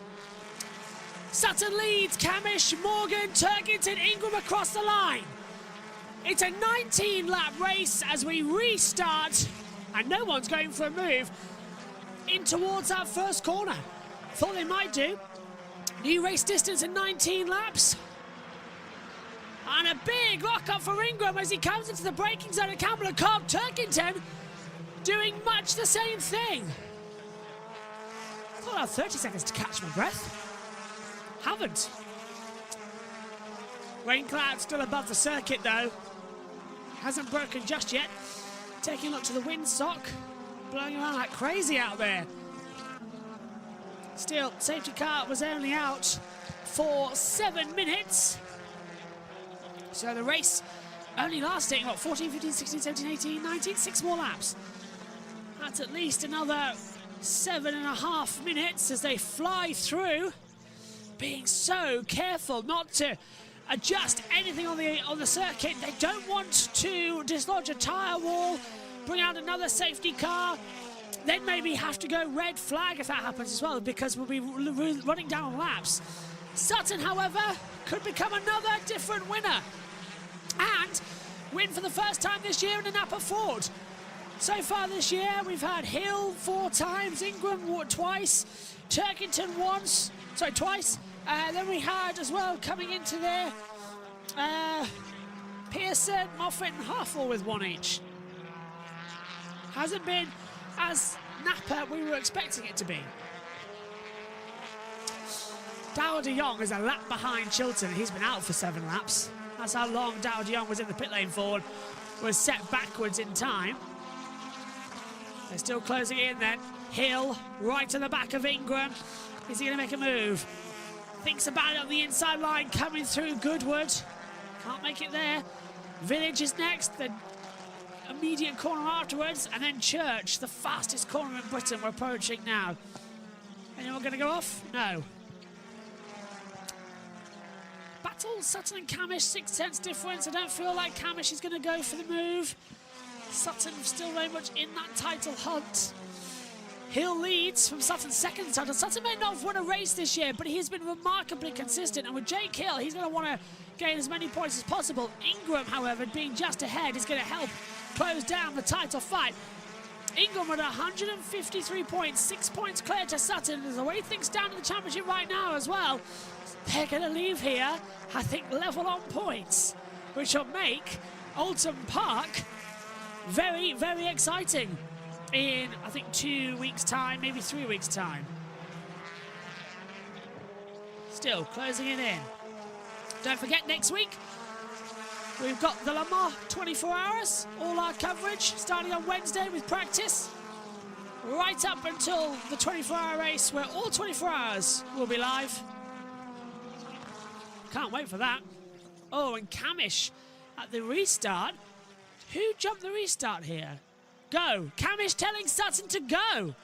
Sutton leads, Camish, Morgan, Turkington, Ingram across the line. It's a 19-lap race as we restart And no one's going for a move in towards that first corner. Thought they might do. New race distance in 19 laps. And a big lock-up for Ingram as he comes into the braking zone at Campbell and Cobb. Turkington doing much the same thing. I thought I had 30 seconds to catch my breath. Haven't. Rain cloud still above the circuit though. Hasn't broken just yet. Taking a look to the windsock. Blowing around like crazy out there. Still, safety car was only out for 7 minutes. So the race only lasting, what, 14, 15, 16, 17, 18, 19, 6 more laps. That's at least another 7.5 minutes as they fly through. Being so careful not to adjust anything on the circuit. They don't want to dislodge a tyre wall, bring out another safety car, then maybe have to go red flag if that happens as well, because we'll be running down laps. Sutton, however, could become another different winner and win for the first time this year in a Napa Ford. So far this year, we've had Hill 4 times, Ingram twice, Turkington twice. Then we had as well coming into there, Pearson, Moffat and Huffle with 1 each. Hasn't been as Napa we were expecting it to be. Dow de Jong is a lap behind Chilton. He's been out for 7 laps. That's how long Dow de Jong was in the pit lane for, was set backwards in time. They're still closing in then. Hill right to the back of Ingram. Is he going to make a move? Thinks about it on the inside line, coming through Goodwood. Can't make it there. Village is next, the immediate corner afterwards, and then Church, the fastest corner in Britain, we're approaching now. Anyone going to go off? No. Battle, Sutton and Camish, 6 tenths difference. I don't feel like Camish is going to go for the move. Sutton still very much in that title hunt. Hill leads from Sutton's second title. Sutton may not have won a race this year, but he's been remarkably consistent. And with Jake Hill, he's going to want to gain as many points as possible. Ingram, however, being just ahead, is going to help close down the title fight. Ingram with 153 points, 6 points clear to Sutton. There's the way things stand in the championship right now as well. They're going to leave here, I think, level on points, which will make Oulton Park very, very exciting in, I think, 2 weeks' time, maybe 3 weeks' time. Still closing it in. Don't forget, next week, we've got the Le Mans 24 hours, all our coverage, starting on Wednesday with practice, right up until the 24-hour race, where all 24 hours will be live. Can't wait for that. Oh, and Camish at the restart. Who jumped the restart here? Go. Camish telling Sutton to go.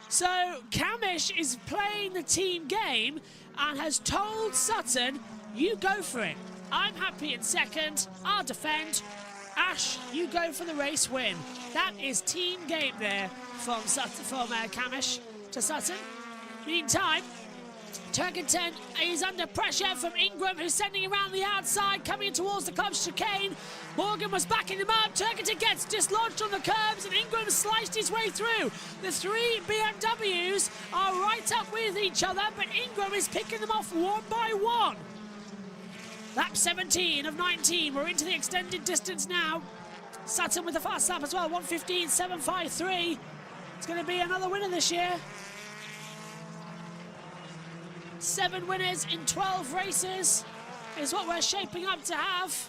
So Camish is playing the team game and has told Sutton, you go for it. I'm happy in second. I'll defend. Ash, you go for the race win. That is team game there from Camish to Sutton. Meantime, Turkington is under pressure from Ingram, who's sending around the outside, coming towards the club chicane. Morgan was backing him up. Turkington gets dislodged on the curbs, and Ingram sliced his way through. The 3 BMWs are right up with each other, but Ingram is picking them off one by one. Lap 17 of 19. We're into the extended distance now. Sutton with the fast lap as well, 1:15.753. It's going to be another winner this year. 7 winners in 12 races is what we're shaping up to have.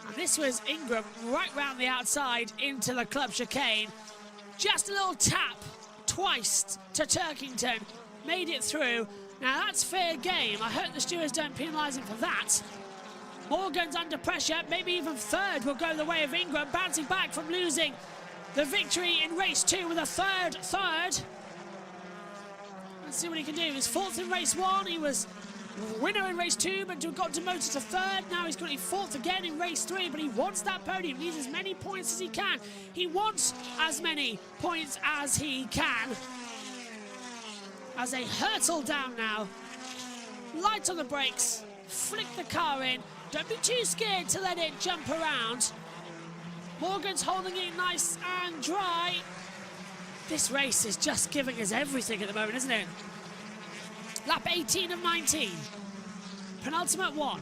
And this was Ingram right round the outside into the club chicane. Just a little tap twice to Turkington. Made it through. Now that's fair game. I hope the stewards don't penalise him for that. Morgan's under pressure. Maybe even third will go the way of Ingram. Bouncing back from losing the victory in race 2 with a third. Let's see what he can do. He was 4th in race 1. He was winner in race 2, but got demoted to 3rd. Now he's currently 4th again in race 3, but he wants that podium. He needs as many points as he can. He wants as many points as he can. As they hurtle down now. Light on the brakes. Flick the car in. Don't be too scared to let it jump around. Morgan's holding it nice and dry. This race is just giving us everything at the moment, isn't it? Lap 18 of 19. Penultimate one.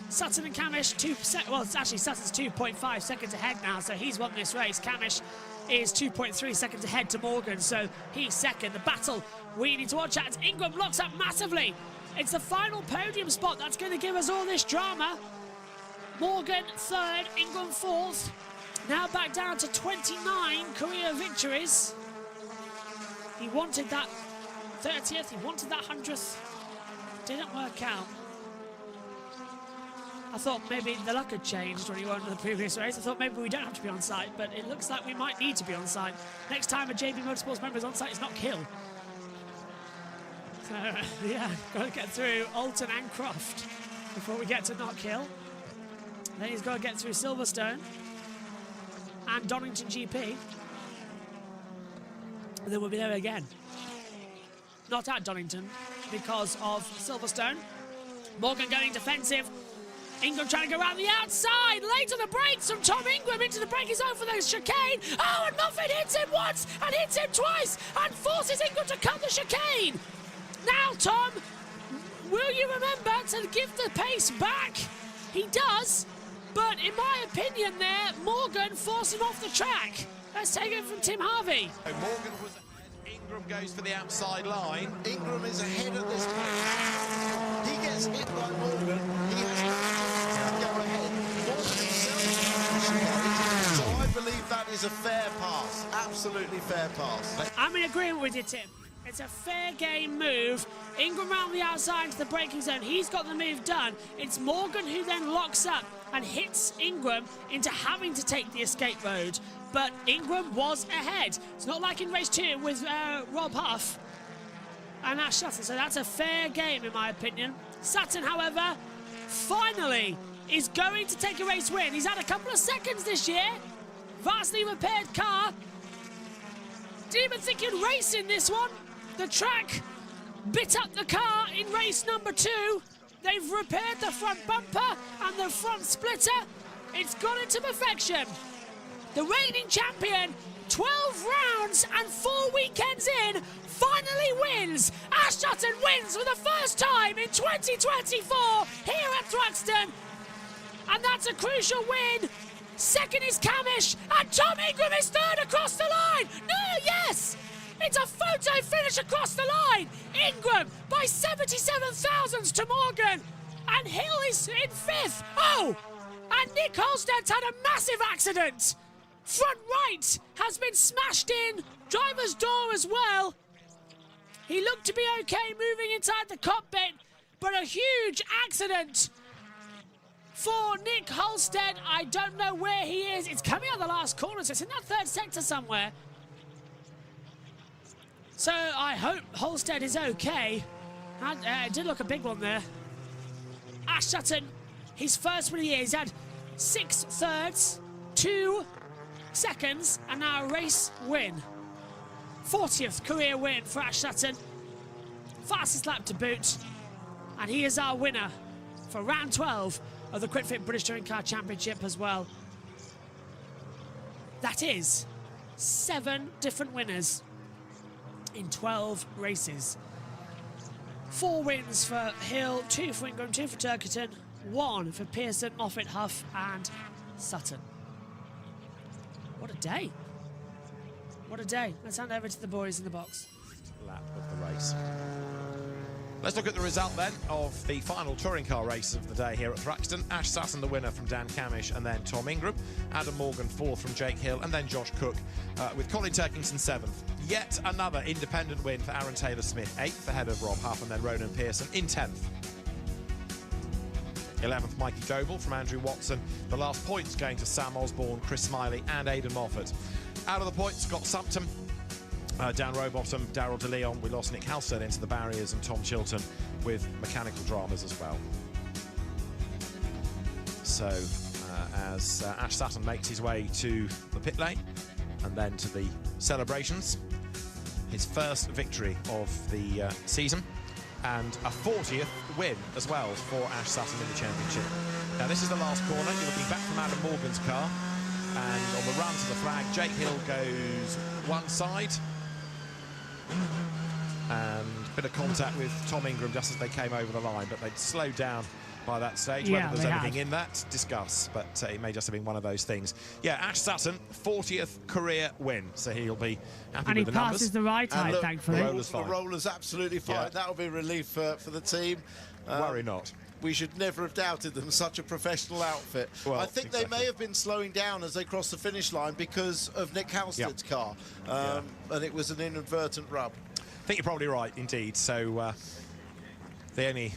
Sutton and Camish 2%. Well, it's actually Sutton's 2.5 seconds ahead now, so he's won this race. Camish is 2.3 seconds ahead to Morgan, so he's second. The battle we need to watch out. Ingram locks up massively. It's the final podium spot that's going to give us all this drama. Morgan third, Ingram fourth. Now back down to 29 career victories. He wanted that 30th, he wanted that 100th. Didn't work out. I thought maybe the luck had changed when he won the previous race. I thought maybe we don't have to be on site, but it looks like we might need to be on site. Next time a JB Motorsports member is on site, it's not Kill. So, yeah, got to get through Alton and Croft before we get to Not Kill. Then he's got to get through Silverstone and Donington GP. And then we'll be there again. Not at Donington because of Silverstone. Morgan going defensive. Ingram trying to go around the outside. Late on the brakes from Tom Ingram into the braking zone for the chicane. Oh, and Moffat hits him once and hits him twice and forces Ingram to cut the chicane. Now, Tom, will you remember to give the pace back? He does, but in my opinion there, Morgan forced him off the track. Let's take it from Tim Harvey. Morgan was ahead. Ingram goes for the outside line. Ingram is ahead at this point. He gets hit by Morgan. He has to go ahead. Morgan himself. So I believe that is a fair pass. Absolutely fair pass. I'm in agreement with you, Tim. It's a fair game move. Ingram round the outside into the braking zone. He's got the move done. It's Morgan who then locks up and hits Ingram into having to take the escape road. But Ingram was ahead. It's not like in race 2 with Rob Huff and Ash Sutton. So that's a fair game in my opinion. Sutton, however, finally is going to take a race win. He's had a couple of seconds this year. Vastly repaired car. Didn't even think he'd race in this one. The track bit up the car in race number 2. They've repaired the front bumper and the front splitter. It's gone into perfection. The reigning champion, 12 rounds and 4 weekends in, finally wins. Ash Sutton wins for the first time in 2024 here at Thruxton. And that's a crucial win. Second is Camish, and Tom Ingram is third across the line. No, yes! It's a photo finish across the line. Ingram by 77 thousandths to Morgan. And Hill is in 5th. Oh! And Nick Holsted's had a massive accident. Front right has been smashed in. Driver's door as well. He looked to be okay moving inside the cockpit, but a huge accident for Nick Holsted. I don't know where he is. It's coming out the last corner, so it's in that 3rd sector somewhere. So I hope Holsted is okay. It did look a big one there. Ash Sutton, his first win of the year. He's had 6 thirds, 2 seconds, and now a race win. 40th career win for Ash Sutton. Fastest lap to boot. And he is our winner for round 12 of the QuickFit British Touring Car Championship as well. That is 7 different winners in 12 races. 4 wins for Hill, 2 for Ingram, 2 for Turkerton, 1 for Pearson, Moffat, Huff and Sutton. What a day. What a day. Let's hand over to the boys in the box. Lap of the race. Let's look at the result then of the final touring car race of the day here at Thruxton. Ash Sutton the winner from Dan Camish and then Tom Ingram. Adam Morgan 4th from Jake Hill and then Josh Cook with Colin Turkington 7th. Yet another independent win for Aaron Taylor-Smith, 8th ahead of Rob Huff and then Ronan Pearson in 10th. 11th, Mikey Doble from Andrew Watson. The last points going to Sam Osborne, Chris Smiley and Aidan Moffat. Out of the points, Scott Sumpton, Dan Rowbottom, Daryl De Leon. We lost Nick Halstead into the barriers and Tom Chilton with mechanical dramas as well. So as Ash Sutton makes his way to the pit lane and then to the celebrations, his first victory of the season and a 40th win as well for Ash Sutton in the championship. Now this is the last corner. You're looking back from Adam Morgan's car. And on the run to the flag, Jake Hill goes one side. And a bit of contact with Tom Ingram just as they came over the line, but they'd slowed down by that stage. Yeah, whether there's anything in that, discuss, but it may just have been one of those things. Yeah, Ash Sutton, 40th career win, so he'll be happy and with the numbers. And he passes the right height, thankfully. The roller's absolutely fine. Yeah. That'll be a relief for the team. Worry not. We should never have doubted them, such a professional outfit. Well, I think they may have been slowing down as they crossed the finish line because of Nick Halstead's car, and it was an inadvertent rub. I think you're probably right, indeed. So the only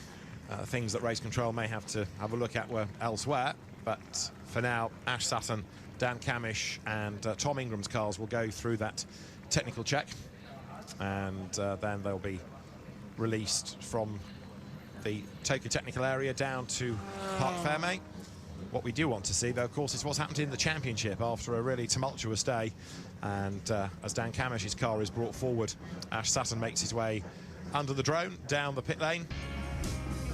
things that race control may have to have a look at were elsewhere. But for now, Ash Sutton, Dan Camish and Tom Ingram's cars will go through that technical check. And then they'll be released from the Tokyo technical area down to Parc Fermé. What we do want to see, though, of course, is what's happened in the championship after a really tumultuous day. And as Dan Camish's car is brought forward, Ash Sutton makes his way under the drone, down the pit lane.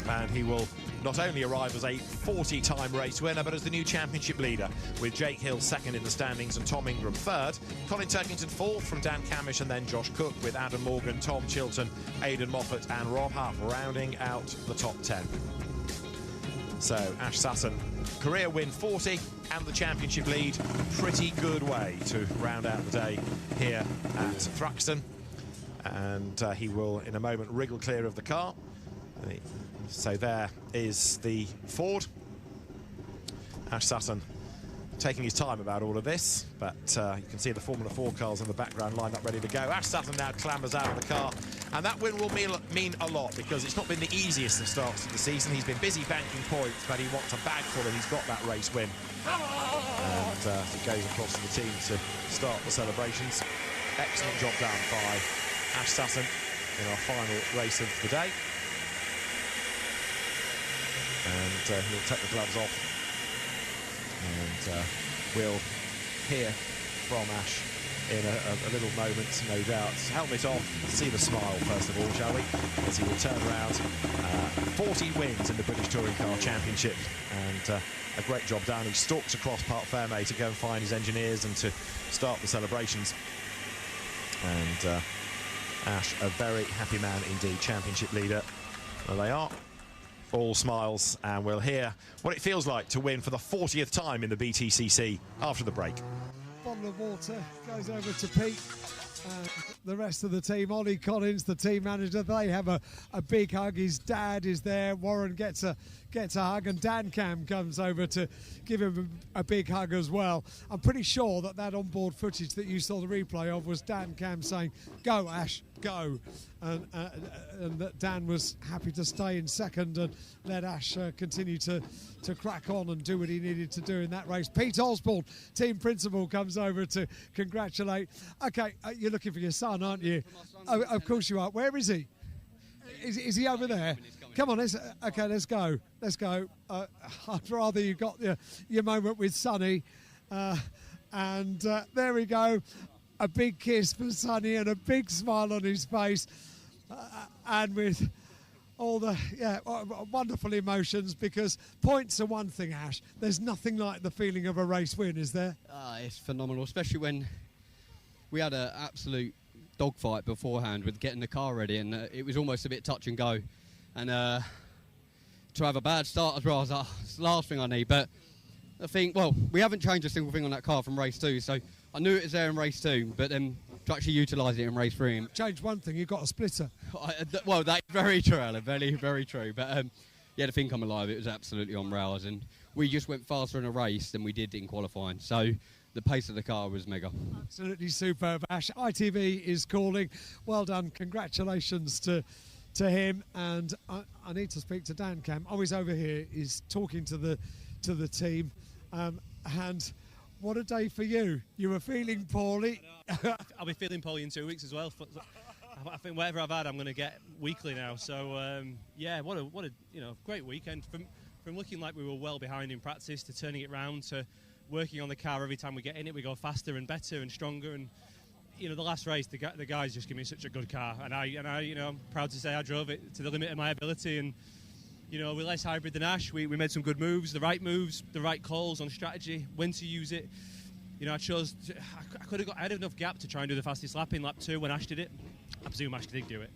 And he will not only arrive as a 40-time race winner, but as the new championship leader, with Jake Hill second in the standings and Tom Ingram third. Colin Turkington fourth from Dan Camish, and then Josh Cook with Adam Morgan, Tom Chilton, Aidan Moffat and Rob Huff rounding out the top 10. So Ash Sutton, career win 40 and the championship lead. Pretty good way to round out the day here at Thruxton. And he will in a moment wriggle clear of the car. So there is the Ford. Ash Sutton taking his time about all of this, but you can see the Formula 4 cars in the background lined up ready to go. Ash Sutton now clambers out of the car, and that win will mean a lot, because it's not been the easiest of starts to the season. He's been busy banking points, but he wants a bag full, and he's got that race win. And it goes across to the team to start the celebrations. Excellent job done by Ash Sutton in our final race of the day. And he'll take the gloves off, and we'll hear from Ash in a little moment, no doubt. Helmet off, see the smile first of all, shall we, as he will turn around. 40 wins in the British Touring Car Championship, and a great job done. He stalks across Parc Fermé to go and find his engineers and to start the celebrations. And Ash, a very happy man indeed, championship leader. There they are. All smiles, and we'll hear what it feels like to win for the 40th time in the BTCC after the break. Bottle of water goes over to Pete. The rest of the team, Ollie Collins, the team manager, they have a big hug. His dad is there. Warren gets a hug, and Dan Cam comes over to give him a big hug as well. I'm pretty sure that onboard footage that you saw the replay of was Dan Cam saying, "Go, Ash, go." And that Dan was happy to stay in second and let Ash continue to crack on and do what he needed to do in that race. Pete Osborne, team principal, comes over to congratulate. Okay, you're looking for your son, aren't you? Oh, of course you are. Where is he? Is he over there? Come on, let's go. Let's go. I'd rather you got your moment with Sonny. And there we go. A big kiss for Sonny and a big smile on his face. And with all the wonderful emotions, because points are one thing, Ash. There's nothing like the feeling of a race win, is there? It's phenomenal, especially when we had an absolute dogfight beforehand with getting the car ready, and it was almost a bit touch and go. And to have a bad start as well, I was like, it's the last thing I need. But I think, well, we haven't changed a single thing on that car from race 2, so I knew it was there in race 2, but then to actually utilise it in race 3. Change one thing, you got a splitter. Well, that's very true, Alan, very, very true. But yeah, the thing come alive, it was absolutely on rails, and we just went faster in a race than we did in qualifying. So the pace of the car was mega. Absolutely superb, Ash. ITV is calling. Well done, congratulations to him. And I need to speak to Dan Cam. Oh, he's over here. He's talking to the team. And what a day for you. You were feeling poorly. I'll be feeling poorly in 2 weeks as well. I think whatever I've had, I'm going to get weekly now. So yeah, what a great weekend. From looking like we were well behind in practice to turning it round to working on the car. Every time we get in it, we go faster and better and stronger. And the last race, the guys just give me such a good car, and I I'm proud to say I drove it to the limit of my ability. And we're less hybrid than Ash. We made some good moves, the right calls on strategy, when to use it. I could have got. I had enough gap to try and do the fastest lap in lap 2 when Ash did it. I presume Ash did do it,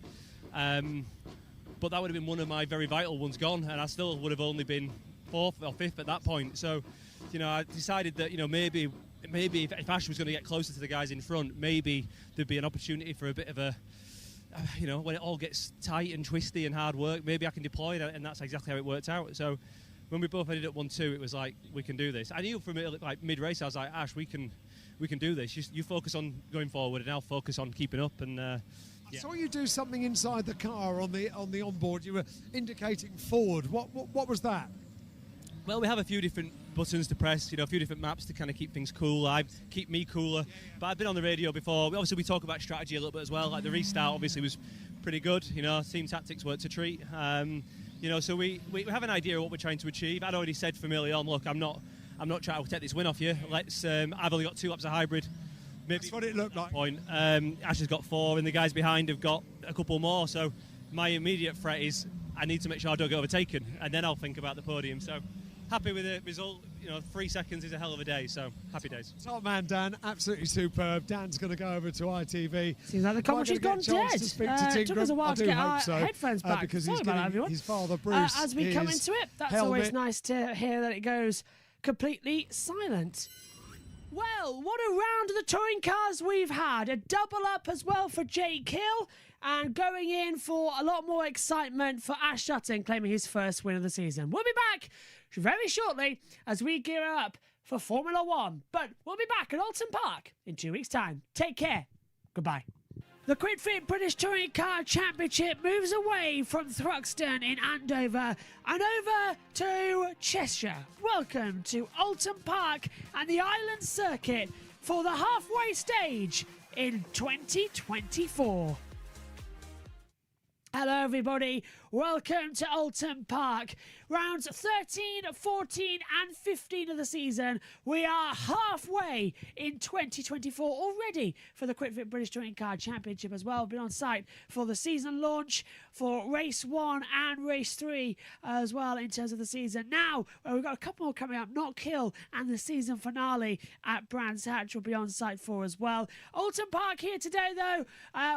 but that would have been one of my very vital ones gone, and I still would have only been 4th or 5th at that point. So, I decided that maybe if Ash was going to get closer to the guys in front, maybe there'd be an opportunity for a bit of a, when it all gets tight and twisty and hard work, maybe I can deploy it, and that's exactly how it worked out. So when we both ended up 1-2, it was like, we can do this. I knew from like mid-race, I was like, Ash, we can do this. You focus on going forward, and I'll focus on keeping up. And I saw you do something inside the car on the onboard. You were indicating forward. What was that? Well, we have a few different buttons to press, a few different maps to kind of keep things cool. Keep me cooler. But I've been on the radio before. Obviously, we talk about strategy a little bit as well. Like the restart, obviously, was pretty good. Team tactics worked a treat. So we have an idea of what we're trying to achieve. I'd already said from early on, look, I'm not trying to take this win off you. I've only got 2 laps of hybrid. Maybe that's what it looked like. Ash has got 4, and the guys behind have got a couple more. So my immediate threat is I need to make sure I don't get overtaken, and then I'll think about the podium. So happy with the result. 3 seconds is a hell of a day, so happy days. Top man, Dan, absolutely superb. Dan's going to go over to ITV. Seems like the commentary's gone dead. It took us a while to get our headphones back. Because Sorry he's about that, getting everyone. his father, Bruce, as we come into it, that's always nice to hear that it goes completely silent. Well, what a round of the touring cars we've had. A double up as well for Jake Hill, and going in for a lot more excitement for Ash Sutton, claiming his first win of the season. We'll be back very shortly as we gear up for Formula 1. But we'll be back at Alton Park in 2 weeks' time. Take care. Goodbye. The QuickFit British Touring Car Championship moves away from Thruxton in Andover and over to Cheshire. Welcome to Alton Park and the Island Circuit for the halfway stage in 2024. Hello everybody, welcome to Alton Park. Rounds 13, 14 and 15 of the season. We are halfway in 2024 already for the QuickFit British Touring Car Championship as well. Been on site for the season launch for race 1 and race 3 as well in terms of the season. Now, we've got a couple more coming up. Knock Hill and the season finale at Brands Hatch will be on site for as well. Alton Park here today though,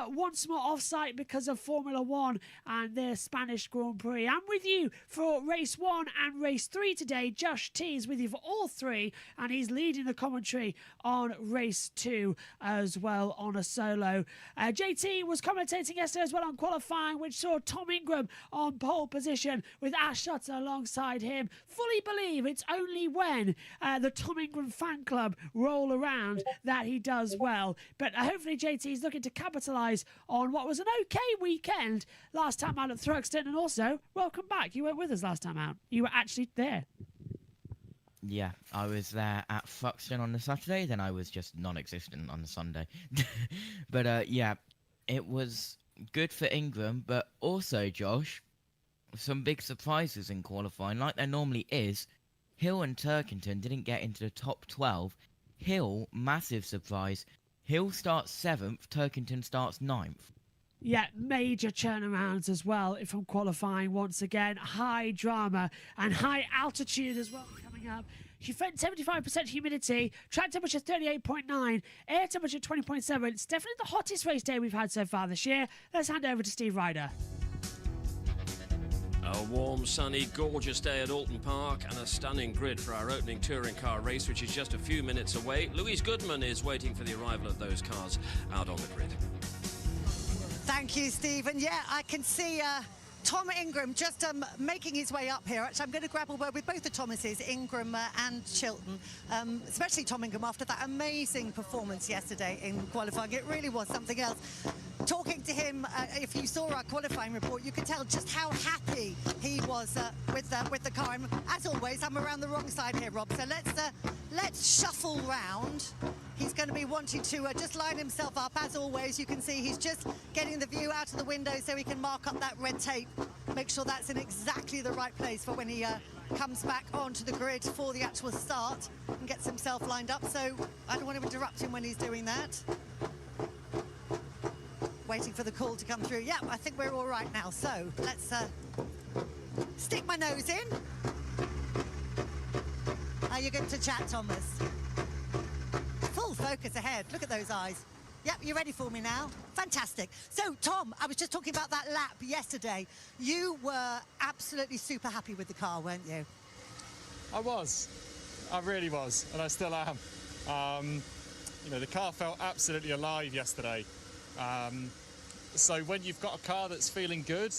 once more off site because of Formula 1 and their Spanish Grand Prix. I'm with you for race 1 and race 3 today. Josh T is with you for all 3, and he's leading the commentary on race 2 as well on a solo. JT was commentating yesterday as well on qualifying, which saw Tom Ingram on pole position with Ash Sutton alongside him. Fully believe it's only when the Tom Ingram fan club roll around that he does well. But hopefully JT is looking to capitalise on what was an okay weekend last time out at Thruxton, and also welcome back. You weren't with us last time out. You were actually there. Yeah, I was there at Thruxton on the Saturday, then I was just non-existent on the Sunday. But yeah, it was good for Ingram, but also, Josh, some big surprises in qualifying, like there normally is. Hill and Turkington didn't get into the top 12. Hill, massive surprise. Hill starts 7th, Turkington starts 9th. Yeah, major turnarounds as well from qualifying once again. High drama and high altitude as well coming up. 75% humidity, track temperature 38.9, air temperature 20.7. It's definitely the hottest race day we've had so far this year. Let's hand over to Steve Ryder. A warm, sunny, gorgeous day at Alton Park and a stunning grid for our opening touring car race, which is just a few minutes away. Louise Goodman is waiting for the arrival of those cars out on the grid. Thank you, Stephen. Yeah, I can see Tom Ingram just making his way up here. Actually, I'm going to grab a word with both the Thomases, Ingram and Chilton, especially Tom Ingram after that amazing performance yesterday in qualifying. It really was something else. Talking to him, if you saw our qualifying report, you could tell just how happy he was with the car. And as always, I'm around the wrong side here, Rob. So let's shuffle round. He's going to be wanting to just line himself up. As always, you can see he's just getting the view out of the window so he can mark up that red tape. Make sure that's in exactly the right place for when he comes back onto the grid for the actual start and gets himself lined up. So I don't want to interrupt him when he's doing that. Waiting for the call to come through. Yeah, I think we're all right now. So let's stick my nose in. Are you going to chat, Thomas? focus ahead. Look at those eyes. Yep, you ready for me now? Fantastic. So, Tom, I was just talking about that lap yesterday. You were absolutely super happy with the car, weren't you? I was. I really was, and I still am. You know, the car felt absolutely alive yesterday. So when you've got a car that's feeling good,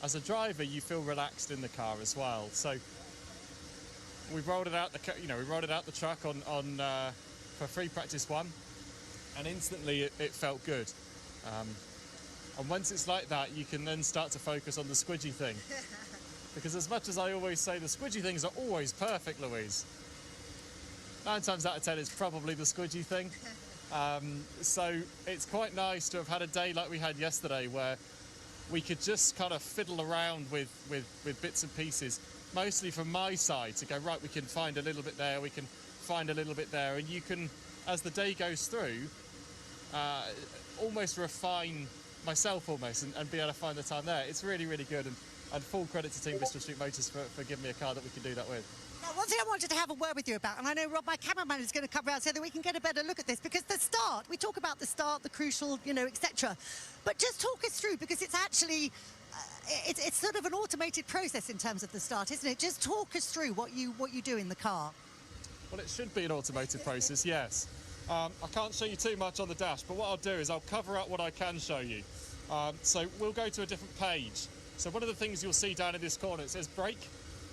as a driver, you feel relaxed in the car as well. So we rolled it out the truck on for free practice 1, and instantly it felt good. And once it's like that, you can then start to focus on the squidgy thing. Because as much as I always say the squidgy things are always perfect, Louise, 9 times out of 10 it's probably the squidgy thing. So it's quite nice to have had a day like we had yesterday where we could just kind of fiddle around with bits and pieces, mostly from my side, to go, right, we can find a little bit there, we can find a little bit there, and you can, as the day goes through, almost refine myself and be able to find the time there. It's really, really good, and full credit to Team Bristol Street Motors for giving me a car that we can do that with. Now, one thing I wanted to have a word with you about, and I know Rob, my cameraman, is going to come around so that we can get a better look at this, because the start, we talk about the start, the crucial, you know, etc. But just talk us through, because it's actually, it's sort of an automated process in terms of the start, isn't it? Just talk us through what you do in the car. Well, it should be an automated process, yes. I can't show you too much on the dash, but what I'll do is I'll cover up what I can show you. So we'll go to a different page. So one of the things you'll see down in this corner, it says brake.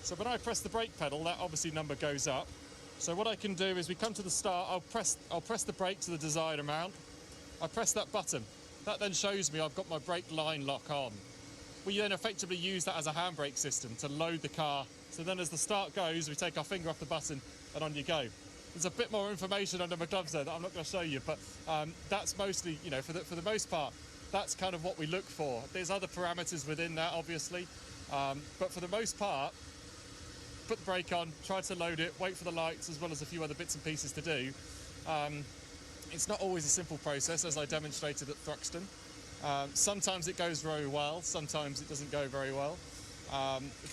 So when I press the brake pedal, that obviously number goes up. So what I can do is we come to the start, I'll press the brake to the desired amount. I press that button. That then shows me I've got my brake line lock on. We then effectively use that as a handbrake system to load the car. So then as the start goes, we take our finger off the button and on you go. There's a bit more information under my gloves there that I'm not going to show you, but that's mostly, you know, for the most part, that's kind of what we look for. There's other parameters within that, obviously, but for the most part, put the brake on, try to load it, wait for the lights, as well as a few other bits and pieces to do. It's not always a simple process, as I demonstrated at Thruxton. Sometimes it goes very well, sometimes it doesn't go very well.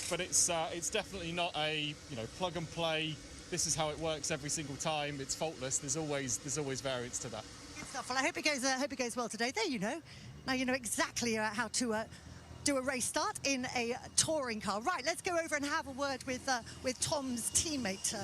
But it's definitely not a, you know, plug and play, this is how it works every single time, it's faultless. There's always variance to that. Good stuff. Well, I hope it goes well today. There you know. Now you know exactly how to do a race start in a touring car. Right, let's go over and have a word with Tom's teammate,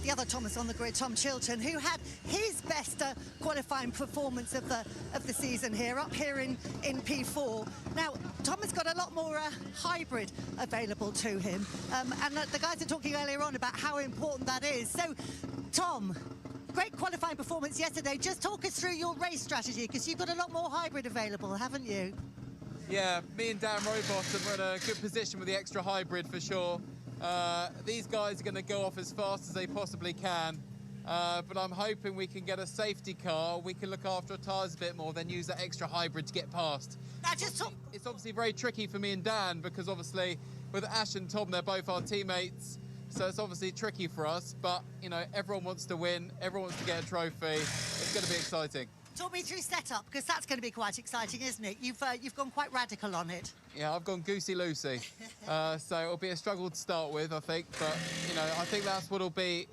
the other Thomas on the grid, Tom Chilton, who had his best qualifying performance of the season here, up here in P4. Now, Tom has got a lot more hybrid available to him, and the guys are talking earlier on about how important that is. So, Tom, great qualifying performance yesterday. Just talk us through your race strategy, because you've got a lot more hybrid available, haven't you? Yeah, me and Dan Rowbottom are in a good position with the extra hybrid for sure. These guys are going to go off as fast as they possibly can, but I'm hoping we can get a safety car. We can look after our tyres a bit more, then use that extra hybrid to get past. Now, just talk. It's obviously very tricky for me and Dan, because obviously with Ash and Tom, they're both our teammates, so it's obviously tricky for us, but you know, everyone wants to win, everyone wants to get a trophy. It's going to be exciting. Talk me through setup, because that's going to be quite exciting, isn't it? You've gone quite radical on it. Yeah, I've gone goosey-loosey. So it'll be a struggle to start with, I think. But, you know, I think that's what it'll be.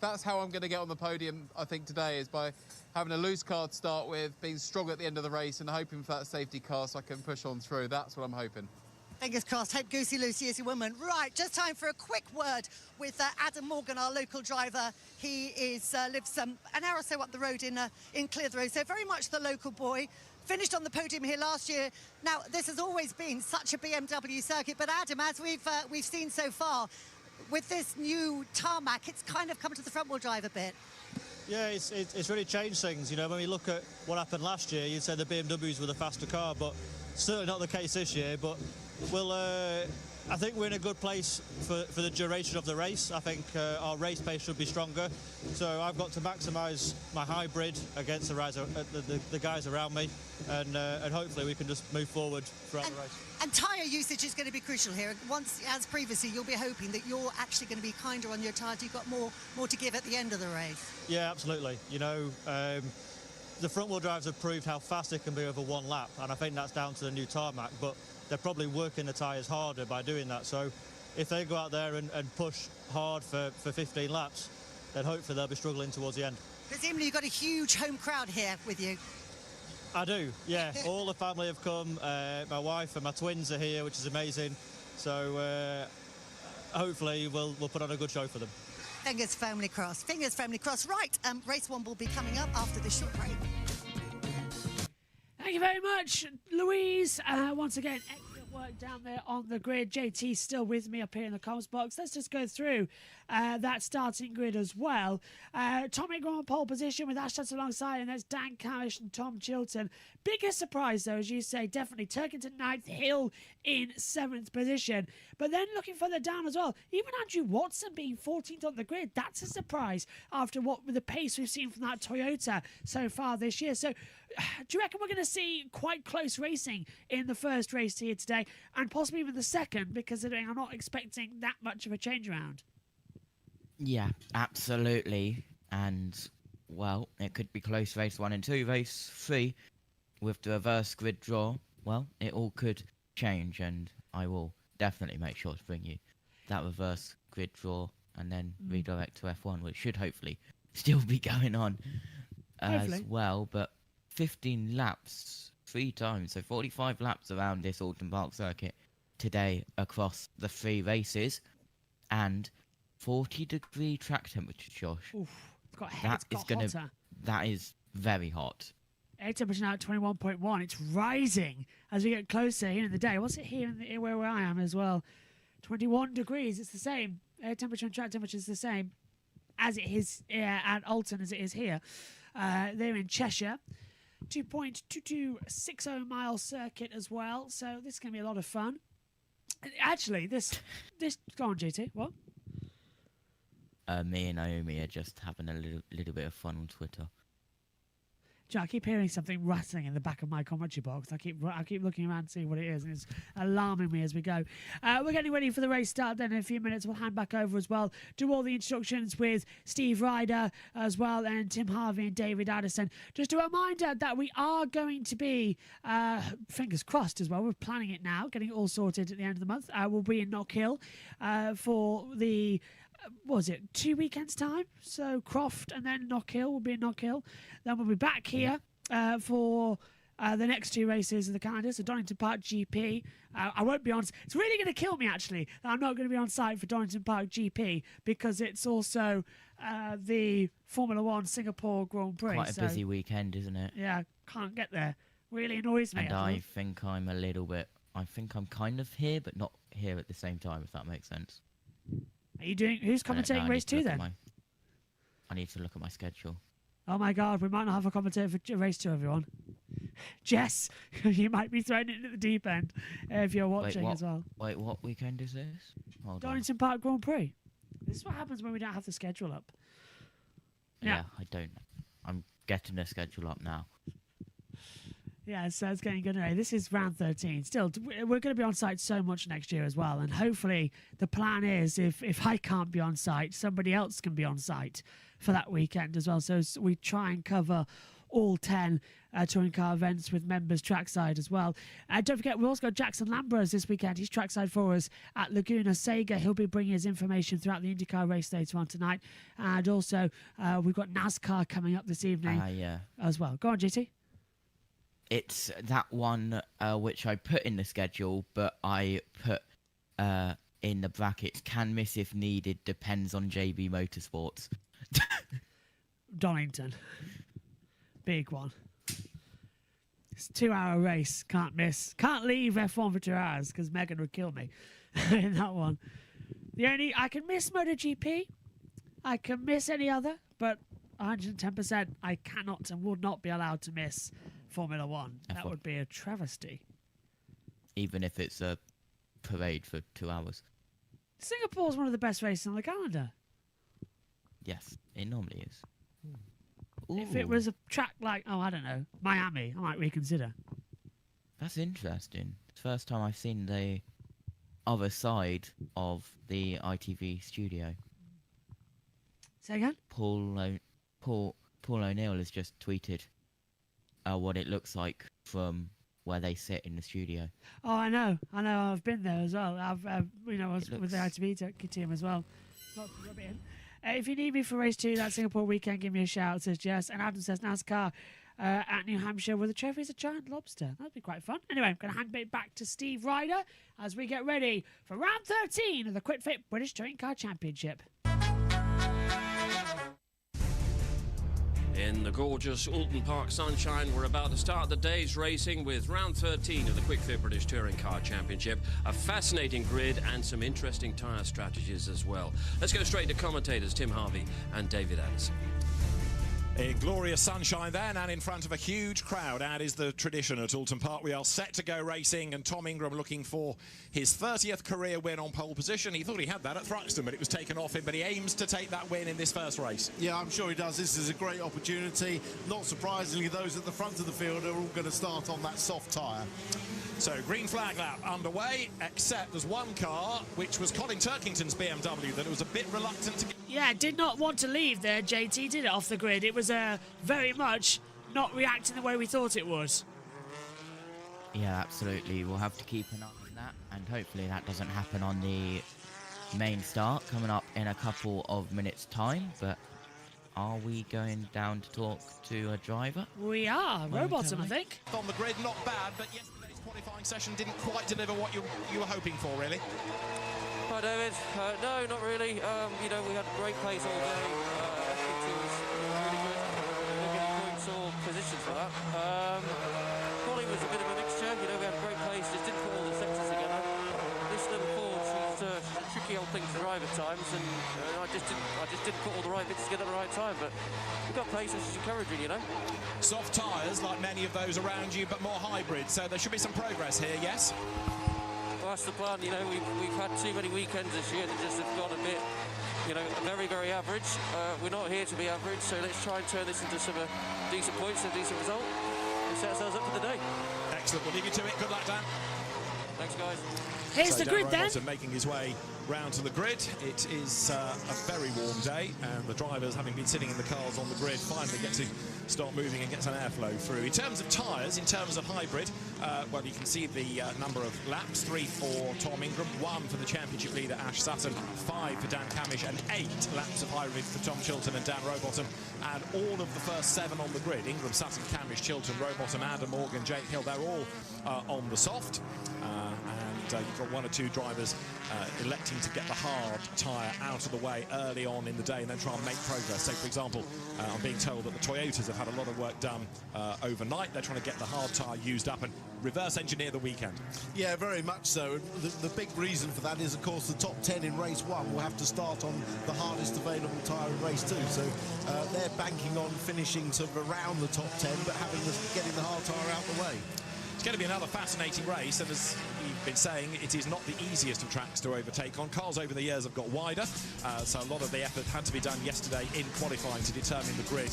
That's how I'm going to get on the podium, I think, today, is by having a loose car to start with, being strong at the end of the race and hoping for that safety car so I can push on through. That's what I'm hoping. Fingers crossed. Hope Goosey Lucy is your woman. Right, just time for a quick word with Adam Morgan, our local driver. He lives an hour or so up the road in Clitheroe, so very much the local boy. Finished on the podium here last year. Now, this has always been such a BMW circuit, but Adam, as we've seen so far, with this new tarmac, it's kind of come to the front-wheel drive a bit. Yeah, it's really changed things. You know, when we look at what happened last year, you'd say the BMWs were the faster car, but certainly not the case this year. But I think we're in a good place for the duration of the race. I think our race pace should be stronger. So I've got to maximise my hybrid against the guys around me, and hopefully we can just move forward throughout the race. And tyre usage is going to be crucial here. Once, as previously, you'll be hoping that you're actually going to be kinder on your tyres. You've got more to give at the end of the race. Yeah, absolutely. You know, the front-wheel drives have proved how fast it can be over one lap, and I think that's down to the new tarmac, but they're probably working the tyres harder by doing that. So if they go out there and push hard for 15 laps, then hopefully they'll be struggling towards the end. Presumably you've got a huge home crowd here with you. I do, yeah. All the family have come. My wife and my twins are here, which is amazing. So hopefully we'll put on a good show for them. Fingers firmly crossed. Fingers firmly crossed. Right, race 1 will be coming up after this short break. Thank you very much, Louise. Once again, excellent work down there on the grid. JT's still with me up here in the comms box. Let's just go through that starting grid as well. Tom Ingram on pole position with Ashton alongside, and that's Dan Camish and Tom Chilton. Biggest surprise, though, as you say, definitely Turkington 9th, Hill in 7th position. But then looking further down as well, even Andrew Watson being 14th on the grid, that's a surprise after what with the pace we've seen from that Toyota so far this year. So do you reckon we're going to see quite close racing in the first race here today and possibly even the second, because I'm not expecting that much of a change around? Yeah, absolutely. And, well, it could be close race 1 and 2. Race 3, with the reverse grid draw, well, it all could change, and I will definitely make sure to bring you that reverse grid draw and then redirect to F1, which should hopefully still be going on as well. But 15 laps 3 times, so 45 laps around this Alton Park circuit today across the 3 races, and 40-degree track temperature, Josh. Oof, it's got hotter. That is very hot. Air temperature now at 21.1. It's rising as we get closer here in the day. What's it here where I am as well? 21 degrees. It's the same. Air temperature and track temperature is the same as it is at Alton as it is here. They're in Cheshire. 2.2260 mile circuit as well. So this is going to be a lot of fun. Actually, this go on, GT. What? Me and Naomi are just having a little bit of fun on Twitter. I keep hearing something rattling in the back of my commentary box. I keep looking around to see what it is, and it's alarming me as we go. We're getting ready for the race start. Then in a few minutes, we'll hand back over as well. Do all the instructions with Steve Ryder as well, and Tim Harvey and David Addison. Just a reminder that we are going to be, fingers crossed as well, we're planning it now, getting it all sorted at the end of the month. We'll be in Knock Hill for the... what was it, 2 weekends time? So Croft and then Knock Hill will be in Knock Hill. Then we'll be back here for the next 2 races of the calendar. So Donington Park GP. I won't be on. It's really going to kill me actually that I'm not going to be on site for Donington Park GP, because it's also the Formula 1 Singapore Grand Prix. Quite a busy weekend, isn't it? Yeah, can't get there. Really annoys me. And I think I'm kind of here, but not here at the same time, if that makes sense. Are you doing? Who's commentating race 2 then? I need to look at my schedule. Oh my God, we might not have a commentator for race 2, everyone. Jess, you might be thrown into the deep end if you're watching as well. Wait, what weekend is this? Donington Park Grand Prix. This is what happens when we don't have the schedule up. Yeah, I don't. I'm getting the schedule up now. Yeah, so it's getting good. Anyway, this is round 13. Still, we're going to be on site so much next year as well. And hopefully the plan is if I can't be on site, somebody else can be on site for that weekend as well. So we try and cover all 10 touring car events with members trackside as well. Don't forget, we've also got Jackson Lambros this weekend. He's trackside for us at Laguna Seca. He'll be bringing his information throughout the IndyCar race later on tonight. And also, we've got NASCAR coming up this evening as well. Go on, GT. It's that one which I put in the schedule, but I put in the brackets, can miss if needed, depends on JB Motorsports. Donington. Big one. It's a 2-hour race. Can't miss. Can't leave F1 for 2 hours because Megan would kill me in that one. I can miss MotoGP. I can miss any other, but 110% I cannot and would not be allowed to miss Formula 1. That would be a travesty. Even if it's a parade for 2 hours. Singapore's one of the best races on the calendar. Yes, it normally is. If it was a track like, I don't know, Miami, I might reconsider. That's interesting. It's the first time I've seen the other side of the ITV studio. Say again? Paul O'Neill has just tweeted what it looks like from where they sit in the studio. Oh, I know. I've been there as well. I was with the ITV team as well. Not to rub it in. If you need me for race 2 that Singapore weekend, give me a shout, says Jess. And Adam says NASCAR at New Hampshire with the trophy is a giant lobster. That'd be quite fun. Anyway, I'm going to hand it back to Steve Ryder as we get ready for round 13 of the Quick Fit British Touring Car Championship. In the gorgeous Alton Park sunshine, we're about to start the day's racing with round 13 of the Quick Fit British Touring Car Championship. A fascinating grid and some interesting tyre strategies as well. Let's go straight to commentators Tim Harvey and David Addison. In glorious sunshine then, and in front of a huge crowd, as is the tradition at Alton Park. We are set to go racing, and Tom Ingram looking for his 30th career win on pole position. He thought he had that at Thruxton, but it was taken off him, but he aims to take that win in this first race. Yeah, I'm sure he does. This is a great opportunity. Not surprisingly, those at the front of the field are all going to start on that soft tyre. So green flag lap underway, except there's one car, which was Colin Turkington's BMW, that it was a bit reluctant to... Yeah, did not want to leave there, JT, did it, off the grid. It was very much not reacting the way we thought it would. Yeah, absolutely. We'll have to keep an eye on that, and hopefully that doesn't happen on the main start coming up in a couple of minutes' time. But are we going down to talk to a driver? We are. Robotham, I think. On the grid, not bad, but yesterday's qualifying session didn't quite deliver what you were hoping for, really. Hi, David. No, not really. You know, we had great pace all day. F2 was really good. We're getting points or positions for that. Quali was a bit of a mixture. You know, we had great pace, just didn't put all the sectors together. This little Ford, she's a tricky old thing to drive at times, and I just didn't put all the right bits together at the right time. But we've got pace, which is encouraging, you know. Soft tyres, like many of those around you, but more hybrid. So there should be some progress here, yes? That's the plan, you know. We've had too many weekends this year that just have gone a bit, you know, very, very average. We're not here to be average, so let's try and turn this into some decent points and decent result and set ourselves up for the day. Excellent. We'll leave you to it. Good luck, Dan. Thanks, guys. Here's the grid, then. Making his way round to the grid. It is a very warm day, and the drivers, having been sitting in the cars on the grid, finally get to start moving and get some airflow through. In terms of tyres, in terms of hybrid, well, you can see the number of laps: 3 for Tom Ingram, 1 for the championship leader Ash Sutton, 5 for Dan Camish, and 8 laps of hybrid for Tom Chilton and Dan Rowbottom. And all of the first 7 on the grid: Ingram, Sutton, Camish, Chilton, Rowbottom, Adam Morgan, Jake Hill, they're all on the soft. You've got 1 or 2 drivers electing to get the hard tyre out of the way early on in the day and then try and make progress. So, for example, I'm being told that the Toyotas have had a lot of work done overnight. They're trying to get the hard tyre used up and reverse engineer the weekend. Yeah, very much so. The big reason for that is, of course, the top 10 in race 1 will have to start on the hardest available tyre in race 2. So they're banking on finishing sort of around the top 10, but getting the hard tyre out the way. It's going to be another fascinating race, and as you've been saying, it is not the easiest of tracks to overtake on. Cars over the years have got wider, so a lot of the effort had to be done yesterday in qualifying to determine the grid.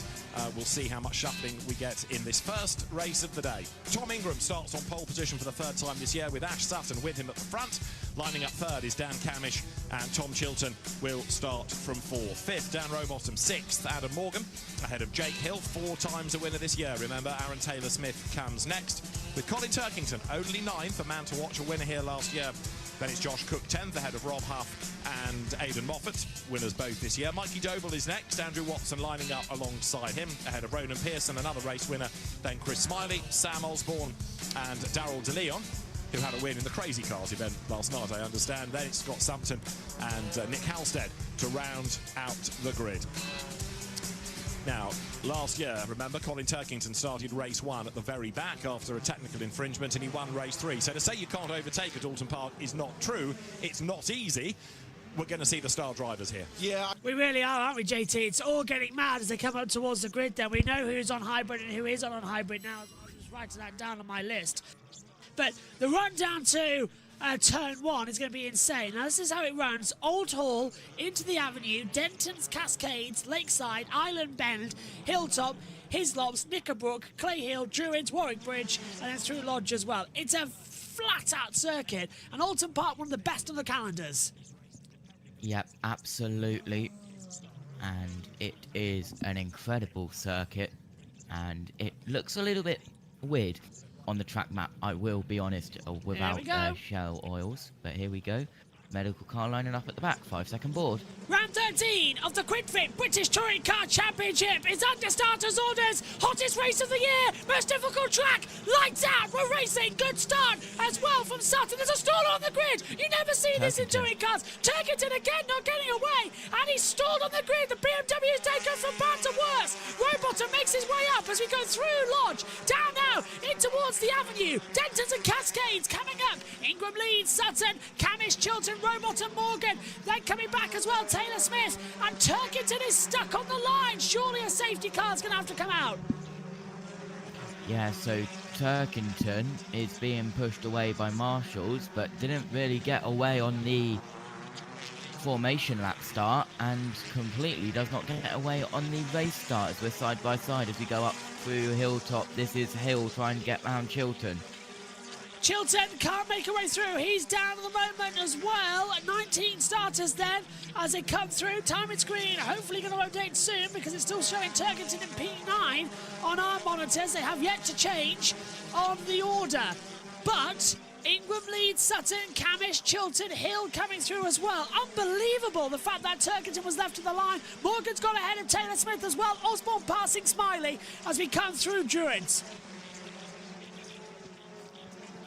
We'll see how much shuffling we get in this first race of the day. Tom Ingram starts on pole position for the 3rd time this year, with Ash Sutton with him at the front. Lining up 3rd is Dan Camish, and Tom Chilton will start from 4th. 5th, Dan Rowbottom. 6th, Adam Morgan, ahead of Jake Hill, 4 times a winner this year. Remember, Aaron Taylor-Smith comes next, with Colin Turkington only 9th, a man to watch, a winner here last year. Then it's Josh Cook 10th, ahead of Rob Huff and Aidan Moffat, winners both this year. Mikey Doble is next, Andrew Watson lining up alongside him, ahead of Ronan Pearson, another race winner. Then Chris Smiley, Sam Osborne and Darryl DeLeon, who had a win in the Crazy Cars event last night, I understand. Then it's Scott Sumpton and Nick Halstead to round out the grid. Now, last year, remember, Colin Turkington started race 1 at the very back after a technical infringement, and he won race 3. So to say you can't overtake at Alton Park is not true. It's not easy. We're going to see the star drivers here. Yeah. We really are, aren't we, JT? It's all getting mad as they come up towards the grid then. We know who's on hybrid and who isn't on hybrid now. I'm just writing that down on my list. But the run down to turn 1 is going to be insane. Now, this is how it runs. Old Hall, into the Avenue, Denton's Cascades, Lakeside, Island Bend, Hilltop, Hislops, Knickerbrook, Clay Hill, Druids, Warwick Bridge, and then through Lodge as well. It's a flat-out circuit, and Alton Park, one of the best on the calendars. Yep, absolutely. And it is an incredible circuit, and it looks a little bit weird on the track map, I will be honest, without shell oils. But here we go. Medical car lining up at the back, 5-second board. Round 13 of the QuidFit British Touring Car Championship is under starters' orders. Hottest race of the year, most difficult track. Lights out, we're racing. Good start as well from Sutton. There's a stall on the grid. You never see this in touring cars. Turkington again not getting away, and he's stalled on the grid. The BMW's taken from bad to worse. Rowbottom makes his way up as we go through Lodge. Down now, in towards the Avenue. Dentons and Cascades coming up. Ingram leads Sutton, Camish, Chilton, Rowbottom, Morgan. Then coming back as well, Taylor Smith, and Turkington is stuck on the line. Surely a safety car's going to have to come out. Yeah, so Turkington is being pushed away by Marshalls, but didn't really get away on the formation lap start, and completely does not get away on the race start as we're side by side as we go up through Hilltop. This is Hill trying to get round Chilton. Chilton can't make a way through. He's down at the moment as well. 19 starters then as they come through. Timing screen hopefully going to update soon because it's still showing Turkington in P9 on our monitors. They have yet to change on the order. But Ingram leads Sutton, Camish, Chilton, Hill coming through as well. Unbelievable the fact that Turkington was left to the line. Morgan's got ahead of Taylor Smith as well. Osborne passing Smiley as we come through Druids.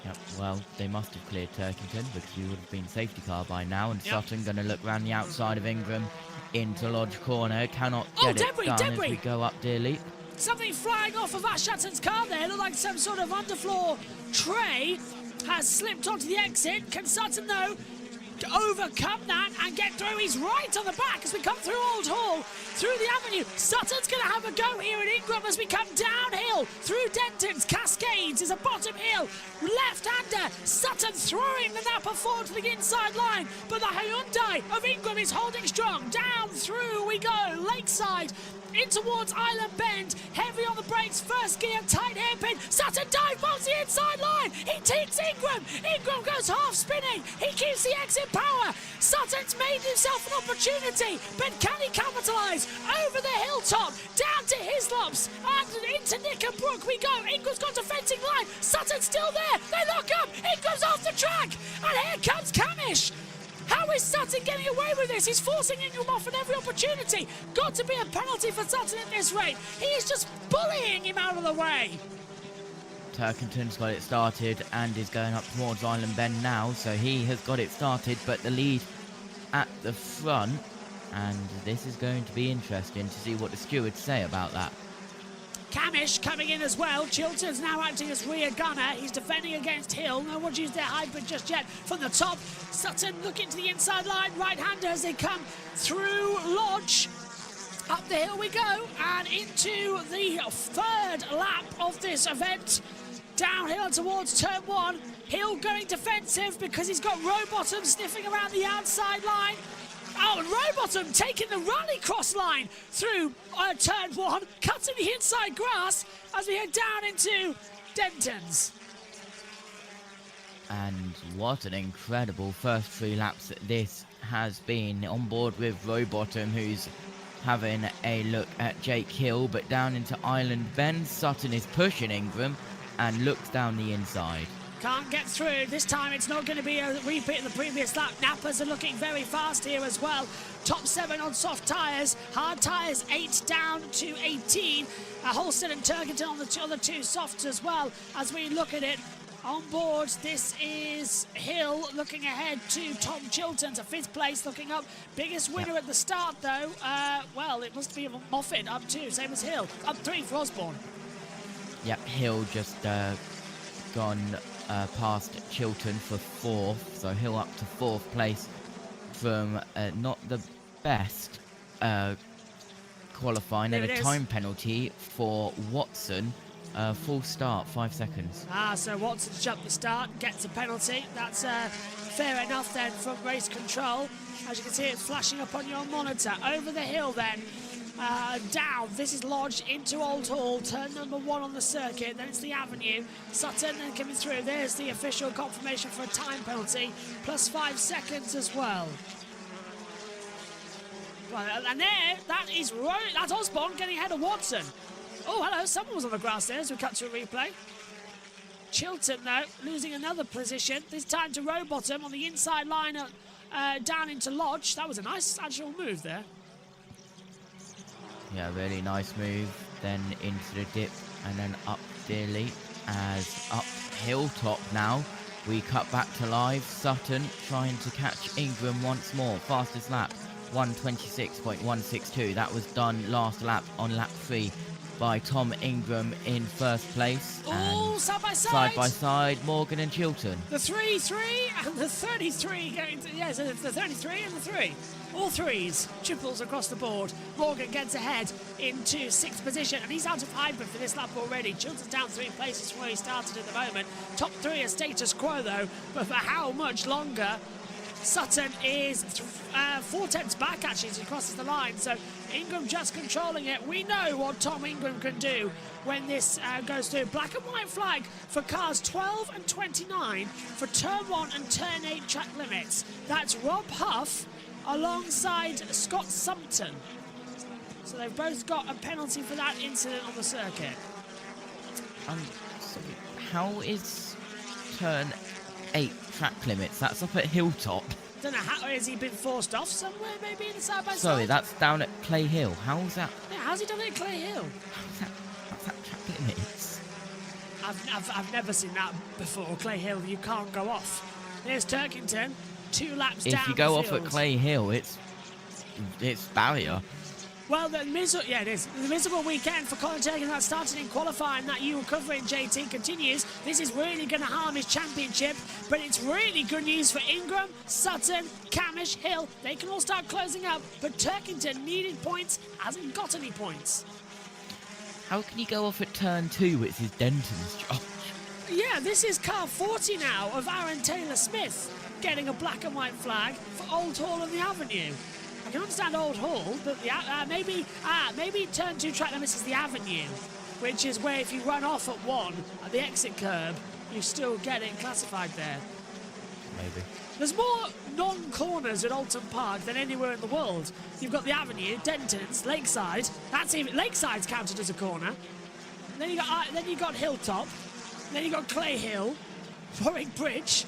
Yep, well, they must have cleared Turkington because he would have been safety car by now, and Sutton going to look round the outside of Ingram into Lodge Corner. Cannot get it done as we go up Deer Leap. Something flying off of Ash Sutton's car there. Looked like some sort of underfloor tray has slipped onto the exit. Can Sutton, though, overcome that and get through? He's right on the back as we come through Old Hall, through the Avenue. Sutton's going to have a go here at Ingram as we come downhill through Dentons. Cascades is a bottom hill. Left-hander. Sutton throwing the Napa forward to the inside line, but the Hyundai of Ingram is holding strong. Down through we go. Lakeside in towards Island Bend. Heavy on the brakes. First gear. Tight hairpin. Sutton dive bombs the inside line. He takes Ingram. Ingram goes half spinning. He keeps the exit power. Sutton's made himself an opportunity, but can he capitalise? Over the hilltop, down to Hislops, and into Knickerbrook we go. Ingram's got a fencing line. Sutton's still there. They lock up. Ingram's off the track, and here comes Camish. How is Sutton getting away with this? He's forcing Ingram off at every opportunity. Got to be a penalty for Sutton at this rate. He is just bullying him out of the way. Turkington's got it started and is going up towards Island Bend now, so he has got it started, but the lead at the front, and this is going to be interesting to see what the stewards say about that. Camish coming in as well. Chilton's now acting as rear gunner. He's defending against Hill. No one's used their hybrid just yet. From the top, Sutton looking to the inside line. Right-hander as they come through Lodge. Up the hill we go, and into the third lap of this event. Downhill towards turn one. Hill going defensive because he's got Rowbottom sniffing around the outside line. Oh, and Rowbottom taking the rallycross line through turn one, cutting the inside grass as we head down into Dentons. And what an incredible first 3 laps this has been. On board with Rowbottom, who's having a look at Jake Hill, but down into Island Bend. Sutton is pushing Ingram and looks down the inside. Can't get through. This time it's not going to be a repeat of the previous lap. Nappers are looking very fast here as well. Top 7 on soft tyres. Hard tyres 8 down to 18. Holston and Turkington on the other 2 softs as well. As we look at it, on board, this is Hill looking ahead to Tom Chilton to 5th place, looking up. Biggest winner at the start, though. Well, it must be Moffat up 2, same as Hill. Up 3 for Osborne. Yep, Hill just gone past Chilton for 4th, so Hill up to 4th place from not the best qualifying, and a time penalty for Watson. Full start, 5 seconds. So Watson jumped the start, gets a penalty. That's fair enough then from race control. As you can see, it's flashing up on your monitor. Over the hill then, down. This is Lodge into Old Hall, turn number 1 on the circuit. Then it's the Avenue. Sutton then coming through. There's the official confirmation for a time penalty, plus 5 seconds as well. Right, and there, that's Osborne getting ahead of Watson. Oh, hello, someone was on the grass there as we cut to a replay. Chilton, though, losing another position, this time to Rowbottom on the inside line down into Lodge. That was a nice actual move there. Yeah, really nice move. Then into the dip and then up Dearly as up Hilltop now. We cut back to live. Sutton trying to catch Ingram once more. Fastest lap, 1:26.162. That was done last lap on lap 3 by Tom Ingram in first place. Oh, side by side. Side by side, Morgan and Chilton. The 3-3 and the 33 going to, yeah, so it's the 33 and the 3. All threes, triples across the board. Morgan gets ahead into 6th position, and he's out of hyper for this lap already. Chilton's down 3 places from where he started at the moment. Top 3 are status quo though, but for how much longer? Sutton is 4/10 back actually as he crosses the line, so Ingram just controlling it. We know what Tom Ingram can do when this goes through. Black and white flag for cars 12 and 29 for turn 1 and turn 8 track limits. That's Rob Huff alongside Scott Sumpton. So they've both got a penalty for that incident on the circuit. So how is turn 8 track limits? That's up at Hilltop. Don't know how, has he been forced off somewhere maybe in the side by side? Sorry, that's down at Clay Hill. How's that? Yeah, how's he done it at Clay Hill? How's that track limits? I've never seen that before. Clay Hill, you can't go off. There's Turkington, 2 laps down. If you go the off field. at Clay Hill, it's barrier. Well, it is. The miserable weekend for Colin Turkington that started in qualifying that you were covering, JT, continues. This is really going to harm his championship, but it's really good news for Ingram, Sutton, Camish, Hill. They can all start closing up, but Turkington needed points, hasn't got any points. How can you go off at turn 2, which is Denton's job? Yeah, this is car 40 now of Aaron Taylor-Smith getting a black and white flag for Old Hall on the Avenue. I can understand Old Hall, but maybe turn 2 track limits is the Avenue, which is where if you run off at 1 at the exit curb, you still get it classified there. Maybe. There's more non-corners at Alton Park than anywhere in the world. You've got the Avenue, Denton's, Lakeside. That's even Lakeside's counted as a corner. Then you got Hilltop. Then you got Clay Hill, Warwick Bridge.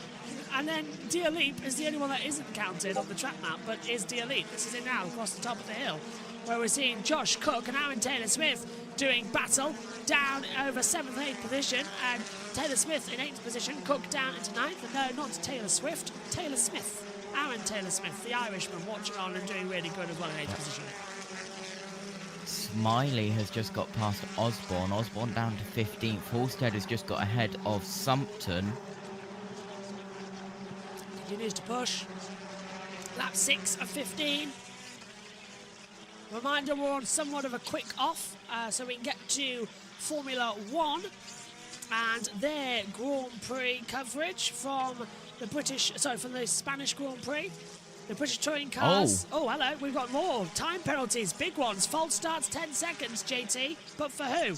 And then Deer Leap is the only one that isn't counted on the track map, but is Deer Leap. This is it now across the top of the hill, where we're seeing Josh Cook and Aaron Taylor-Smith doing battle down over 7th and 8th position, and Taylor-Smith in 8th position, Cook down into 9th, and no, not Taylor Swift, Taylor Smith. Aaron Taylor-Smith, the Irishman, watching on and doing really good as well in 8th position. Smiley has just got past Osborne. Osborne down to 15th. Halstead has just got ahead of Sumpton. Continues to push. Lap 6 of 15. Reminder, we're on somewhat of a quick off, so we can get to Formula 1 and their Grand Prix coverage from from the Spanish Grand Prix. The British touring cars. Oh, hello. We've got more time penalties, big ones. False starts, 10 seconds, JT. But for who?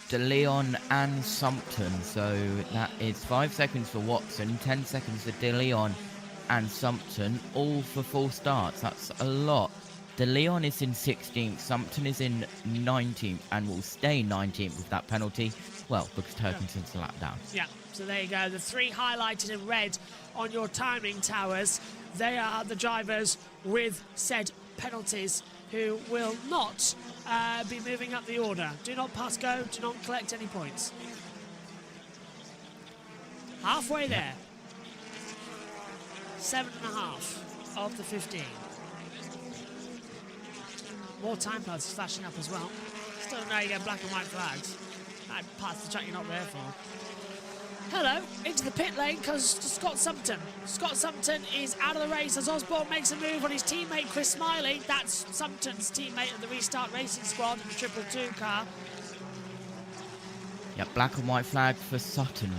De Leon and Sumpton. So that is 5 seconds for Watson, 10 seconds for De Leon and Sumpton, all for full starts. That's a lot. De Leon is in 16th, Sumpton is in 19th, and will stay 19th with that penalty. Well, because Turkington's a lap down. Yeah, so there you go. The 3 highlighted in red on your timing towers. They are the drivers with said penalties who will not be moving up the order. Do not pass go, do not collect any points. Halfway there. 7.5 of the 15. More time penalties flashing up as well. Still now you get black and white flags. That part's the track you're not there for. Hello, into the pit lane comes Scott Sumpton. Scott Sumpton is out of the race as Osborne makes a move on his teammate Chris Smiley. That's Sumpton's teammate of the Restart Racing Squad in the 222 car. Yeah, black and white flag for Sutton.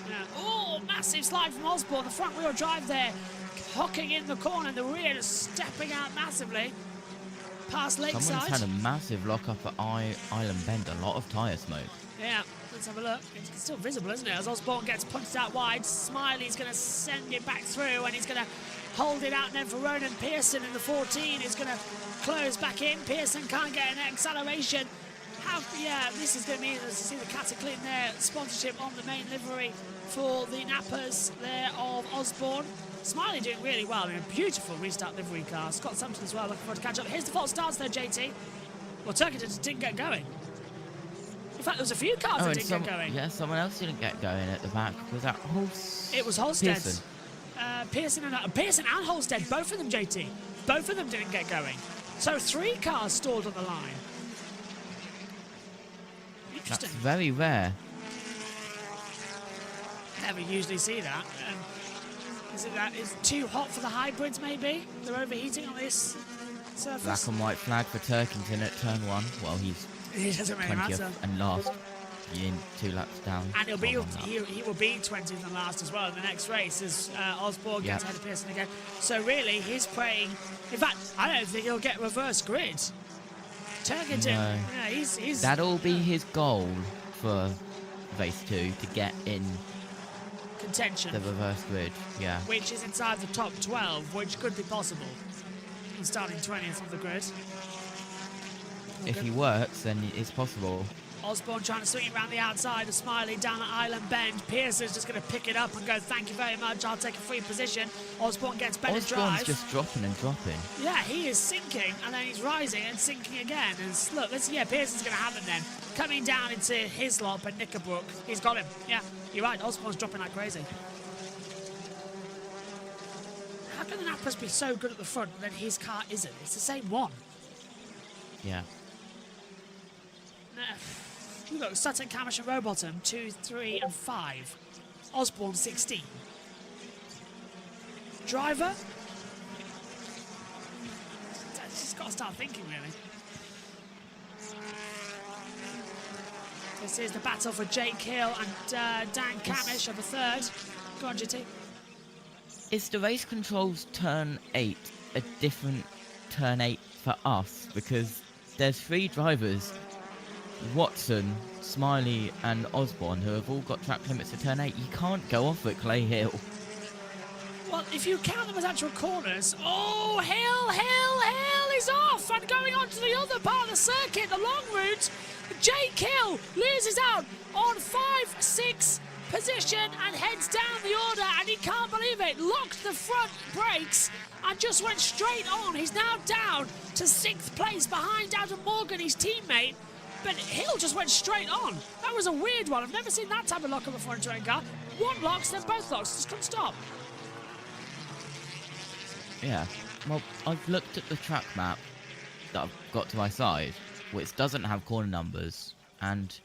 Yeah. Oh, massive slide from Osborne. The front wheel drive there, hocking in the corner. The rear just stepping out massively. Past Lakeside. Someone's had a massive lock up at Island Bend. A lot of tyre smoke. Yeah, let's have a look. It's still visible, isn't it? As Osborne gets punched out wide, Smiley's going to send it back through, and he's going to hold it out. And then for Ronan Pearson in the 14 is going to close back in. Pearson can't get an acceleration. Yeah, this is going to be interesting to see the Cataclysm there, sponsorship on the main livery for the Nappers there of Osborne. Smiley doing really well. I mean, a beautiful restart livery car. Scott Sampson as well, looking forward to catch up. Here's the false starts there, JT. Well, Turkington didn't get going. In fact, there was a few cars that didn't get going. Yeah, someone else didn't get going at the back. Was that It was Holstead. Pearson and Holstead, both of them, JT. Both of them didn't get going. So 3 cars stalled on the line. Interesting. That's very rare. Never usually see that. Is it too hot for the hybrids, maybe? They're overheating on this surface. Black and white flag for Turkington at turn 1. Well, He doesn't really 20th matter. and last. In 2 laps down. And he will be 20th and last as well in the next race as Osborne gets ahead of Pearson again. So really, he's praying. In fact, I don't think he'll get reverse grid. Turkington, yeah, he's. That'll be his goal for race 2 to get in contention. The reverse grid, yeah. Which is inside the top 12, which could be possible. He's starting 20th on the grid. If he works, then it's possible. Osborne trying to swing it around the outside of Smiley down at Island Bend. Pearson's just going to pick it up and go, thank you very much, I'll take a free position. Osborne gets better drive. Osborne's just dropping and dropping. Yeah, he is sinking, and then he's rising and sinking again. And look, Pearson's going to have it then. Coming down into Hislop and Knickerbrook. He's got him. Yeah, you're right, Osborne's dropping like crazy. How can the Nappers be so good at the front and then his car isn't? It's the same one. Yeah. Look, Sutton, Camish and Rowbottom, 2, 3 and 5. Osborne, 16. Driver? Just got to start thinking, really. This is the battle for Jake Hill and Dan Camish of the third. Go on, GT. Is the race controls turn 8 a different turn 8 for us? Because there's 3 drivers, Watson, Smiley and Osborne, who have all got track limits to turn 8. You can't go off at Clay Hill. Well, if you count them as actual corners... Oh, Hill is off and going on to the other part of the circuit, the long route. Jake Hill loses out on 5-6 position and heads down the order, and he can't believe it. Locked the front brakes and just went straight on. He's now down to 6th place behind Adam Morgan, his teammate. But Hill just went straight on. That was a weird one. I've never seen that type of locker before in a touring car. One locks, then both locks. Just couldn't stop. Yeah. Well, I've looked at the track map that I've got to my side, which doesn't have corner numbers, and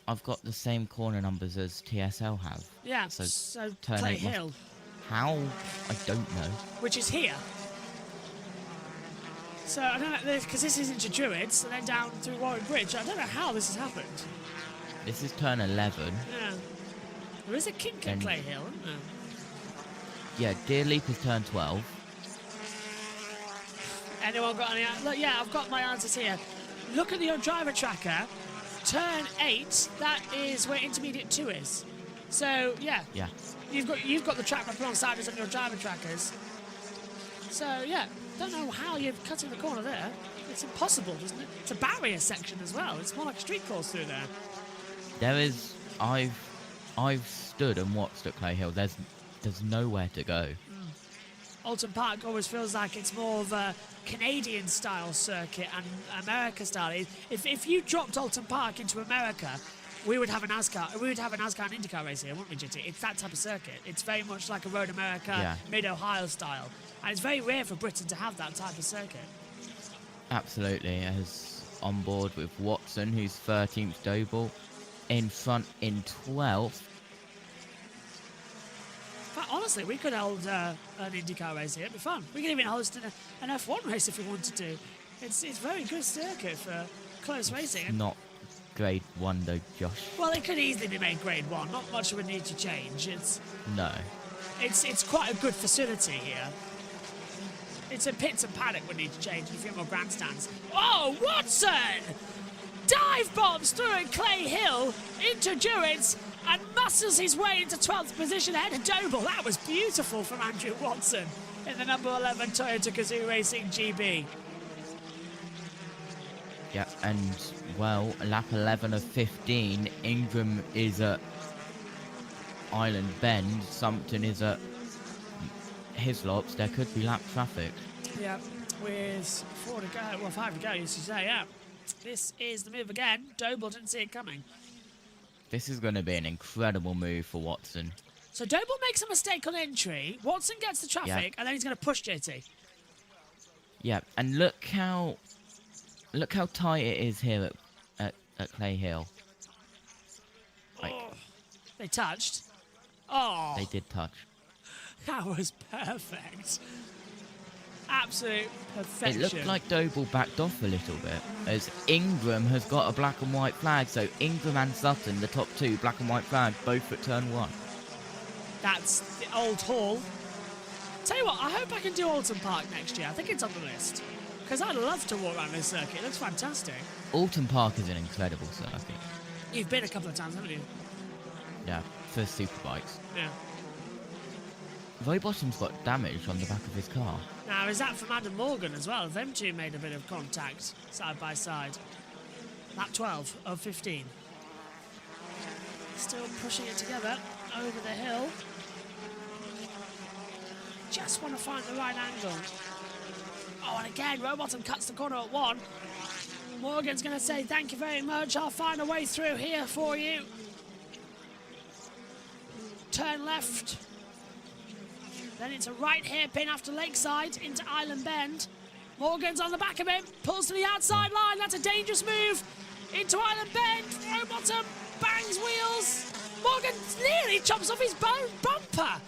I've got the same corner numbers as TSL have. Yeah, so turn Clay 8 Hill. How? I don't know. Which is here. So, I don't know, because this is into Druids, and then down through Warwick Bridge. I don't know how this has happened. This is turn 11. Yeah. There is a kink in Clay Hill, isn't there? Yeah, Deer Leap is turn 12. Anyone got any... Look, yeah, I've got my answers here. Look at the driver tracker. Turn 8, that is where intermediate 2 is. So, yeah. Yeah. You've got the track map alongside us on your driver trackers. So, yeah. Don't know how you're cutting the corner there. It's impossible, isn't it? It's a barrier section as well. It's more like a street course through there. There is... I've stood and watched at Clay Hill. There's nowhere to go. Alton Park always feels like it's more of a Canadian-style circuit and America-style. If you dropped Alton Park into America, we would have a NASCAR. We would have a NASCAR and IndyCar race here, wouldn't we, JT? It's that type of circuit. It's very much like a Road America, Mid-Ohio style. And it's very rare for Britain to have that type of circuit. Absolutely. As on board with Watson, who's 13th Doble, in front in 12th. But honestly, we could hold an IndyCar race here. It'd be fun. We could even host an F1 race if we wanted to. It's a very good circuit for close racing. Not grade 1 though, Josh. Well, it could easily be made grade 1. Not much would need to change. No. It's quite a good facility here. It's a pits and paddock would need to change and a few more grandstands. Oh, Watson! Dive bombs through at Clay Hill into Druids and muscles his way into 12th position ahead of Doble. That was beautiful from Andrew Watson in the number 11 Toyota Gazoo Racing GB. Yeah, and, well, lap 11 of 15, Ingram is at Island Bend, Sumpton is at Hislops. There could be lap traffic. Yeah, with 4 to go, well, 5 to go, you should say, yeah. This is the move again. Doble didn't see it coming. This is going to be an incredible move for Watson. So Doble makes a mistake on entry, Watson gets the traffic, and then he's going to push JT. Yeah, and look how tight it is here at Clay Hill. Like, they touched. Oh, they did touch. That was perfect. Absolute perfection. It looked like Doble backed off a little bit, as Ingram has got a black and white flag, so Ingram and Sutton, the top two, black and white flag, both at turn 1. That's the old hall. Tell you what, I hope I can do Alton Park next year. I think it's on the list. Because I'd love to walk around this circuit. It looks fantastic. Alton Park is an incredible circuit. You've been a couple of times, haven't you? Yeah, for superbikes. Yeah. Rowbottom's got damage on the back of his car. Now, is that from Adam Morgan as well? Them two made a bit of contact, side by side. Lap 12 of 15. Still pushing it together over the hill. Just want to find the right angle. Oh, and again, Rowbottom cuts the corner at 1. Morgan's going to say, thank you very much. I'll find a way through here for you. Turn left. Then it's a right hairpin after Lakeside into Island Bend. Morgan's on the back of him. Pulls to the outside line. That's a dangerous move. Into Island Bend. Rowbottom bangs wheels. Morgan nearly chops off his bumper.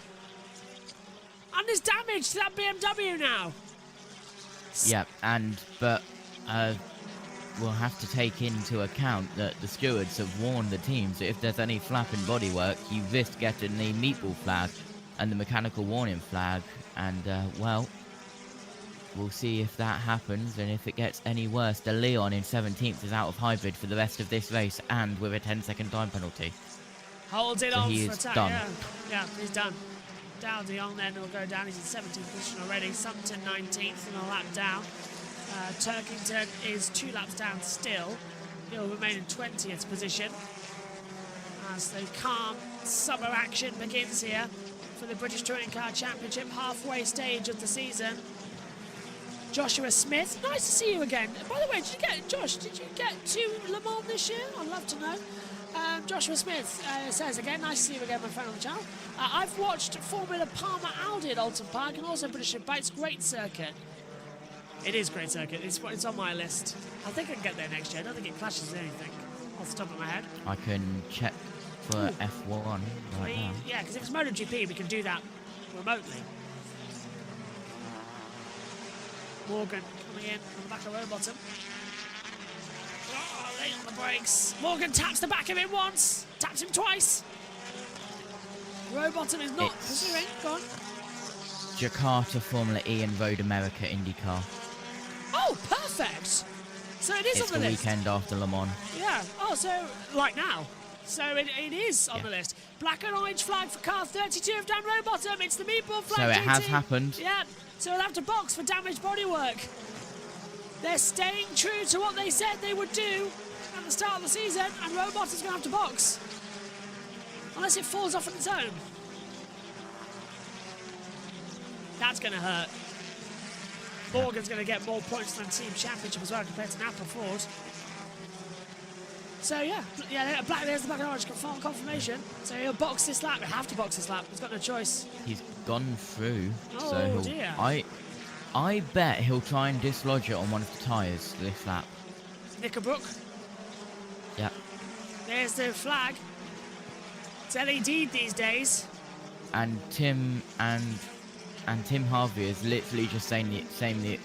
And there's damage to that BMW now. Yeah, but we'll have to take into account that the stewards have warned the teams that if there's any flap in bodywork, you risk getting the meatball flag and the mechanical warning flag. And, well, we'll see if that happens. And if it gets any worse, the Leon in 17th is out of hybrid for the rest of this race and with a 10-second time penalty. Holds it so on he for is attack. done. Yeah, he's done. Down de Jong then will go down. He's in 17th position already. Sumpton 19th and a lap down. Turkington is 2 laps down still. He'll remain in 20th position as the calm summer action begins here for the British Touring Car Championship halfway stage of the season. Joshua Smith, nice to see you again. By the way, did you get to Le Mans this year? I'd love to know. Joshua Smith says again, nice to see you again, my friend on the channel. I've watched Formula Palmer Audi at Alton Park and also British Bikes. Great circuit. It is a great circuit. It's on my list. I think I can get there next year. I don't think it clashes with anything off the top of my head. I can check for F1 right now. Yeah, because if it's MotoGP, we can do that remotely. Morgan coming in on the back of Rowbottom. Oh, late on the brakes. Morgan taps the back of him once, taps him twice. Rowbottom is not pursuing. Go on. Jakarta Formula E and Road America IndyCar. Oh, perfect. So it is It's on the the list. weekend after Le Mans. Yeah. Oh, so like now. So it is on the list. Black and orange flag for car 32 of Dan Rowbottom. It's the meatball flag. So it GT. has happened. Yeah. So we'll have to box for damaged bodywork. They're staying true to what they said they would do at the start of the season, and Rowbottom's going to have to box. Unless it falls off on its own. That's going to hurt. Morgan's going to get more points than Team Championship as well compared to Napa Ford. So yeah, there's the black and orange confirmation. So he'll box this lap. He'll have to box this lap. He's got no choice. He's gone through. Oh, so he'll, dear. I bet he'll try and dislodge it on one of the tyres this lap. Knickerbrook. Yeah. There's the flag. It's LED these days. And Tim Harvey is literally just saying the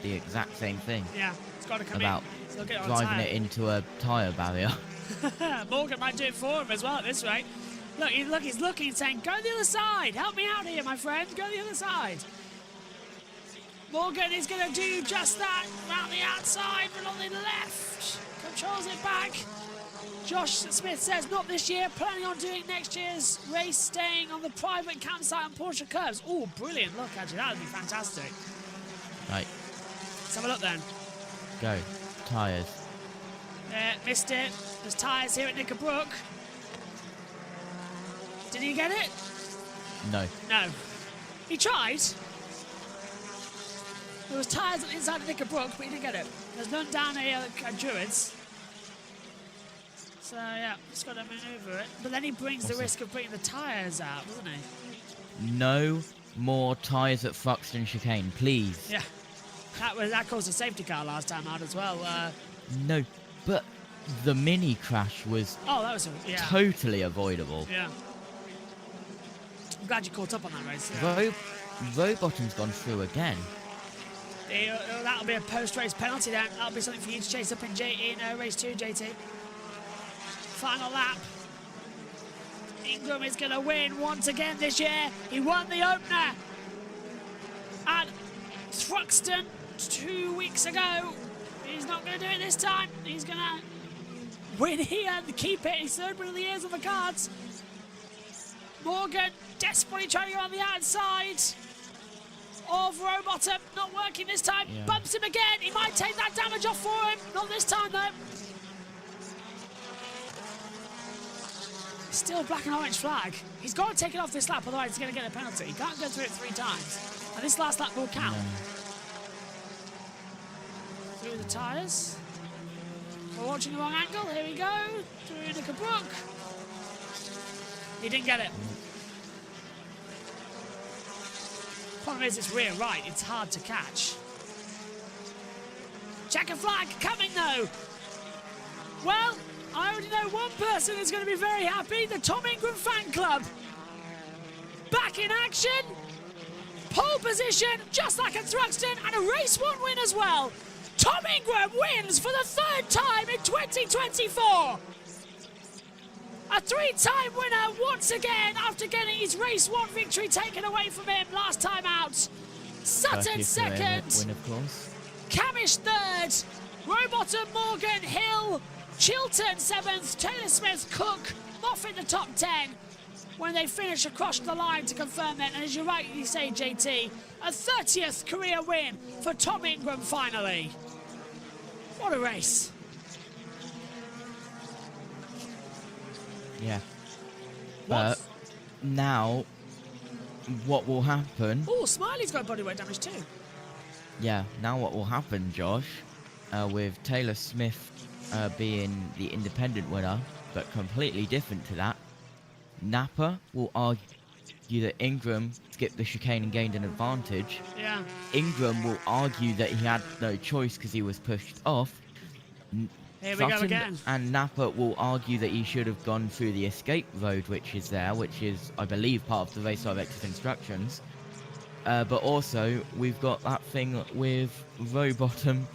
exact same thing. Yeah, it's got to come about in. So get it on driving time. it into a tyre barrier. Morgan might do it for him as well at this rate. Look, he's looking, saying, go the other side. Help me out here, my friend. Go the other side. Morgan is going to do just that. Round the outside, but on the left. Controls it back. Josh Smith says, not this year. Planning on doing next year's race, staying on the private campsite on Porsche curves. Oh, brilliant look, actually. That would be fantastic. Right. Let's have a look then. Go. tyres. Missed it. There's tyres here at Knickerbrook. Did he get it? No. No. He tried. There was tyres inside of Knickerbrook, but he didn't get it. There's none down here at Druids. So, yeah, just got to manoeuvre it. But then he brings the risk of bringing the tyres out, doesn't he? No more tyres at Thruxton chicane, please. Yeah. That caused a safety car last time out as well. No, but the mini crash was totally avoidable. Yeah. I'm glad you caught up on that race. Rowbottom's gone through again. That'll be a post-race penalty then. That'll be something for you to chase up in race 2, JT. Final lap. Ingram is going to win once again this year. He won the opener at Thruxton 2 weeks ago. He's not going to do it this time. He's going to win here and keep it. His third win of the year is on the cards. Morgan desperately trying to go on the outside of Rowbottom. Not working this time. Yeah. Bumps him again. He might take that damage off for him. Not this time though. Still black and orange flag. He's got to take it off this lap, otherwise he's going to get a penalty. He can't go through it 3 times. And this last lap will count. No. Through the tyres. We're watching the wrong angle. Here we go. Through Knickerbrook. He didn't get it. Problem is, it's rear right. It's hard to catch. Checker flag coming though. Well, I already know one person who's going to be very happy. The Tom Ingram fan club. Back in action. Pole position, just like at Thruxton, and a race 1 win as well. Tom Ingram wins for the 3rd time in 2024. A 3-time winner once again after getting his race 1 victory taken away from him last time out. Sutton 2nd. Win, of course. Camish 3rd. Rowbottom, Morgan, Hill, Chilton 7th, Taylor Smith, Cook, Moffat in the top 10 when they finish across the line to confirm that. And as you rightly say, JT, a 30th career win for Tom Ingram finally. What a race. Yeah. But now, what will happen? Oh, Smiley's got bodyweight damage too. Yeah, now what will happen, Josh, with Taylor Smith being the independent winner, but completely different to that, Napa will argue that Ingram skipped the chicane and gained an advantage. Yeah. Ingram will argue that he had no choice because he was pushed off. Here we go again. And Napa will argue that he should have gone through the escape road, which is there, which is, I believe, part of the race director's instructions. But also, we've got that thing with Rowbottom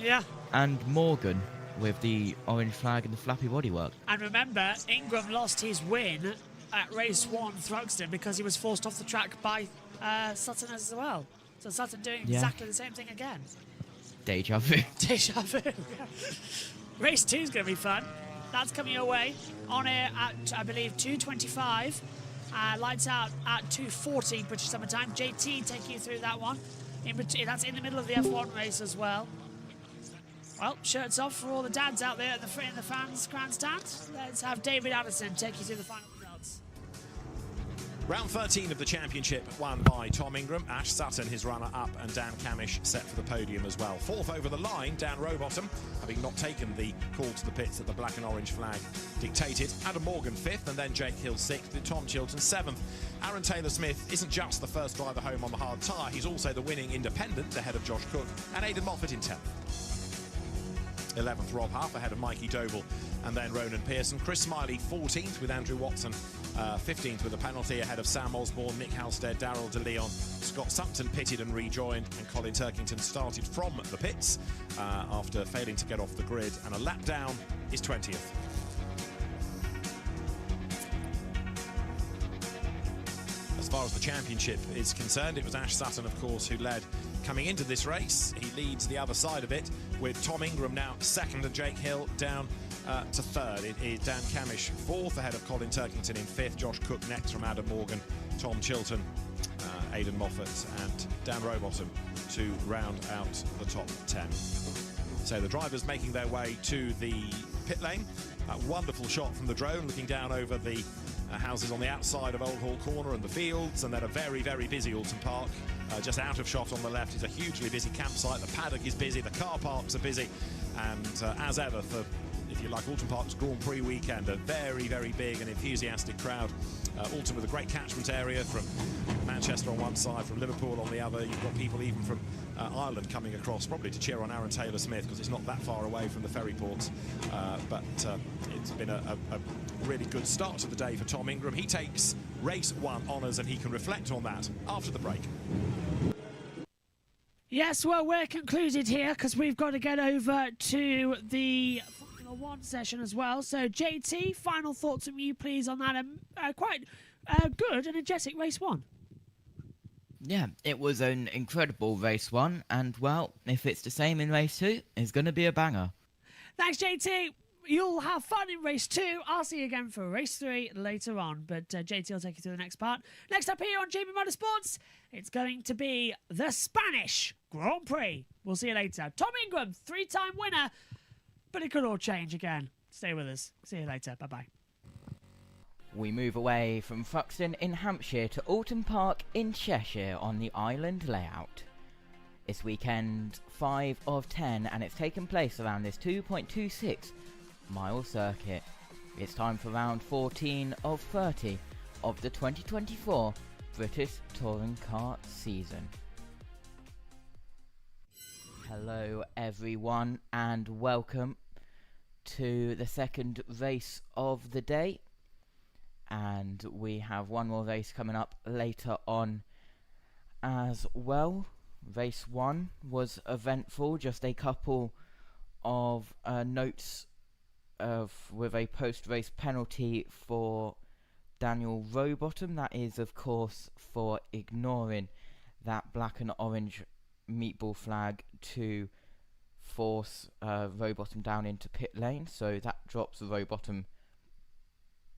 and Morgan with the orange flag and the flappy bodywork. And remember, Ingram lost his win at race 1 Thruxton because he was forced off the track by Sutton as well. So Sutton doing exactly the same thing again. Deja vu. Deja vu. Race 2 is going to be fun. That's coming your way on air at, I believe, 2:25. Lights out at 2:40 British Summer Time. JT take you through that one. That's in the middle of the F1 race as well. Well, shirts off for all the dads out there in the fans grandstand. Let's have David Addison take you through the final results. Round 13 of the championship won by Tom Ingram. Ash Sutton, his runner-up, and Dan Camish set for the podium as well. 4th over the line, Dan Rowbottom, having not taken the call to the pits that the black and orange flag dictated. Adam Morgan 5th, and then Jake Hill 6th, and Tom Chilton 7th. Aaron Taylor Smith isn't just the first driver home on the hard tyre, he's also the winning independent ahead of Josh Cook, and Aidan Moffat in 10th. 11th, Rob Huff ahead of Mikey Doble, and then Ronan Pearson. Chris Smiley 14th with Andrew Watson, 15th with a penalty ahead of Sam Osborne, Nick Halstead, Darrell De Leon. Scott Sumpton pitted and rejoined, and Colin Turkington started from the pits after failing to get off the grid, and a lap down is 20th. As far as the championship is concerned, it was Ash Sutton, of course, who led coming into this race. He leads the other side of it, with Tom Ingram now 2nd and Jake Hill down to 3rd. It is Dan Camish 4th ahead of Colin Turkington in 5th. Josh Cook next from Adam Morgan, Tom Chilton, Aidan Moffat and Dan Rowbottom to round out the top 10. So the drivers making their way to the pit lane. A wonderful shot from the drone looking down over the houses on the outside of Old Hall Corner and the fields, and then a very, very busy Alton Park. Just out of shot on the left is a hugely busy campsite. The paddock is busy, the car parks are busy, and as ever for, if you like, Alton Park's Grand Prix weekend, a very, very big and enthusiastic crowd. Alton with a great catchment area from Manchester on one side, from Liverpool on the other. You've got people even from Ireland coming across, probably to cheer on Aaron Taylor-Smith, because it's not that far away from the ferry ports. But it's been a really good start to the day for Tom Ingram. He takes race 1 honours, and he can reflect on that after the break. Yes, well, we're concluded here because we've got to get over to the Formula 1 session as well. So, JT, final thoughts from you, please, on that quite good, energetic race 1. Yeah, it was an incredible race 1, and, well, if it's the same in race 2, it's going to be a banger. Thanks, JT. You'll have fun in race 2. I'll see you again for race 3 later on. But JT will take you through the next part. Next up here on JB Motorsports, it's going to be the Spanish Grand Prix. We'll see you later. Tom Ingram, 3-time winner. But it could all change again. Stay with us. See you later. Bye-bye. We move away from Thruxton in Hampshire to Alton Park in Cheshire on the island layout. This weekend, 5 of 10, and it's taken place around this 2.26 mile circuit. It's time for round 14 of 30 of the 2024 British Touring Car season. Hello everyone, and welcome to the second race of the day, and we have one more race coming up later on as well. Race 1 was eventful, just a couple of notes with a post-race penalty for Daniel Rowbottom. That is, of course, for ignoring that black and orange meatball flag to force Rowbottom down into pit lane. So that drops Rowbottom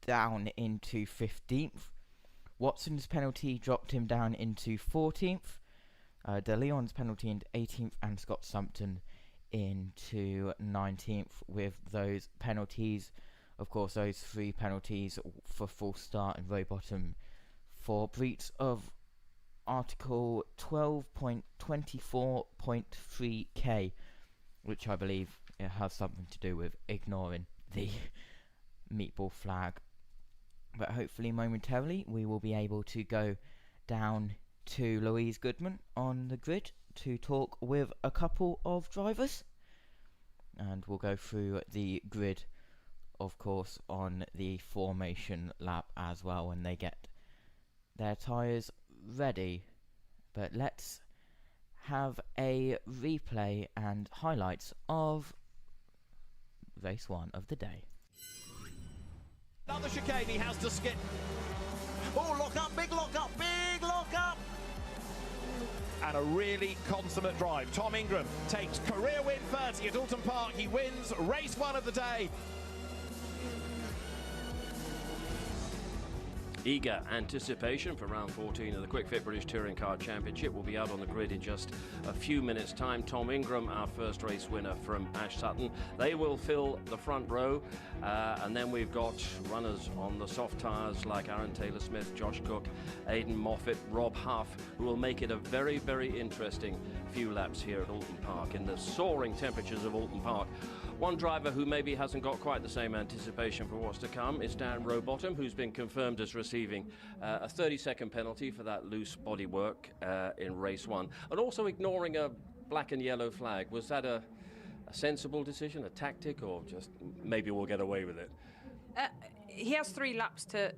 down into 15th. Watson's penalty dropped him down into 14th. De Leon's penalty into 18th, and Scott Sumpton into 19th with those penalties. Of course, those 3 penalties for false start and Rowbottom for breach of Article 12.24.3k, which I believe it has something to do with ignoring the meatball flag. But hopefully momentarily we will be able to go down to Louise Goodman on the grid to talk with a couple of drivers, and we'll go through the grid, of course, on the formation lap as well when they get their tyres ready. But let's have a replay and highlights of race 1 of the day. Another chicane he has to skip. Oh, lock up, big lock up, big lock up! And a really consummate drive. Tom Ingram takes career win 30 at Alton Park. He wins race 1 of the day. Eager anticipation for round 14 of the Quick Fit British Touring Car Championship will be out on the grid in just a few minutes' time. Tom Ingram, our first race winner from Ash Sutton. They will fill the front row, and then we've got runners on the soft tyres like Aaron Taylor-Smith, Josh Cook, Aidan Moffat, Rob Huff, who will make it a very, very interesting few laps here at Alton Park in the soaring temperatures of Alton Park. One driver who maybe hasn't got quite the same anticipation for what's to come is Dan Rowbottom, who's been confirmed as receiving a 30-second penalty for that loose bodywork in race 1, and also ignoring a black and yellow flag. Was that a sensible decision, a tactic, or just maybe we'll get away with it? He has 3 laps to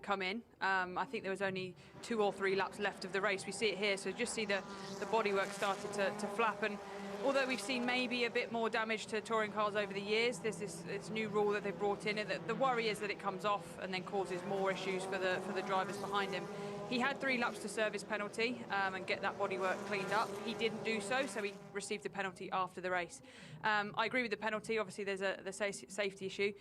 come in. I think there was only 2 or 3 laps left of the race. We see it here, so just see the bodywork started to flap. And although we've seen maybe a bit more damage to touring cars over the years, there's this new rule that they've brought in. The worry is that it comes off and then causes more issues for the drivers behind him. He had 3 laps to serve his penalty and get that bodywork cleaned up. He didn't do so he received the penalty after the race. I agree with the penalty. Obviously, there's the safety issue.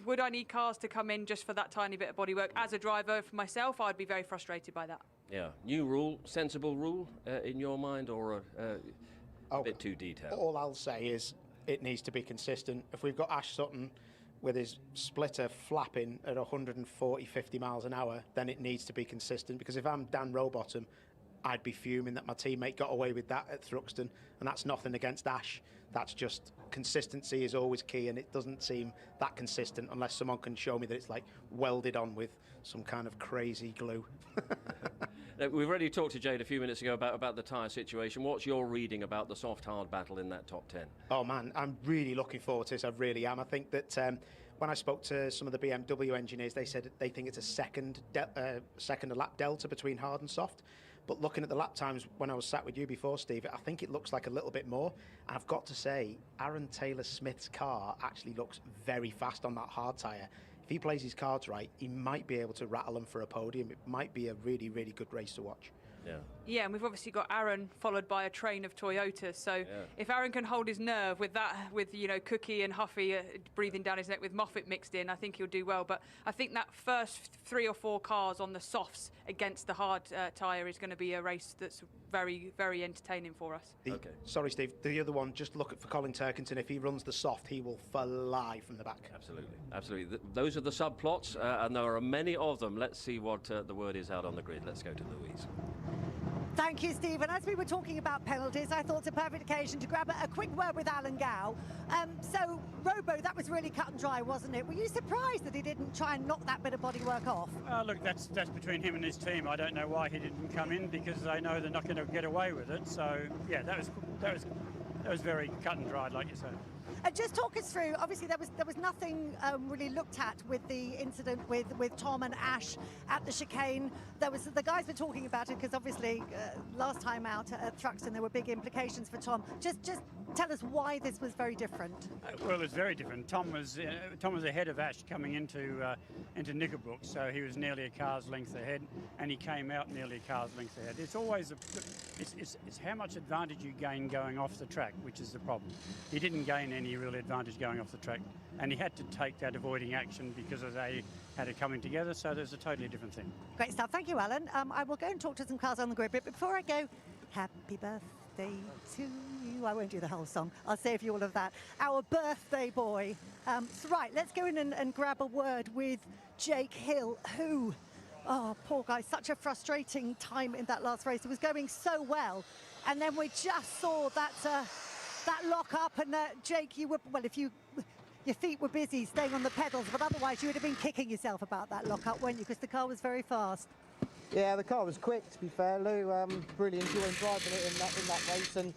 Would I need cars to come in just for that tiny bit of bodywork? As a driver, for myself, I'd be very frustrated by that. Yeah, new rule, sensible rule in your mind, or a bit too detailed. All I'll say is it needs to be consistent. If we've got Ash Sutton with his splitter flapping at 140, 50 miles an hour, then it needs to be consistent, because if I'm Dan Rowbottom, I'd be fuming that my teammate got away with that at Thruxton, and that's nothing against Ash. That's just consistency is always key, and it doesn't seem that consistent unless someone can show me that it's like welded on with some kind of crazy glue. We've already talked to Jade a few minutes ago about the tyre situation. What's your reading about the soft-hard battle in that top 10? Oh man, I'm really looking forward to this. I really am. I think that when I spoke to some of the BMW engineers, they said they think it's a second lap delta between hard and soft. But looking at the lap times when I was sat with you before, Steve, I think it looks like a little bit more. And I've got to say, Aaron Taylor-Smith's car actually looks very fast on that hard tyre. If he plays his cards right, he might be able to rattle them for a podium. It might be a really, really good race to watch. Yeah, and we've obviously got Aaron followed by a train of Toyotas. So if Aaron can hold his nerve with that, with Cookie and Huffy breathing down his neck with Moffat mixed in, I think he'll do well. But I think that first 3 or 4 cars on the softs against the hard tyre is going to be a race that's very, very entertaining for us. Sorry, Steve. The other one, just look for Colin Turkington. If he runs the soft, he will fly from the back. Absolutely. Those are the subplots, and there are many of them. Let's see what the word is out on the grid. Let's go to Louise. Thank you, Stephen. As we were talking about penalties, I thought it's a perfect occasion to grab a quick word with Alan Gow. So, Robo, that was really cut and dry, wasn't it? Were you surprised that he didn't try and knock that bit of bodywork off? Look, that's between him and his team. I don't know why he didn't come in, because they know they're not going to get away with it. So, yeah, that was very cut and dried, like you said. And just talk us through, obviously there was nothing really looked at with the incident with Tom and Ash at the chicane. The guys were talking about it because obviously last time out at Thruxton there were big implications for Tom. Just tell us why this was very different. Well, it's very different. Tom was ahead of Ash coming into Knickerbrook, so he was nearly a car's length ahead, and he came out nearly a car's length ahead. It's always it's how much advantage you gain going off the track, which is the problem. He didn't gain any real advantage going off the track, and he had to take that avoiding action because they had it coming together, so there's a totally different thing. Great stuff. Thank you, Alan. I will go and talk to some cars on the grid, but before I go, happy birthday to you. I won't do the whole song. I'll save you all of that. Our birthday boy. So right, let's go in and grab a word with Jake Hill, who, oh, poor guy, such a frustrating time in that last race. It was going so well, and then we just saw that lock up, and Jake, you were, well, if your feet were busy staying on the pedals, but otherwise you would have been kicking yourself about that lock up, weren't you? Because the car was very fast. Yeah, the car was quick, to be fair, Lou. Really enjoying driving it in that race, and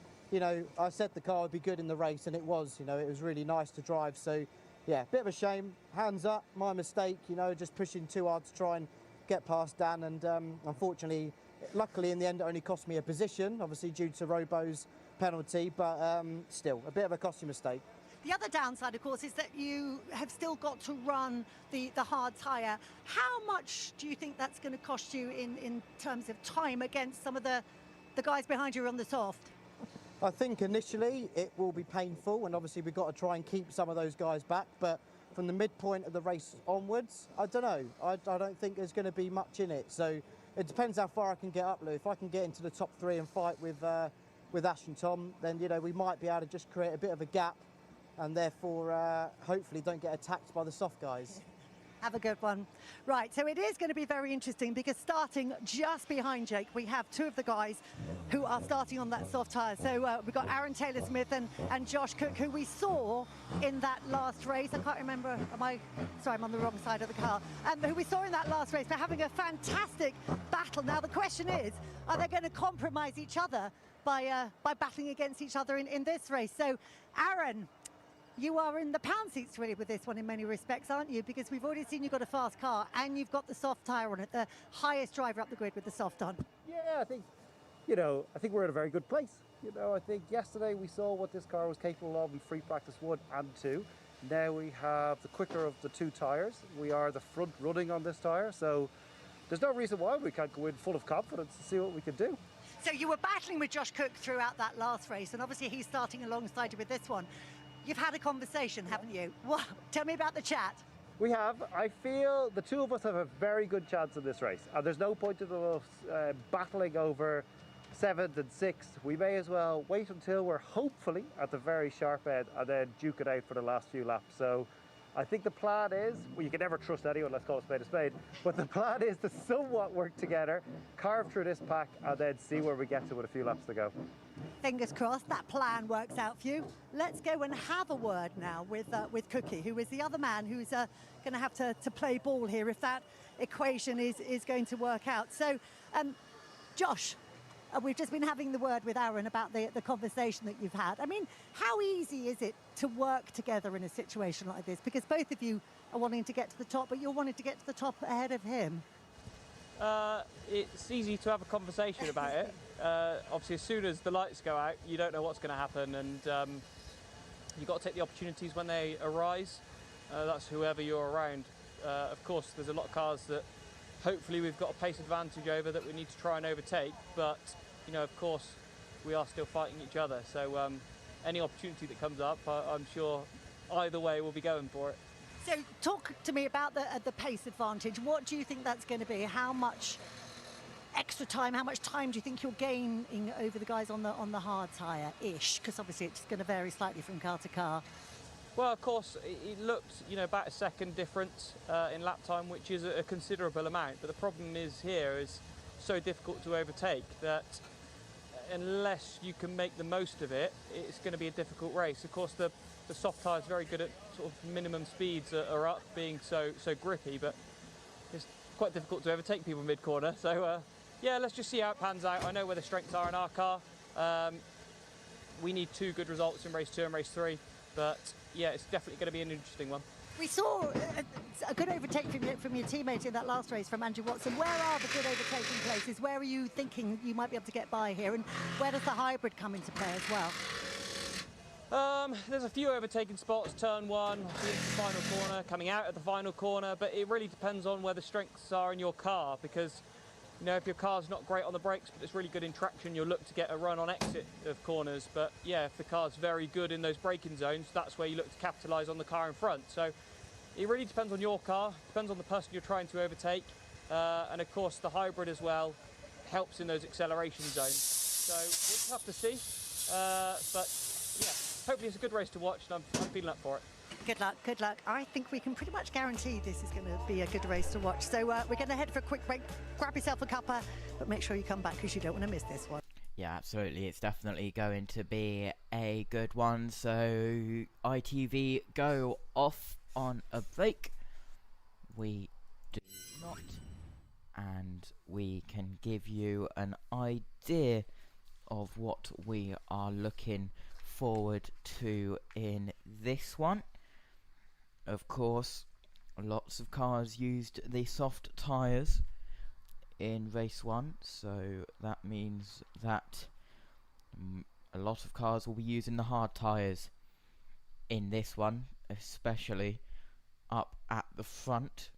I said the car would be good in the race, and it was. It was really nice to drive. So yeah, bit of a shame. Hands up, my mistake. Just pushing too hard to try and get past Dan, and unfortunately, luckily in the end, it only cost me a position, obviously due to Robo's penalty, but still a bit of a costly mistake. The other downside, of course, is that you have still got to run the hard tyre. How much do you think that's going to cost you in terms of time against some of the guys behind you on the soft? I think initially it will be painful, and obviously we've got to try and keep some of those guys back, but from the midpoint of the race onwards, I don't know. I don't think there's going to be much in it. So it depends how far I can get up, Lou. If I can get into the top 3 and fight with Ash and Tom, then we might be able to just create a bit of a gap, and therefore hopefully don't get attacked by the soft guys. Have a good one. Right, so it is going to be very interesting, because starting just behind Jake, we have 2 of the guys who are starting on that soft tyre. So we've got Aaron Taylor-Smith and Josh Cook, who we saw in that last race. I can't remember, sorry, I'm on the wrong side of the car. Who we saw in that last race. They're having a fantastic battle. Now the question is, are they going to compromise each other by battling against each other in this race? So Aaron, you are in the pound seats really with this one in many respects, aren't you? Because we've already seen you've got a fast car and you've got the soft tyre on it, the highest driver up the grid with the soft on. Yeah, I think we're in a very good place. I think yesterday we saw what this car was capable of in free practice 1 and 2. Now we have the quicker of the 2 tyres. We are the front running on this tyre, so there's no reason why we can't go in full of confidence to see what we can do. So you were battling with Josh Cook throughout that last race, and obviously he's starting alongside you with this one. You've had a conversation, haven't you? Well, tell me about the chat. We have. I feel the 2 of us have a very good chance in this race, and there's no point in us battling over 7th and 6th, we may as well wait until we're hopefully at the very sharp end and then duke it out for the last few laps. So I think the plan is, well, you can never trust anyone, let's call a spade, but the plan is to somewhat work together, carve through this pack, and then see where we get to with a few laps to go. Fingers crossed that plan works out for you. Let's go and have a word now with Cookie, who is the other man who's going to have to play ball here if that equation is going to work out. So, Josh, we've just been having the word with Aaron about the conversation that you've had. I mean, how easy is it to work together in a situation like this? Because both of you are wanting to get to the top, but you're wanting to get to the top ahead of him. It's easy to have a conversation about it. Obviously, as soon as the lights go out, you don't know what's going to happen, and you've got to take the opportunities when they arise. That's whoever you're around. Of course, there's a lot of cars that hopefully we've got a pace advantage over that we need to try and overtake, but you know, of course, we are still fighting each other. So any opportunity that comes up, I'm sure either way we'll be going for it. So talk to me about the pace advantage. What do you think that's going to be? How much extra time, how much time do you think you're gaining over the guys on the hard tyre-ish? Because obviously it's going to vary slightly from car to car. Well, of course, it looked, you know, about a second difference in lap time, which is a considerable amount. But the problem is here is so difficult to overtake that unless you can make the most of it, it's going to be a difficult race. Of course, the soft tyre is very good at sort of minimum speeds are up, being so grippy, but it's quite difficult to overtake people mid-corner. So, yeah, let's just see how it pans out. I know where the strengths are in our car. We need 2 good results in race 2 and race 3, but yeah, it's definitely going to be an interesting one. We saw a good overtake from your teammate in that last race from Andrew Watson. Where are the good overtaking places? Where are you thinking you might be able to get by here? And where does the hybrid come into play as well? There's a few overtaking spots, turn 1, the final corner, coming out of the final corner, but it really depends on where the strengths are in your car, because you know, if your car's not great on the brakes but it's really good in traction, you'll look to get a run on exit of corners. But yeah, if the car's very good in those braking zones, that's where you look to capitalise on the car in front. So it really depends on your car, depends on the person you're trying to overtake, and of course the hybrid as well helps in those acceleration zones. So we'll have to see, but yeah, hopefully it's a good race to watch, and I'm feeling up for it. Good luck, good luck. I think we can pretty much guarantee this is going to be a good race to watch. So we're going to head for a quick break. Grab yourself a cuppa, but make sure you come back because you don't want to miss this one. Yeah, absolutely. It's definitely going to be a good one. So ITV go off on a break. We do not. And we can give you an idea of what we are looking forward to in this one. Of course, lots of cars used the soft tyres in race 1, so that means that a lot of cars will be using the hard tyres in this one, especially up at the front,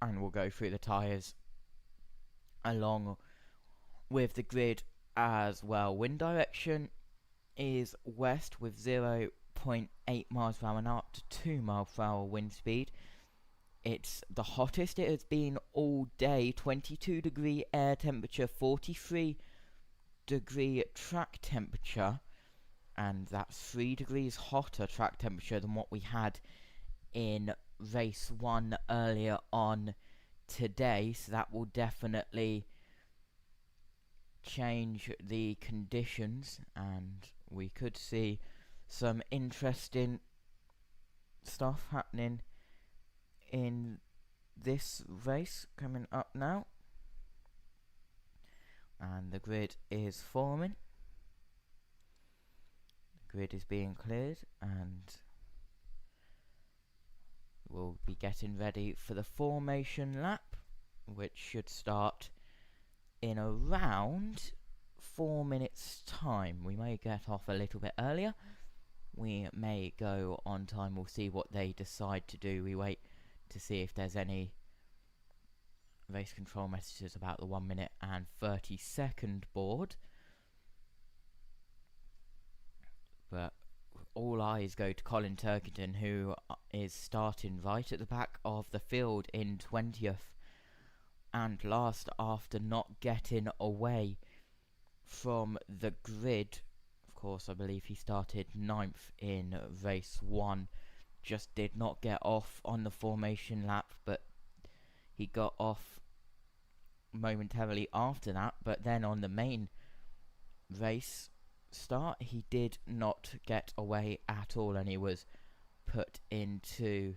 and we'll go through the tyres along with the grid as well. Wind direction is west with 0.8 miles per hour now up to 2 miles per hour wind speed. It's the hottest it has been all day. 22 degree air temperature, 43 degree track temperature, and that's 3 degrees hotter track temperature than what we had in race 1 earlier on today. So that will definitely change the conditions, and we could see some interesting stuff happening in this race coming up now. And the grid is forming. The grid is being cleared, and we'll be getting ready for the formation lap, which should start in around 4 minutes time. We may get off a little bit earlier, we may go on time. We'll see what they decide to do. We wait to see if there's any race control messages about the 1 minute and 30 second board, but all eyes go to Colin Turkington, who is starting right at the back of the field in 20th and last after not getting away from the grid. Of course, I believe he started 9th in race 1. Just did not get off on the formation lap, but he got off momentarily after that. But then on the main race start, he did not get away at all, and he was put into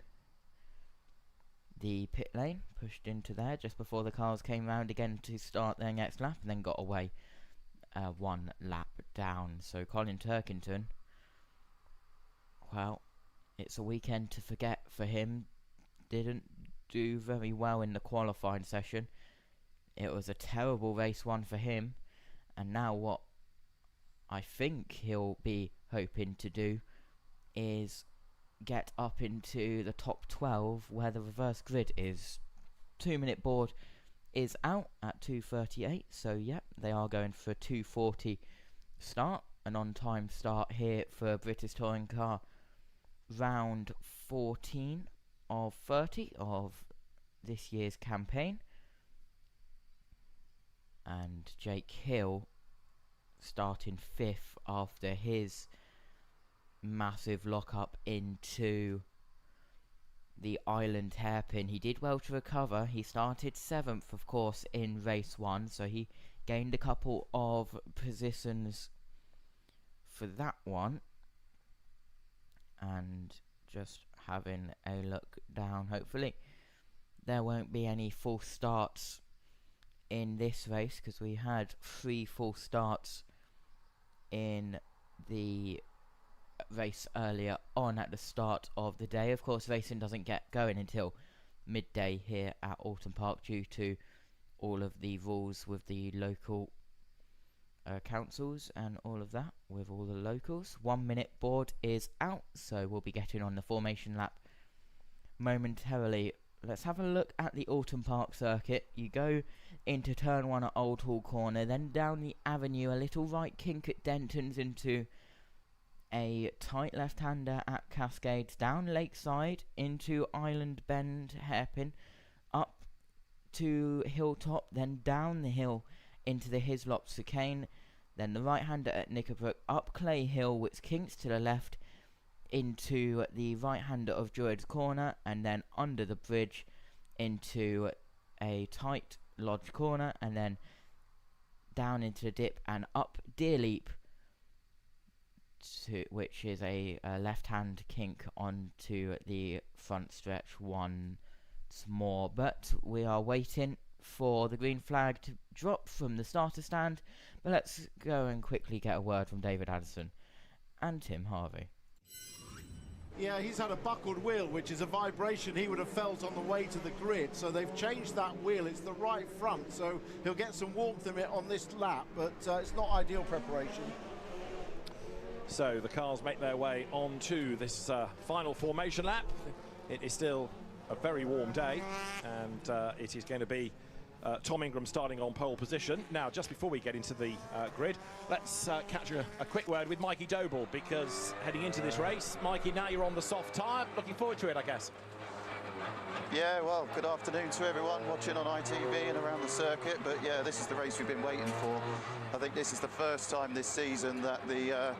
the pit lane, pushed into there just before the cars came round again to start their next lap, and then got away 1 lap down. So Colin Turkington, well, it's a weekend to forget for him. Didn't do very well in the qualifying session. It was a terrible race 1 for him, and now what I think he'll be hoping to do is get up into the top 12 where the reverse grid is. 2-minute board is out at 2:38, so yeah, they are going for a 2:40 start, an on-time start here for British Touring Car round 14 of 30 of this year's campaign. And Jake Hill starting 5th after his massive lock-up into the island hairpin. He did well to recover. He started 7th, of course, in race 1, so he gained a couple of positions for that one. And just having a look down, hopefully there won't be any false starts in this race, because we had 3 false starts in the race earlier on at the start of the day. Of course, racing doesn't get going until midday here at Alton Park due to all of the rules with the local councils and all of that with all the locals. 1-minute board is out, so we'll be getting on the formation lap momentarily. Let's have a look at the Alton Park circuit. You go into turn 1 at Old Hall Corner, then down the avenue, a little right kink at Denton's into a tight left-hander at Cascades, down Lakeside into Island Bend hairpin, up to Hilltop, then down the hill into the Hislop chicane, then the right-hander at Knickerbrook, up Clay Hill, which kinks to the left into the right-hander of Druids Corner, and then under the bridge into a tight Lodge Corner, and then down into the dip and up Deer Leap, which is a left-hand kink onto the front stretch once more. But we are waiting for the green flag to drop from the starter stand. But let's go and quickly get a word from David Addison and Tim Harvey. Yeah, he's had a buckled wheel, which is a vibration he would have felt on the way to the grid. So they've changed that wheel. It's the right front, so he'll get some warmth in it on this lap, but it's not ideal preparation. So the cars make their way onto this final formation lap. It is still a very warm day, and it is going to be Tom Ingram starting on pole position. Now, just before we get into the grid, let's catch a quick word with Mikey Doble, because heading into this race, Mikey, now you're on the soft tyre. Looking forward to it, I guess. Yeah, well, good afternoon to everyone watching on ITV and around the circuit. But yeah, this is the race we've been waiting for. I think this is the first time this season that the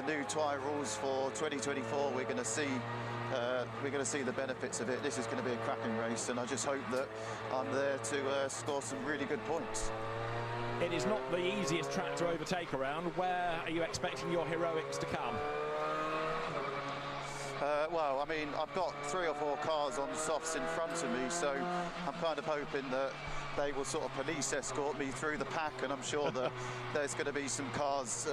new tyre rules for 2024 we're going to see the benefits of it. This is going to be a cracking race, and I just hope that I'm there to score some really good points. It is not the easiest track to overtake around. Where are you expecting your heroics to come? Well, I mean, I've got 3 or 4 cars on softs in front of me, so I'm kind of hoping that they will sort of police escort me through the pack, and I'm sure that there's going to be some cars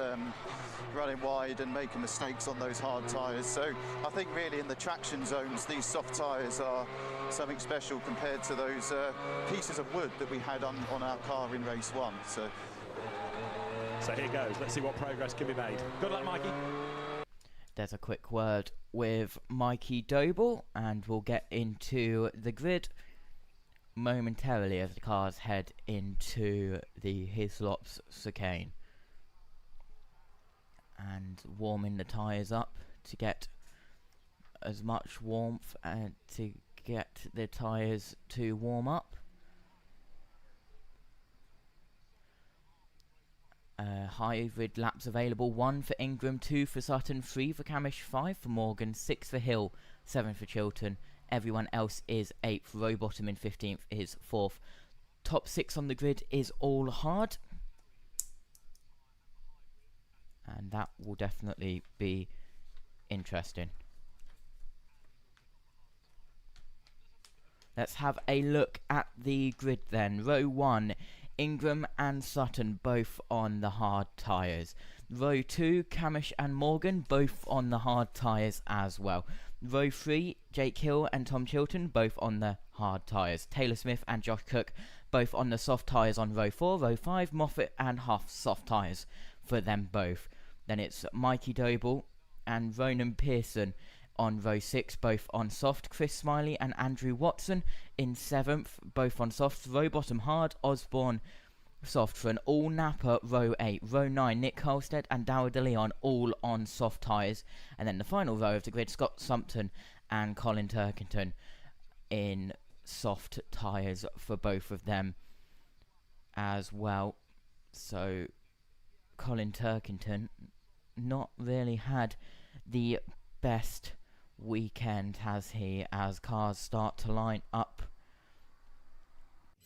running wide and making mistakes on those hard tyres. So I think really in the traction zones, these soft tyres are something special compared to those pieces of wood that we had on our car in race 1. So here goes. Let's see what progress can be made. Good luck, Mikey. There's a quick word with Mikey Doble, and we'll get into the grid momentarily as the cars head into the Hislop's chicane. And warming the tyres up to get as much warmth and to get the tyres to warm up. hybrid laps available. 1 for Ingram, 2 for Sutton, 3 for Camish, 5 for Morgan, 6 for Hill, 7 for Chilton. Everyone else is 8th. Rowbottom in 15th is 4th. Top 6 on the grid is all hard. And that will definitely be interesting. Let's have a look at the grid then. Row 1, Ingram and Sutton both on the hard tyres. Row 2, Camish and Morgan both on the hard tyres as well. Row 3, Jake Hill and Tom Chilton both on the hard tyres. Taylor Smith and Josh Cook both on the soft tyres on row 4. Row 5, Moffat and Huff soft tyres for them both. Then it's Mikey Doble and Ronan Pearson on row 6, both on soft. Chris Smiley and Andrew Watson in 7th, both on soft. Row bottom hard, Osborne soft for an all napper. Row 8, row 9, Nick Halstead and Dower De Leon all on soft tyres. And then the final row of the grid, Scott Sumpton and Colin Turkington in soft tyres for both of them as well. So Colin Turkington not really had the best weekend, has he, as cars start to line up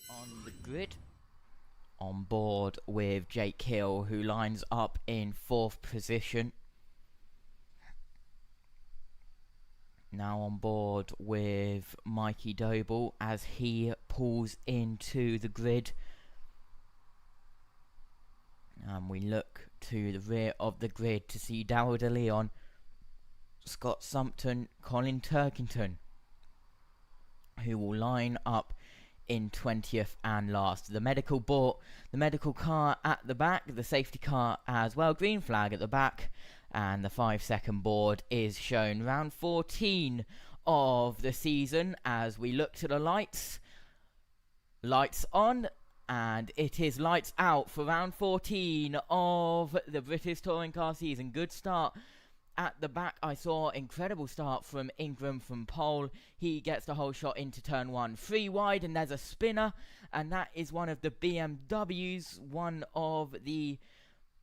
on the grid. On board with Jake Hill, who lines up in 4th position. Now on board with Mikey Doble as he pulls into the grid. And we look to the rear of the grid to see Dower De Leon, Scott Sumpton, Colin Turkington, who will line up in 20th and last. The medical car at the back, the safety car as well, green flag at the back, and the 5-second board is shown. Round 14 of the season as we look to the lights. Lights on, and it is lights out for round 14 of the British Touring Car season. Good start at the back. I saw incredible start from Ingram from pole. He gets the whole shot into turn 1. 3 wide, and there's a spinner, and that is one of the BMWs. One of the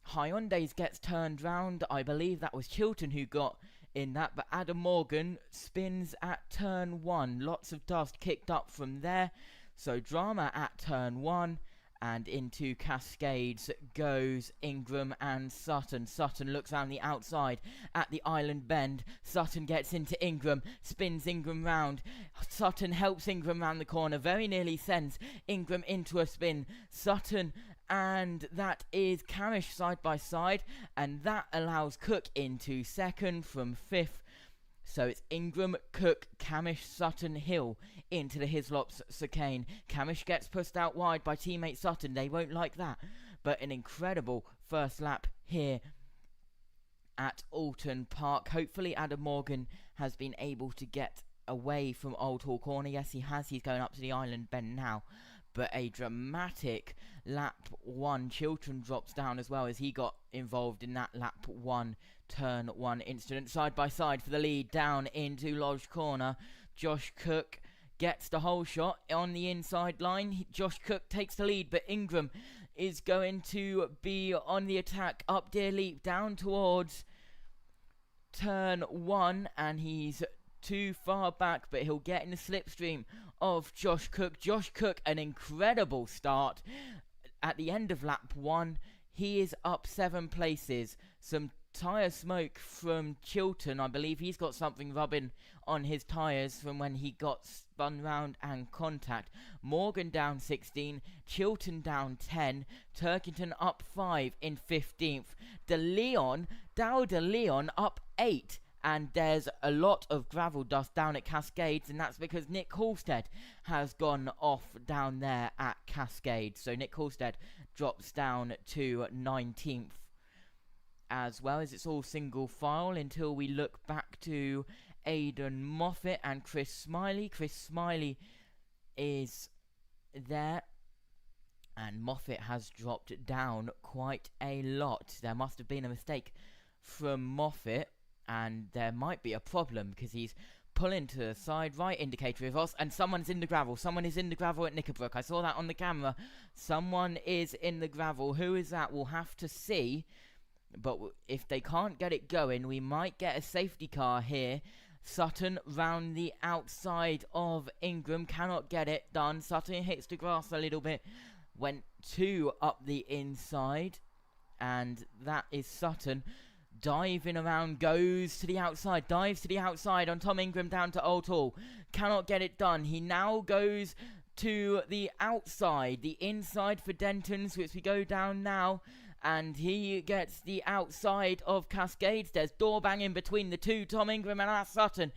Hyundais gets turned round. I believe that was Chilton who got in that, but Adam Morgan spins at turn 1. Lots of dust kicked up from there. So drama at turn 1, and into Cascades goes Ingram and Sutton. Sutton looks around the outside at the island bend. Sutton gets into Ingram, spins Ingram round. Sutton helps Ingram round the corner, very nearly sends Ingram into a spin. Sutton, and that is Camish side by side, and that allows Cook into 2nd from 5th. So it's Ingram, Cook, Camish, Sutton, Hill into the Hislops chicane. Camish gets pushed out wide by teammate Sutton. They won't like that. But an incredible first lap here at Alton Park. Hopefully Adam Morgan has been able to get away from Old Hall Corner. Yes, he has. He's going up to the island bend now. But a dramatic lap 1. Chilton drops down as well as he got involved in that lap 1, turn 1 incident. Side by side for the lead down into Lodge Corner. Josh Cook gets the whole shot on the inside line. Josh Cook takes the lead, but Ingram is going to be on the attack. Up Deer Leap down towards turn 1, and he's too far back, but he'll get in the slipstream of Josh Cook. Josh Cook, an incredible start at the end of lap 1. He is up 7 places. Some tyre smoke from Chilton. I believe he's got something rubbing on his tyres from when he got spun round and contact. Morgan down 16, Chilton down 10, Turkington up 5 in 15th. Dow De Leon up 8. And there's a lot of gravel dust down at Cascades, and that's because Nick Halstead has gone off down there at Cascades. So Nick Halstead drops down to 19th as well, as it's all single file until we look back to Aidan Moffat and Chris Smiley. Chris Smiley is there, and Moffat has dropped down quite a lot. There must have been a mistake from Moffat, and there might be a problem because he's pulling to the side, right indicator reverse, and someone's in the gravel. Someone is in the gravel at Knickerbrook. I saw that on the camera. Someone is in the gravel. Who is that? We'll have to see. But if they can't get it going, we might get a safety car here. Sutton round the outside of Ingram. Cannot get it done. Sutton hits the grass a little bit. Went 2 up the inside. And that is Sutton. Diving around, goes to the outside, dives to the outside on Tom Ingram down to Old Hall. Cannot get it done. He now goes to the outside, the inside for Denton's, which we go down now. And he gets the outside of Cascades. There's door banging between the two, Tom Ingram and Ash Sutton.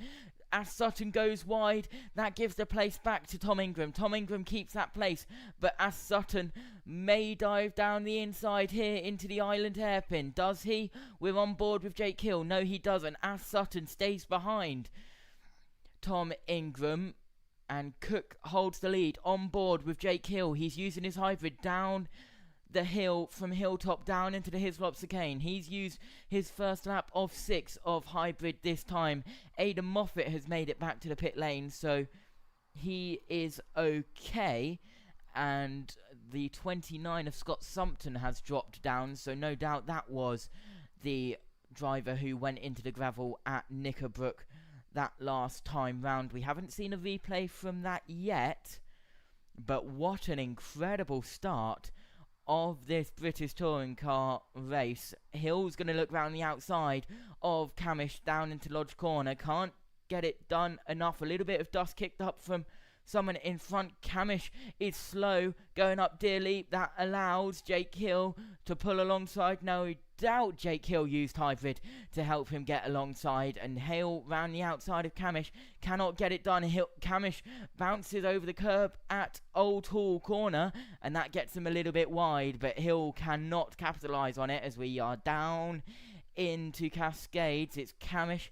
Ash Sutton goes wide. That gives the place back to Tom Ingram. Tom Ingram keeps that place, but Ash Sutton may dive down the inside here into the island hairpin. Does he? We're on board with Jake Hill. No, he doesn't. Ash Sutton stays behind Tom Ingram, and Cook holds the lead on board with Jake Hill. He's using his hybrid down the hill from Hilltop down into the Hislop Chicane. He's used his first lap of 6 of hybrid this time. Aidan Moffat has made it back to the pit lane, so he is okay. And the 29 of Scott Sumpton has dropped down, so no doubt that was the driver who went into the gravel at Knickerbrook that last time round. We haven't seen a replay from that yet, but what an incredible start of this British touring car race. Hill's going to look round the outside of Camish down into Lodge Corner. Can't get it done enough. A little bit of dust kicked up from someone in front. Camish is slow going up Deer Leap. That allows Jake Hill to pull alongside. No doubt Jake Hill used hybrid to help him get alongside, and Hale round the outside of Camish cannot get it done. Camish bounces over the curb at Old Hall Corner, and that gets him a little bit wide, but Hill cannot capitalise on it as we are down into Cascades. It's Camish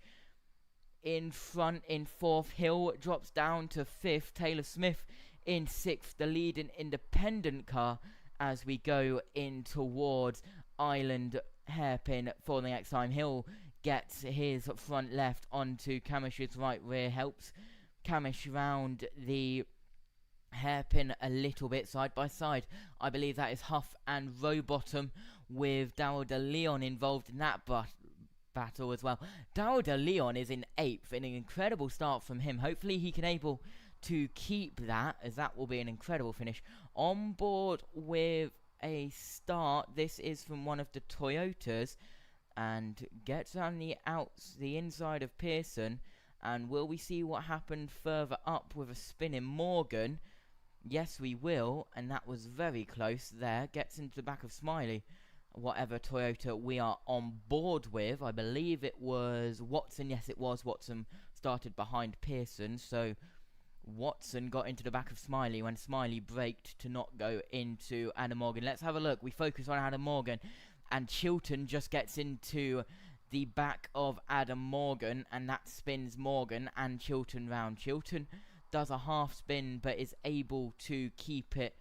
in front in 4th. Hill drops down to 5th. Taylor Smith in 6th, the leading independent car as we go in towards Island hairpin for the next time. Hill gets his front left onto Camish's right rear, helps Camish round the hairpin a little bit side by side. I believe that is Huff and Rowbottom, with Darryl De Leon involved in that battle as well. Darryl De Leon is in 8th, an incredible start from him. Hopefully he can able to keep that, as that will be an incredible finish. On board with a start, this is from one of the Toyotas, and gets on the inside of Pearson. And will we see what happened further up with a spin in Morgan? Yes, we will, and that was very close there. Gets into the back of Smiley, whatever Toyota we are on board with. I believe it was Watson. Yes, it was Watson. Started behind Pearson, so Watson got into the back of Smiley when Smiley braked to not go into Adam Morgan. Let's have a look. We focus on Adam Morgan, and Chilton just gets into the back of Adam Morgan, and that spins Morgan and Chilton round. Chilton does a half spin but is able to keep it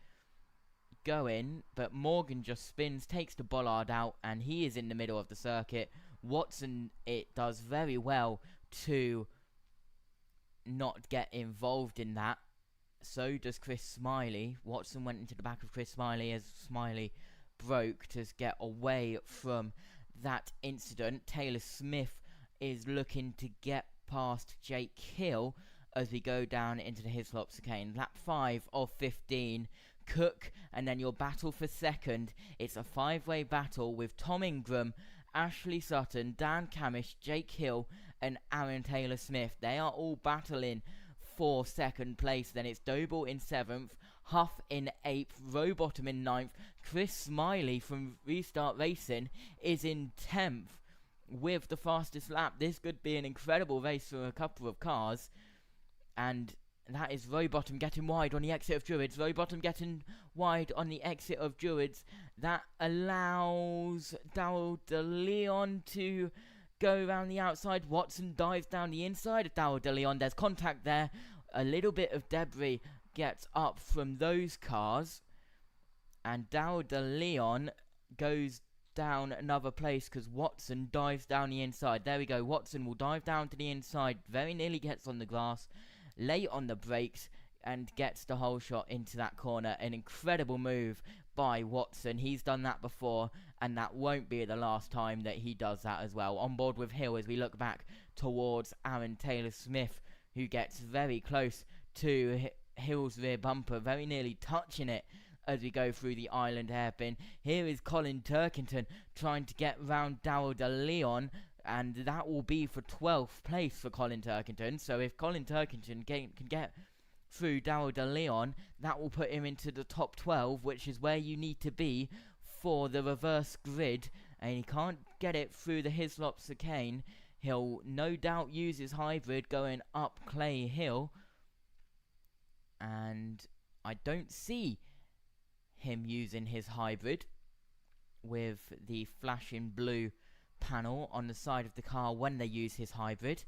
going, but Morgan just spins, takes the bollard out, and he is in the middle of the circuit. Watson, it does very well to not get involved in that. So does Chris Smiley. Watson went into the back of Chris Smiley as Smiley broke to get away from that incident. Taylor Smith is looking to get past Jake Hill as we go down into the Hislop Chicane. Lap 5 of 15. Cook, and then your battle for second. It's a 5-way battle with Tom Ingram, Ashley Sutton, Dan Camish, Jake Hill, and Aaron Taylor Smith. They are all battling for second place. Then it's Doble in 7th, Huff in 8th, Rowbottom in 9th. Chris Smiley from Restart Racing is in 10th with the fastest lap. This could be an incredible race for a couple of cars. And that is Rowbottom getting wide on the exit of Druids. Rowbottom getting wide on the exit of Druids. That allows Darryl De Leon to go around the outside. Watson dives down the inside of Darryl De Leon. There's contact there. A little bit of debris gets up from those cars. And Darryl De Leon goes down another place because Watson dives down the inside. There we go. Watson will dive down to the inside, very nearly gets on the grass, late on the brakes, and gets the whole shot into that corner. An incredible move by Watson. He's done that before, and that won't be the last time that he does that as well. On board with Hill as we look back towards Aaron Taylor-Smith, who gets very close to Hill's rear bumper, very nearly touching it as we go through the island hairpin. Here is Colin Turkington trying to get round Darryl De Leon, and that will be for 12th place for Colin Turkington. So if Colin Turkington can get through Darryl De Leon, that will put him into the top 12, which is where you need to be for the reverse grid, and he can't get it through the Hislop chicane. He'll no doubt use his hybrid going up Clay Hill, and I don't see him using his hybrid with the flashing blue panel on the side of the car when they use his hybrid.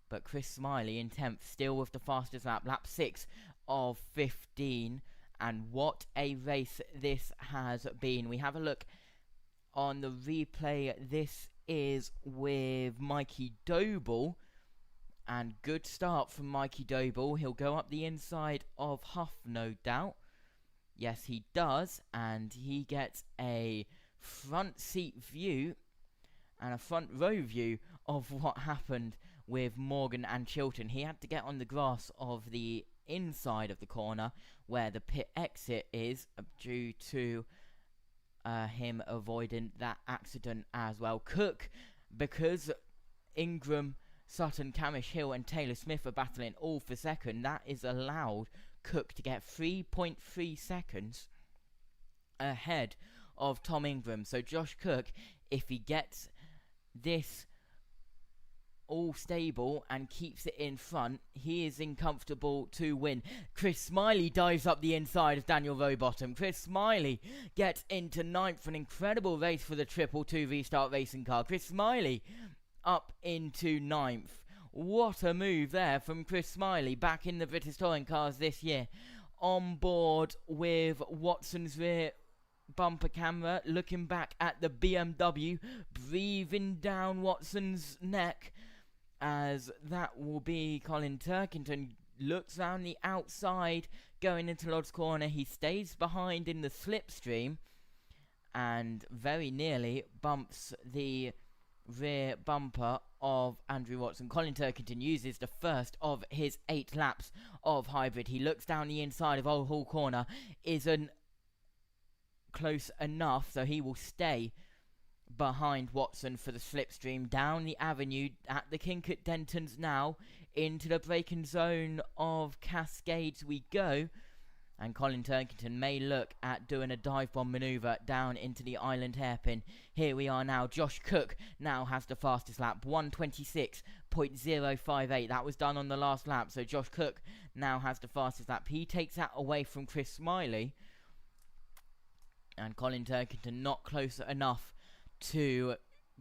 But Chris Smiley in 10th, still with the fastest lap 6 of 15, and what a race this has been. We have a look on the replay. This is with Mikey Doble, and good start from Mikey Doble. He'll go up the inside of Huff, no doubt. Yes, he does, and he gets a front seat view and a front row view of what happened with Morgan and Chilton. He had to get on the grass of the inside of the corner where the pit exit is, due to him avoiding that accident as well. Cook, because Ingram, Sutton, Camish Hill and Taylor Smith are battling all for second, that is allowed Cook to get 3.3 seconds ahead of Tom Ingram. So Josh Cook, if he gets this all stable and keeps it in front, he is in comfortable to win. Chris Smiley dives up the inside of Daniel Rowbottom. Chris Smiley gets into 9th. An incredible race for the 222 Restart Racing car. Chris Smiley up into 9th. What a move there from Chris Smiley, back in the British Touring cars this year. On board with Watson's rear bumper camera, looking back at the BMW, breathing down Watson's neck, as that will be Colin Turkington. Looks round the outside, going into Lod's corner. He stays behind in the slipstream, and very nearly bumps the rear bumper of Andrew Watson. Colin Turkington uses the first of his 8 laps of hybrid. He looks down the inside of Old Hall corner, isn't close enough, so he will stay behind Watson for the slipstream. Down the avenue at the Kinkert Dentons now, into the braking zone of Cascades we go, and Colin Turkington may look at doing a dive bomb manoeuvre down into the island hairpin. Here we are now. Josh Cook now has the fastest lap, 1:26.058. That was done on the last lap, so Josh Cook now has the fastest lap. He takes that away from Chris Smiley, and Colin Turkington not close enough to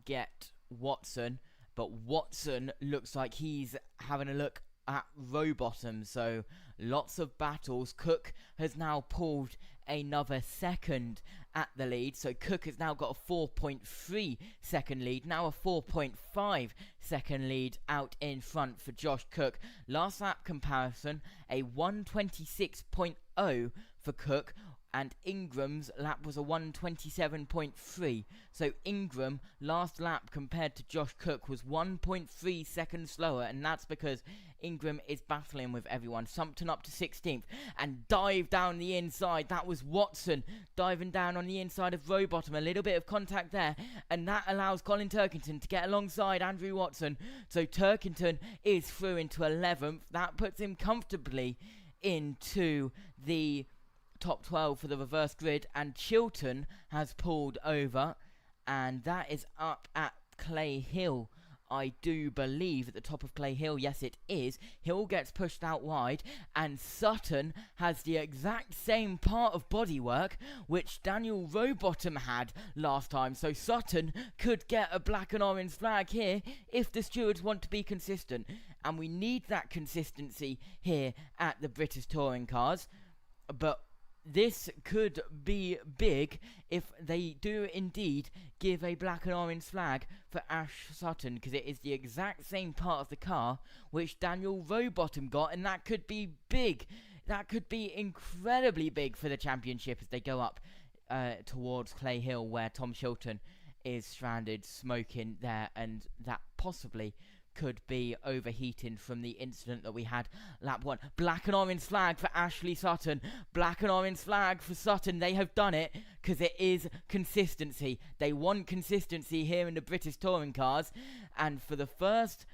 get Watson, but Watson looks like he's having a look at Rowbottom, so lots of battles. Cook has now pulled another second at the lead, so Cook has now got a 4.3 second lead, now a 4.5 second lead out in front for Josh Cook. Last lap comparison, a 1:26.0 for Cook, and Ingram's lap was a 1:27.3. So Ingram, last lap compared to Josh Cook, was 1.3 seconds slower, and that's because Ingram is battling with everyone. Sumpton up to 16th and dive down the inside. That was Watson diving down on the inside of Rowbottom. A little bit of contact there, and that allows Colin Turkington to get alongside Andrew Watson. So Turkington is through into 11th. That puts him comfortably into the top 12 for the reverse grid, and Chilton has pulled over, and that is up at Clay Hill, I do believe, at the top of Clay Hill. Yes, it is. Hill gets pushed out wide, and Sutton has the exact same part of bodywork which Daniel Rowbottom had last time, so Sutton could get a black and orange flag here if the stewards want to be consistent, and we need that consistency here at the British Touring Cars. But this could be big if they do indeed give a black and orange flag for Ash Sutton, because it is the exact same part of the car which Daniel Rowbottom got, and that could be big. That could be incredibly big for the championship as they go up towards Clay Hill, where Tom Chilton is stranded, smoking there, and that possibly could be overheating from the incident that we had lap 1. Black and orange flag for Ashley Sutton. Black and orange flag for Sutton. They have done it because it is consistency. They want consistency here in the British touring cars, and for the first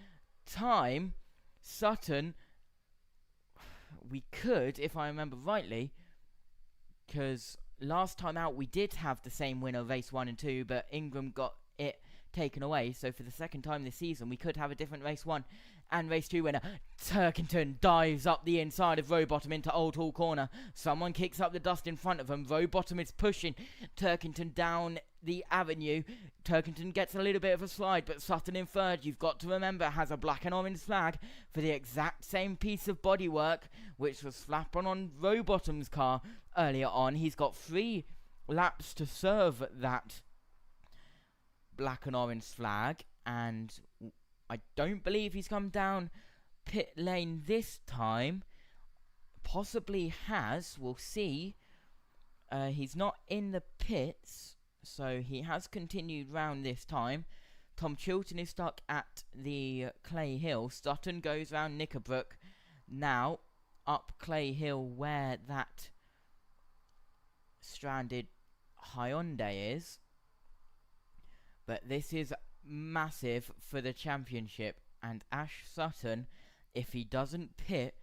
time, Sutton, we could, if I remember rightly, because last time out we did have the same winner race 1 and 2, but Ingram got it taken away, so for the second time this season we could have a different race 1 and race 2 winner. Turkington dives up the inside of Rowbottom into Old Hall Corner. Someone kicks up the dust in front of him. Rowbottom is pushing Turkington down the avenue. Turkington gets a little bit of a slide, but Sutton in third, you've got to remember, has a black and orange flag for the exact same piece of bodywork which was slapped on Rowbottom's car earlier on. He's got 3 laps to serve that black and orange flag, and I don't believe he's come down pit lane this time. Possibly has, we'll see. He's not in the pits, so he has continued round this time. Tom Chilton is stuck at the Clay Hill. Sutton goes round Knickerbrook now up Clay Hill, where that stranded Hyundai is. But this is massive for the championship, and Ash Sutton, if he doesn't pit,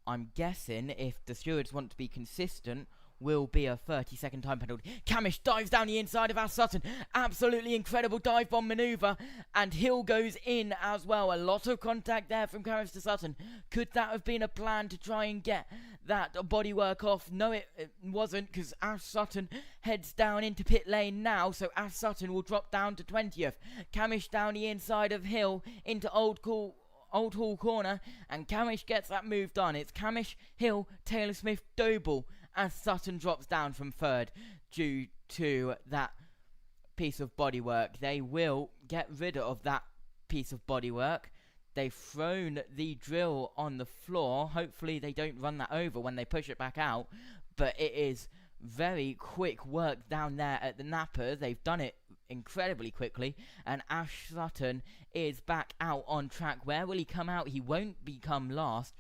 I'm guessing, if the stewards want to be consistent, will be a 30-second time penalty. Camish dives down the inside of Ash Sutton. Absolutely incredible dive bomb maneuver, and Hill goes in as well. A lot of contact there from Camish to Sutton. Could that have been a plan to try and get that bodywork off? No, it wasn't, because Ash Sutton heads down into pit lane now, so Ash Sutton will drop down to 20th. Camish down the inside of Hill into Old Hall Corner, and Camish gets that move done. It's Camish, Hill, Taylor Smith, Doble, as Sutton drops down from third due to that piece of bodywork. They will get rid of that piece of bodywork. They've thrown the drill on the floor. Hopefully they don't run that over when they push it back out, but it is very quick work down there at the Napa. They've done it incredibly quickly, and Ash Sutton is back out on track. Where will he come out? He won't become last.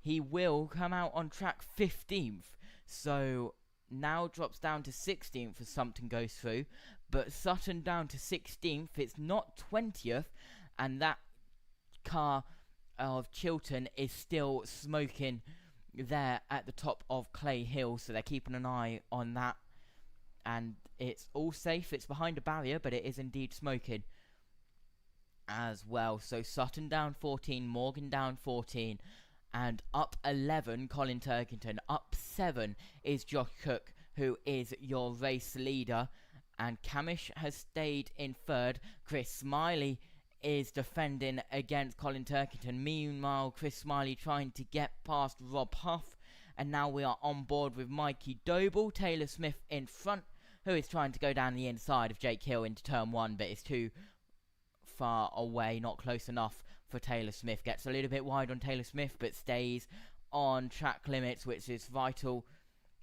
He will come out on track 15th. So now drops down to 16th as something goes through, but Sutton down to 16th. It's not 20th, and that car of Chilton is still smoking there at the top of Clay Hill, so they're keeping an eye on that, and it's all safe. It's behind a barrier, but it is indeed smoking as well. So Sutton down 14, Morgan down 14, and up 11, Colin Turkington. Up 7 is Josh Cook, who is your race leader. And Camish has stayed in third. Chris Smiley is defending against Colin Turkington. Meanwhile, Chris Smiley trying to get past Rob Huff. And now we are on board with Mikey Doble. Taylor Smith in front, who is trying to go down the inside of Jake Hill into turn 1, but is too far away, not close enough for Taylor Smith. Gets a little bit wide on Taylor Smith, but stays on track limits, which is vital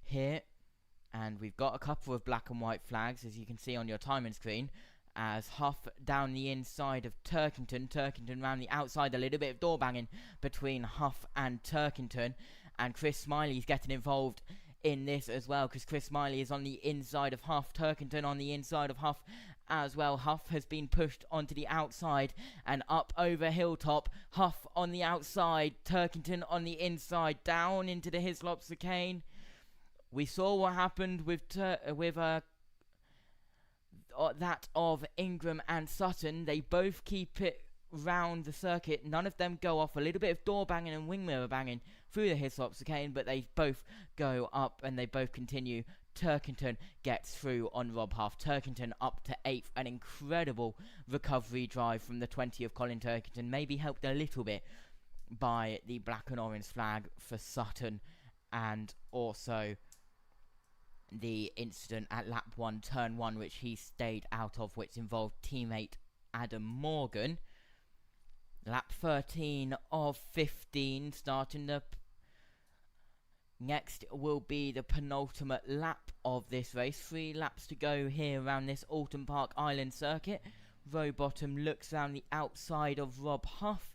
here. And we've got a couple of black and white flags, as you can see on your timing screen, as Huff down the inside of Turkington. Turkington round the outside, a little bit of door banging between Huff and Turkington. And Chris Smiley's getting involved in this as well, because Chris Smiley is on the inside of Huff. Turkington on the inside of Huff as well. Huff has been pushed onto the outside and up over Hilltop. Huff on the outside, Turkington on the inside, down into the Hislop chicane. We saw what happened with that of Ingram and Sutton. They both keep it round the circuit. None of them go off. A little bit of door banging and wing mirror banging through the Hislop chicane, but they both go up and they both continue. Turkington gets through on Rob Huff. Turkington up to 8th. An incredible recovery drive from the 20 of Colin Turkington. Maybe helped a little bit by the black and orange flag for Sutton, and also the incident at lap 1, turn 1, which he stayed out of, which involved teammate Adam Morgan. Lap 13 of 15, starting the... Next will be the penultimate lap of this race. 3 laps to go here around this Alton Park Island circuit. Rowbottom looks around the outside of Rob Huff.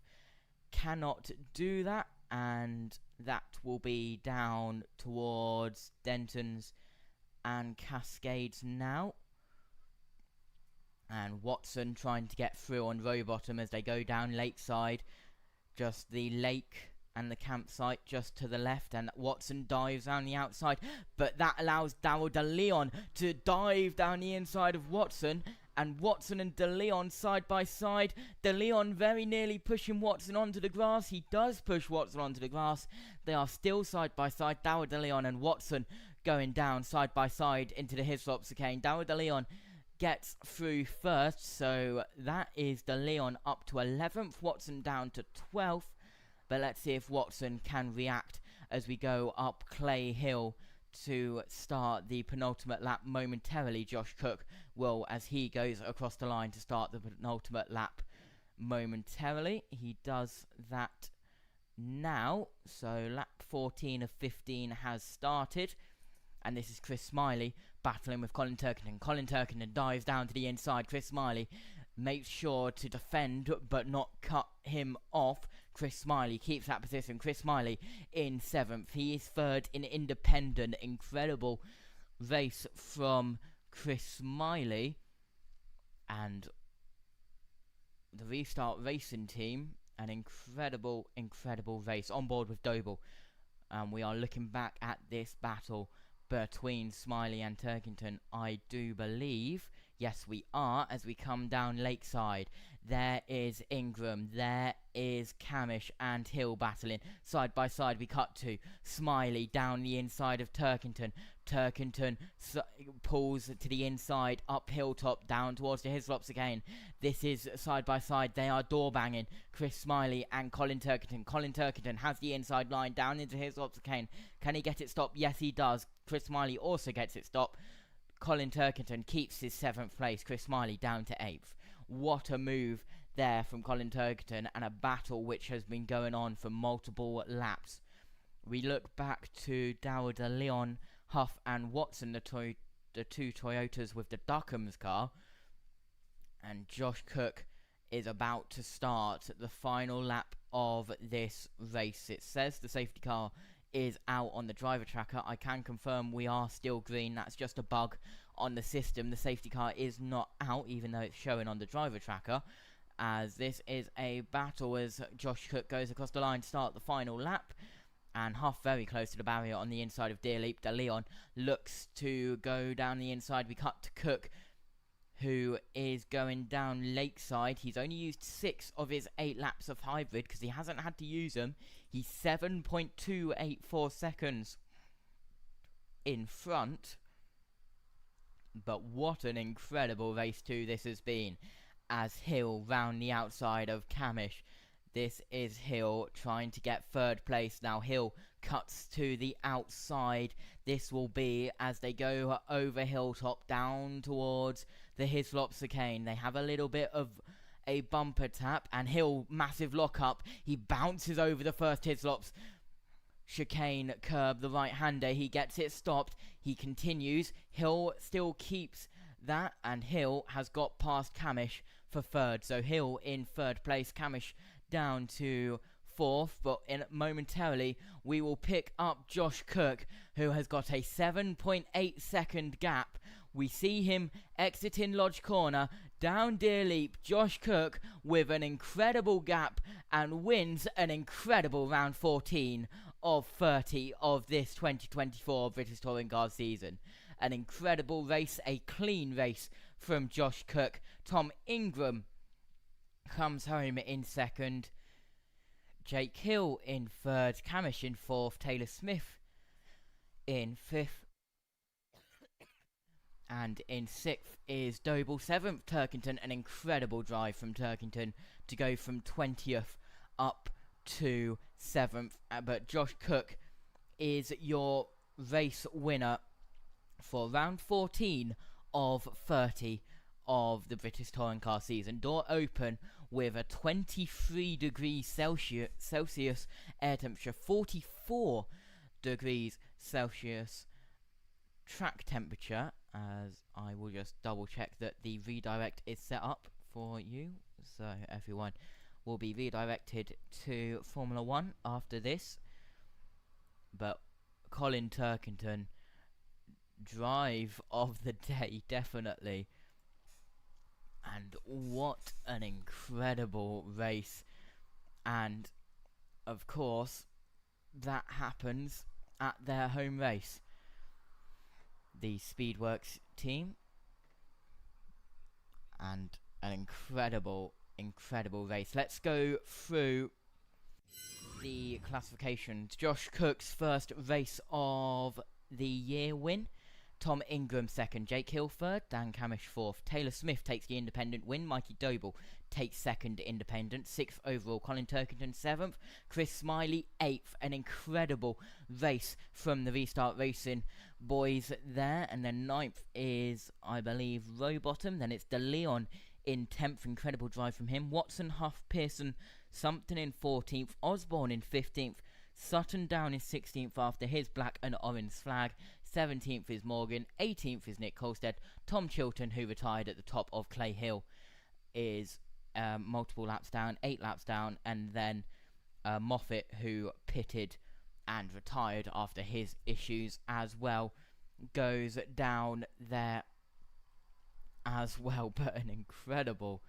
Cannot do that, and that will be down towards Denton's and Cascades now. And Watson trying to get through on Rowbottom as they go down Lakeside. Just the lake and the campsite just to the left, and Watson dives down the outside, but that allows Darryl De Leon to dive down the inside of Watson, and Watson and De Leon side by side. De Leon very nearly pushing Watson onto the grass. He does push Watson onto the grass. They are still side by side, Darryl De Leon and Watson going down side by side into the Hislop chicane. Darryl De Leon gets through first, so that is De Leon up to 11th, Watson down to 12th. But let's see if Watson can react as we go up Clay Hill to start the penultimate lap momentarily. Josh Cook will, as he goes across the line to start the penultimate lap momentarily. He does that now. So lap 14 of 15 has started. And this is Chris Smiley battling with Colin Turkington. Colin Turkington dives down to the inside. Chris Smiley makes sure to defend but not cut him off. Chris Smiley keeps that position. Chris Smiley in 7th. He is 3rd in independent. Incredible race from Chris Smiley. And the Restart Racing team, an incredible race on board with Doble. We are looking back at this battle between Smiley and Turkington, I do believe. Yes, we are, as we come down Lakeside. There is Ingram, there is Camish and Hill battling. Side by side we cut to Smiley down the inside of Turkington. Turkington pulls to the inside, up Hilltop, down towards the Hislops again. This is side by side, they are door banging. Chris Smiley and Colin Turkington. Colin Turkington has the inside line down into Hislops again. Can he get it stopped? Yes, he does. Chris Smiley also gets it stopped. Colin Turkington keeps his 7th place. Chris Smiley down to 8th. What a move there from Colin Turkington, and a battle which has been going on for multiple laps. We look back to Darryl De Leon, Huff and Watson, the two Toyotas with the Duckham's car. And Josh Cook is about to start the final lap of this race. It says the safety car is out on the driver tracker. I can confirm we are still green. That's just a bug on the system. The safety car is not out, even though it's showing on the driver tracker, as this is a battle as Josh Cook goes across the line to start the final lap. And Huff very close to the barrier on the inside of Deer Leap. De Leon looks to go down the inside. We cut to Cook, who is going down Lakeside. He's only used 6 of his 8 laps of hybrid because he hasn't had to use them. He's 7.284 seconds in front. But what an incredible race 2 this has been, as Hill round the outside of Camish. This is Hill trying to get 3rd place. Now Hill cuts to the outside. This will be as they go over Hilltop down towards the Hislop chicane. They have a little bit of a bumper tap, and Hill, massive lock up. He bounces over the first Hislops chicane curb, the right-hander. He gets it stopped. He continues. Hill still keeps that, and Hill has got past Camish for 3rd. So Hill in 3rd place. Camish down to 4th, but momentarily we will pick up Josh Cook, who has got a 7.8 second gap. We see him exiting Lodge Corner, down Deer Leap. Josh Cook with an incredible gap and wins an incredible round 14 of 30 of this 2024 British Touring Car season. An incredible race, a clean race from Josh Cook. Tom Ingram comes home in 2nd. Jake Hill in 3rd. Camish in 4th. Taylor Smith in 5th. And in 6th is Doble. 7th, Turkington. An incredible drive from Turkington to go from 20th up to 7th. But Josh Cook is your race winner for round 14 of 30 of the British Touring Car season. Door open with a 23 degrees Celsius air temperature, 44 degrees Celsius track temperature, as I will just double check that the redirect is set up for you, so everyone will be redirected to Formula 1 after this. But Colin Turkington, drive of the day, definitely. And what an incredible race. And of course that happens at their home race, the Speedworks team, and an incredible race. Let's go through the classifications. Josh Cook's first race of the year win. Tom Ingram second, Jake Hill third, Dan Camish fourth, Taylor Smith takes the independent win, Mikey Doble takes second independent, sixth overall, Colin Turkington seventh, Chris Smiley eighth. An incredible race from the Restart Racing boys there. And then ninth is, I believe, Rowbottom. Then it's De Leon in 10th, incredible drive from him. Watson, Huff, Pearson, Sumpton in 14th, Osborne in 15th, Sutton down in 16th after his black and orange flag. 17th is Morgan, 18th is Nick Colstead. Tom Chilton, who retired at the top of Clay Hill, is multiple laps down, 8 laps down. And then Moffat, who pitted and retired after his issues as well, goes down there as well. But an incredible,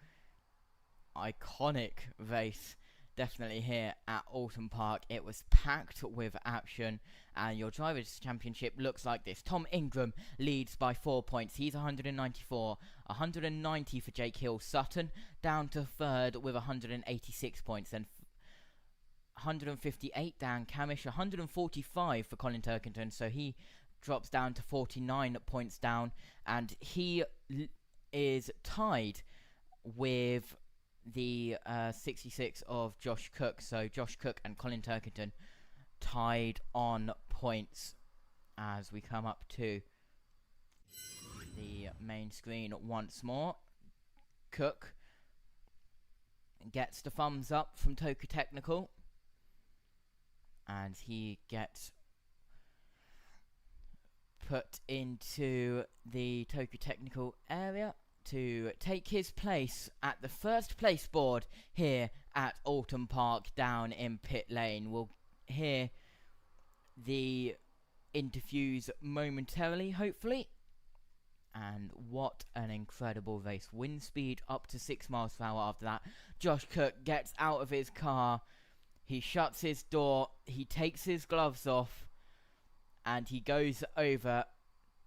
iconic race definitely here at Alton Park. It was packed with action, and your Drivers' Championship looks like this. Tom Ingram leads by 4 points. He's 194, 190 for Jake Hill. Sutton down to third with 186 points. Then 158 Dan Camish, 145 for Colin Turkington, so he drops down to 49 points down, and he is tied with the 66 of Josh Cook. So Josh Cook and Colin Turkington tied on points as we come up to the main screen once more. Cook gets the thumbs up from Toka Technical, and he gets put into the Toka Technical area to take his place at the first place board here at Alton Park down in pit lane. We'll hear the interviews momentarily, hopefully. And what an incredible race. Wind speed up to 6 miles per hour after that. Josh Cook gets out of his car. He shuts his door. He takes his gloves off. And he goes over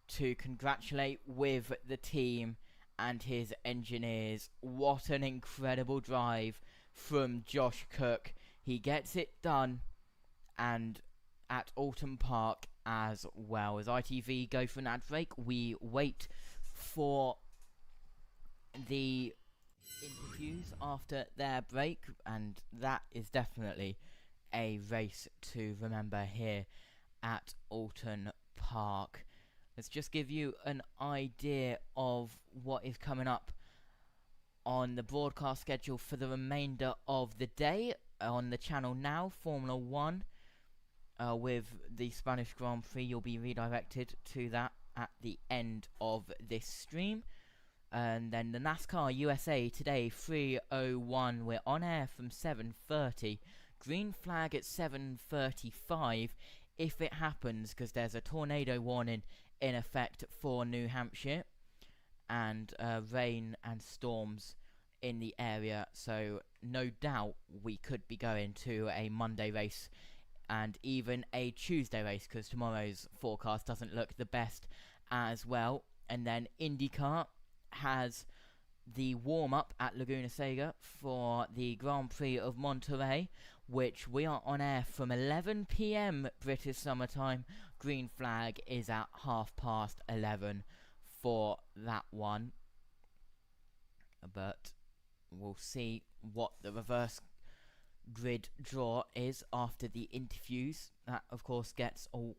to congratulate with the team and his engineers. What an incredible drive from Josh Cook. He gets it done, and at Alton Park as well. As ITV go for an ad break, we wait for the interviews after their break, and that is definitely a race to remember here at Alton Park. Let's just give you an idea of what is coming up on the broadcast schedule for the remainder of the day on the channel now. Formula 1 with the Spanish Grand Prix. You'll be redirected to that at the end of this stream. And then the NASCAR USA today, 3:01. We're on air from 7:30. Green flag at 7:35 if it happens, because there's a tornado warning in effect for New Hampshire, and rain and storms in the area, so no doubt we could be going to a Monday race and even a Tuesday race, because tomorrow's forecast doesn't look the best as well. And then IndyCar has the warm-up at Laguna Seca for the Grand Prix of Monterey, which we are on air from 11 p.m. British Summer Time. Green flag is at 11:30 for that one. But we'll see what the reverse grid draw is after the interviews. That, of course, gets all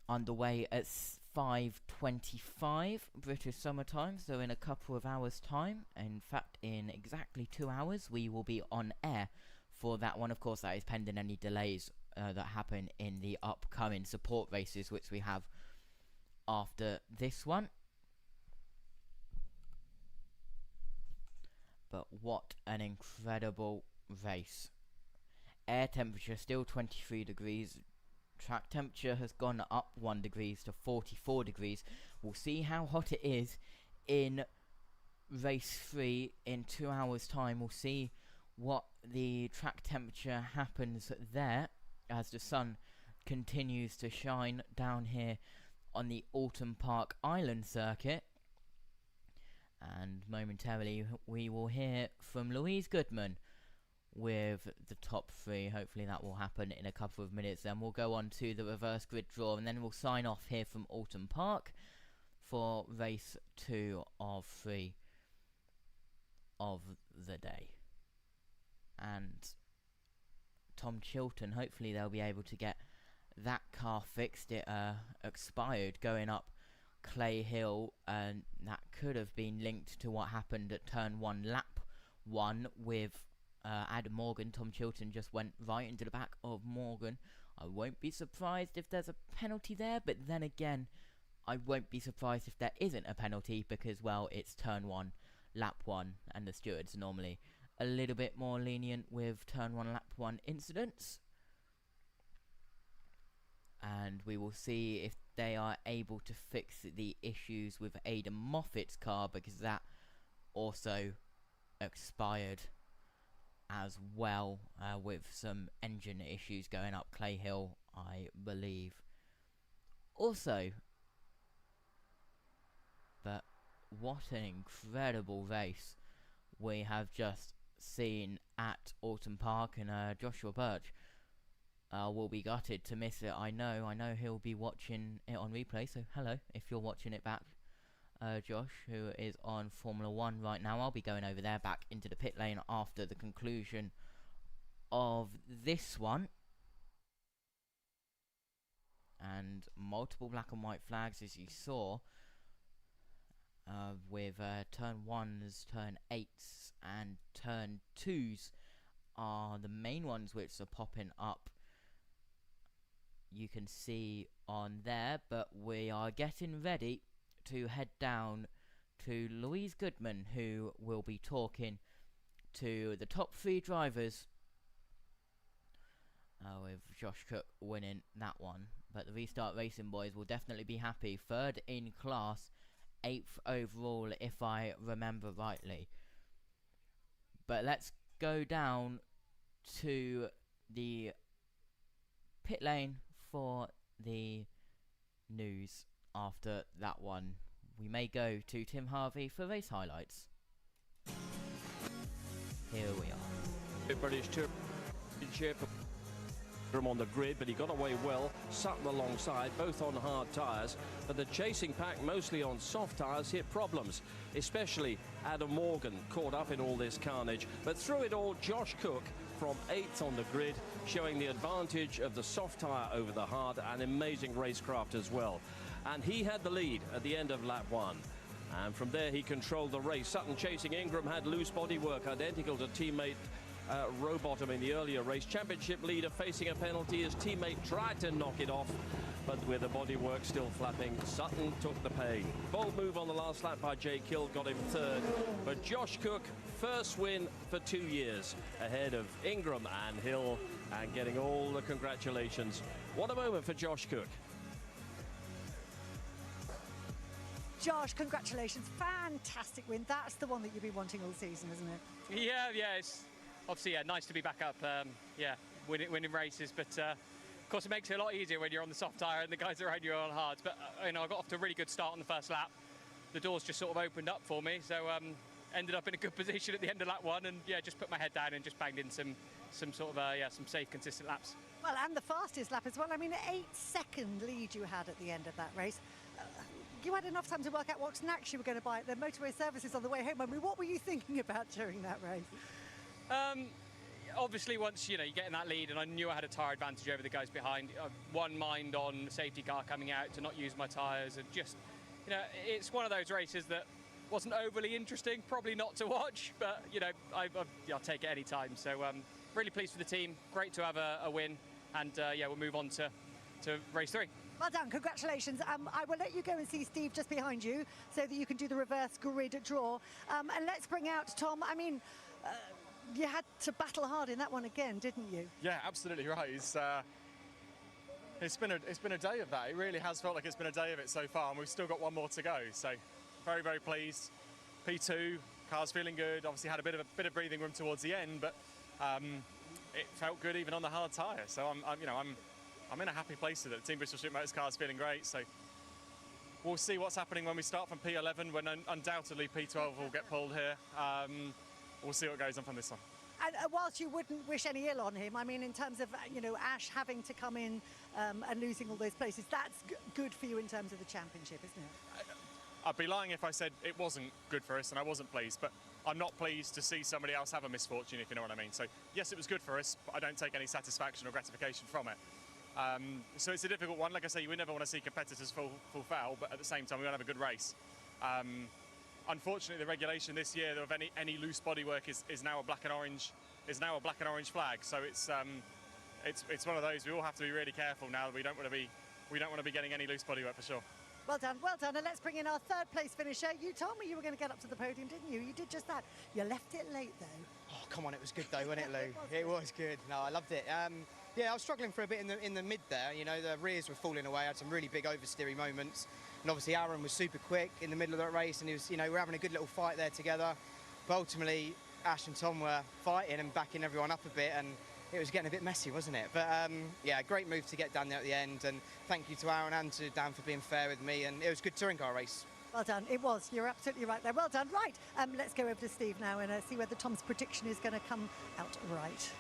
underway at 5:25 British summer time, so in a couple of hours time, in fact in exactly 2 hours, we will be on air for that one. Of course, that is pending any delays that happen in the upcoming support races which we have after this one. But what an incredible race. Air temperature still 23 degrees. Track temperature has gone up 1 degree to 44 degrees. We'll see how hot it is in race 3 in 2 hours time. We'll see what the track temperature happens there as the sun continues to shine down here on the Alton Park Island circuit. And momentarily we will hear from Louise Goodman with the top 3. Hopefully that will happen in a couple of minutes. Then we'll go on to the reverse grid draw, and then we'll sign off here from Alton Park for race 2 of 3 of the day. And Tom Chilton, hopefully they'll be able to get that car fixed. It expired going up Clay Hill, and that could have been linked to what happened at turn 1, lap 1 with Adam Morgan. Tom Chilton just went right into the back of Morgan. I won't be surprised if there's a penalty there, but then again, I won't be surprised if there isn't a penalty because, well, it's turn 1, lap 1, and the stewards are normally a little bit more lenient with turn 1, lap 1 incidents. And we will see if they are able to fix the issues with Aidan Moffat's car, because that also expired as well, with some engine issues going up Clay Hill, I believe. Also, but what an incredible race we have just seen at Alton Park, and Joshua Birch will be gutted to miss it. I know he'll be watching it on replay, so hello if you're watching it back, Josh, who is on Formula 1 right now. I'll be going over there back into the pit lane after the conclusion of this one. And multiple black and white flags, as you saw, with turn 1s, turn 8s and turn 2s are the main ones which are popping up. You can see on there, but we are getting ready to head down to Louise Goodman, who will be talking to the top 3 drivers, with Josh Cook winning that one. But the Restart Racing boys will definitely be happy. 3rd in class, 8th overall if I remember rightly. But let's go down to the pit lane for the news after that one. We may go to Tim Harvey for race highlights. Here we are. The British Championship on the grid, but he got away well. Sutton alongside, both on hard tyres, but the chasing pack, mostly on soft tyres, hit problems, especially Adam Morgan caught up in all this carnage. But through it all, Josh Cook from 8th on the grid, showing the advantage of the soft tyre over the hard, and amazing racecraft as well. And he had the lead at the end of lap 1. And from there, he controlled the race. Sutton chasing Ingram had loose bodywork, identical to teammate Rowbottom in the earlier race. Championship leader facing a penalty. His teammate tried to knock it off, but with the bodywork still flapping, Sutton took the pain. Bold move on the last lap by Jay Kill got him 3rd. But Josh Cook, first win for 2 years, ahead of Ingram and Hill, and getting all the congratulations. What a moment for Josh Cook. Josh, congratulations. Fantastic win. That's the one that you've been wanting all season, isn't it? Yeah, it's obviously nice to be back up, winning races, but of course it makes it a lot easier when you're on the soft tyre and the guys around you are on hards. But I got off to a really good start on the first lap. The doors just sort of opened up for me, so ended up in a good position at the end of lap 1, and just put my head down and just banged in some sort of some safe, consistent laps. Well, and the fastest lap as well. I mean, 8-second lead you had at the end of that race. You had enough time to work out what snacks you were going to buy at the motorway services on the way home. I mean, what were you thinking about during that race? obviously, once you get in that lead, and I knew I had a tyre advantage over the guys behind, one mind on safety car coming out to not use my tyres, and just, it's one of those races that wasn't overly interesting, probably not to watch, but I'll take it any time. So really pleased for the team, great to have a win, and yeah, we'll move on to race 3. Well done, congratulations. I will let you go and see Steve just behind you so that you can do the reverse grid draw. And let's bring out Tom. I mean, you had to battle hard in that one again, didn't you? Yeah, absolutely right. It's been a day of that. It really has felt like it's been a day of it so far, and we've still got one more to go. So very, very pleased. P2, car's feeling good. Obviously had a bit of breathing room towards the end, but it felt good even on the hard tyre. So I'm in a happy place with it. Team Bristol Street Motors car's feeling great. So we'll see what's happening when we start from P11, when undoubtedly P12 will get pulled here. We'll see what goes on from this one. And whilst you wouldn't wish any ill on him, I mean, in terms of, Ash having to come in and losing all those places, that's good for you in terms of the championship, isn't it? I'd be lying if I said it wasn't good for us and I wasn't pleased, but I'm not pleased to see somebody else have a misfortune, if you know what I mean. So, yes, it was good for us, but I don't take any satisfaction or gratification from it. So it's a difficult one. Like I say, we never want to see competitors full foul, but at the same time, we want to have a good race. Unfortunately, the regulation this year of any loose bodywork is now a black and orange flag. So it's one of those. We all have to be really careful now. We don't want to be getting any loose bodywork for sure. Well done, well done. And let's bring in our third place finisher. You told me you were going to get up to the podium, didn't you? You did just that. You left it late though. Oh come on, it was good though, wasn't it, Lou? It was good. No, I loved it. Yeah, I was struggling for a bit in the mid there. The rears were falling away. I had some really big oversteering moments. And obviously Aaron was super quick in the middle of that race, and he was, we were having a good little fight there together. But ultimately, Ash and Tom were fighting and backing everyone up a bit, and it was getting a bit messy, wasn't it? But yeah, great move to get down there at the end, and thank you to Aaron and to Dan for being fair with me, and it was a good touring car race. Well done, it was. You're absolutely right there. Well done. Right, let's go over to Steve now and see whether Tom's prediction is going to come out right.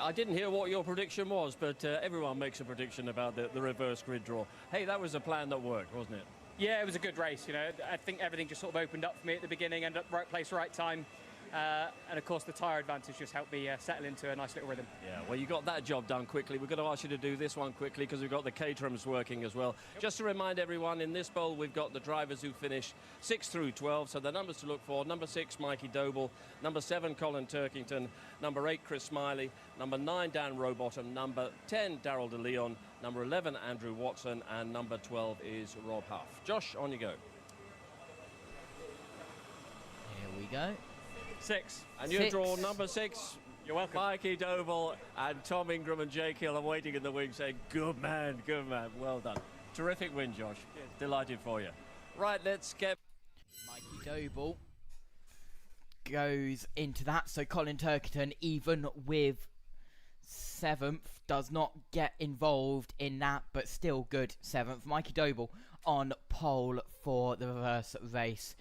I didn't hear what your prediction was, but everyone makes a prediction about the reverse grid draw. Hey, that was a plan that worked, wasn't it? Yeah, it was a good race. I think everything just sort of opened up for me at the beginning, ended up right place, right time. And of course the tyre advantage just helped me settle into a nice little rhythm. Yeah, well, you got that job done quickly. We're going to ask you to do this one quickly because we've got the caterhams working as well. Yep. Just to remind everyone, in this bowl we've got the drivers who finished 6 through 12, so the numbers to look for: number 6 Mikey Doble, number 7 Colin Turkington, number 8 Chris Smiley, number 9 Dan Rowbottom, number 10 Darryl De Leon, number 11 Andrew Watson, and number 12 is Rob Huff. Josh, on you go. Here we go. 6. And you draw number 6. You're welcome. Mikey Doble and Tom Ingram and Jake Hill are waiting in the wings saying, good man, well done. Terrific win, Josh. Delighted for you. Right, let's get... Mikey Doble goes into that, so Colin Turkington, even with 7th, does not get involved in that, but still good 7th. Mikey Doble on pole for the reverse race.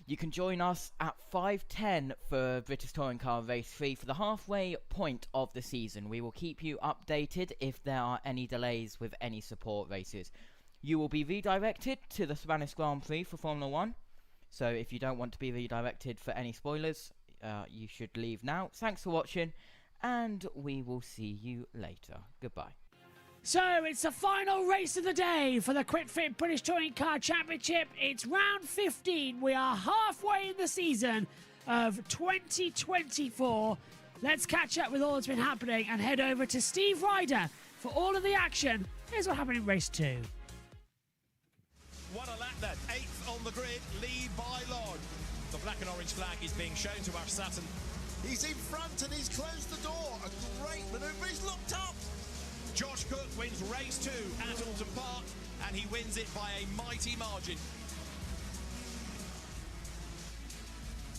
You can join us at 5:10 for British Touring Car Race 3 for the halfway point of the season. We will keep you updated if there are any delays with any support races. You will be redirected to the Spanish Grand Prix for Formula 1. So if you don't want to be redirected for any spoilers, you should leave now. Thanks for watching, and we will see you later. Goodbye. So it's the final race of the day for the Quick Fit British Touring Car Championship. It's round 15. We are halfway in the season of 2024. Let's catch up with all that's been happening and head over to Steve Ryder for all of the action. Here's what happened in race 2. What a lap then. 8th on the grid, lead by long. The black and orange flag is being shown to Ash Sutton. He's in front and he's closed the door. A great manoeuvre. He's looked up. Josh Cook wins race 2 at Alton Park, and he wins it by a mighty margin.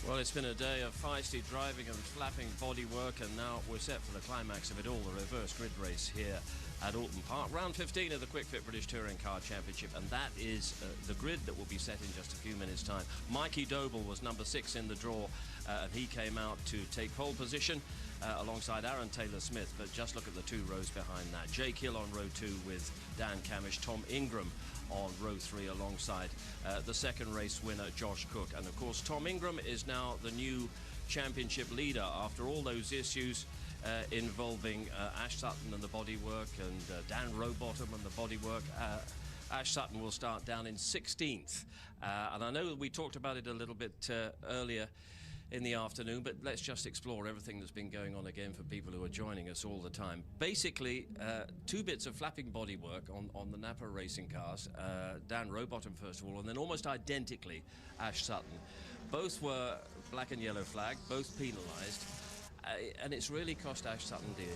Well, it's been a day of feisty driving and flapping bodywork, and now we're set for the climax of it all, the reverse grid race here at Alton Park. Round 15 of the Quick Fit British Touring Car Championship, and that is the grid that will be set in just a few minutes' time. Mikey Doble was number 6 in the draw, and he came out to take pole position alongside Aaron Taylor-Smith, but just look at the 2 rows behind that. Jake Hill on row 2 with Dan Camish, Tom Ingram on row 3 alongside the second race winner Josh Cook. And of course Tom Ingram is now the new championship leader after all those issues. involving Ash Sutton and the bodywork, and Dan Rowbottom and the bodywork. Ash Sutton will start down in 16th. And I know that we talked about it a little bit earlier in the afternoon, but let's just explore everything that's been going on again for people who are joining us all the time. Basically, 2 bits of flapping bodywork on the Napa racing cars. Dan Rowbottom, first of all, and then almost identically, Ash Sutton. Both were black and yellow flagged, both penalised. And it's really cost Ash Sutton dear.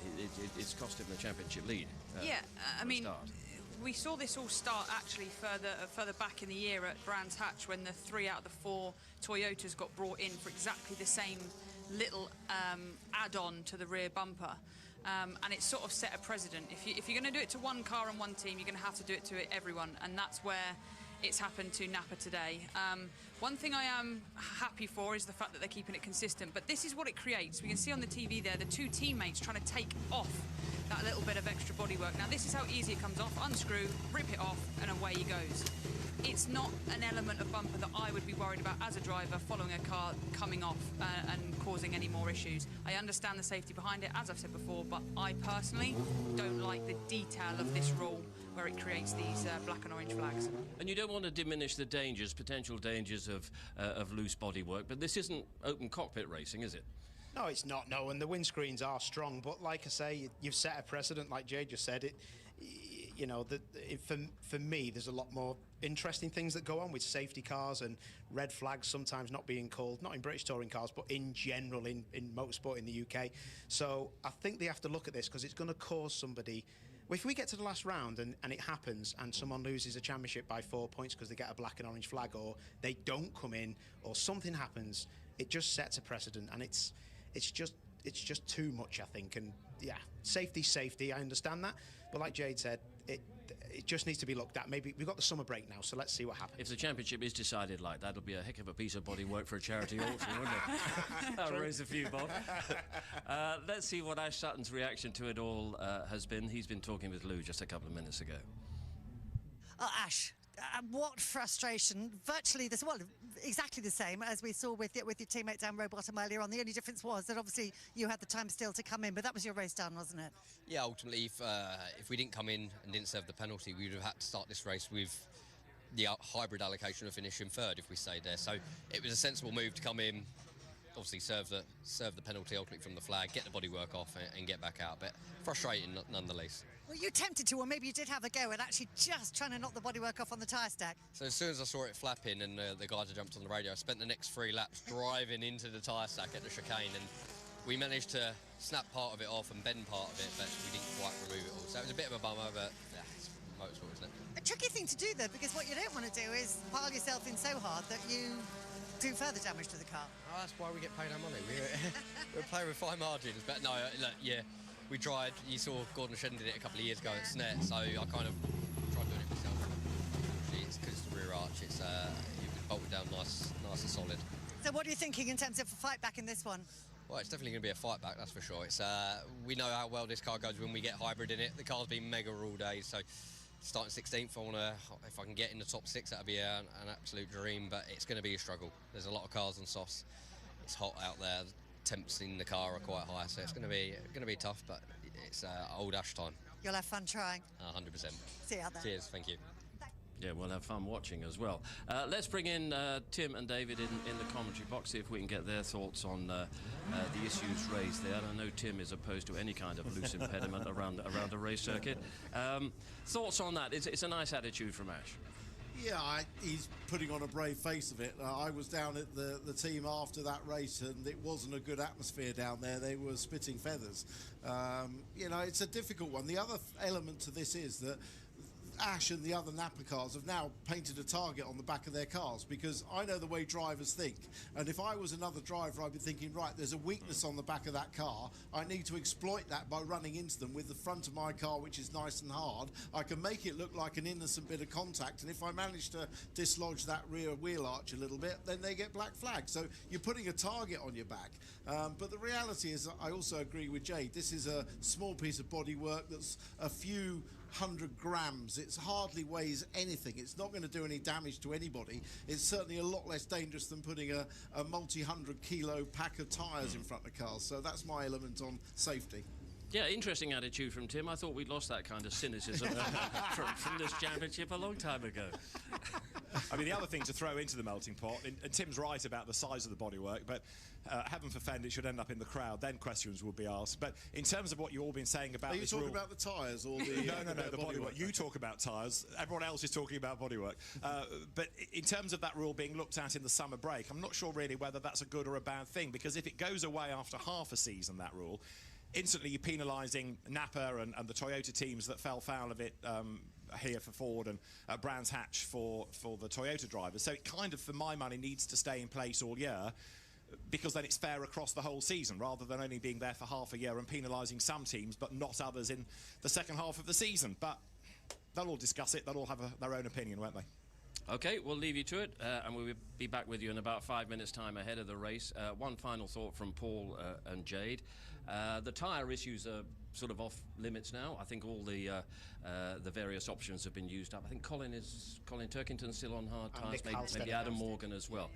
It's cost him the championship lead. I mean, we saw this all start actually further back in the year at Brands Hatch, when the 3 out of the 4 Toyotas got brought in for exactly the same little add-on to the rear bumper. And it sort of set a precedent. If you're going to do it to one car and one team, you're going to have to do it to everyone, and that's where it's happened to Napa today. One thing I am happy for is the fact that they're keeping it consistent, but this is what it creates. We can see on the TV there the 2 teammates trying to take off that little bit of extra bodywork. Now this is how easy it comes off. Unscrew, rip it off, and away he goes. It's not an element of bumper that I would be worried about as a driver following a car coming off and causing any more issues. I understand the safety behind it, as I've said before, but I personally don't like the detail of this rule where it creates these black and orange flags. And you don't want to diminish the dangers, potential dangers of loose bodywork, but this isn't open cockpit racing, is it? No, it's not, no, and the windscreens are strong, but like I say, you've set a precedent, like Jay just said. You know, for me, there's a lot more interesting things that go on with safety cars and red flags sometimes not being called, not in British touring cars, but in general in motorsport in the UK. So I think they have to look at this, because it's going to cause somebody... Well, if we get to the last round and it happens and someone loses a championship by 4 points because they get a black and orange flag, or they don't come in, or something happens, it just sets a precedent, and it's just too much, I think. And yeah, safety, I understand that, but like Jade said, it just needs to be looked at. Maybe we've got the summer break now, so let's see what happens. If the championship is decided like that, it'll be a heck of a piece of bodywork for a charity auction, wouldn't it? That'll raise a few bob. Let's see what Ash Sutton's reaction to it all has been. He's been talking with Lou just a couple of minutes ago. Oh, Ash, what frustration. Virtually exactly the same as we saw with your teammate Dan Rowbottom earlier on. The only difference was that obviously you had the time still to come in, but that was your race done, wasn't it? Yeah, ultimately, if we didn't come in and didn't serve the penalty, we would have had to start this race with the hybrid allocation of finishing 3rd if we stayed there. So it was a sensible move to come in, obviously serve the penalty ultimately from the flag, get the bodywork off and get back out. But frustrating nonetheless. Were you tempted to, or maybe you did have a go at actually just trying to knock the bodywork off on the tyre stack? So as soon as I saw it flapping and the guys had jumped on the radio, I spent the next 3 laps driving into the tyre stack at the chicane, and we managed to snap part of it off and bend part of it, but we didn't quite remove it all. So it was a bit of a bummer, but yeah, it's motorsport, isn't it? A tricky thing to do, though, because what you don't want to do is pile yourself in so hard that you do further damage to the car. Oh, that's why we get paid our money. We're playing with fine margins. But no, look, yeah, we tried. You saw Gordon Shedden did it a couple of years ago at Snet, so I kind of tried doing it myself. It's because it's the rear arch. It was bolted down nice and solid. So what are you thinking in terms of a fight back in this one? Well, it's definitely going to be a fight back, that's for sure. It's we know how well this car goes when we get hybrid in it. The car's been mega all day, so starting 16th, if I can get in the top 6, that'll be an absolute dream, but it's going to be a struggle. There's a lot of cars on softs. It's hot out there. The temps in the car are quite high, so it's going to be tough, but it's old Ash time. You'll have fun trying. 100%. See you out there. Cheers, thank you. Yeah, we'll have fun watching as well. Let's bring in Tim and David in the commentary box, see if we can get their thoughts on the issues raised there. I know Tim is opposed to any kind of loose impediment around a race circuit. Thoughts on that? It's a nice attitude from Ash. Yeah, he's putting on a brave face of it. I was down at the team after that race, and it wasn't a good atmosphere down there. They were spitting feathers. You know, it's a difficult one. The other element to this is that Ash and the other Napa cars have now painted a target on the back of their cars, because I know the way drivers think, and if I was another driver, I'd be thinking, right, there's a weakness on the back of that car. I need to exploit that by running into them with the front of my car, which is nice and hard. I can make it look like an innocent bit of contact, and if I manage to dislodge that rear wheel arch a little bit, then they get black flag. So you're putting a target on your back. But the reality is, I also agree with Jade, this is a small piece of bodywork that's a few 100 grams. It hardly weighs anything. It's not going to do any damage to anybody. It's certainly a lot less dangerous than putting a multi-100 kilo pack of tyres in front of cars. So that's my element on safety. Yeah, interesting attitude from Tim. I thought we'd lost that kind of cynicism from this championship a long time ago. I mean, the other thing to throw into the melting pot, and Tim's right about the size of the bodywork, but heaven forfend it should end up in the crowd, then questions will be asked. But in terms of what you've all been saying about this rule... Are you talking about the tyres or the... No, the bodywork. You talk about tyres, everyone else is talking about bodywork. But in terms of that rule being looked at in the summer break, I'm not sure really whether that's a good or a bad thing, because if it goes away after half a season, that rule, instantly you're penalising Napa and the Toyota teams that fell foul of it here for Ford and Brands Hatch for the Toyota drivers. So it kind of, for my money, needs to stay in place all year, because then it's fair across the whole season, rather than only being there for half a year and penalising some teams but not others in the second half of the season. But they'll all discuss it, they'll all have their own opinion, won't they? OK, we'll leave you to it, and we'll be back with you in about 5 minutes' time ahead of the race. One final thought from Paul and Jade. The tyre issues are sort of off limits now. I think all the various options have been used up. I think Colin Turkington's still on hard tyres, maybe Adam Morgan as well.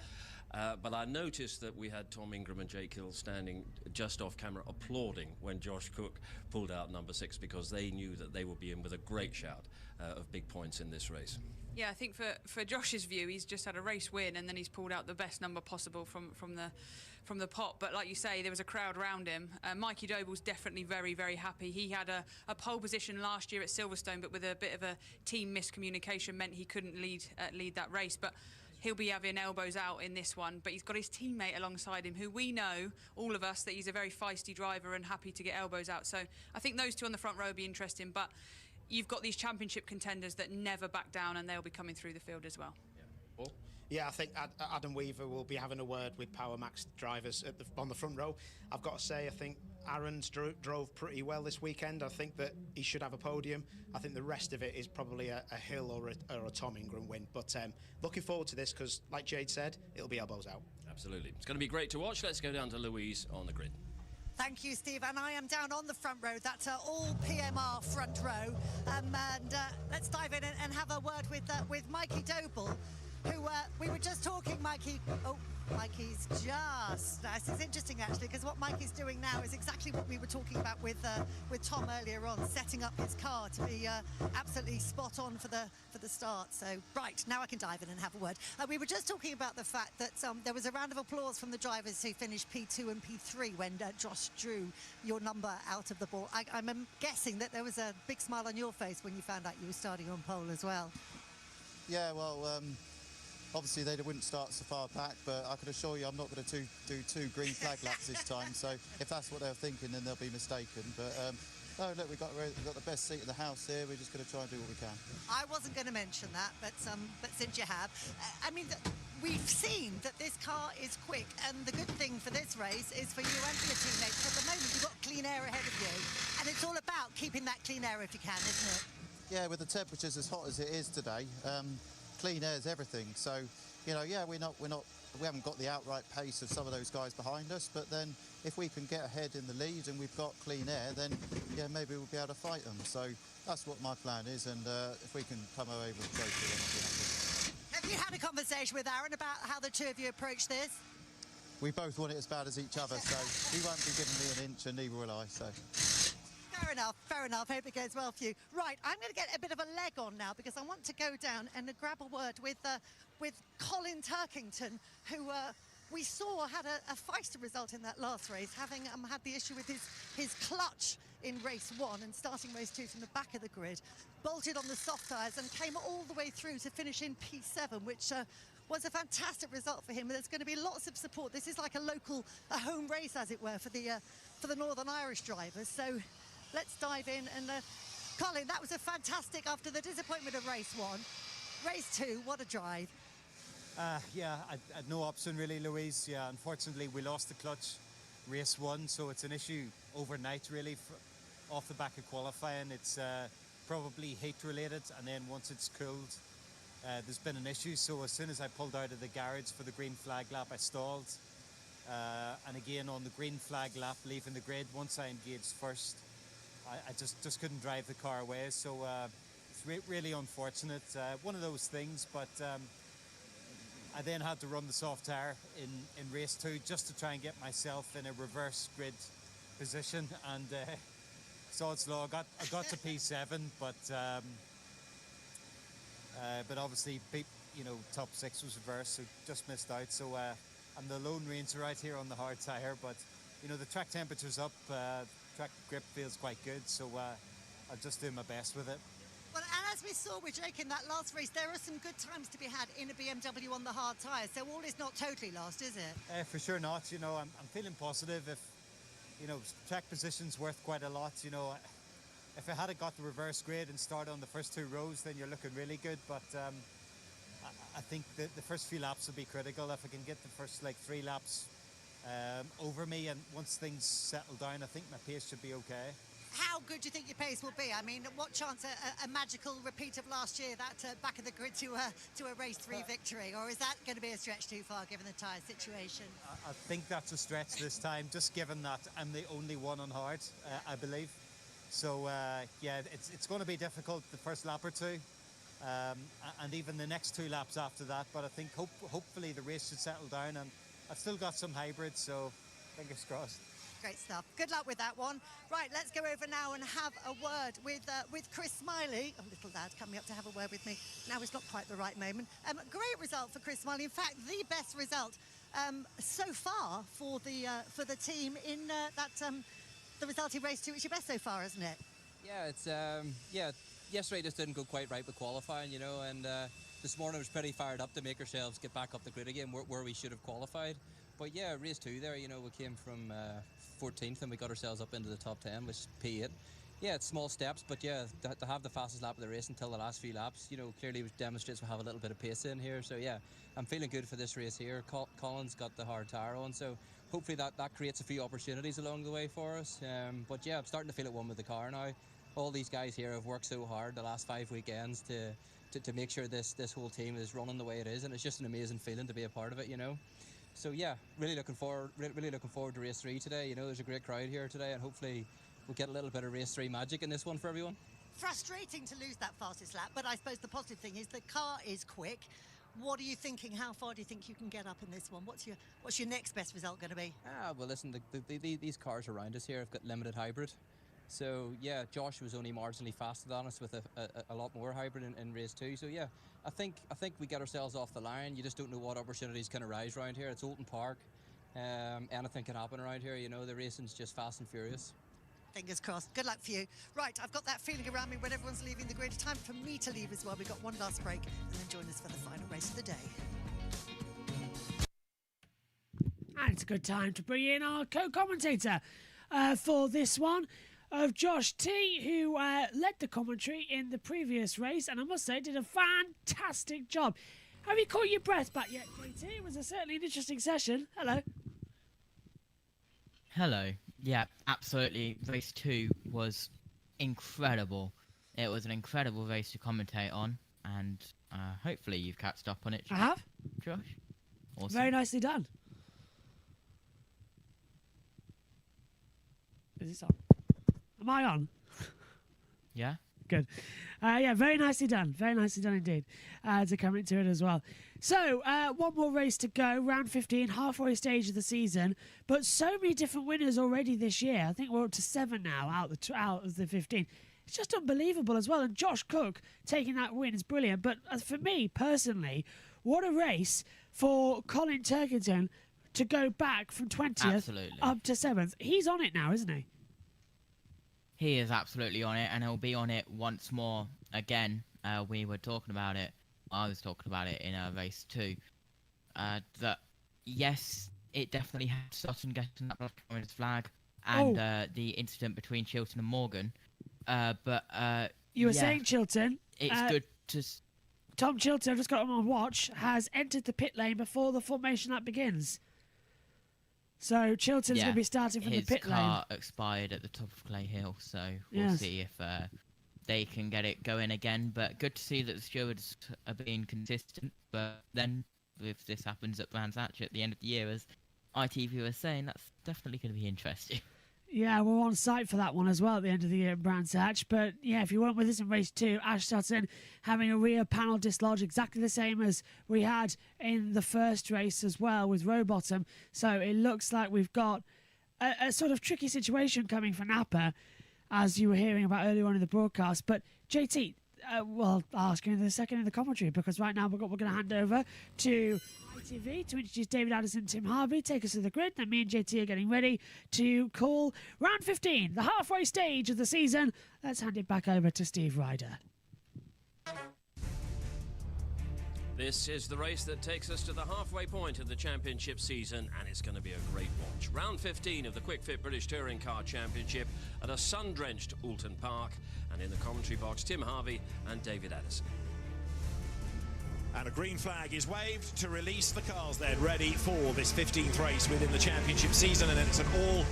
But I noticed that we had Tom Ingram and Jake Hill standing just off camera applauding when Josh Cook pulled out number 6, because they knew that they would be in with a great shout of big points in this race. Yeah, I think for Josh's view, he's just had a race win and then he's pulled out the best number possible from the pot. But like you say, there was a crowd around him. Mikey Doble's definitely very, very happy. He had a pole position last year at Silverstone, but with a bit of a team miscommunication meant he couldn't lead that race. But he'll be having elbows out in this one. But he's got his teammate alongside him, who we know, all of us, that he's a very feisty driver and happy to get elbows out. So I think those two on the front row will be interesting. But you've got these championship contenders that never back down, and they'll be coming through the field as well. Yeah. Yeah, I think Adam Weaver will be having a word with Power Max drivers on the front row. I've got to say, I think Aaron's drove pretty well this weekend. I think that he should have a podium. I think the rest of it is probably a Hill or a Tom Ingram win. But looking forward to this, because, like Jade said, it'll be elbows out. Absolutely. It's going to be great to watch. Let's go down to Louise on the grid. Thank you, Steve. And I am down on the front row. That's all PMR front row. And let's dive in and have a word with Mikey Doble, who we were just talking, Mikey. Oh, Mikey's just... This is interesting, actually, because what Mikey's doing now is exactly what we were talking about with Tom earlier on, setting up his car to be absolutely spot on for the start. So, right, now I can dive in and have a word. We were just talking about the fact that there was a round of applause from the drivers who finished P2 and P3 when Josh drew your number out of the ball. I'm guessing that there was a big smile on your face when you found out you were starting on pole as well. Yeah, well... Obviously, they wouldn't start so far back, but I can assure you I'm not going to do 2 green flag laps this time. So if that's what they're thinking, then they'll be mistaken. But no, look, we've got the best seat in the house here. We're just going to try and do what we can. I wasn't going to mention that, but since you have, I mean, we've seen that this car is quick, and the good thing for this race is for you and for your teammates. At the moment, you've got clean air ahead of you, and it's all about keeping that clean air if you can, isn't it? Yeah, with the temperatures as hot as it is today. Clean air is everything. So, you know, yeah, we haven't got the outright pace of some of those guys behind us, but then if we can get ahead in the lead and we've got clean air, then yeah, maybe we'll be able to fight them. So that's what my plan is, and if we can come away with a trophy, then I'll be happy. Have you had a conversation with Aaron about how the two of you approach this? We both want it as bad as each other, so he won't be giving me an inch, and neither will I. So. Fair enough. Hope it goes well for you. Right, I'm going to get a bit of a leg on now, because I want to go down and grab a word with Colin Turkington, who we saw had a feisty result in that last race, having had the issue with his clutch in race 1 and starting race 2 from the back of the grid, bolted on the soft tyres and came all the way through to finish in P7, which was a fantastic result for him. There's going to be lots of support. This is like a home race, as it were, for the Northern Irish drivers. So let's dive in. And Colin, that was a fantastic, after the disappointment of race 1. Race 2, what a drive. Yeah, I had no option really, Louise. Yeah, unfortunately we lost the clutch race 1, so it's an issue overnight really. Off the back of qualifying, it's probably heat related, and then once it's cooled, there's been an issue. So as soon as I pulled out of the garage for the green flag lap, I stalled. And again on the green flag lap, leaving the grid, once I engaged first, I just couldn't drive the car away. So it's really unfortunate. One of those things, but I then had to run the soft tire in race 2 just to try and get myself in a reverse grid position, and sod's law, I got to P7, but obviously, top 6 was reversed, so just missed out. So I'm the lone ranger right here on the hard tire, but the track temperature's up, track grip feels quite good, so I'll just do my best with it. Well, and as we saw with Jake in that last race, there are some good times to be had in a BMW on the hard tyres, so all is not totally lost, is it? For sure not. I'm feeling positive. If track position's worth quite a lot. If I had got the reverse grid and started on the first 2 rows, then you're looking really good. But I think that the first few laps will be critical. If I can get the first 3 laps over me, and once things settle down, I think my pace should be okay. How good do you think your pace will be? I mean, what chance a magical repeat of last year, that back of the grid to a race 3 victory? Or is that going to be a stretch too far given the tyre situation? I think that's a stretch this time, just given that I'm the only one on hard, I believe. So, yeah, it's going to be difficult the first lap or 2. And even the next 2 laps after that. But I think hopefully the race should settle down. And I've still got some hybrids, so fingers crossed. Great stuff. Good luck with that one. Right, let's go over now and have a word with Chris Smiley. Oh, little lad coming up to have a word with me. Now is not quite the right moment. Great result for Chris Smiley. In fact, the best result so far for the team in the result in race 2. It's your best so far, isn't it? Yeah, it's yesterday just didn't go quite right with qualifying, and this morning I was pretty fired up to make ourselves get back up the grid again where we should have qualified. But yeah, race 2 there, we came from 14th and we got ourselves up into the top 10, which is P8. Yeah, it's small steps, but yeah, to have the fastest lap of the race until the last few laps, clearly demonstrates we have a little bit of pace in here. So yeah, I'm feeling good for this race here. Colin's got the hard tyre on, so hopefully that creates a few opportunities along the way for us. But yeah, I'm starting to feel at one with the car now. All these guys here have worked so hard the last 5 weekends to make sure this whole team is running the way it is, and it's just an amazing feeling to be a part of it, So yeah, really looking forward to race 3 today. There's a great crowd here today, and hopefully we'll get a little bit of race 3 magic in this one for everyone. Frustrating to lose that fastest lap, but I suppose the positive thing is the car is quick. What are you thinking? How far do you think you can get up in this one? What's your next best result going to be? Well, listen, these cars around us here have got limited hybrid. So yeah, Josh was only marginally faster than us with a lot more hybrid in race 2. So yeah, I think we get ourselves off the line. You just don't know what opportunities can arise around here. It's Oulton Park. Anything can happen around here. The racing's just fast and furious. Fingers crossed. Good luck for you. Right, I've got that feeling around me when everyone's leaving the grid. Time for me to leave as well. We've got one last break and then join us for the final race of the day. And it's a good time to bring in our co-commentator for this one, of Josh T, who led the commentary in the previous race, and I must say did a fantastic job. Have you caught your breath back yet, JT? It was certainly an interesting session. Hello. Hello. Yeah, absolutely. Race 2 was incredible. It was an incredible race to commentate on, and hopefully you've catched up on it. I have. Josh? Awesome. Very nicely done. Is this on? Am I on? Yeah. Good. Yeah, very nicely done. Very nicely done indeed. To come into it as well. So, one more race to go. Round 15, halfway stage of the season. But so many different winners already this year. I think we're up to 7 now out of the 15. It's just unbelievable as well. And Josh Cook taking that win is brilliant. But for me, personally, what a race for Colin Turkington to go back from 20th up to 7th. He's on it now, isn't he? He is absolutely on it, and he'll be on it once more again. We were talking about it. I was talking about it in race 2. That, yes, it definitely had Sutton getting that black on his flag and the incident between Chilton and Morgan. But you were saying Chilton. It's good to... Tom Chilton, I've just got him on watch, has entered the pit lane before the formation lap begins. So Chilton's going to be starting from the pit lane. His car expired at the top of Clay Hill, so we'll see if they can get it going again. But good to see that the stewards are being consistent. But then, if this happens at Brands Hatch at the end of the year, as ITV was saying, that's definitely going to be interesting. Yeah, we're on site for that one as well at the end of the year at Brands Hatch. But yeah, if you weren't with us in race 2, Ash Sutton having a rear panel dislodge, exactly the same as we had in the first race as well with Rowbottom. So it looks like we've got a sort of tricky situation coming for Napa, as you were hearing about earlier on in the broadcast. But JT, well, I'll ask you in a second in the commentary, because right now we're going to hand over to ITV to introduce David Addison, Tim Harvey, take us to the grid. Then me and JT are getting ready to call round 15, the halfway stage of the season. Let's hand it back over to Steve Ryder. This is the race that takes us to the halfway point of the championship season, and it's going to be a great watch. Round 15 of the Quick Fit British Touring Car Championship at a sun-drenched Alton Park, and in the commentary box, Tim Harvey and David Addison. And a green flag is waved to release the cars then, ready for this 15th race within the championship season, and it's an all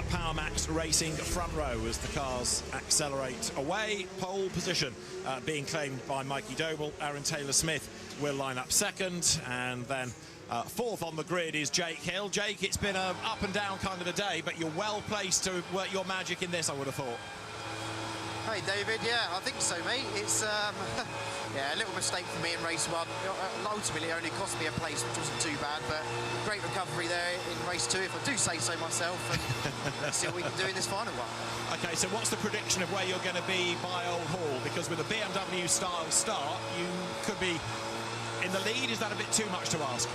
Power Max Racing front row as the cars accelerate away. Pole position being claimed by Mikey Doble. Aaron Taylor-Smith will line up second, and then fourth on the grid is Jake Hill. Jake, it's been a up and down kind of a day, but you're well placed to work your magic in this, I would have thought. Hey David, yeah, I think so, mate. It's yeah, a little mistake for me in race 1. Ultimately, it only cost me a place, which wasn't too bad, but great recovery there in race 2, if I do say so myself. And let's see what we can do in this final one. Okay, so what's the prediction of where you're going to be by Old Hall? Because with a BMW style start, you could be in the lead. Is that a bit too much to ask?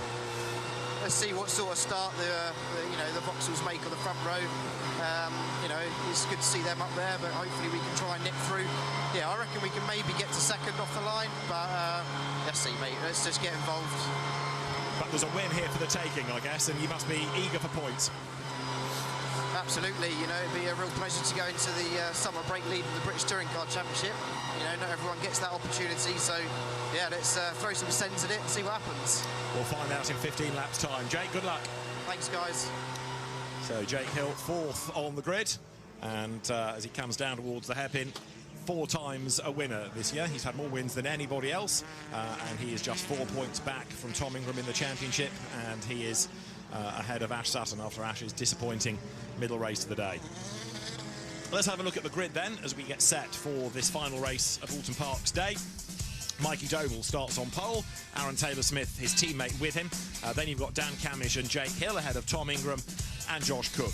Let's see what sort of start the Vauxhalls make on the front row. It's good to see them up there, but hopefully we can try and nip through. Yeah, I reckon we can maybe get to second off the line, but let's see, mate. Let's just get involved. But there's a win here for the taking, I guess, and you must be eager for points. Absolutely, it'd be a real pleasure to go into the summer break lead in the British Touring Car Championship. Not everyone gets that opportunity, so yeah, let's throw some cents at it and see what happens. We'll find out in 15 laps time. Jake, good luck. Thanks, guys. So Jake Hill, fourth on the grid, and as he comes down towards the hairpin, 4 times a winner this year. He's had more wins than anybody else, and he is just 4 points back from Tom Ingram in the championship, and he is ahead of Ash Sutton after Ash's disappointing middle race of the day. Let's have a look at the grid then as we get set for this final race of Alton Park's day. Mikey Doble starts on pole, Aaron Taylor-Smith, his teammate, with him. Then you've got Dan Camish and Jake Hill ahead of Tom Ingram and Josh Cook.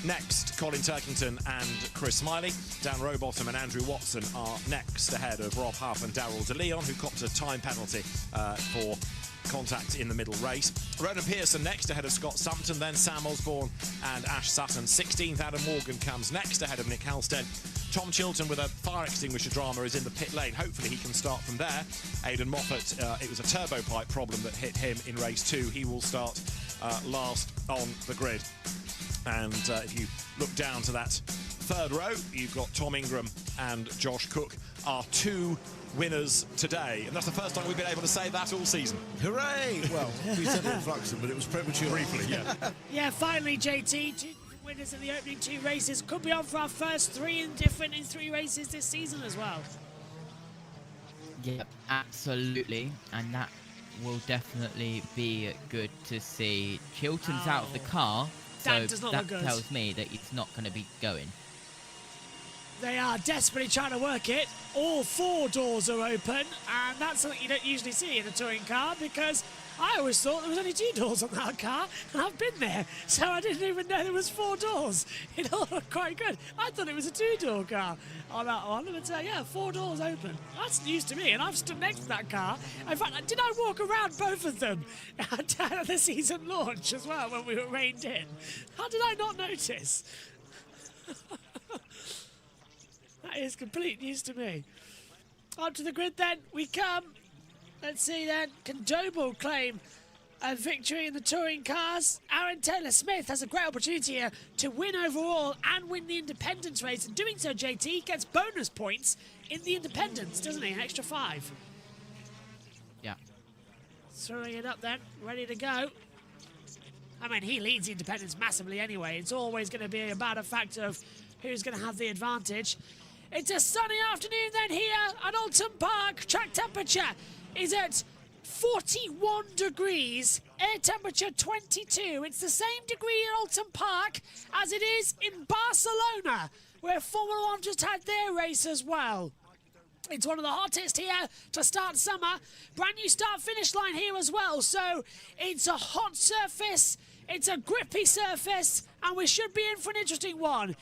Next, Colin Turkington and Chris Smiley. Dan Rowbottom and Andrew Watson are next ahead of Rob Huff and Darryl De Leon, who copped a time penalty for contact in the middle race. Ronan Pearson next ahead of Scott Sumpton, then Sam Osborne and Ash Sutton. 16th, Adam Morgan comes next ahead of Nick Halstead. Tom Chilton with a fire extinguisher drama is in the pit lane. Hopefully he can start from there. Aidan Moffat, it was a turbo pipe problem that hit him in race 2. He will start last on the grid. And if you look down to that third row, you've got Tom Ingram and Josh Cook, our 2 winners today, and that's the first time we've been able to say that all season. Hooray! Well, we said it in Fluxon, but it was premature. Briefly, yeah. Yeah, finally, JT, 2 winners in the opening 2 races. Could be on for our first 3 in 3 races this season as well. Yep, absolutely, and that will definitely be good to see. Chilton's out of the car, so that tells me that he's not going to be going. They are desperately trying to work it. All 4 doors are open, and that's something you don't usually see in a touring car, because I always thought there was only 2 doors on that car, and I've been there, so I didn't even know there was 4 doors. It all looked quite good. I thought it was a 2-door car on that one, but yeah, 4 doors open. That's news to me, and I've stood next to that car. In fact, did I walk around both of them at the season launch as well when we were reined in? How did I not notice? That is complete news to me. On to the grid then we come. Let's see then. Can Doble claim a victory in the touring cars? Aaron Taylor-Smith has a great opportunity here to win overall and win the independence race. And doing so, JT gets bonus points in the independence, doesn't he? An extra 5. Yeah. Throwing it up then. Ready to go. I mean, he leads the independence massively anyway. It's always going to be about a factor of who's going to have the advantage. It's a sunny afternoon then here at Alton Park. Track temperature is at 41 degrees, air temperature 22. It's the same degree in Alton Park as it is in Barcelona, where Formula 1 just had their race as well. It's one of the hottest here to start summer. Brand new start-finish line here as well. So it's a hot surface, it's a grippy surface, and we should be in for an interesting one.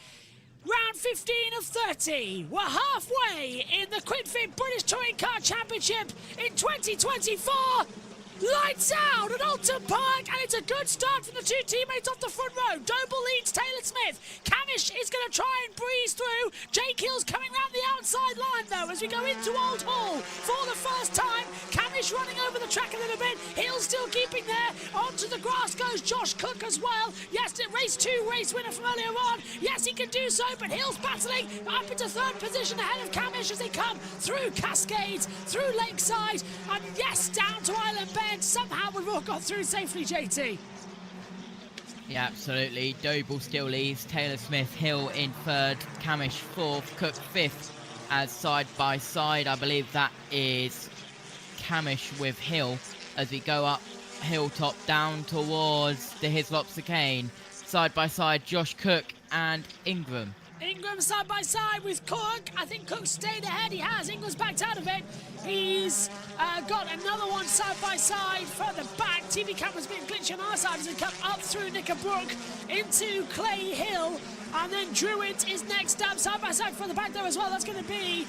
Round 15 of 30. We're halfway in the QuickFit British Touring Car Championship in 2024. Lights out at Alton Park, and it's a good start from the two teammates off the front row. Doble leads Taylor Smith. Camish is going to try and breeze through. Jake Hill's coming round the outside line, though, as we go into Old Hall for the first time. Camish running over the track a little bit. Hill's still keeping there. Onto the grass goes Josh Cook as well. Yes, race 2 race winner from earlier on. Yes, he can do so, but Hill's battling up into third position ahead of Camish as they come through Cascades, through Lakeside, and yes, down to Island Bend. Somehow we've all got through safely, JT. Yeah, absolutely. Doble still leads. Taylor Smith, Hill in third. Camish fourth. Cook fifth. As side by side, I believe that is Camish with Hill as we go up Hilltop down towards the Hislop Chicane. Side by side, Josh Cook and Ingram. Ingram side by side with Cook. I think Cook stayed ahead. He has. Ingram's backed out of it. He's got another one side by side further back. TV camera's been glitchy on our side as we come up through Knickerbrook into Clay Hill. And then Druitt is next up side by side further back there as well. That's going to be...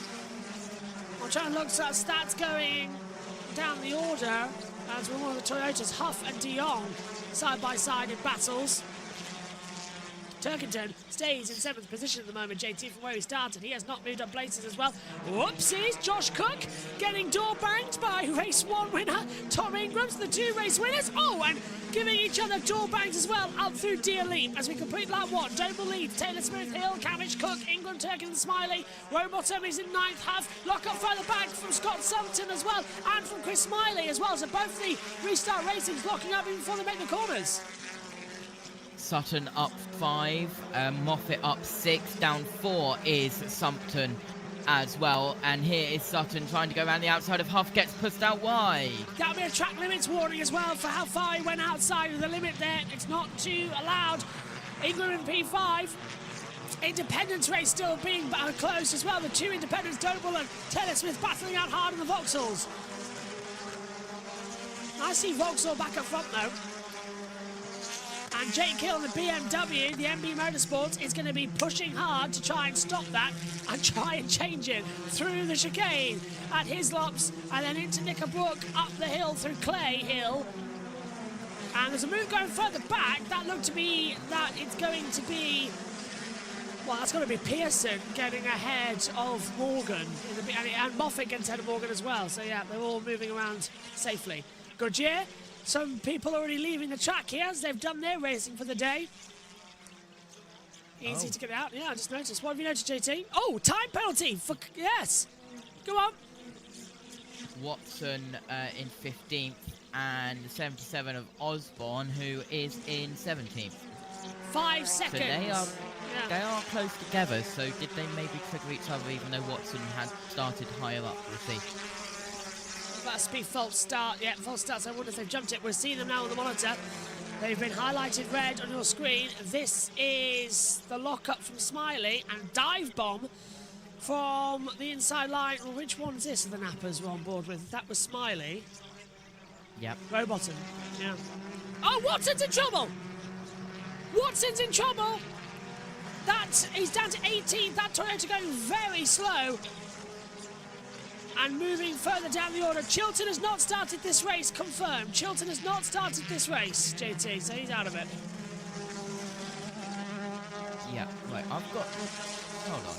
I'm trying to look at stats going down the order as we're one of the Toyotas. Huff and De Jong side by side in battles. Turkington stays in 7th position at the moment, JT, from where he started. He has not moved up places as well. Whoopsies, Josh Cook getting door banged by race 1 winner Tom Ingram's, the 2 race winners. Oh, and giving each other door bangs as well up through Deer Leap as we complete lap 1. Doble leads, Taylor Smith, Hill, Camish, Cook, Ingram, Turkington, Smiley. Rowbottom is in 9th. Huff, lock up further back from Scott Summerton as well, and from Chris Smiley as well. So both the restart racings locking up even before they make the corners. Sutton up 5, Moffat up 6, down 4 is Sumpton as well, and here is Sutton trying to go around the outside of Huff, gets pushed out wide. That'll be a track limits warning as well for how far he went outside of the limit there. It's not too allowed. Ingram in P5. Independence race still being close as well. The 2 independents, Doble and Taylor Smith, battling out hard in the Vauxhalls. I see Vauxhall back up front though. And Jake Hill, the BMW, the MB Motorsports, is going to be pushing hard to try and stop that and try and change it through the chicane at Hislops and then into Knickerbrook, up the hill through Clay Hill. And there's a move going further back. That looked to be that it's going to be... Well, that's going to be Pearson getting ahead of Morgan. And Moffat gets ahead of Morgan as well. So, yeah, they're all moving around safely. Goodyear. Some people already leaving the track here as they've done their racing for the day. Easy to get out. Yeah, I just noticed. What have you noticed, JT? Oh, time penalty. Yes. Go on. Watson in 15th and 77 of Osborne, who is in 17th. 5 seconds. So they are close together, so did they maybe trigger each other even though Watson had started higher up? We'll see. Must be false start. Yeah, false start. So I wonder if they've jumped it. We're seeing them now on the monitor. They've been highlighted red on your screen. This is the lock-up from Smiley and dive bomb from the inside line. Well, which one's this the Nappers were on board with? That was Smiley. Yep. Rowbottom. Yeah. Oh, Watson's in trouble! Watson's in trouble! He's down to 18th. That Toyota going very slow. And moving further down the order, Chilton has not started this race, confirmed. Chilton has not started this race, JT, so he's out of it. Yeah, right, I've got... Hold on.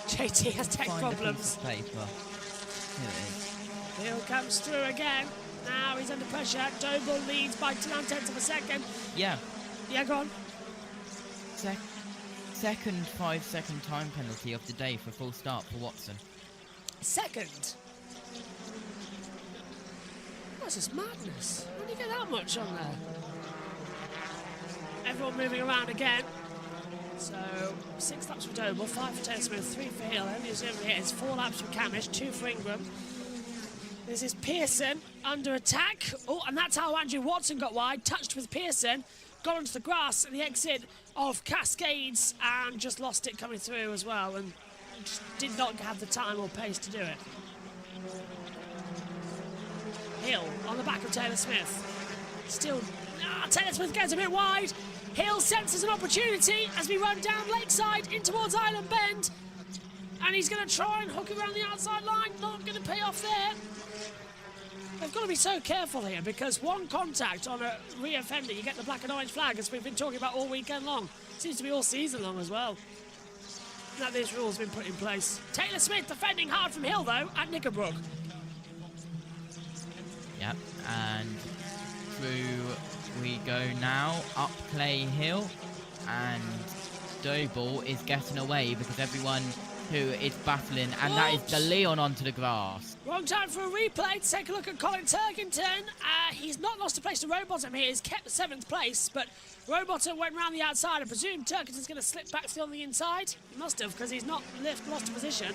JT has tech problems. Paper. Here it is. Hill comes through again. Now he's under pressure. Doble leads by 9/10 of a second. Yeah. Yeah, go on. Second 5-second time penalty of the day for full start for Watson. Second? That's just madness. How do you get that much on there? Everyone moving around again. So, 6 laps for Doble, 5 for Taylor Smith, 3 for Hill. Only 0 here. It's 4 laps for Camish, 2 for Ingram. This is Pearson under attack. Oh, and that's how Andrew Watson got wide. Touched with Pearson. Got onto the grass at the exit of Cascades and just lost it coming through as well. And just did not have the time or pace to do it. Hill on the back of Taylor Smith. Still, Taylor Smith gets a bit wide. Hill senses an opportunity as we run down Lakeside in towards Island Bend. And he's going to try and hook around the outside line. Not going to pay off there. They've got to be so careful here because one contact on a rear fender, you get the black and orange flag, as we've been talking about all weekend long. Seems to be all season long as well. Now this rule's been put in place. Taylor Smith defending hard from Hill, though, at Knickerbrook. Yep, and through we go now, up Clay Hill, and Doble is getting away because everyone who is battling, and that is the Leon onto the grass. Wrong time for a replay to take a look at Colin Turkington. He's not lost a place to Rowbottom here. He's kept 7th place, but Rowbottom went round the outside. I presume Turkington's going to slip back on the inside. He must have, because he's not lost a position.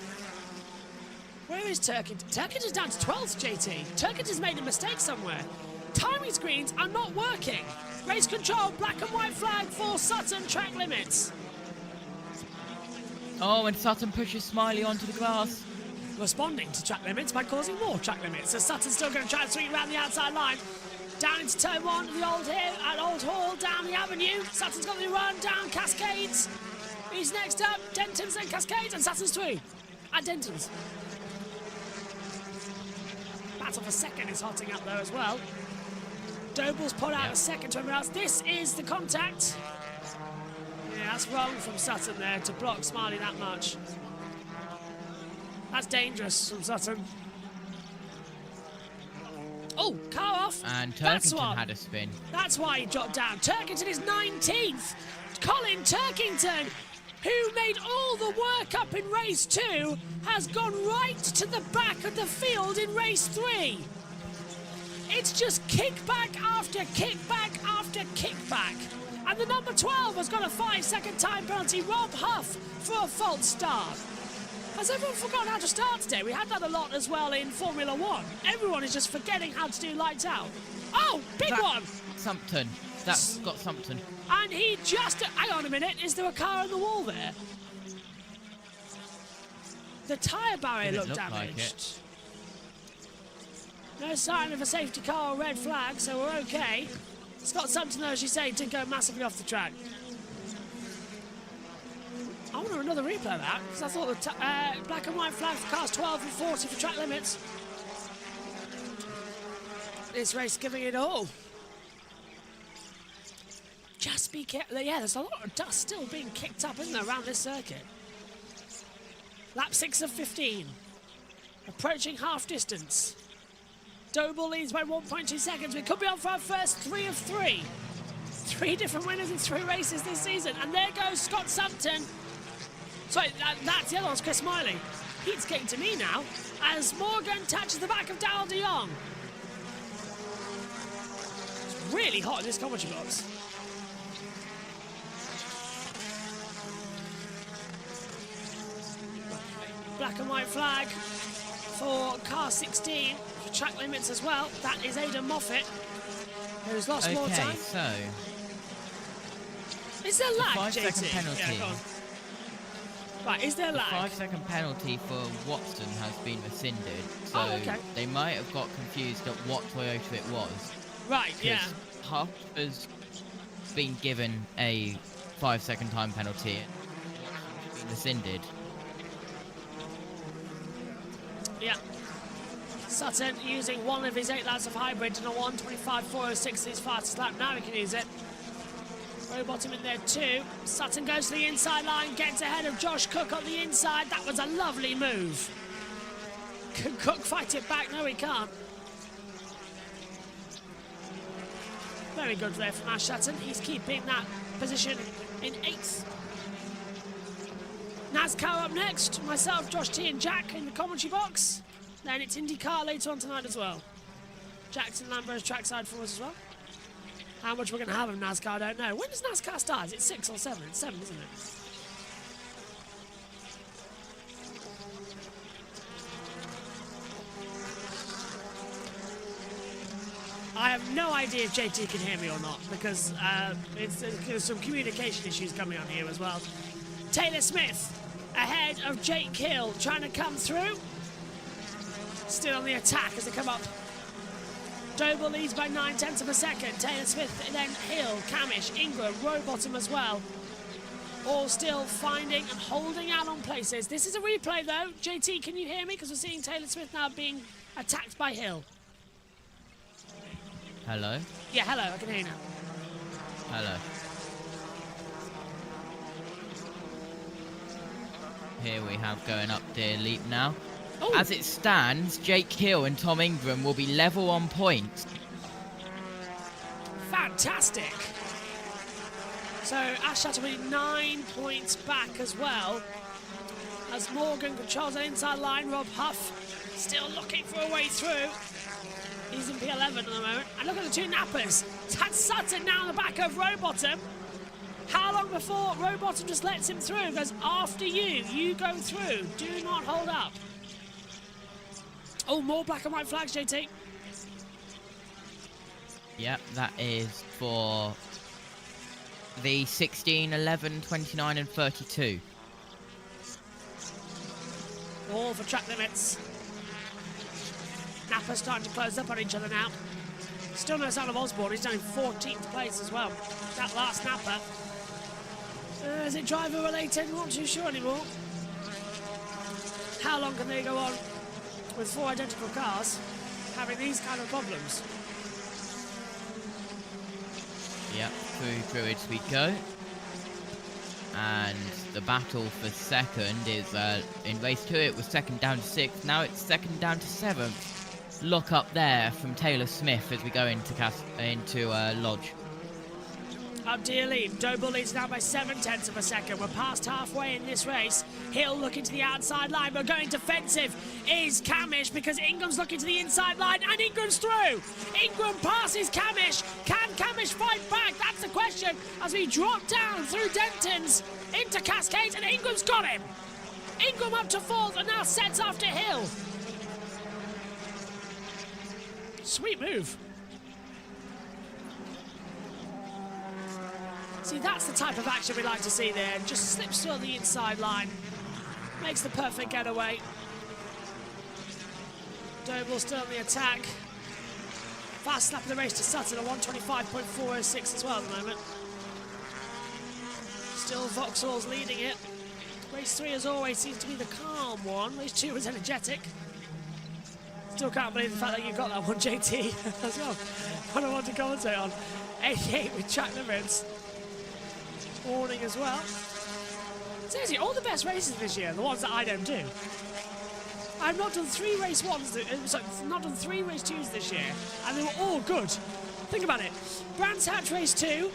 Where is Turkington? Turkington's down to 12th, JT. Turkington's made a mistake somewhere. Timing screens are not working. Race control, black and white flag for Sutton, track limits. Oh, and Sutton pushes Smiley onto the grass. Responding to track limits by causing more track limits. So Sutton's still going to try and swing around the outside line. Down into turn 1 of the Old Hall, down the avenue. Sutton's got the run, down Cascades. He's next up, Denton's and Cascades, and Sutton's through. At Denton's. Battle for second is hotting up though as well. Doble's put out a second to everyone else. This is the contact. Yeah, that's wrong from Sutton there to block Smiley that much. That's dangerous from Sutton. Oh, car off. And Turkington had a spin. That's why he dropped down. Turkington is 19th. Colin Turkington, who made all the work up in race 2, has gone right to the back of the field in race 3. It's just kickback after kickback after kickback. And the number 12 has got a 5-second time penalty, Rob Huff, for a false start. Has everyone forgotten how to start today? We had that a lot as well in Formula 1. Everyone is just forgetting how to do lights out. Oh, big one! Sumpton. That's got Sumpton. And he just... Hang on a minute. Is there a car on the wall there? The tyre barrier looked damaged. No sign of a safety car or red flag, so we're okay. Scott Sumpton, though, as you say, did go massively off the track. I want another replay of that, because I thought the black and white flag for cars 12 and 40 for track limits. This race giving it all. Just be careful. Yeah, there's a lot of dust still being kicked up, isn't there, around this circuit? Lap 6 of 15. Approaching half distance. Doble leads by 1.2 seconds. We could be on for our first 3 of 3. 3 different winners in 3 races this season. And there goes Scott Sumpton. Sorry, that's the other one's Chris Smiley. He's getting to me now as Morgan touches the back of Darryl de Jong. It's really hot in this commentary box. Black and white flag for car 16 for track limits as well. That is Aidan Moffat, who's lost more time. Okay, so... Is there lag, 5-second JT? penalty. Yeah, go on. Right, is there lag? The 5-second penalty for Watson has been rescinded, so okay. They might have got confused at what Toyota it was. Right, yeah. Huff has been given a 5-second time penalty and it's been rescinded. Yeah. Sutton using one of his 8 laps of hybrid and a 1:25.406 his fastest lap. Now he can use it. Rowbottom in there too. Sutton goes to the inside line, gets ahead of Josh Cook on the inside. That was a lovely move. Can Cook fight it back? No, he can't. Very good there from Ash Sutton. He's keeping that position in 8th. NASCAR up next. Myself, Josh T and Jack in the commentary box. Then it's IndyCar later on tonight as well. Jackson Lambo's trackside for us as well. How much we're going to have of NASCAR, I don't know. When does NASCAR start? Is it 6 or 7? It's 7, isn't it? have no idea if JT can hear me or not, because there's some communication issues coming on here as well. Taylor Smith ahead of Jake Hill, trying to come through. Still on the attack as they come up. Doble leads by 9/10 of a second. Taylor Smith, then Hill, Camish, Ingram, Rowbottom as well. All still finding and holding out on places. This is a replay though. JT, can you hear me? Because we're seeing Taylor Smith now being attacked by Hill. Hello? Yeah, hello, I can hear you now. Hello. Here we have going up Deer Leap now. Ooh. As it stands, Jake Hill and Tom Ingram will be level on points. Fantastic. So Ash Shatter will be 9 points back as well. As Morgan controls the inside line, Rob Huff still looking for a way through. He's in P11 at the moment. And look at the two nappers. That's Sutton now on the back of Rowbottom. How long before Rowbottom just lets him through? Goes, after you, you go through. Do not hold up. Oh, more black and white flags, JT. Yep, that is for the 16, 11, 29 and 32. All for track limits. Napper starting to close up on each other now. Still no sign of Osborne. He's down in 14th place as well. That last Napper. Is it driver related? Not too sure anymore. How long can they go on with 4 identical cars having these kind of problems? Yep, through Druids we go. And the battle for second is, in race 2 it was second down to 6th, now it's second down to 7th. Look up there from Taylor Smith as we go into Lodge. Up Deer Leap, Doble leads now by 7/10 of a second. We're past halfway in this race. Hill looking to the outside line, but going defensive is Camish because Ingram's looking to the inside line and Ingram's through. Ingram passes Camish. Can Camish fight back? That's the question as we drop down through Denton's into Cascades and Ingram's got him. Ingram up to 4th and now sets after Hill. Sweet move. See, that's the type of action we like to see there. Just slips through the inside line. Makes the perfect getaway. Doble still on the attack. Fast slap of the race to Sutton, a 125.406 as well at the moment. Still Vauxhall's leading it. Race 3, as always, seems to be the calm one. Race 2 was energetic. Still can't believe the fact that you got that one, JT, as well. I don't want to commentate on. 88 with track limits. Warning as well. Seriously, all the best races this year, the ones that I don't do. I've not done 3 race 1s, sorry, not done 3 race 2s this year, and they were all good. Think about it. Brands Hatch race 2,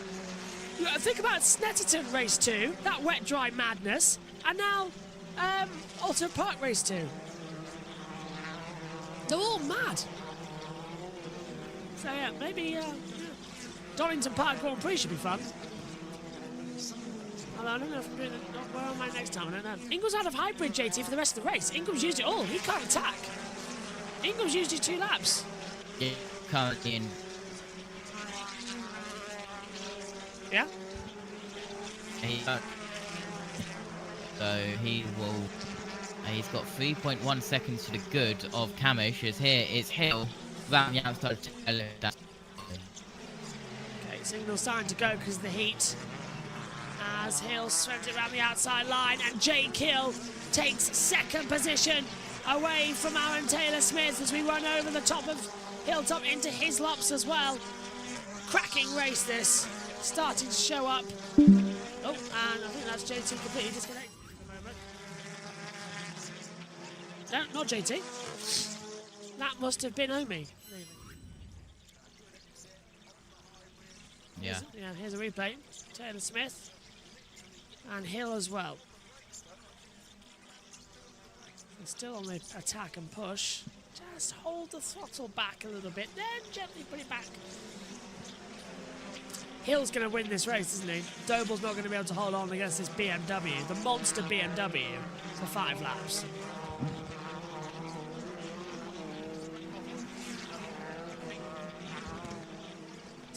think about Snetterton race 2, that wet dry madness, and now Alton Park race 2. They're all mad. So yeah, maybe Donington Park Grand Prix should be fun. Although I don't know if I'm doing it. Where am I next time? I don't know. Ingram's out of hybrid, JT, for the rest of the race. Ingram's used it all. He can't attack. Ingram's used his 2 laps. Yeah, currently in. Yeah? So he will. He's got 3.1 seconds to the good of Camish. As here is Hill around the outside of Taylor. Okay, signal's starting to go because of the heat. As Hill swept it around the outside line, and Jake Hill takes 2nd position away from Aaron Taylor Smith as we run over the top of Hilltop into Hislops as well. Cracking race this, starting to show up. Oh, and I think that's JT completely disconnected for the moment. No, not JT. That must have been Omi. Yeah. Here's a replay. Taylor Smith. And Hill as well. And still on the attack and push. Just hold the throttle back a little bit, then gently put it back. Hill's going to win this race, isn't he? Doble's not going to be able to hold on against this BMW, the monster BMW, for 5 laps.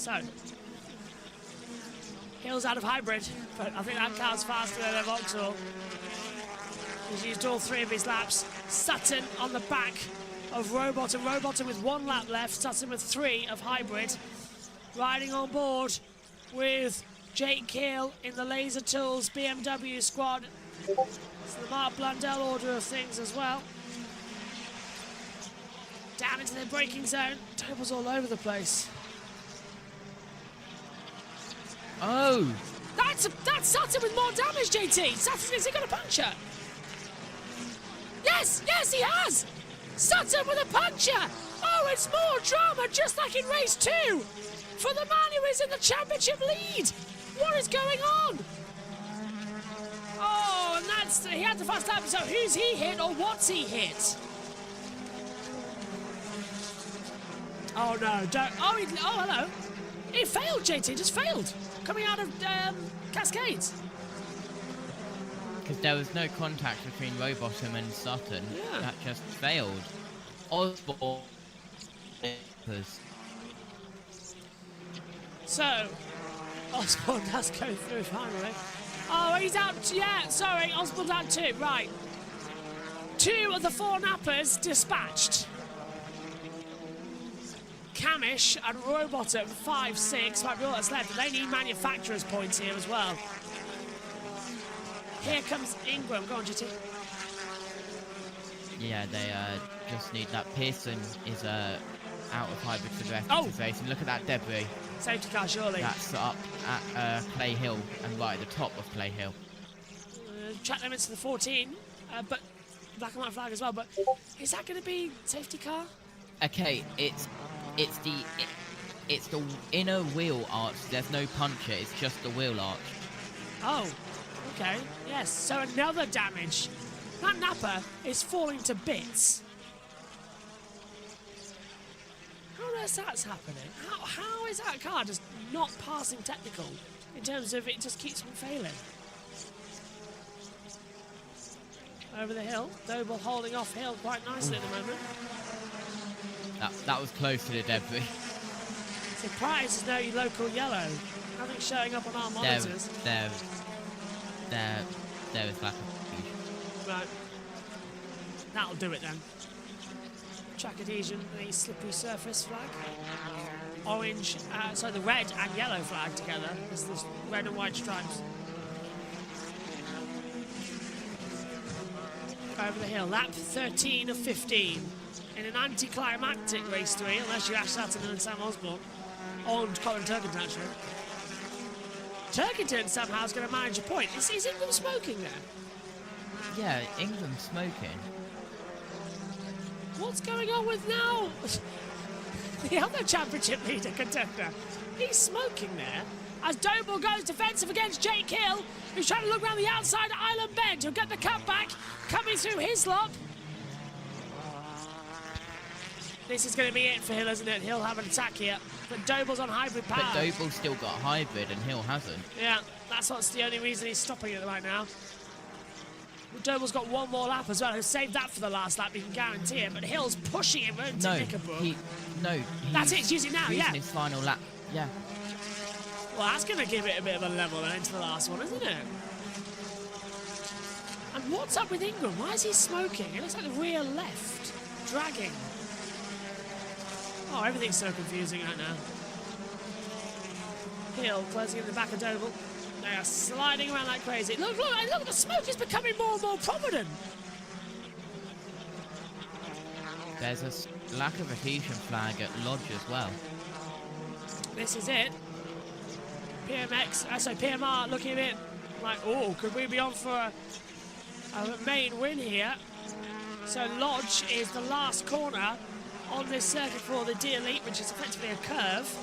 So, Hill's out of hybrid, but I think that car's faster than Vauxhall. He's used all 3 of his laps. Sutton on the back of Rowbottom. Rowbottom with 1 lap left. Sutton with 3 of hybrid. Riding on board with Jake Keel in the Laser Tools BMW squad. It's the Mark Blundell order of things as well. Down into their braking zone. Doble's all over the place. Oh! That's Sutton with more damage, JT. Sutton, has he got a puncture? Yes, he has! Sutton with a puncture! Oh, it's more drama, just like in race 2! For the man who is in the championship lead! What is going on? Oh, and he had the fast lap, so who's he hit or what's he hit? Oh no, hello. He failed, JT, just failed. Coming out of Cascades. Because there was no contact between Rowbottom and Sutton. Yeah. That just failed. Osborne. So, Osborne does go through finally. Oh, he's out. Yeah, sorry, Osborne's out too. Right. 2 of the 4 nappers dispatched. Camish and Rowbottom 5, 6 might be all that's left. They need manufacturer's points here as well. Here comes Ingram. Go on, GT. Yeah, they just need that. Pearson is out of hybrid for the rest of the race. And look at that debris. Safety car, surely. That's up at Clay Hill and right at the top of Clay Hill. Track limits to the 14, but black and white flag as well. But is that going to be safety car? Okay, it's the inner wheel arch. There's no puncture. It's just the wheel arch. Oh, okay. Yes. So another damage. That napper is falling to bits. How on earth that's happening? How is that car just not passing technical in terms of it just keeps on failing? Over the hill. Doble holding off hill quite nicely at the moment. That was close to the debris. Surprised there's no local yellow. Nothing showing up on our monitors. There is like a... Right. That'll do it then. Track adhesion, the slippery surface flag. Orange, the red and yellow flag together. There's this red and white stripes. Over the hill, lap 13 of 15. In an anticlimactic race 3, unless you Ash Sutton and Sam Osborne. And Colin Turkington, actually. Turkington somehow is going to manage a point. Is Ingram smoking there? Yeah, Ingram's smoking. What's going on with now? The other championship leader contender. He's smoking there. As Doble goes defensive against Jake Hill, who's trying to look around the outside at Island Bend. He'll get the cut back, coming through his lap. This is going to be it for Hill, isn't it? He'll have an attack here. But Doble's on hybrid power. But Doble's still got hybrid and Hill hasn't. Yeah, that's what's the only reason he's stopping it right now. Doble's got 1 more lap as well. He'll save that for the last lap, you can guarantee it. But Hill's pushing him into Knickerbrook. That's it, he's using now, using his final lap, yeah. Well, that's going to give it a bit of a level then into the last one, isn't it? And what's up with Ingram? Why is he smoking? It looks like the rear left. Dragging. Oh, everything's so confusing right now. Hill closing in the back of Doble. They are sliding around like crazy. Look, the smoke is becoming more and more prominent. There's a lack of adhesion flag at Lodge as well. This is it. PMR looking a bit like, oh, could we be on for a main win here? So Lodge is the last corner on this circuit for the D Elite, which is effectively a curve.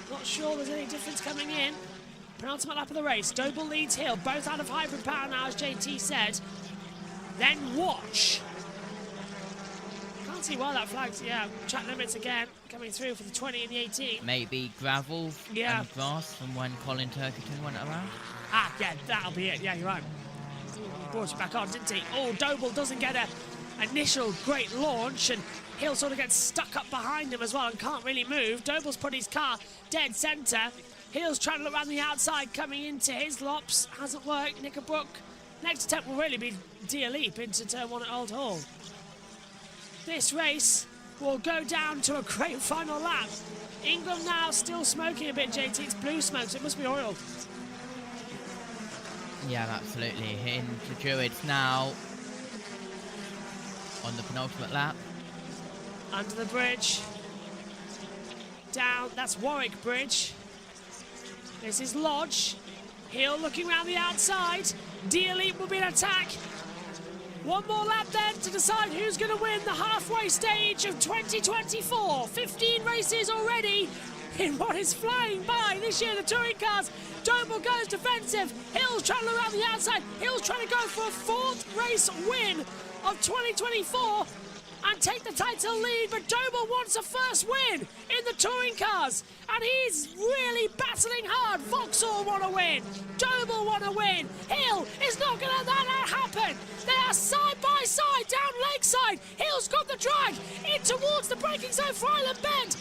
Not sure there's any difference coming in. Penultimate lap of the race. Doble leads Hill, both out of hybrid power now, as JT said. Then watch. Can't see why that flag's, track limits again, coming through for the 20 and the 18. Maybe gravel and grass from when Colin Turkington went around? Ah, yeah, that'll be it. Yeah, you're right. He brought it back on, didn't he? Oh, Doble doesn't get a initial great launch, and Hill sort of gets stuck up behind him as well and can't really move. Doble's put his car dead centre. Hill's trying to look around the outside, coming into his lops. Hasn't worked. Knickerbrook. Next attempt will really be Dear Leap into turn 1 at Old Hall. This race will go down to a great final lap. Ingram now still smoking a bit, JT. It's blue smoke, so it must be oil. Yeah, absolutely. Into Druids now on the penultimate lap. Under the bridge. Down, that's Warwick Bridge. This is Lodge. Hill looking around the outside. Dear Leap will be an attack. One more lap then to decide who's going to win the halfway stage of 2024. 15 races already in what is flying by this year, the touring cars. Doble goes defensive. Hill's trying to look around the outside. Hill's trying to go for a 4th race win of 2024 and take the title lead, but Doble wants a first win in the touring cars, and he's really battling hard. Vauxhall want to win. Doble want to win. Hill is not going to let that happen. They are side by side down Lakeside. Hill's got the drag in towards the braking zone for Island Bend,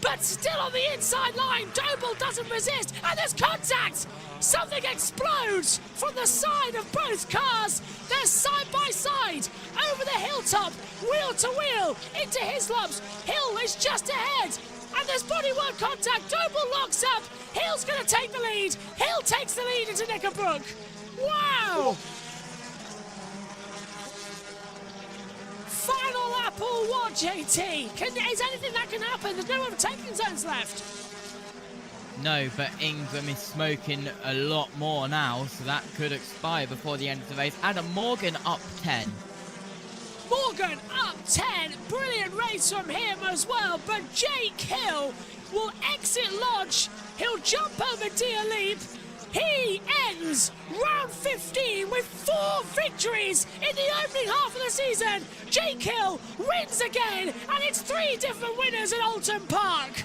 but still on the inside line. Doble doesn't resist, and there's contact. Something explodes from the side of both cars. They're side by side over the hilltop, wheel to wheel into Hislop's. Hill is just ahead, and there's bodywork contact. Doble locks up. Hill's going to take the lead. Hill takes the lead into Knickerbrook. Wow! Final lap or what, JT? Is anything that can happen? There's no overtaking zones left. No, but Ingram is smoking a lot more now, so that could expire before the end of the race. Adam Morgan up 10. Morgan up 10. Brilliant race from him as well, but Jake Hill will exit Lodge. He'll jump over Dear Leap. He ends round 15 with 4 victories in the opening half of the season. Jake Hill wins again, and it's 3 different winners at Alton Park.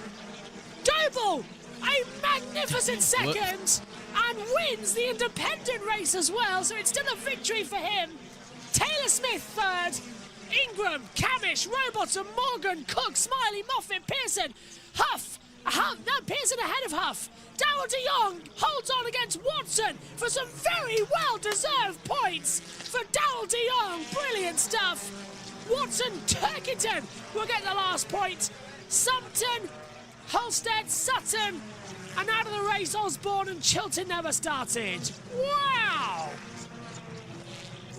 Doble, a magnificent second, and wins the independent race as well, so it's still a victory for him. Taylor Smith third. Ingram, Camish, Rowbottom, Morgan, Cook, Smiley, Moffat, Pearson, Huff. No, Pearson ahead of Huff. Darryl de Jong holds on against Watson for some very well-deserved points for Darryl de Jong. Brilliant stuff. Watson, Turkington will get the last point. Sumpton, Holstead, Sutton, and out of the race, Osborne and Chilton never started. Wow!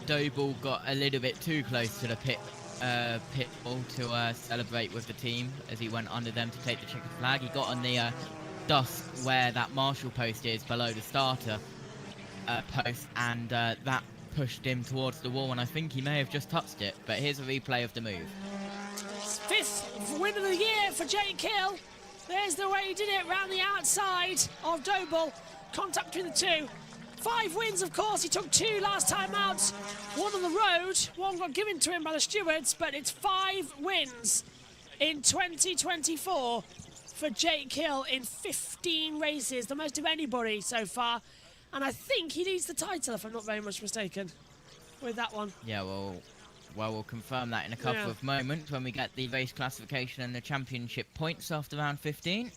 Doble got a little bit too close to the pit wall to celebrate with the team as he went under them to take the checkered flag. He got on the dust where that marshal post is below the starter post, and that pushed him towards the wall, and I think he may have just touched it, but here's a replay of the move. 5th win of the year for Jake Hill. There's the way he did it round the outside of Doble. Contact between the two. 5 wins, of course. He took 2 last time out. 1 on the road. 1 got given to him by the stewards, but it's 5 wins in 2024 for Jake Hill in 15 races, the most of anybody so far. And I think he needs the title, if I'm not very much mistaken, with that one. Yeah, well, we'll confirm that in a couple of moments when we get the race classification and the championship points after round 15.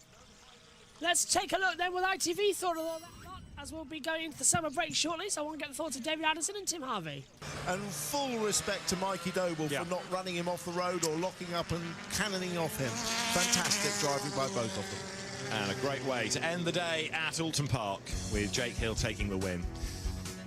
Let's take a look then what ITV thought of all that lot, as we'll be going into the summer break shortly, so I want to get the thoughts of David Addison and Tim Harvey. And full respect to Mikey Doble for not running him off the road or locking up and cannoning off him. Fantastic driving by both of them. And a great way to end the day at Alton Park with Jake Hill taking the win.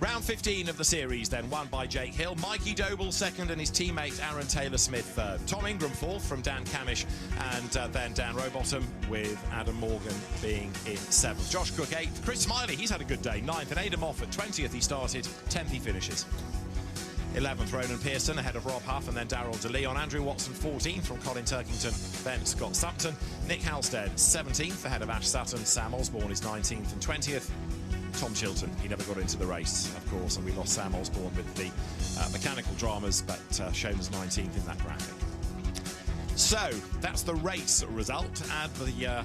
Round 15 of the series then won by Jake Hill. Mikey Doble second and his teammate Aaron Taylor-Smith third. Tom Ingram fourth from Dan Camish and then Dan Rowbottom, with Adam Morgan being in 7th. Josh Cook 8th. Chris Smiley, he's had a good day, 9th. And Adam Moffat 20th he started, 10th he finishes. 11th, Ronan Pearson ahead of Rob Huff and then Darryl de Leon. Andrew Watson 14th from Colin Turkington, then Scott Sumpton. Nick Halstead 17th ahead of Ash Sutton. Sam Osborne is 19th and 20th. Tom Chilton, he never got into the race, of course, and we lost Sam Osborne with the mechanical dramas, but shown as 19th in that graphic. So, that's the race result. Add the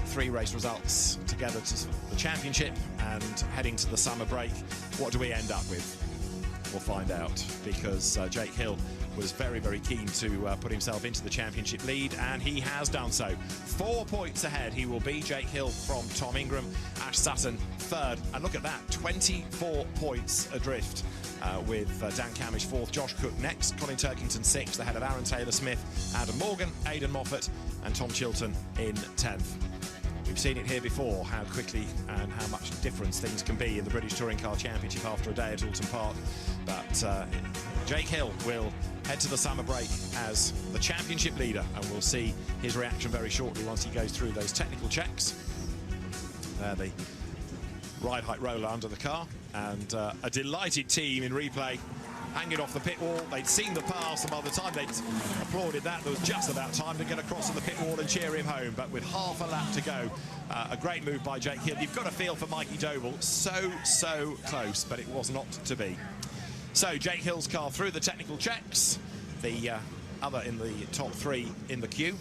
3 race results together to the championship and heading to the summer break. What do we end up with? We'll find out, because Jake Hill was very, very keen to put himself into the championship lead, and he has done so. 4 points ahead. He will be Jake Hill from Tom Ingram, Ash Sutton third, and look at that, 24 points adrift. With Dan Camish fourth, Josh Cook next, Colin Turkington sixth, ahead of Aaron Taylor-Smith, Adam Morgan, Aidan Moffat and Tom Chilton in 10th. We've seen it here before, how quickly and how much difference things can be in the British Touring Car Championship after a day at Alton Park. But Jake Hill will head to the summer break as the championship leader, and we'll see his reaction very shortly once he goes through those technical checks. There, the ride height roller under the car, and a delighted team in replay hanging off the pit wall. They'd seen the pass, and by the time they'd applauded that, there was just about time to get across to the pit wall and cheer him home. But with half a lap to go, a great move by Jake Hill. You've got a feel for Mikey Doble, so close, but it was not to be. So Jake Hill's car through the technical checks, the other in the top three in the queue,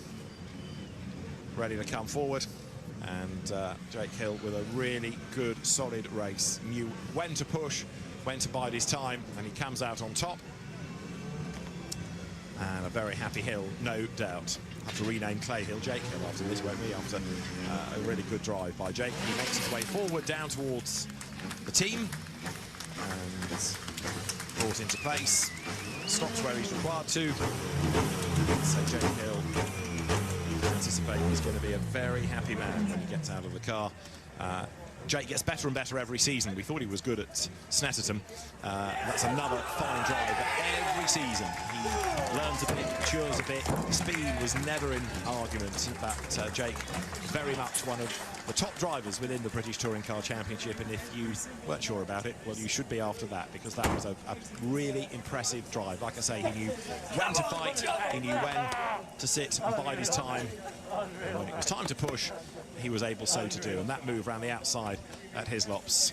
ready to come forward. And Jake Hill with a really good, solid race. Knew when to push, when to bide his time, and he comes out on top. And a very happy Hill, no doubt. Have to rename Clay Hill Jake Hill after this, won't we? After a really good drive by Jake. He makes his way forward down towards the team. And brought into place. Stops where he's required to. So Jake Hill, anticipate he's going to be a very happy man when he gets out of the car. Jake gets better and better every season. We thought he was good at Snetterton. That's another fine drive. But every season he learns a bit, matures a bit. Speed was never in argument. But Jake, very much one of the top drivers within the British Touring Car Championship. And if you weren't sure about it, well, you should be after that, because that was a really impressive drive. Like I say, he knew when to fight, he knew when to sit and bide his time. And when it was time to push, he was able so to do. And that move around the outside at Hislops,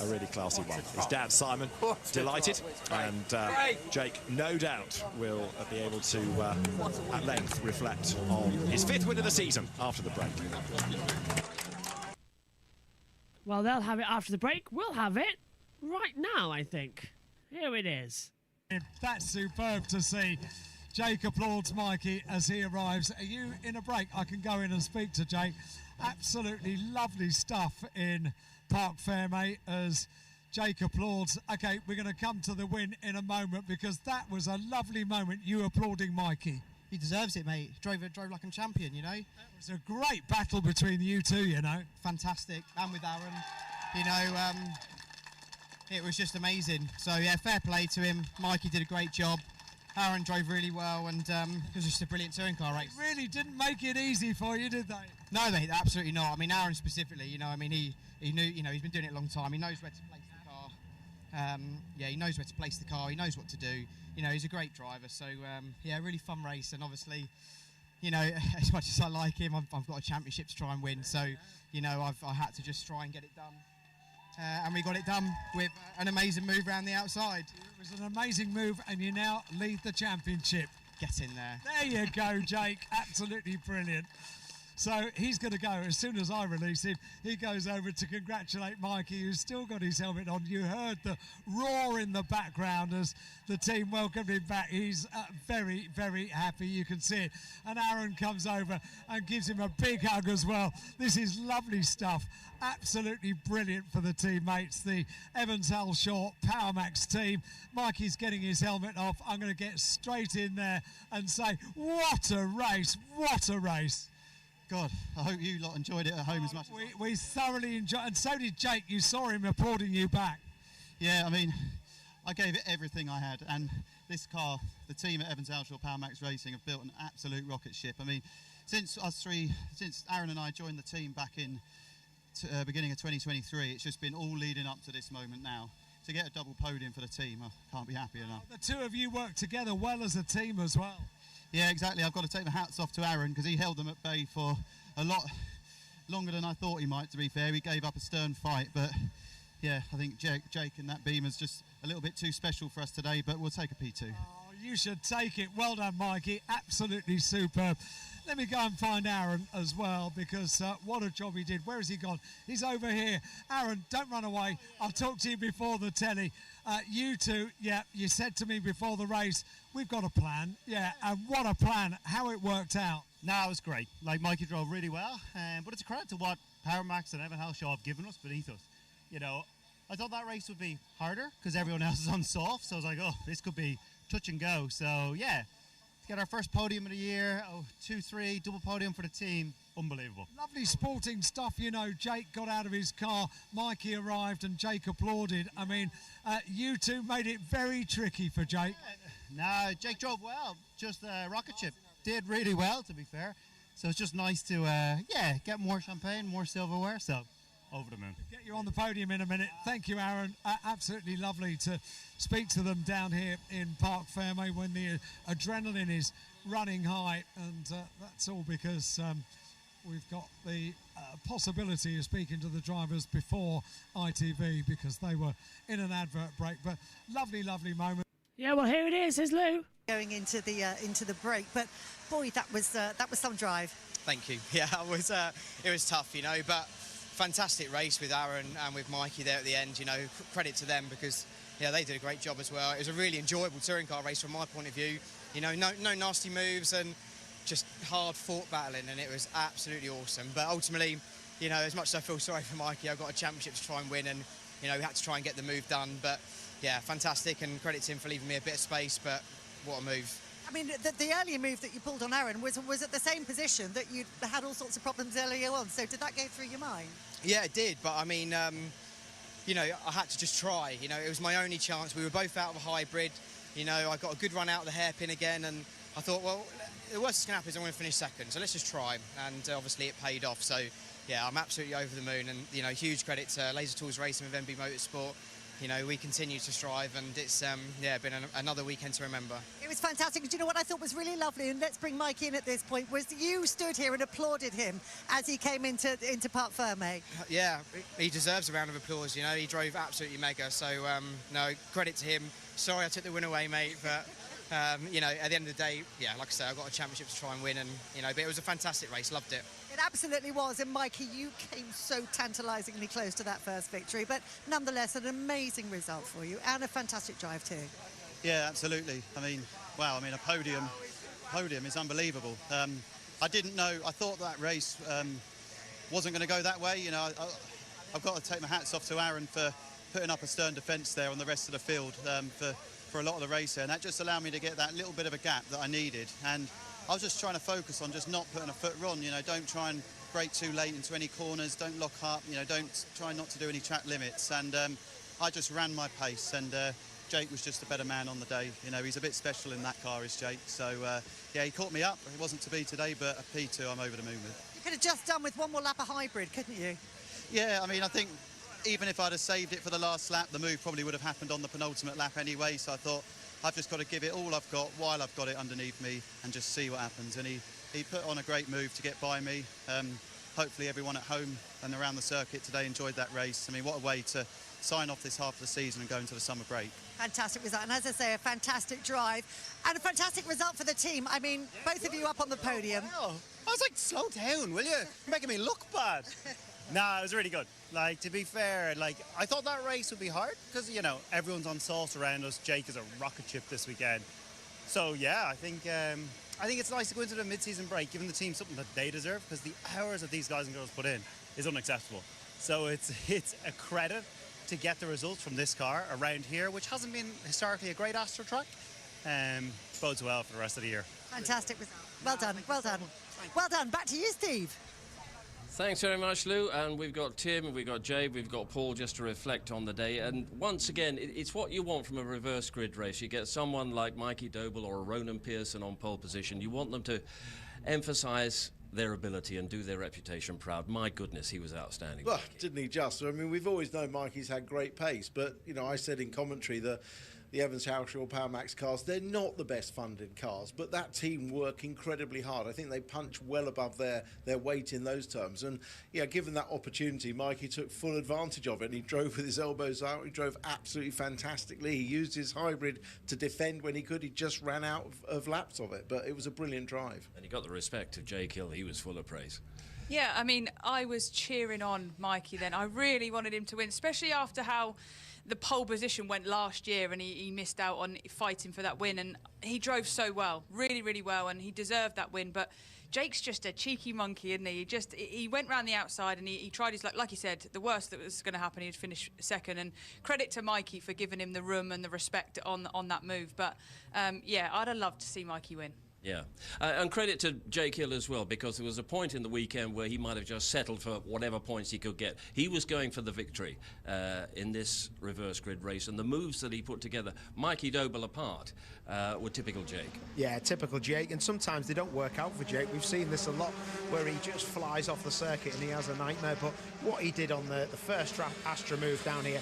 a really classy one. His dad, Simon, delighted. And Jake, no doubt, will be able to, at length, reflect on his 5th win of the season after the break. Well, they'll have it after the break. We'll have it right now, I think. Here it is. That's superb to see. Jake applauds Mikey as he arrives. Are you in a break? I can go in and speak to Jake. Absolutely lovely stuff in Park Fair, mate, as Jake applauds. Okay, we're going to come to the win in a moment, because that was a lovely moment, you applauding Mikey. He deserves it, mate. Drove like a champion, you know. It was a great battle between you two, you know. Fantastic. And with Aaron, you know, it was just amazing. So, yeah, fair play to him. Mikey did a great job. Aaron drove really well, and it was just a brilliant touring car race. They really didn't make it easy for you, did they? No, mate, absolutely not. I mean, Aaron specifically, you know, I mean, he knew, you know, he's been doing it a long time. He knows where to place the car. Yeah, he knows where to place the car. He knows what to do. You know, he's a great driver. So, yeah, really fun race. And obviously, you know, as much as I like him, I've got a championship to try and win. So, you know, I had to just try and get it done. And we got it done with an amazing move around the outside. It was an amazing move, and you now lead the championship. Get in there. There you go, Jake. Absolutely brilliant. So he's going to go, as soon as I release him, he goes over to congratulate Mikey, who's still got his helmet on. You heard the roar in the background as the team welcomed him back. He's very, very happy. You can see it. And Aaron comes over and gives him a big hug as well. This is lovely stuff. Absolutely brilliant for the teammates, the Evans Halshaw PowerMax team. Mikey's getting his helmet off. I'm going to get straight in there and say, what a race, what a race. God, I hope you lot enjoyed it at home as much as we thoroughly enjoyed, and so did Jake. You saw him applauding you back. Yeah, I mean, I gave it everything I had, and this car, the team at Evans Halshaw PowerMax Racing have built an absolute rocket ship. I mean, since Aaron and I joined the team back in beginning of 2023, it's just been all leading up to this moment now. To get a double podium for the team, I can't be happy enough. The two of you work together well as a team as well. Yeah, exactly. I've got to take my hats off to Aaron, because he held them at bay for a lot longer than I thought he might, to be fair. He gave up a stern fight, but yeah, I think Jake and that Beamer's just a little bit too special for us today, but we'll take a P2. Oh, you should take it. Well done, Mikey. Absolutely superb. let me go and find Aaron as well, because what a job he did. Where has he gone? He's over here. Aaron, don't run away. I'll talk to you before the telly. You two, yeah, you said to me before the race, we've got a plan. Yeah, and what a plan, how it worked out. No, it was great. Like, Mikey drove really well, but it's a credit to what Power Max and Evan Halshaw have given us beneath us. You know, I thought that race would be harder because everyone else is on soft, so I was like, oh, this could be touch and go. So, yeah, to get our first podium of the year, 2-3, double podium for the team, unbelievable. Lovely sporting stuff, you know. Jake got out of his car, Mikey arrived, and Jake applauded. I mean, you two made it very tricky for Jake. No, Jake drove well, just rocket ship. Did really well, to be fair. So it's just nice to, yeah, get more champagne, more silverware, so over the moon. Get you on the podium in a minute. Thank you, Aaron. Absolutely lovely to speak to them down here in Parc Fermé when the adrenaline is running high, and that's all because we've got the possibility of speaking to the drivers before ITV because they were in an advert break. But lovely, lovely moment. Yeah, well, here it is. Here's Lou. Going into the break, but boy, that was some drive. Thank you. Yeah, it was tough, you know, but fantastic race with Aaron and with Mikey there at the end. You know, credit to them because they did a great job as well. It was a really enjoyable touring car race from my point of view. You know, no nasty moves and just hard fought battling, and it was absolutely awesome. But ultimately, you know, as much as I feel sorry for Mikey, I've got a championship to try and win, and you know, we had to try and get the move done. But yeah, fantastic, and credit to him for leaving me a bit of space. But what a move. I mean, the earlier move that you pulled on Aaron was at the same position that you'd had all sorts of problems earlier on. So did that go through your mind? Yeah, it did. But I mean, you know, I had to just try. You know, it was my only chance. We were both out of a hybrid. You know, I got a good run out of the hairpin again, and I thought, well, the worst that's going to happen is I'm going to finish second. So let's just try. And obviously it paid off. So yeah, I'm absolutely over the moon. And you know, huge credit to Laser Tools Racing with MB Motorsport. You know, we continue to strive, and it's been another weekend to remember. It was fantastic. Do you know what I thought was really lovely, and let's bring Mike in at this point, was you stood here and applauded him as he came into Parc Fermé. Yeah, he deserves a round of applause. You know, he drove absolutely mega. So no, credit to him. Sorry I took the win away, mate, but you know, at the end of the day, yeah, like I say, I got a championship to try and win, and you know, but it was a fantastic race. Loved it. It absolutely was, and Mikey, you came so tantalisingly close to that first victory, but nonetheless, an amazing result for you and a fantastic drive too. Yeah, absolutely. I mean, wow, I mean, a podium is unbelievable. I didn't know, I thought that race wasn't going to go that way. You know, I've got to take my hats off to Aaron for putting up a stern defence there on the rest of the field for a lot of the race there, and that just allowed me to get that little bit of a gap that I needed. And I was just trying to focus on just not putting a foot wrong. You know, don't try and brake too late into any corners, don't lock up, you know, don't try not to do any track limits. And I just ran my pace, and Jake was just a better man on the day. You know, he's a bit special in that car, is Jake. So yeah, he caught me up. It wasn't to be today, but a P2 I'm over the moon with. You could have just done with one more lap of hybrid, couldn't you? Yeah, I mean, I think even if I'd have saved it for the last lap, the move probably would have happened on the penultimate lap anyway. So I thought, I've just got to give it all I've got while I've got it underneath me and just see what happens. And he put on a great move to get by me. Hopefully everyone at home and around the circuit today enjoyed that race. I mean, what a way to sign off this half of the season and go into the summer break. Fantastic result, and as I say, a fantastic drive and a fantastic result for the team. I mean, both of you up on the podium. Wow. I was like, slow down, will you? You're making me look bad. Nah, it was really good. Like, to be fair, like, I thought that race would be hard because, you know, everyone's on sauce around us. Jake is a rocket ship this weekend. So, yeah, I think it's nice to go into the mid-season break, giving the team something that they deserve, because the hours that these guys and girls put in is unacceptable. So it's a credit to get the results from this car around here, which hasn't been historically a great Astro track. Bodes well for the rest of the year. Fantastic result. Well done, well done. Well done. Back to you, Steve. Thanks very much, Lou. And we've got Tim, we've got Jay, we've got Paul just to reflect on the day. And once again, it's what you want from a reverse grid race. You get someone like Mikey Doble or Ronan Pearson on pole position. You want them to emphasise their ability and do their reputation proud. My goodness, he was outstanding. Well, didn't he just? I mean, we've always known Mikey's had great pace, but, you know, I said in commentary that the Evans Halshaw Power Max cars. They're not the best funded cars, but that team work incredibly hard. I think they punch well above their weight in those terms. And yeah, given that opportunity, Mikey took full advantage of it. And he drove with his elbows out. He drove absolutely fantastically. He used his hybrid to defend when he could. He just ran out of laps of it, but it was a brilliant drive. And he got the respect of Jake Hill. He was full of praise. Yeah, I mean, I was cheering on Mikey then. I really wanted him to win, especially after how the pole position went last year and he missed out on fighting for that win. And he drove so well, really, really well, and he deserved that win. But Jake's just a cheeky monkey, isn't he? He went round the outside and he tried his luck. Like he said, the worst that was going to happen, he'd finish second. And credit to Mikey for giving him the room and the respect on that move. But, yeah, I'd have loved to see Mikey win. Yeah, and credit to Jake Hill as well, because there was a point in the weekend where he might have just settled for whatever points he could get. He was going for the victory in this reverse grid race, and the moves that he put together, Mikey Doble apart, were typical Jake. Yeah, typical Jake, and sometimes they don't work out for Jake. We've seen this a lot where he just flies off the circuit and he has a nightmare, but what he did on the first Astra move down here,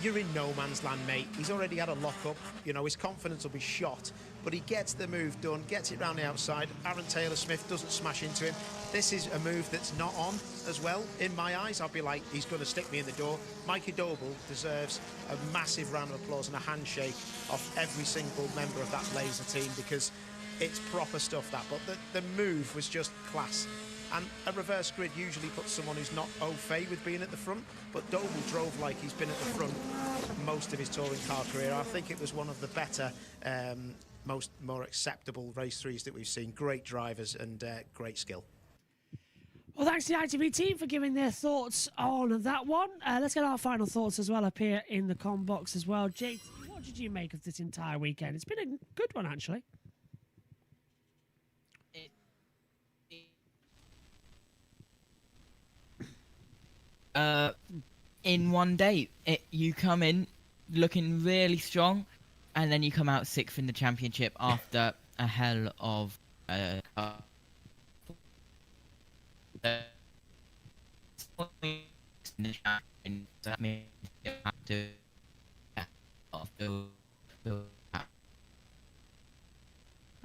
you're in no man's land, mate. He's already had a lock-up, you know, his confidence will be shot, but he gets the move done, gets it round the outside. Aaron Taylor-Smith doesn't smash into him. This is a move that's not on as well. In my eyes, I'll be like, he's going to stick me in the door. Mikey Doble deserves a massive round of applause and a handshake off every single member of that laser team, because it's proper stuff, that. But the move was just class. And a reverse grid usually puts someone who's not au fait with being at the front, but Doble drove like he's been at the front most of his touring car career. I think it was one of the better, more acceptable race threes that we've seen. Great drivers and great skill. Well, thanks to the ITV team for giving their thoughts on that one. Let's get our final thoughts as well up here in the com box as well. Jake, what did you make of this entire weekend? It's been a good one, actually. In one day, you come in looking really strong, and then you come out sixth in the championship after a hell of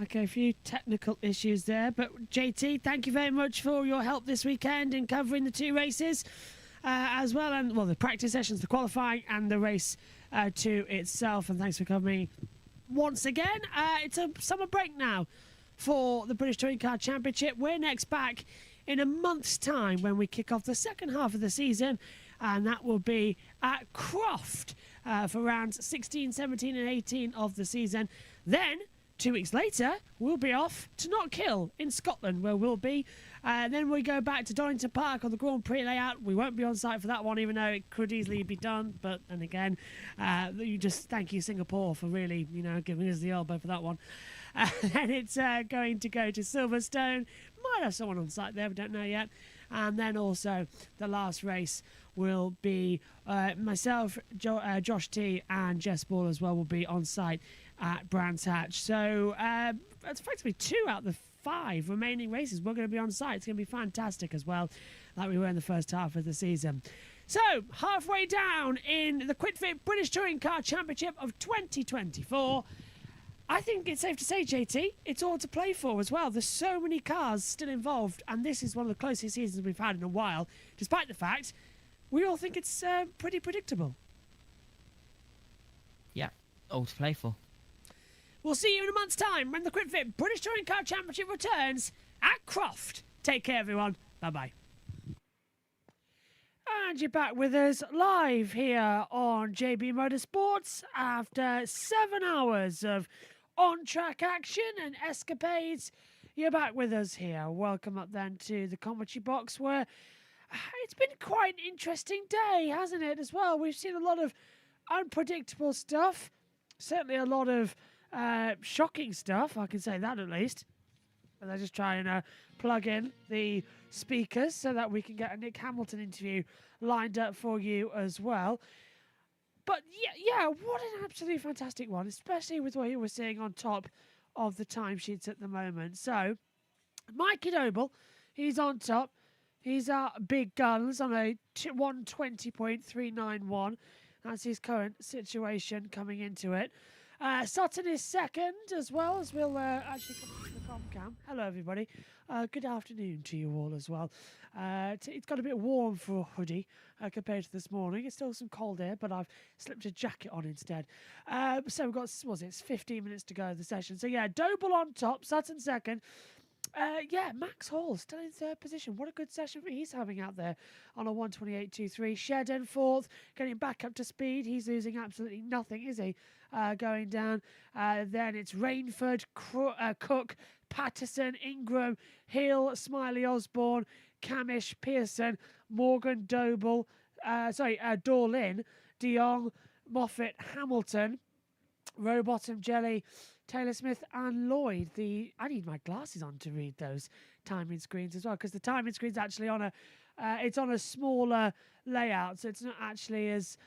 Okay, a few technical issues there, but JT, thank you very much for your help this weekend in covering the two races as well, and well, the practice sessions, the qualifying, and the race to itself. And thanks for coming once again. It's a summer break now for the British Touring Car Championship. We're next back in a month's time when we kick off the second half of the season, and that will be at Croft for rounds 16, 17 and 18 of the season. Then 2 weeks later, we'll be off to Knockhill in Scotland, where we'll be. Then we go back to Donington Park on the Grand Prix layout. We won't be on site for that one, even though it could easily be done. But, and again, you just thank you, Singapore, for really, giving us the elbow for that one. Then it's going to go to Silverstone. Might have someone on site there, we don't know yet. And then also the last race will be myself, Josh T, and Jess Ball as well will be on site at Brands Hatch. So that's effectively 2 out of the 5 remaining races we're going to be on site. It's going to be fantastic as well, like we were in the first half of the season. So halfway down in the QuitFit British Touring Car Championship of 2024, I think it's safe to say, JT, it's all to play for as well. There's so many cars still involved, and this is one of the closest seasons we've had in a while, despite the fact we all think it's pretty predictable. Yeah, all to play for. We'll see you in a month's time when the QuitFit British Touring Car Championship returns at Croft. Take care, everyone. Bye-bye. And you're back with us live here on JB Motorsports after 7 hours of on-track action and escapades. You're back with us here. Welcome up then to the commentary box, where it's been quite an interesting day, hasn't it, as well? We've seen a lot of unpredictable stuff, certainly a lot of shocking stuff, I can say that at least. And I just try and plug in the speakers so that we can get a Nick Hamilton interview lined up for you as well. But yeah, what an absolutely fantastic one, especially with what he was seeing on top of the timesheets at the moment. So, Mikey Doble, he's on top. He's at big guns on a 120.391. That's his current situation coming into it. Sutton is second as well, as we'll actually come to the Comcam. Hello, everybody. Good afternoon to you all as well. It's got a bit warm for a hoodie compared to this morning. It's still some cold air, but I've slipped a jacket on instead. So we've got, it's 15 minutes to go of the session. So yeah, Doble on top, Sutton second. Yeah, Max Hall still in third position. What a good session he's having out there on a 1:28.23. Shedden fourth, getting back up to speed. He's losing absolutely nothing, is he? Going down. Then it's Rainford, Cook, Patterson, Ingram, Hill, Smiley Osborne, Camish, Pearson, Morgan, Doble, Dorlin, De Jong, Moffat, Hamilton, Rowbottom, Jelly, Taylor Smith and Lloyd. I need my glasses on to read those timing screens as well, because the timing screen's actually on it's on a smaller layout, so it's not actually as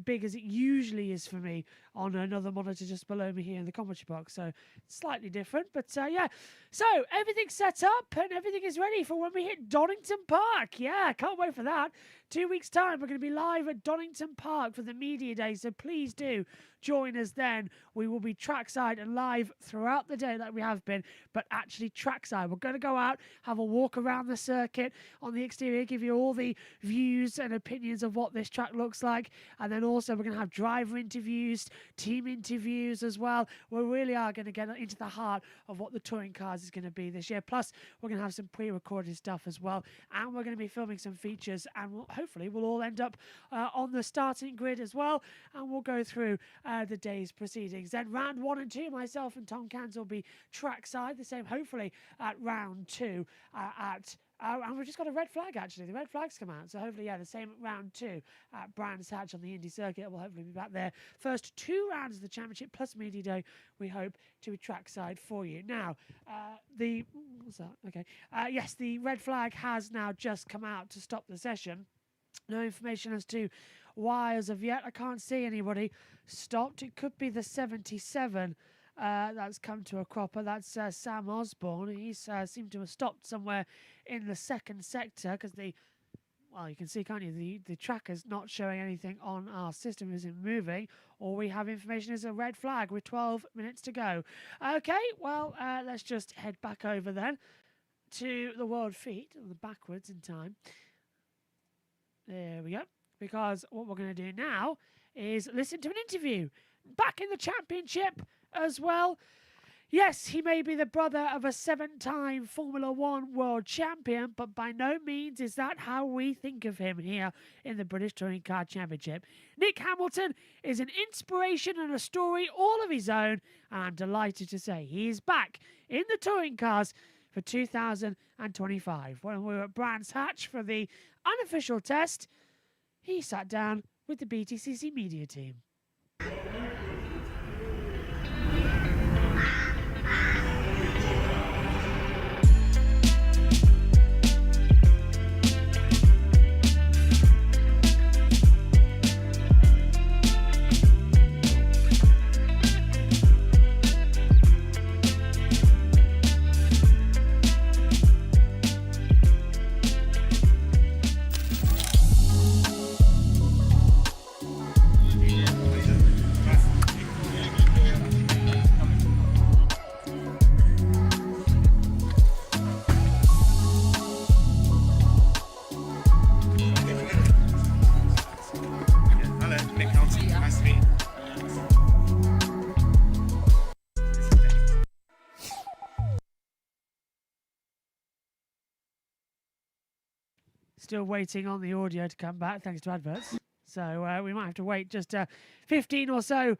big as it usually is for me on another monitor just below me here in the commentary box. So it's slightly different, but yeah. So everything's set up and everything is ready for when we hit Donington Park. Yeah, can't wait for that. 2 weeks' time, we're going to be live at Donington Park for the media day, so please do join us then. We will be trackside and live throughout the day like we have been, but actually trackside. We're going to go out, have a walk around the circuit on the exterior, give you all the views and opinions of what this track looks like, and then also we're going to have driver interviews, team interviews as well. We really are going to get into the heart of what the touring cars is going to be this year. Plus, we're going to have some pre-recorded stuff as well, and we're going to be filming some features, and hopefully we'll all end up on the starting grid as well, and we'll go through the day's proceedings. Then round 1 and 2, myself and Tom Cans will be trackside, the same hopefully at round 2 and we've just got a red flag, actually. The red flag's come out. So hopefully, yeah, the same at round 2 at Brands Hatch on the Indy circuit. We'll hopefully be back there. First 2 rounds of the championship plus media day, we hope to be trackside for you. Now, what's that? Okay. Yes, the red flag has now just come out to stop the session. No information as to why as of yet. I can't see anybody stopped. It could be the 77 that's come to a cropper. That's Sam Osborne. He's seemed to have stopped somewhere in the second sector because you can see, can't you? The tracker's not showing anything on our system. Isn't moving. All we have information is a red flag with 12 minutes to go. Okay, well, let's just head back over then to the world feed, the backwards in time. There we go. Because what we're going to do now is listen to an interview. Back in the championship as well. Yes, he may be the brother of a 7-time Formula 1 world champion, but by no means is that how we think of him here in the British Touring Car Championship. Nick Hamilton is an inspiration and a story all of his own, and I'm delighted to say he is back in the touring cars for 2025. When we were at Brands Hatch for the unofficial test, he sat down with the BTCC media team. Still waiting on the audio to come back, thanks to adverts. So we might have to wait just 15 or so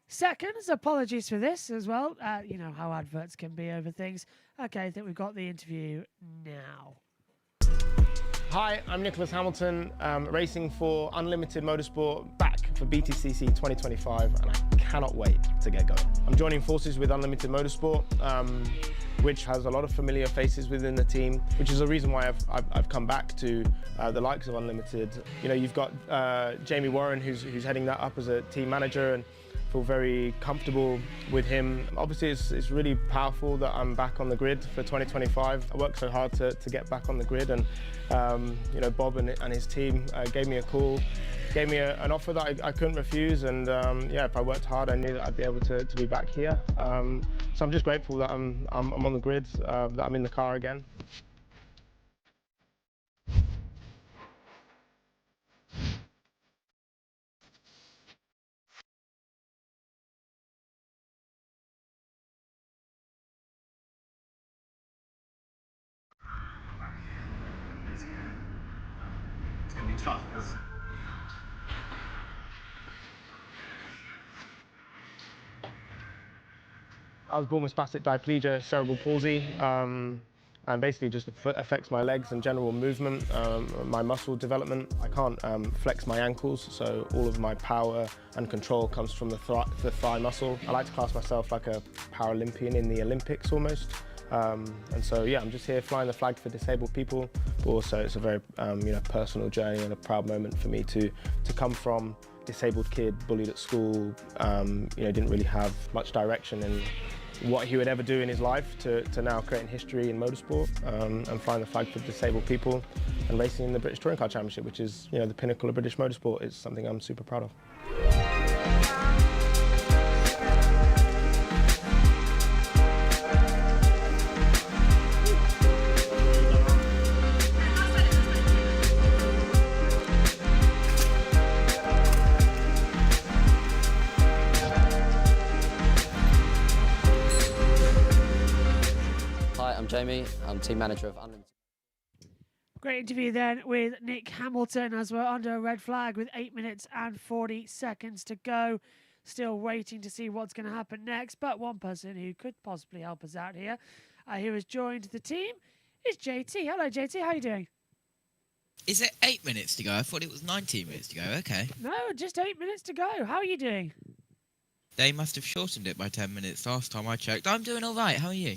seconds. Apologies for this as well. You know how adverts can be over things. Okay, I think we've got the interview now. Hi, I'm Nicholas Hamilton, racing for Unlimited Motorsport, back for BTCC 2025, and I cannot wait to get going. I'm joining forces with Unlimited Motorsport, which has a lot of familiar faces within the team, which is the reason why I've come back to the likes of Unlimited. You know, you've got Jamie Warren, who's heading that up as a team manager, and feel very comfortable with him. Obviously, it's really powerful that I'm back on the grid for 2025. I worked so hard to get back on the grid, and you know, Bob and his team gave me a call gave me an offer that I couldn't refuse, and yeah, if I worked hard, I knew that I'd be able to be back here. So I'm just grateful that I'm on the grid, that I'm in the car again. It's going to be tough because I was born with spastic diplegia, cerebral palsy, and basically just affects my legs and general movement, my muscle development. I can't flex my ankles, so all of my power and control comes from the thigh muscle. I like to class myself like a Paralympian in the Olympics almost. And so yeah, I'm just here flying the flag for disabled people, but also it's a very personal journey and a proud moment for me to come from disabled kid, bullied at school, didn't really have much direction in what he would ever do in his life, to now creating history in motorsport, and flying the flag for disabled people and racing in the British Touring Car Championship, which is the pinnacle of British motorsport. It's something I'm super proud of. I'm Jamie, I'm team manager of Unlimited. Great interview then with Nick Hamilton as we're under a red flag with 8 minutes and 40 seconds to go. Still waiting to see what's going to happen next, but one person who could possibly help us out here, who has joined the team, is JT. Hello JT, how are you doing? Is it 8 minutes to go? I thought it was 19 minutes to go. Okay. No, just 8 minutes to go. How are you doing? They must have shortened it by 10 minutes last time I checked. I'm doing all right. How are you?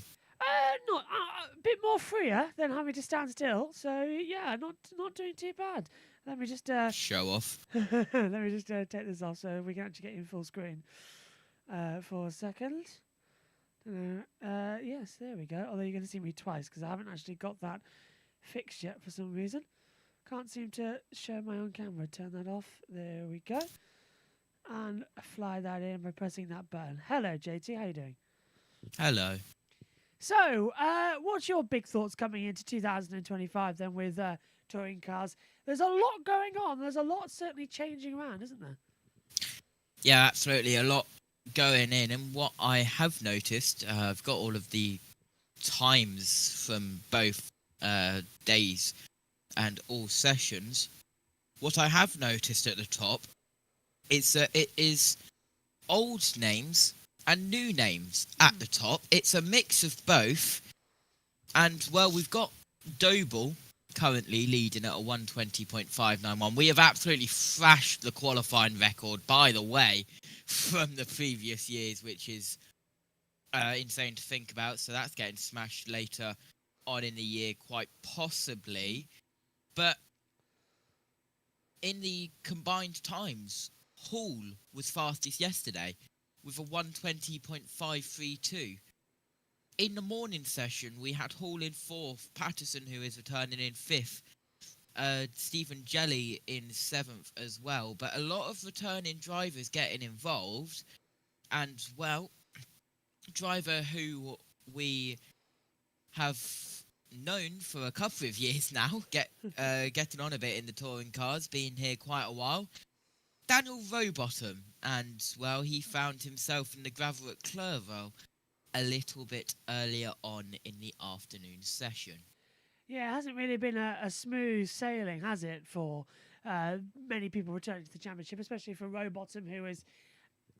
Not a bit more freer than having to stand still. So yeah, not doing too bad. Let me just show off. Let me just take this off so we can actually get in full screen for a second. Yes, there we go. Although you're going to see me twice because I haven't actually got that fixed yet for some reason. Can't seem to show my own camera. Turn that off. There we go. And fly that in by pressing that button. Hello, JT. How you doing? Hello. So, what's your big thoughts coming into 2025 then with touring cars? There's a lot going on. There's a lot certainly changing around, isn't there? Yeah, absolutely. A lot going in. And what I have noticed, I've got all of the times from both days and all sessions. What I have noticed at the top is that it is old names and new names at the top. It's a mix of both. And, well, we've got Doble currently leading at a 120.591. We have absolutely thrashed the qualifying record, by the way, from the previous years, which is insane to think about. So that's getting smashed later on in the year, quite possibly. But in the combined times, Hall was fastest yesterday with a 120.532. In the morning session, we had Hall in 4th, Patterson, who is returning in 5th, Stephen Jelly in 7th as well. But a lot of returning drivers getting involved. And, well, driver who we have known for a couple of years now, getting on a bit in the touring cars, being here quite a while, Daniel Rowbottom, and, well, he found himself in the gravel at Clerval a little bit earlier on in the afternoon session. Yeah, it hasn't really been a smooth sailing, has it, for many people returning to the championship, especially for Rowbottom, who is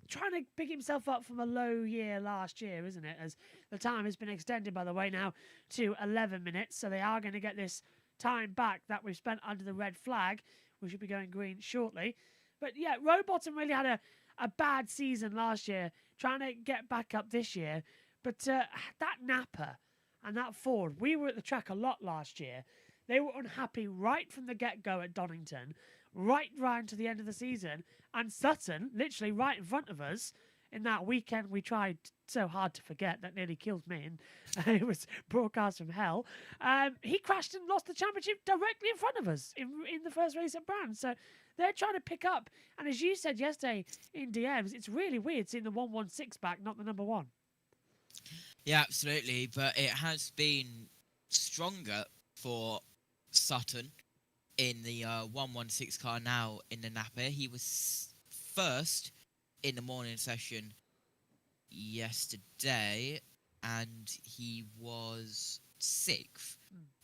trying to pick himself up from a low year last year, isn't it? As the time has been extended, by the way, now to 11 minutes, so they are going to get this time back that we've spent under the red flag. We should be going green shortly. But yeah, Rowbottom really had a bad season last year, trying to get back up this year. But that Napa and that Ford, we were at the track a lot last year. They were unhappy right from the get-go at Donington, right round to the end of the season. And Sutton, literally right in front of us, in that weekend we tried so hard to forget that nearly killed me, and it was broadcast from hell. He crashed and lost the championship directly in front of us in the first race at Brands. So they're trying to pick up. And as you said yesterday in DMs, it's really weird seeing the 116 back, not the number 1. Yeah, absolutely. But it has been stronger for Sutton in the 116 car now in the Napa. He was first in the morning session yesterday, and he was 6th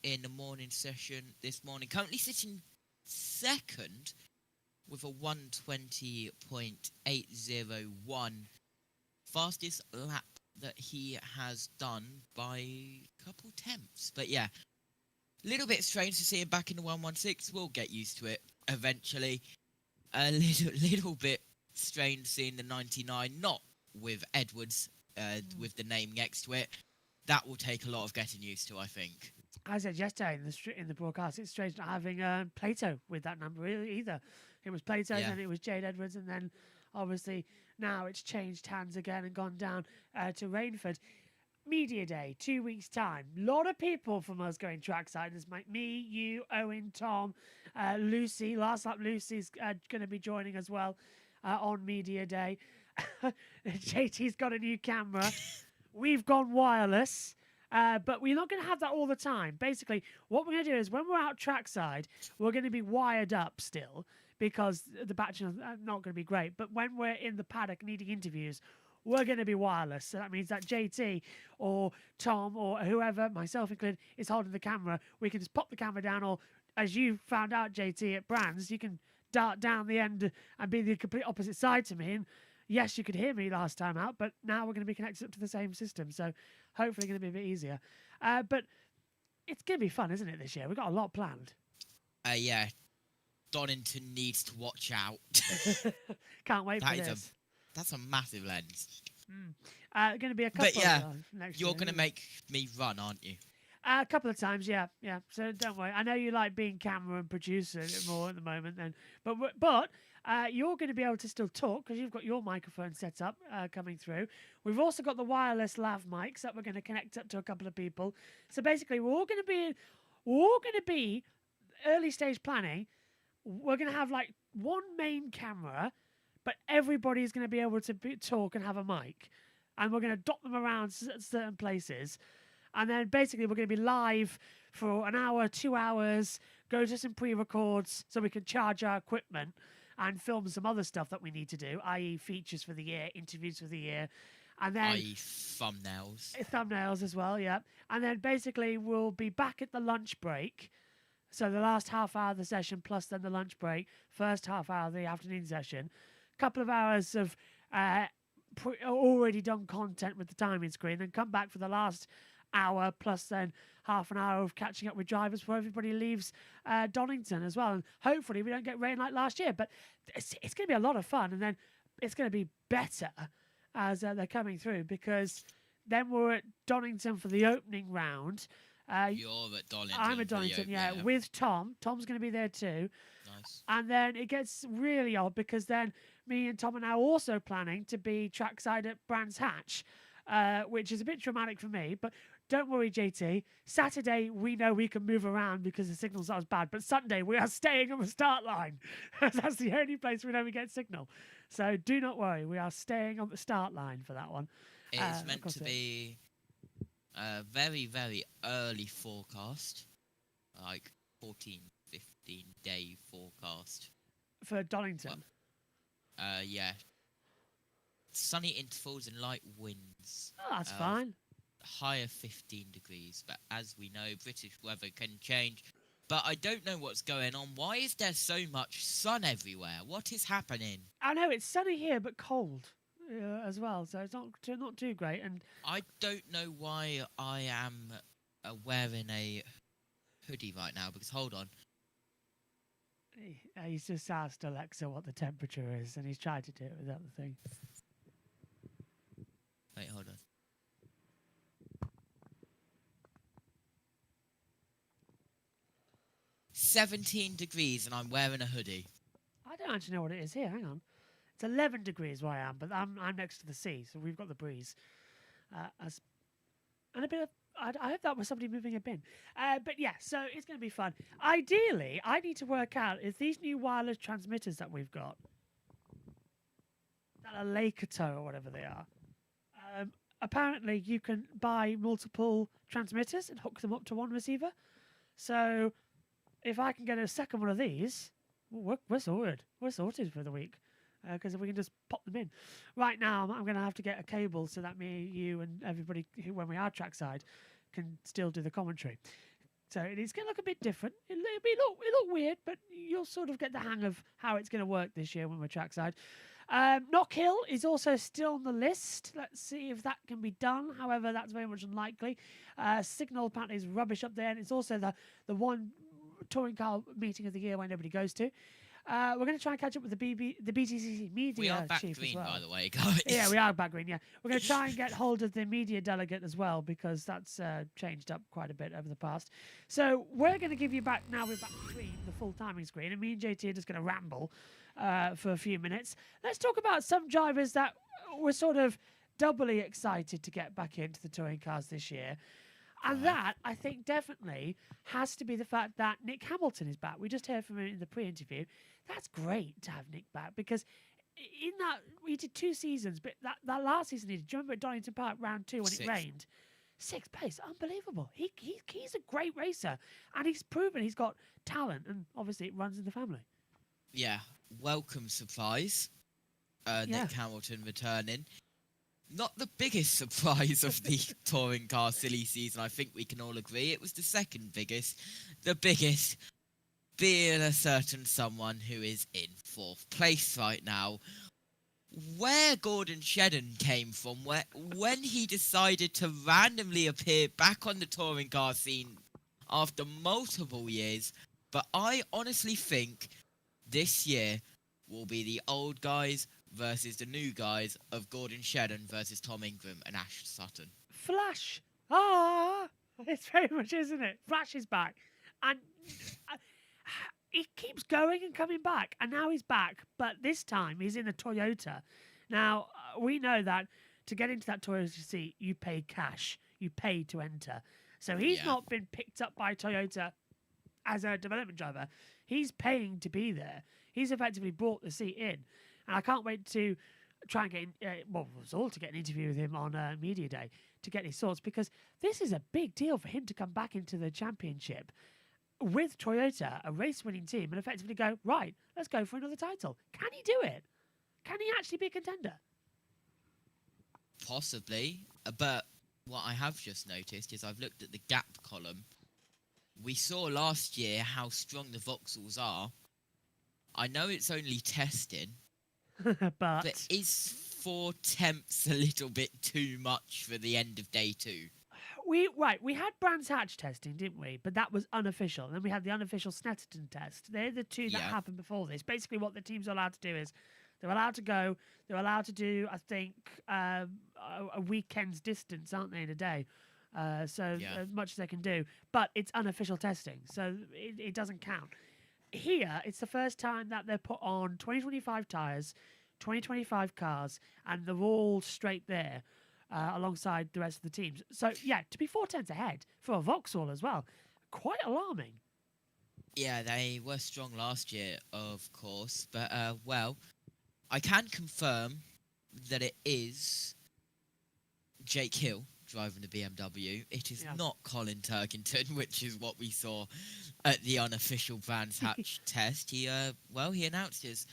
in the morning session this morning. Currently sitting second with a 120.801. Fastest lap that he has done by a couple tenths. But yeah, a little bit strange to see him back in the 116. We'll get used to it eventually. A little bit strange seeing the 99, not with Edwards, with the name next to it. That will take a lot of getting used to, I think. I said yesterday in the broadcast, it's strange not having Plato with that number either. It was Plato, Yeah. then it was Jade Edwards, and then obviously now it's changed hands again and gone down to Rainford. Media Day, 2 weeks' time. A lot of people from us going trackside. There's me, you, Owen, Tom, Lucy. Last lap, Lucy's going to be joining as well on Media Day. JT's got a new camera. We've gone wireless. But we're not going to have that all the time. Basically, what we're going to do is when we're out trackside, we're going to be wired up still because the batteries are not going to be great. But when we're in the paddock needing interviews, we're going to be wireless. So that means that JT or Tom or whoever, myself included, is holding the camera. We can just pop the camera down, or as you found out, JT, at Brands, you can dart down the end and be the complete opposite side to me. And yes, you could hear me last time out, but now we're going to be connected up to the same system. So hopefully going to be a bit easier. But it's going to be fun, isn't it, this year? We've got a lot planned. Yeah. Donington needs to watch out. Can't wait for this. That's a massive lens. Going to be a couple But yeah, next you're year, going to make me run, aren't you? A couple of times, yeah. So don't worry. I know you like being camera and producer more at the moment, then. But you're going to be able to still talk because you've got your microphone set up coming through. We've also got the wireless lav mics that we're going to connect up to a couple of people. So basically, we're all going to be early stage planning. We're going to have like one main camera, but everybody's going to be able to talk and have a mic, and we're going to dot them around certain places. And then basically we're going to be live for an hour, 2 hours, go to some pre-records so we can charge our equipment and film some other stuff that we need to do, i.e. features for the year, interviews for the year. And then i.e. thumbnails. Thumbnails as well, yeah. And then basically we'll be back at the lunch break. So the last half hour of the session plus then the lunch break, first half hour of the afternoon session. Couple of hours of already done content with the timing screen, then come back for the last hour plus then half an hour of catching up with drivers before everybody leaves Donington as well. And hopefully we don't get rain like last year, but it's going to be a lot of fun. And then it's going to be better as they're coming through, because then we're at Donington for the opening round. You're at Donington. I'm at Donington, yeah, with Tom. Tom's going to be there too. Nice. And then it gets really odd because then me and Tom are now also planning to be trackside at Brands Hatch, which is a bit traumatic for me. But don't worry, JT. Saturday, we know we can move around because the signal's not as bad. But Sunday, we are staying on the start line. That's the only place we know we get signal. So do not worry. We are staying on the start line for that one. It's meant to be a very, very early forecast. Like 14, 15-day forecast. For Donington? Yeah. Sunny intervals and light winds. Oh, that's fine. Higher 15 degrees, but as we know, British weather can change. But I don't know what's going on. Why is there so much sun everywhere? What is happening? I know, it's sunny here, but cold as well, so it's not too great. And I don't know why I am wearing a hoodie right now, because hold on. He's just asked Alexa what the temperature is, and he's tried to do it without the thing. Wait, hold on. "17 degrees and I'm wearing a hoodie." I don't actually know what it is here. Hang on. It's 11 degrees where I am, but I'm next to the sea, so we've got the breeze. And a bit of I hope that was somebody moving a bin. But yeah, so it's going to be fun. Ideally, I need to work out if these new wireless transmitters that we've got, that are Laketo or whatever they are, apparently you can buy multiple transmitters and hook them up to one receiver. So if I can get a second one of these, we're sorted. We're sorted for the week. Because we can just pop them in. Right now, I'm going to have to get a cable so that me, you, and everybody, who, when we are trackside, can still do the commentary. So it's going to look a bit different. It'll look weird, but you'll sort of get the hang of how it's going to work this year when we're trackside. Knock Hill is also still on the list. Let's see if that can be done. However, that's very much unlikely. Signal apparently is rubbish up there, and it's also the one touring car meeting of the year where nobody goes to. We're going to try and catch up with the BTCC media We are back chief green, as well. by the way, guys. Yeah, we are back green, yeah. We're going to try and get hold of the media delegate as well, because that's changed up quite a bit over the past. So we're going to give you back, now we're back green, the full timing screen, and me and JT are just going to ramble for a few minutes. Let's talk about some drivers that were sort of doubly excited to get back into the touring cars this year. And that, I think, definitely has to be the fact that Nick Hamilton is back. We just heard from him in the pre-interview. That's great to have Nick back, because in that, we did 2 seasons, but that last season he did, do you remember at Donington Park, round 2, when it rained? 6th place, unbelievable. He's a great racer, and he's proven he's got talent, and obviously it runs in the family. Yeah, welcome surprise. Nick Hamilton returning. Not the biggest surprise of the touring car silly season, I think we can all agree. It was the second biggest. The biggest being a certain someone who is in 4th place right now. Where Gordon Shedden came from, when he decided to randomly appear back on the touring car scene after multiple years, but I honestly think this year will be the old guys versus the new guys of Gordon Shedden versus Tom Ingram and Ash Sutton. Flash! Ah! It's very much, isn't it? Flash is back. And he keeps going and coming back. And now he's back, but this time he's in a Toyota. Now, we know that to get into that Toyota seat, you pay cash. You pay to enter. So he's not been picked up by Toyota as a development driver. He's paying to be there. He's effectively brought the seat in. And I can't wait to try and get, to get an interview with him on Media Day to get his thoughts, because this is a big deal for him to come back into the championship with Toyota, a race-winning team, and effectively go, right, let's go for another title. Can he do it? Can he actually be a contender? Possibly, but what I have just noticed is I've looked at the gap column. We saw last year how strong the Vauxhalls are. I know it's only testing, but is 4 tenths a little bit too much for the end of day 2? We had Brands Hatch testing, didn't we? But that was unofficial. Then we had the unofficial Snetterton test. They're the 2 that happened before this. Basically, what the teams are allowed to do is they're allowed to go. They're allowed to do, I think, a weekend's distance, aren't they, in a day? As much as they can do. But it's unofficial testing, so it doesn't count. Here, it's the first time that they're put on 2025 tyres, 2025 cars, and they're all straight there alongside the rest of the teams. So, yeah, to be 4 tenths ahead for a Vauxhall as well, quite alarming. Yeah, they were strong last year, of course. But, I can confirm that it is Jake Hill driving the BMW. It is not Colin Turkington, which is what we saw at the unofficial Brands Hatch test. He announced his,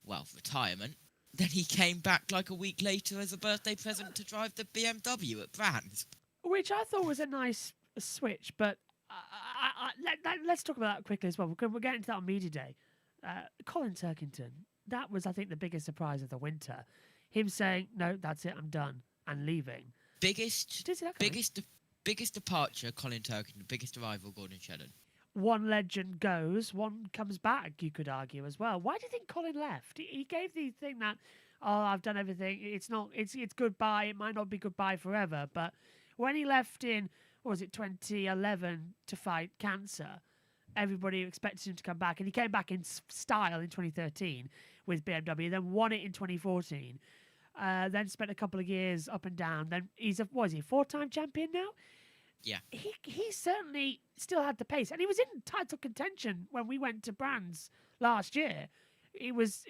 retirement. Then he came back like a week later as a birthday present to drive the BMW at Brands. Which I thought was a nice switch, but let's talk about that quickly as well. We're getting to that on Media Day. Colin Turkington, that was, I think, the biggest surprise of the winter. Him saying, no, that's it, I'm done, and leaving. Biggest departure, Colin Turkington. Biggest arrival, Gordon Shedden. One legend goes, one comes back, you could argue as well. Why do you think Colin left? He gave the thing that, I've done everything. It's goodbye. It might not be goodbye forever. But when he left in, 2011 to fight cancer, everybody expected him to come back. And he came back in style in 2013 with BMW, then won it in 2014. Then spent a couple of years up and down. Then he's a 4-time champion now? Yeah. He certainly still had the pace, and he was in title contention when we went to Brands last year. It was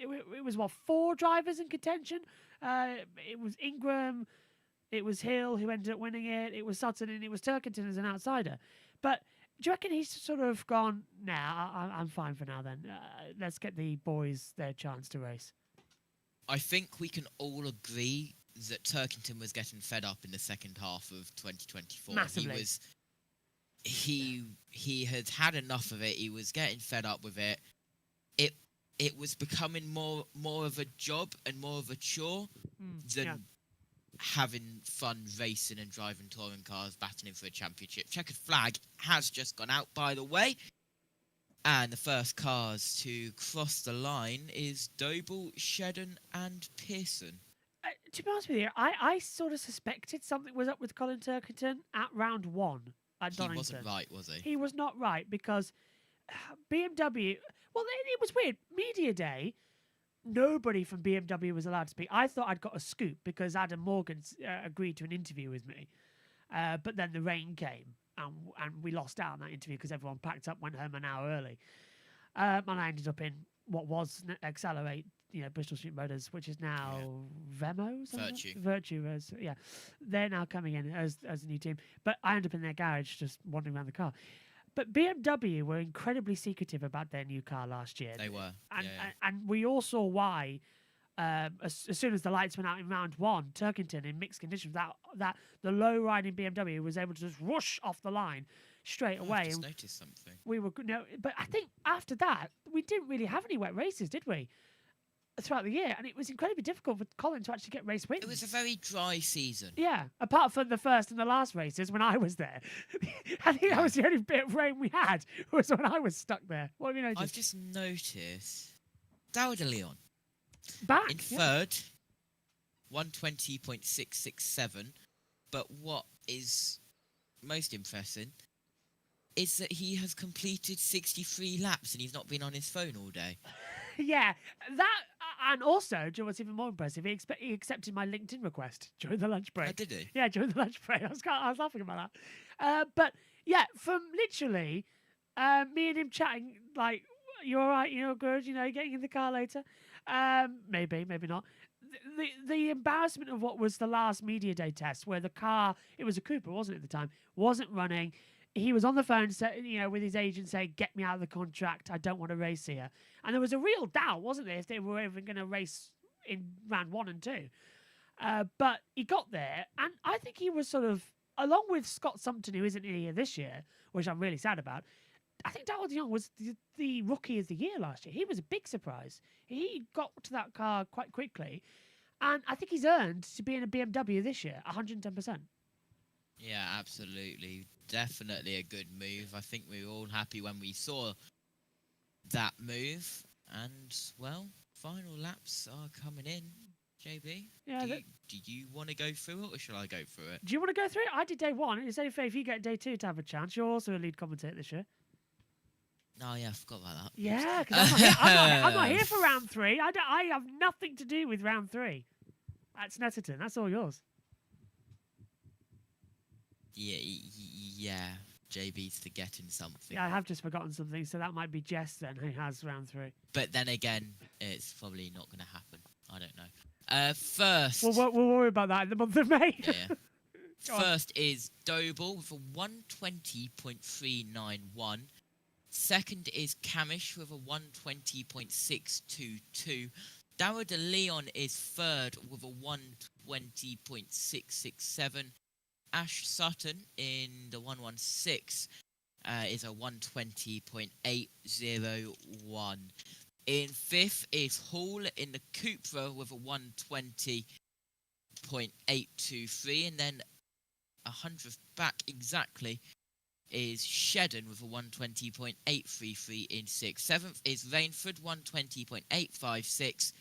what, 4 drivers in contention. It was Ingram, it was Hill who ended up winning it. It was Sutton, and it was Turkington as an outsider. But do you reckon he's sort of gone? Nah, I'm fine for now. Then let's get the boys their chance to race. I think we can all agree that Turkington was getting fed up in the second half of 2024. Massively. He had had enough of it. He was getting fed up with it. It was becoming more of a job and more of a chore than having fun racing and driving touring cars, battling for a championship. Checkered flag has just gone out, by the way. And the first cars to cross the line is Doble, Shedden and Pearson. To be honest with you, I sort of suspected something was up with Colin Turkington at round 1 at Donington. He wasn't right, was he? He was not right, because BMW... Well, it was weird. Media day, nobody from BMW was allowed to speak. I thought I'd got a scoop because Adam Morgan agreed to an interview with me. But then the rain came, and we lost out on that interview because everyone packed up, went home an hour early. And I ended up in what was Accelerate, Bristol Street Motors, which is now Vemo? Virtue. They're now coming in as a new team. But I ended up in their garage just wandering around the car. But BMW were incredibly secretive about their new car last year. They were. And we all saw why, as soon as the lights went out in round 1, Turkington in mixed conditions, that the low-riding BMW was able to just whoosh off the line straight away. I just noticed something. But I think after that, we didn't really have any wet races, did we? Throughout the year, and it was incredibly difficult for Colin to actually get race wins. It was a very dry season. Yeah, apart from the first and the last races when I was there. I think that was the only bit of rain we had, was when I was stuck there. What have you noticed? I've just noticed Daoud de Leon. Back? In third, 120.667. But what is most impressive is that he has completed 63 laps and he's not been on his phone all day. Yeah, that, and also, do you know what's even more impressive? He accepted my LinkedIn request during the lunch break. Oh, did he? Yeah, during the lunch break. I was laughing about that. But yeah, from literally me and him chatting, like, you all right? You're good? Getting in the car later? Maybe not. The embarrassment of what was the last media day test, where the car, it was a Cooper, wasn't it, at the time, wasn't running. He was on the phone, with his agent saying, "Get me out of the contract. I don't want to race here." And there was a real doubt, wasn't there, if they were even going to race in round 1 and 2. But he got there, and I think he was sort of, along with Scott Sumpton, who isn't here this year, which I'm really sad about. I think Daryl de Jong was the rookie of the year last year. He was a big surprise. He got to that car quite quickly, and I think he's earned to be in a BMW this year, 110%. Yeah, absolutely. Definitely a good move. I think we were all happy when we saw that move. And, well, final laps are coming in. JB, yeah, do you want to go through it, or shall I go through it? Do you want to go through it? I did day 1. It's only fair if you get day 2 to have a chance. You're also a lead commentator this year. Oh, yeah, I forgot about that. Yeah, because I'm not here for round 3. I have nothing to do with round 3. That's Netterton. That's all yours. Yeah, JB's forgetting something. Yeah, I have just forgotten something, so that might be Jess then, who has round 3. But then again, it's probably not going to happen. I don't know. First... We'll worry about that in the month of May. Yeah. First is Doble with a 120.391. Second is Camish with a 120.622. Daoud de Leon is third with a 120.667. Ash Sutton in the 116 is a 120.801. In fifth is Hall in the Cupra with a 120.823, and then 100th back exactly is Shedden with a 120.833 in sixth. Seventh is Rainford, 120.856.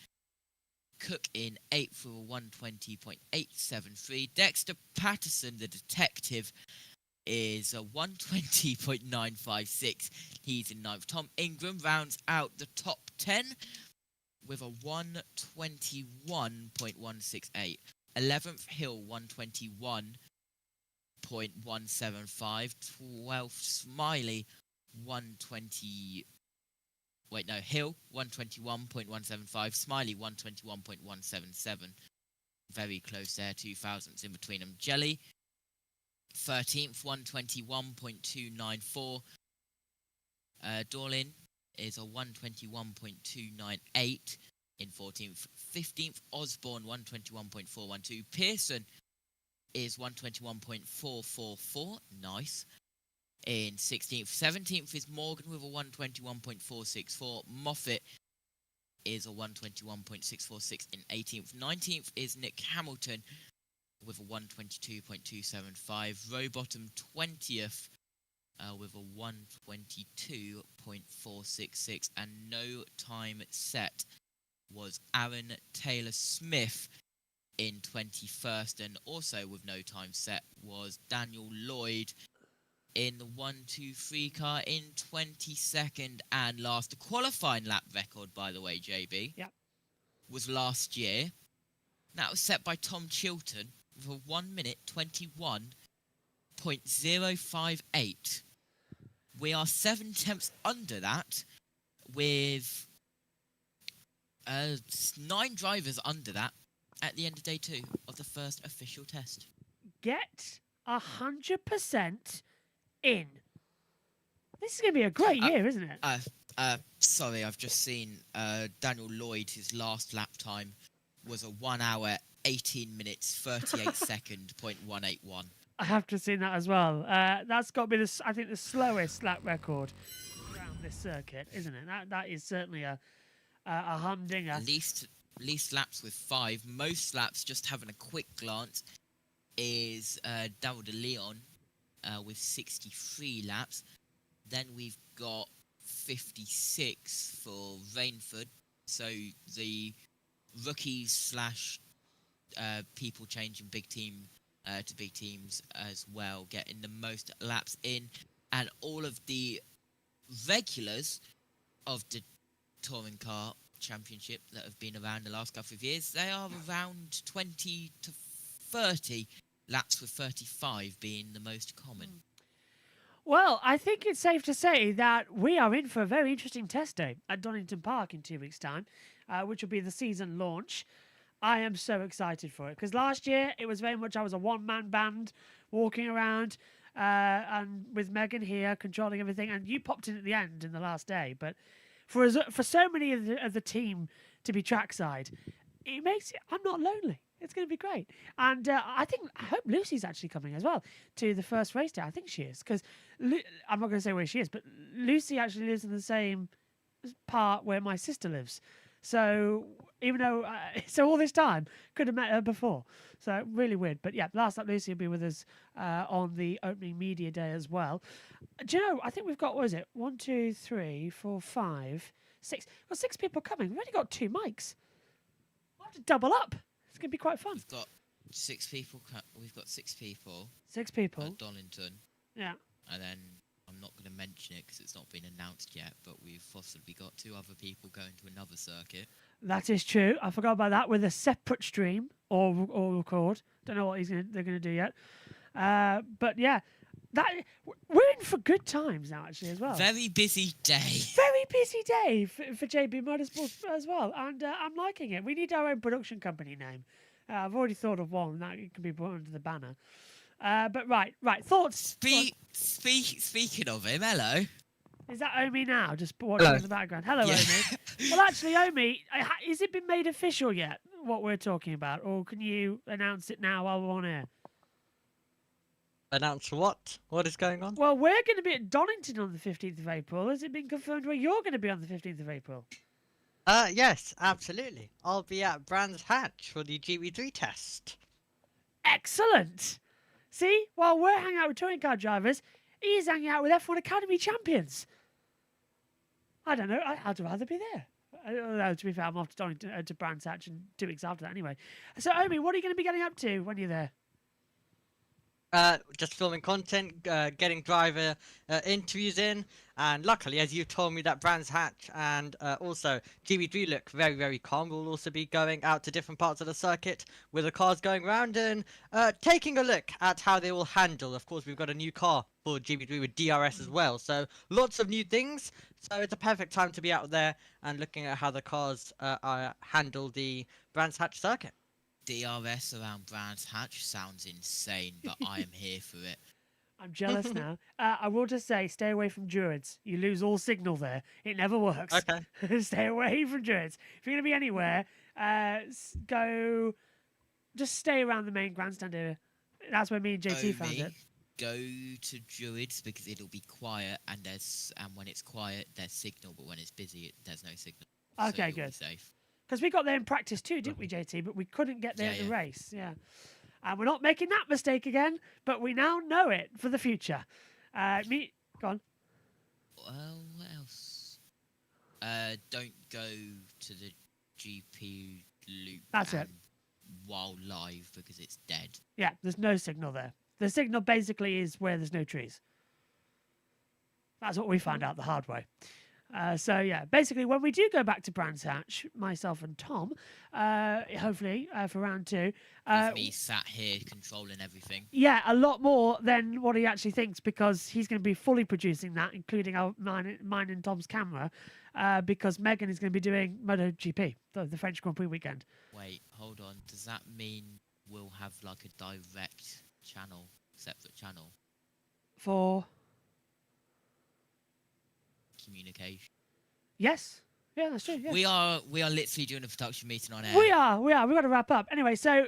Cook in 8th with a 120.873. Dexter Patterson, the detective, is a 120.956. He's in 9th. Tom Ingram rounds out the top 10 with a 121.168. 11th, Hill, 121.1 121.175. 12th, Smiley, 120. Wait, no, Hill, 121.175. Smiley, 121.177. Very close there, 2,000s in between them. Jelly, 13th, 121.294. Dorlin is a 121.298 in 14th. 15th, Osborne, 121.412. Pearson is 121.444. Nice. In 16th. 17th is Morgan with a 121.464. Moffat is a 121.646 in 18th. 19th is Nick Hamilton with a 122.275. Rowbottom 20th with a 122.466. And no time set was Aaron Taylor Smith in 21st. And also with no time set was Daniel Lloyd in the 1-2-3 car in 22nd and last. The qualifying lap record, by the way, JB, was last year. That was set by Tom Chilton with a 1 minute 21.058. We are 7 tenths under that, with 9 drivers under that at the end of day 2 of the first official test. Get 100% in. This is going to be a great year, isn't it? Sorry, I've just seen Daniel Lloyd, his last lap time was a 1 hour, 18 minutes, 38 second, .181. I have to have seen that as well. That's got to be, I think, the slowest lap record around this circuit, isn't it? That is certainly a humdinger. Least laps with 5. Most laps, just having a quick glance, is Daryl de Leon with 63 laps. Then we've got 56 for Rainford. So the rookies / people changing big team to big teams as well, getting the most laps in. And all of the regulars of the Touring Car Championship that have been around the last couple of years, they are around 20 to 30 laps, with 35 being the most common. Well, I think it's safe to say that we are in for a very interesting test day at Donington Park in 2 weeks' time, which will be the season launch. I am so excited for it, because last year it was very much I was a one-man band walking around and with Megan here controlling everything, and you popped in at the end in the last day. But for so many of the team to be trackside, it makes it, I'm not lonely. It's going to be great. And I hope Lucy's actually coming as well to the first race day. I think she is, because I'm not going to say where she is, but Lucy actually lives in the same part where my sister lives. So even though, so all this time, could have met her before. So really weird. But yeah, last up, Lucy will be with us on the opening media day as well. Do you know, I think we've got, what is it? 1, 2, 3, 4, 5, 6. We've got 6 people coming. We've only got 2 mics. We'll have to double up. It's going to be quite fun. We've got 6 people. We've got 6 people. 6 people. At Donington. Yeah. And then I'm not going to mention it because it's not been announced yet, but we've possibly got 2 other people going to another circuit. That is true. I forgot about that, with a separate stream or record. Don't know what they're going to do yet. But yeah, we're in for good times now, actually, as well. Very busy day. Very busy day for JB Motorsports as well, and I'm liking it. We need our own production company name. I've already thought of one that can be put under the banner. But right, thoughts. Speaking of him, hello. Is that Omi now? Just watching in the background. Hello, Yeah. Omi. Well, actually, Omi, has it been made official yet, what we're talking about? Or can you announce it now while we're on air? Announce what? What is going on? Well, we're going to be at Donington on the 15th of April. Has it been confirmed where you're going to be on the 15th of April? Yes, absolutely. I'll be at Brands Hatch for the GB3 test. Excellent. See, while we're hanging out with touring car drivers, he's hanging out with F1 Academy champions. I don't know. I'd rather be there. No, to be fair, I'm off to Donington, to Brands Hatch in 2 weeks after that anyway. So, Omi, what are you going to be getting up to when you're there? just filming content, getting driver interviews in, and luckily, as you told me, that Brands Hatch and also GB3 look very, very calm. We'll also be going out to different parts of the circuit with the cars going around and taking a look at how they will handle. Of course, we've got a new car for GB3 with DRS as well, so lots of new things. So it's a perfect time to be out there and looking at how the cars handle the Brands Hatch circuit. DRS around Brands Hatch sounds insane, but I am here for it. I'm jealous now. I will just say, stay away from Druids. You lose all signal there. It never works. Okay. Stay away from Druids. If you're going to be anywhere, just stay around the main grandstand area. That's where me and JT found it. Go to Druids because it'll be quiet, and when it's quiet, there's signal, but when it's busy, there's no signal. Okay, so you'll good. Be safe. Because we got there in practice too, didn't we, JT? But we couldn't get there in the race. Yeah. And we're not making that mistake again, but we now know it for the future. Go on. Well, what else? Don't go to the GP loop That's it. While live because it's dead. Yeah, there's no signal there. The signal basically is where there's no trees. That's what we found out the hard way. So yeah, basically when we do go back to Brands Hatch, myself and Tom, hopefully for round 2, with me sat here controlling everything. Yeah, a lot more than what he actually thinks, because he's going to be fully producing that, including mine and Tom's camera, because Megan is going to be doing MotoGP, the French Grand Prix weekend. Wait, hold on. Does that mean we'll have like a direct channel, separate channel For communication? Yes. Yeah, that's true. Yeah. We are literally doing a production meeting on air. We are. We've got to wrap up. Anyway, so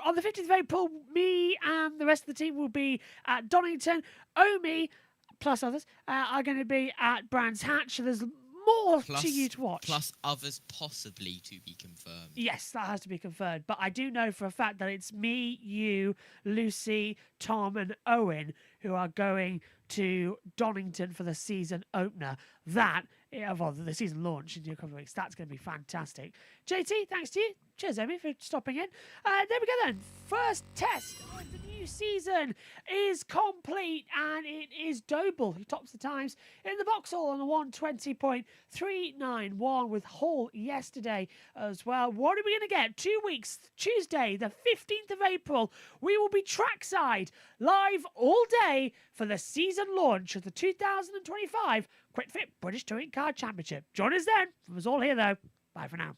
on the 15th of April, me and the rest of the team will be at Donington. Omi, plus others, are going to be at Brands Hatch. So there's more to you to watch. Plus others possibly to be confirmed. Yes, that has to be confirmed. But I do know for a fact that it's me, you, Lucy, Tom, and Owen who are going to Donington for the season opener. That, well, the season launch in a couple of weeks. That's going to be fantastic. JT, thanks to you. Cheers, Amy, for stopping in. There we go then. First test of the new season is complete, and it is Doble who tops the times in the Vauxhall on the 120.391 with Hall yesterday as well. What are we going to get? 2 weeks, Tuesday, the 15th of April, we will be trackside live all day for the season launch of the 2025 Quick Fit British Touring Car Championship. Join us then. From us all here, though. Bye for now.